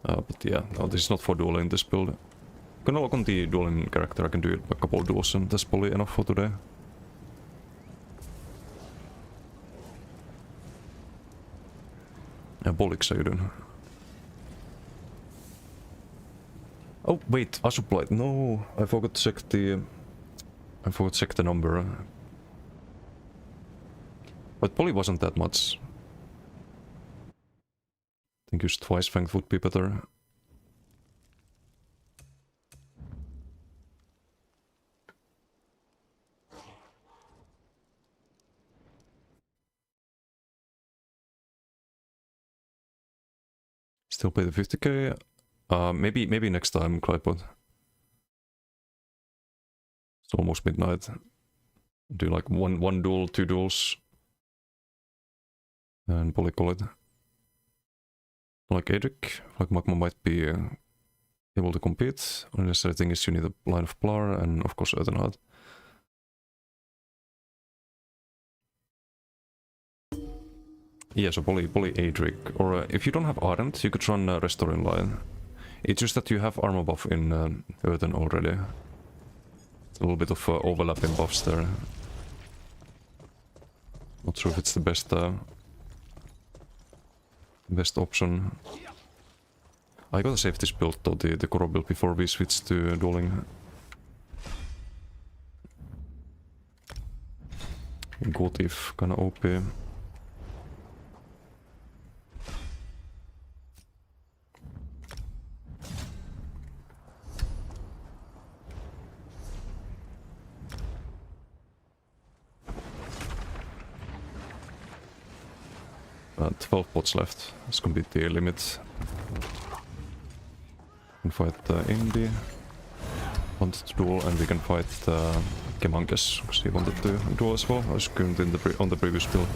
But yeah, no, this is not for dueling this build. Gonna look on the dueling character, I can do it a couple of duels and that's probably enough for today. Ja, Bolix are you doing? Oh wait, I supplied. No, I forgot to check the. I forgot to check the number. But probably wasn't that much. I think use twice strength would be better. Still pay the 50k. Maybe next time, Clypod. It's almost midnight. Do like one duel, 2 duels. And probably call it. Like Edric, like Magma might be able to compete. Only necessary thing is you need a line of Plar and of course Eternheart. Yeah, so probably Edric. Or if you don't have Ardent, you could run Restore in line. It's just that you have armor buff in Earthen already. It's a little bit of overlapping buffs there. Not sure if it's the best option. I gotta save this build though, the Koro build, before we switch to dueling. Gotif, kinda OP. 12 bots left. It's gonna be the limit. We can fight Indy. Wanted to duel, and we can fight Kemanges, because he wanted to duel as well. I was going on the previous build.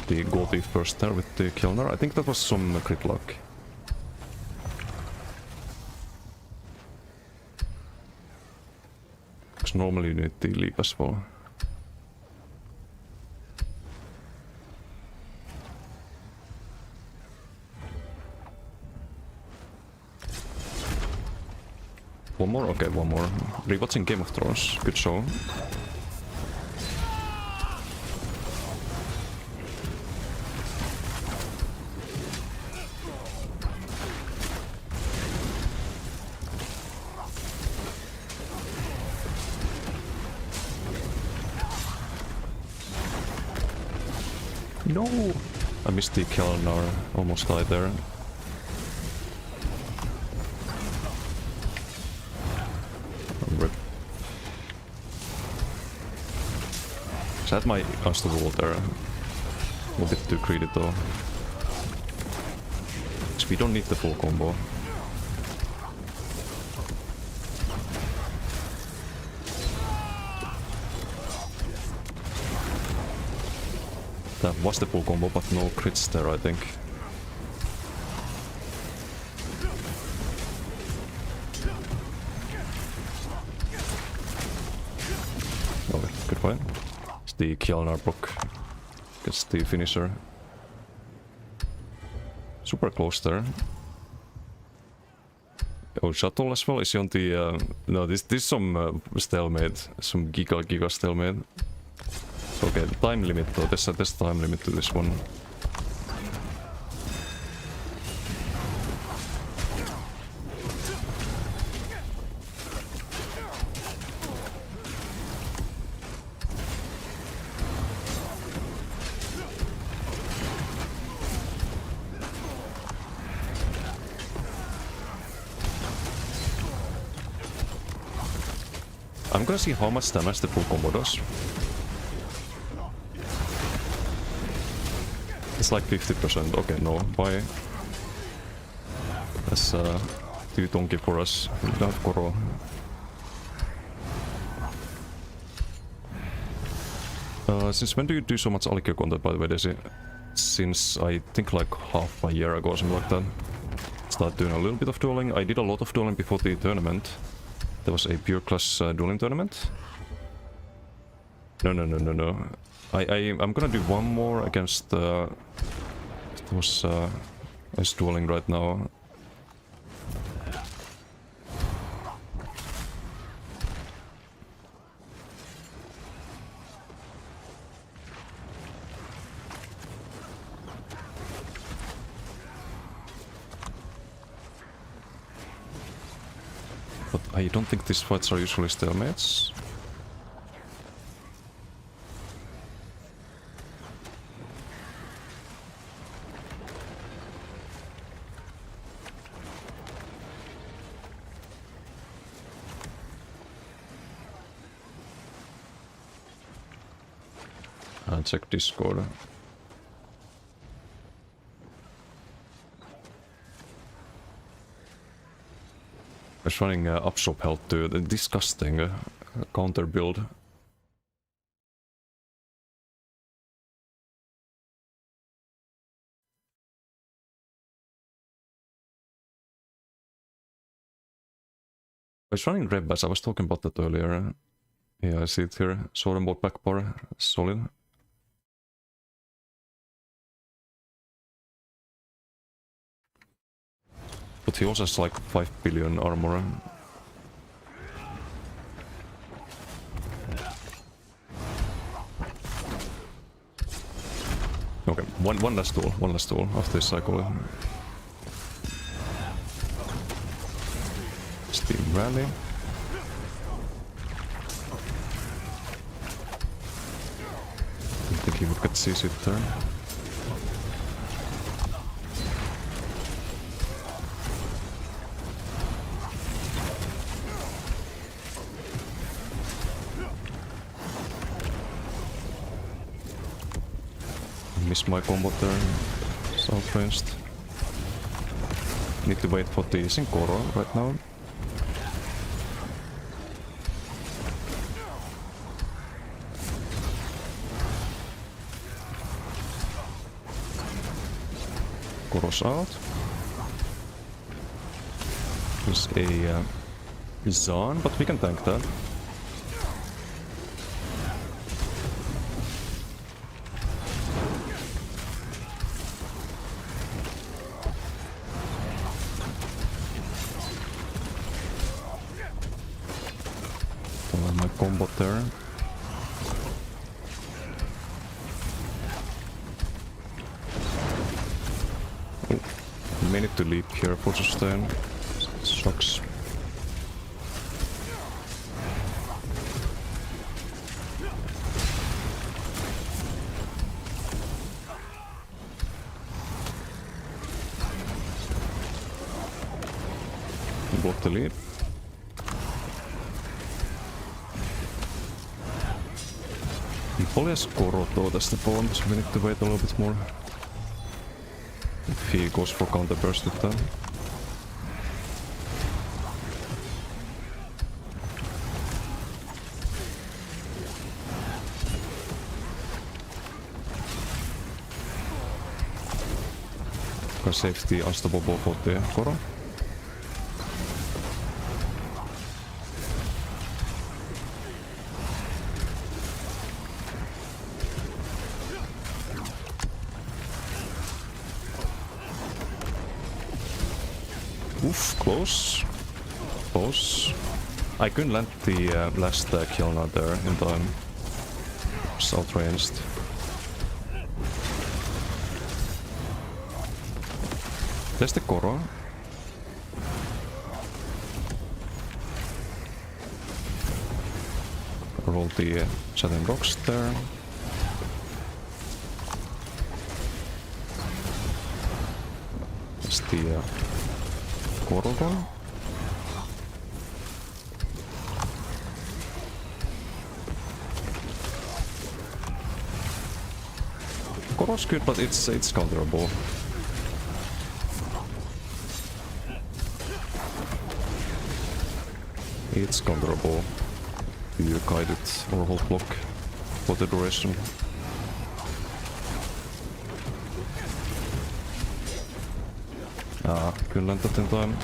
The Gothi first there with the Kjellner. I think that was some crit luck. Because normally you need the leap as well. One more? Okay, one more. Rewatching Game of Thrones. Good show. No! I missed the Kjellnar, almost died there. Rip. So I had my Cast of Wall there. A bit too greedy though. Because we don't need the full combo. That was the full combo, but no crits there, I think. Okay, good fight. It's the Kjellnar block. Gets the finisher. Super close there. Oh, Shuttle as well. Is he on the... no, this is some stalemate. Some giga stalemate. Okay, the time limit though, there's time limit to this one. I'm gonna see how much damage the full combo does. It's like 50%. Okay, no, bye. That's too donkey for us. We don't have Koro. Since when do you do so much Alikio content, by the way, Desi? Since I think like half a year ago or something like that. Started doing a little bit of dueling. I did a lot of dueling before the tournament. There was a pure class dueling tournament. No. I'm gonna do one more against those is dueling right now. But I don't think these fights are usually stalemates. Check Discord. I was running upshop health to the disgusting counter build. I was running red bass, I was talking about that earlier. Yeah, I see it here. Sword and bolt back bar, solid. But he also has like 5 billion armor. Okay, one last tool after this cycle. Steam rally. I think he would get CC turn. Miss my combo there. South-ranged. Need to wait for the Sinkoro right now. Koro's out. There's a Zan, but we can tank that. My combo there. Oh, may need to leap here for sustain. Sucks. Block the lead. Probably has Koro though, that's the problem, so we need to wait a little bit more. If he goes for counter burst with that. Can save the unstoppable for the Koro. Oof, close. Close. I couldn't land the last kill now there in time. South-ranged. There's the Koro. Roll the Saturn rocks there. There's the Koro one. Koro's good, but it's counterable. It's counterable. You guide it or hold block for the duration. Kyllä that in time.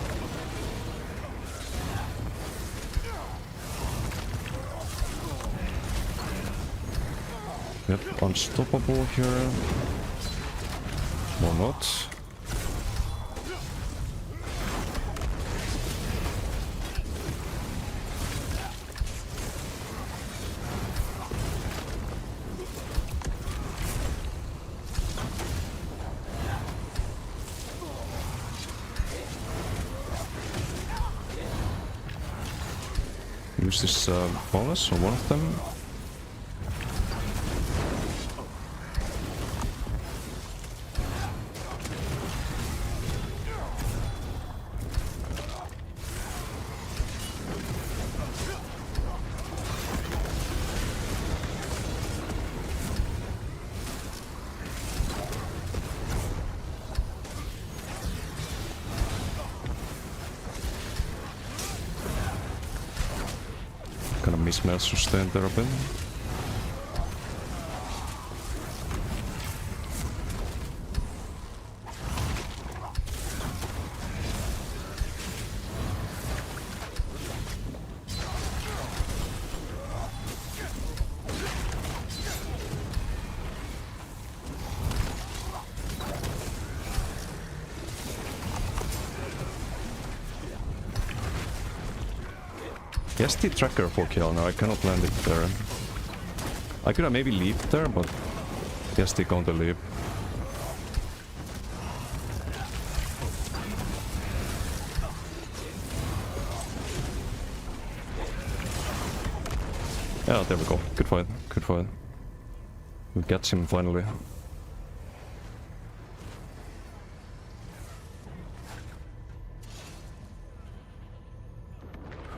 Yep, unstoppable here. Or not. Use this bonus on one of them. Kind of mismatch sustain there a bit. Yes, the tracker for kill now, I cannot land it there. I could have maybe leaped there, but yes, the counter leap. Yeah, there we go. Good fight, good fight. We catch him finally.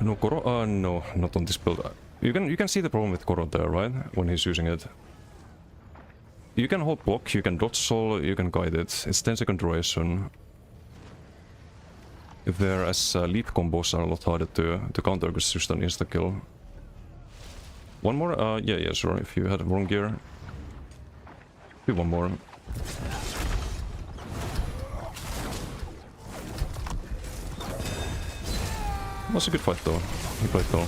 No Koro, no, not on this build. You can see the problem with Koro there, right? When he's using it. You can hold block, you can dodge soul, you can guide it. It's 10-second duration. Whereas leap combos are a lot harder to counter because it's just an insta kill. One more? Yeah, sure. If you had wrong gear. Do one more. It was a good fight though. He played well.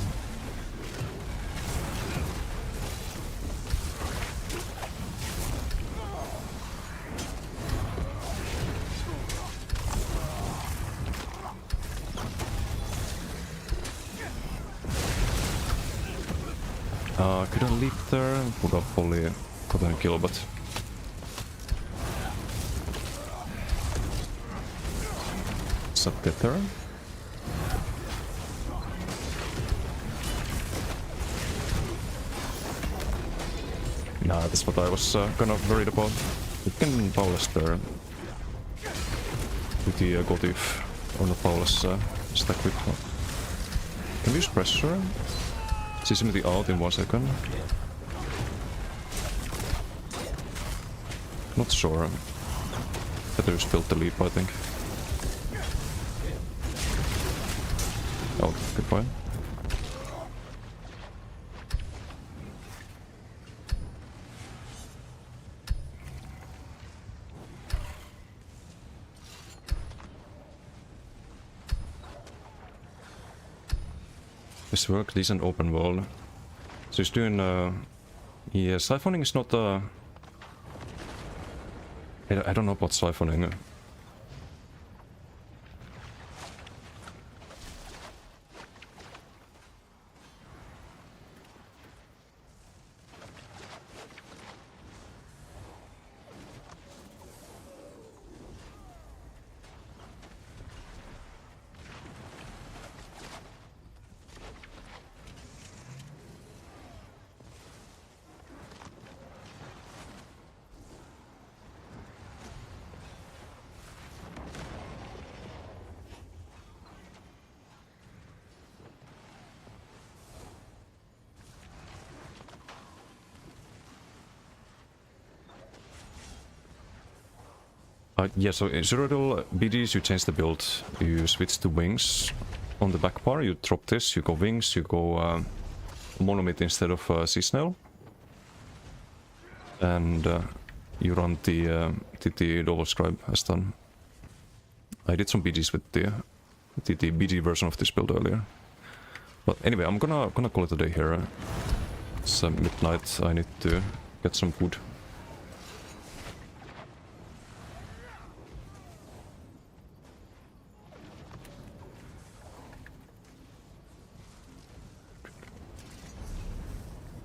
Couldn't leap there. Would have probably gotten a kill, but it's a tether. Nah, that's what I was kind of worried about. You can Paulus there with the Gotif, or not Paulus, stack with. Can we use pressure? Seismity out in 1 second. Not sure. Better just build the leap, I think. Oh, good point. This work, decent open world. So he's doing, yeah, siphoning is not, I don't know about siphoning. Yeah, so in Cyrodiil BDs you change the build. You switch to wings on the back bar, you drop this, you go wings, you go monomyth instead of seasonal. And you run the double scribe as done. I did some BGs with the BG version of this build earlier. But anyway, I'm gonna call it a day here. It's midnight, I need to get some food.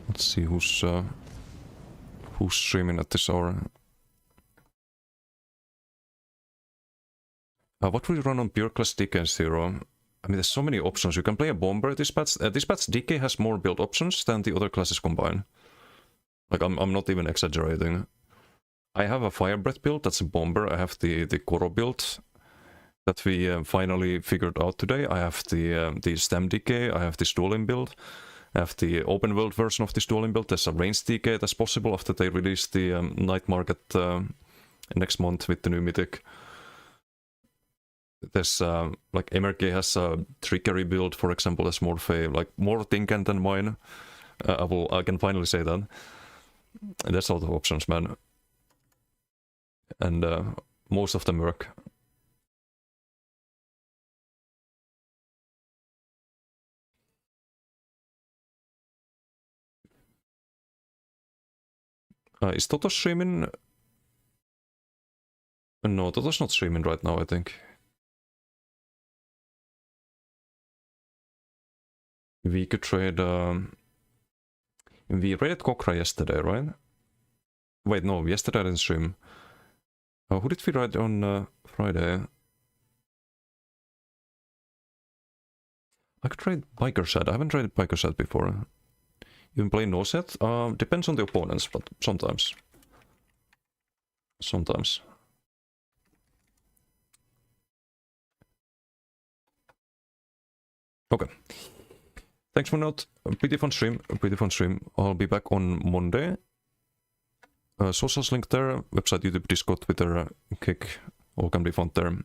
Let's see who's streaming at this hour. What will you run on pure class DK and Zero? I mean, there's so many options. You can play a bomber this patch. This patch DK has more build options than the other classes combined. Like, I'm not even exaggerating. I have a fire breath build, that's a bomber. I have the Koro build that we finally figured out today. I have the stem DK, I have this dueling build. I have the open world version of this dueling build. There's a range DK that's possible after they release the night market next month with the new mythic. There's like MRK has a trickery build, for example, as Morphe, like more thinking than mine. I can finally say that. And there's a lot of options, man. And most of them work. Is Toto streaming? No, Toto's not streaming right now, I think. We could trade... we raided Kokra yesterday, right? Wait, no, yesterday I didn't stream. Who did we raid on Friday? I could trade Biker Shad. I haven't traded Biker Shad before. Even play no set? Depends on the opponents, but sometimes. Sometimes. Okay. Thanks for note. Pretty fun stream. Pretty fun stream. I'll be back on Monday. Socials link there. Website, YouTube, Discord, Twitter, Kick. All can be found there.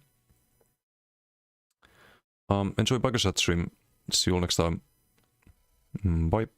Enjoy Biker Shad stream. See you all next time. Bye.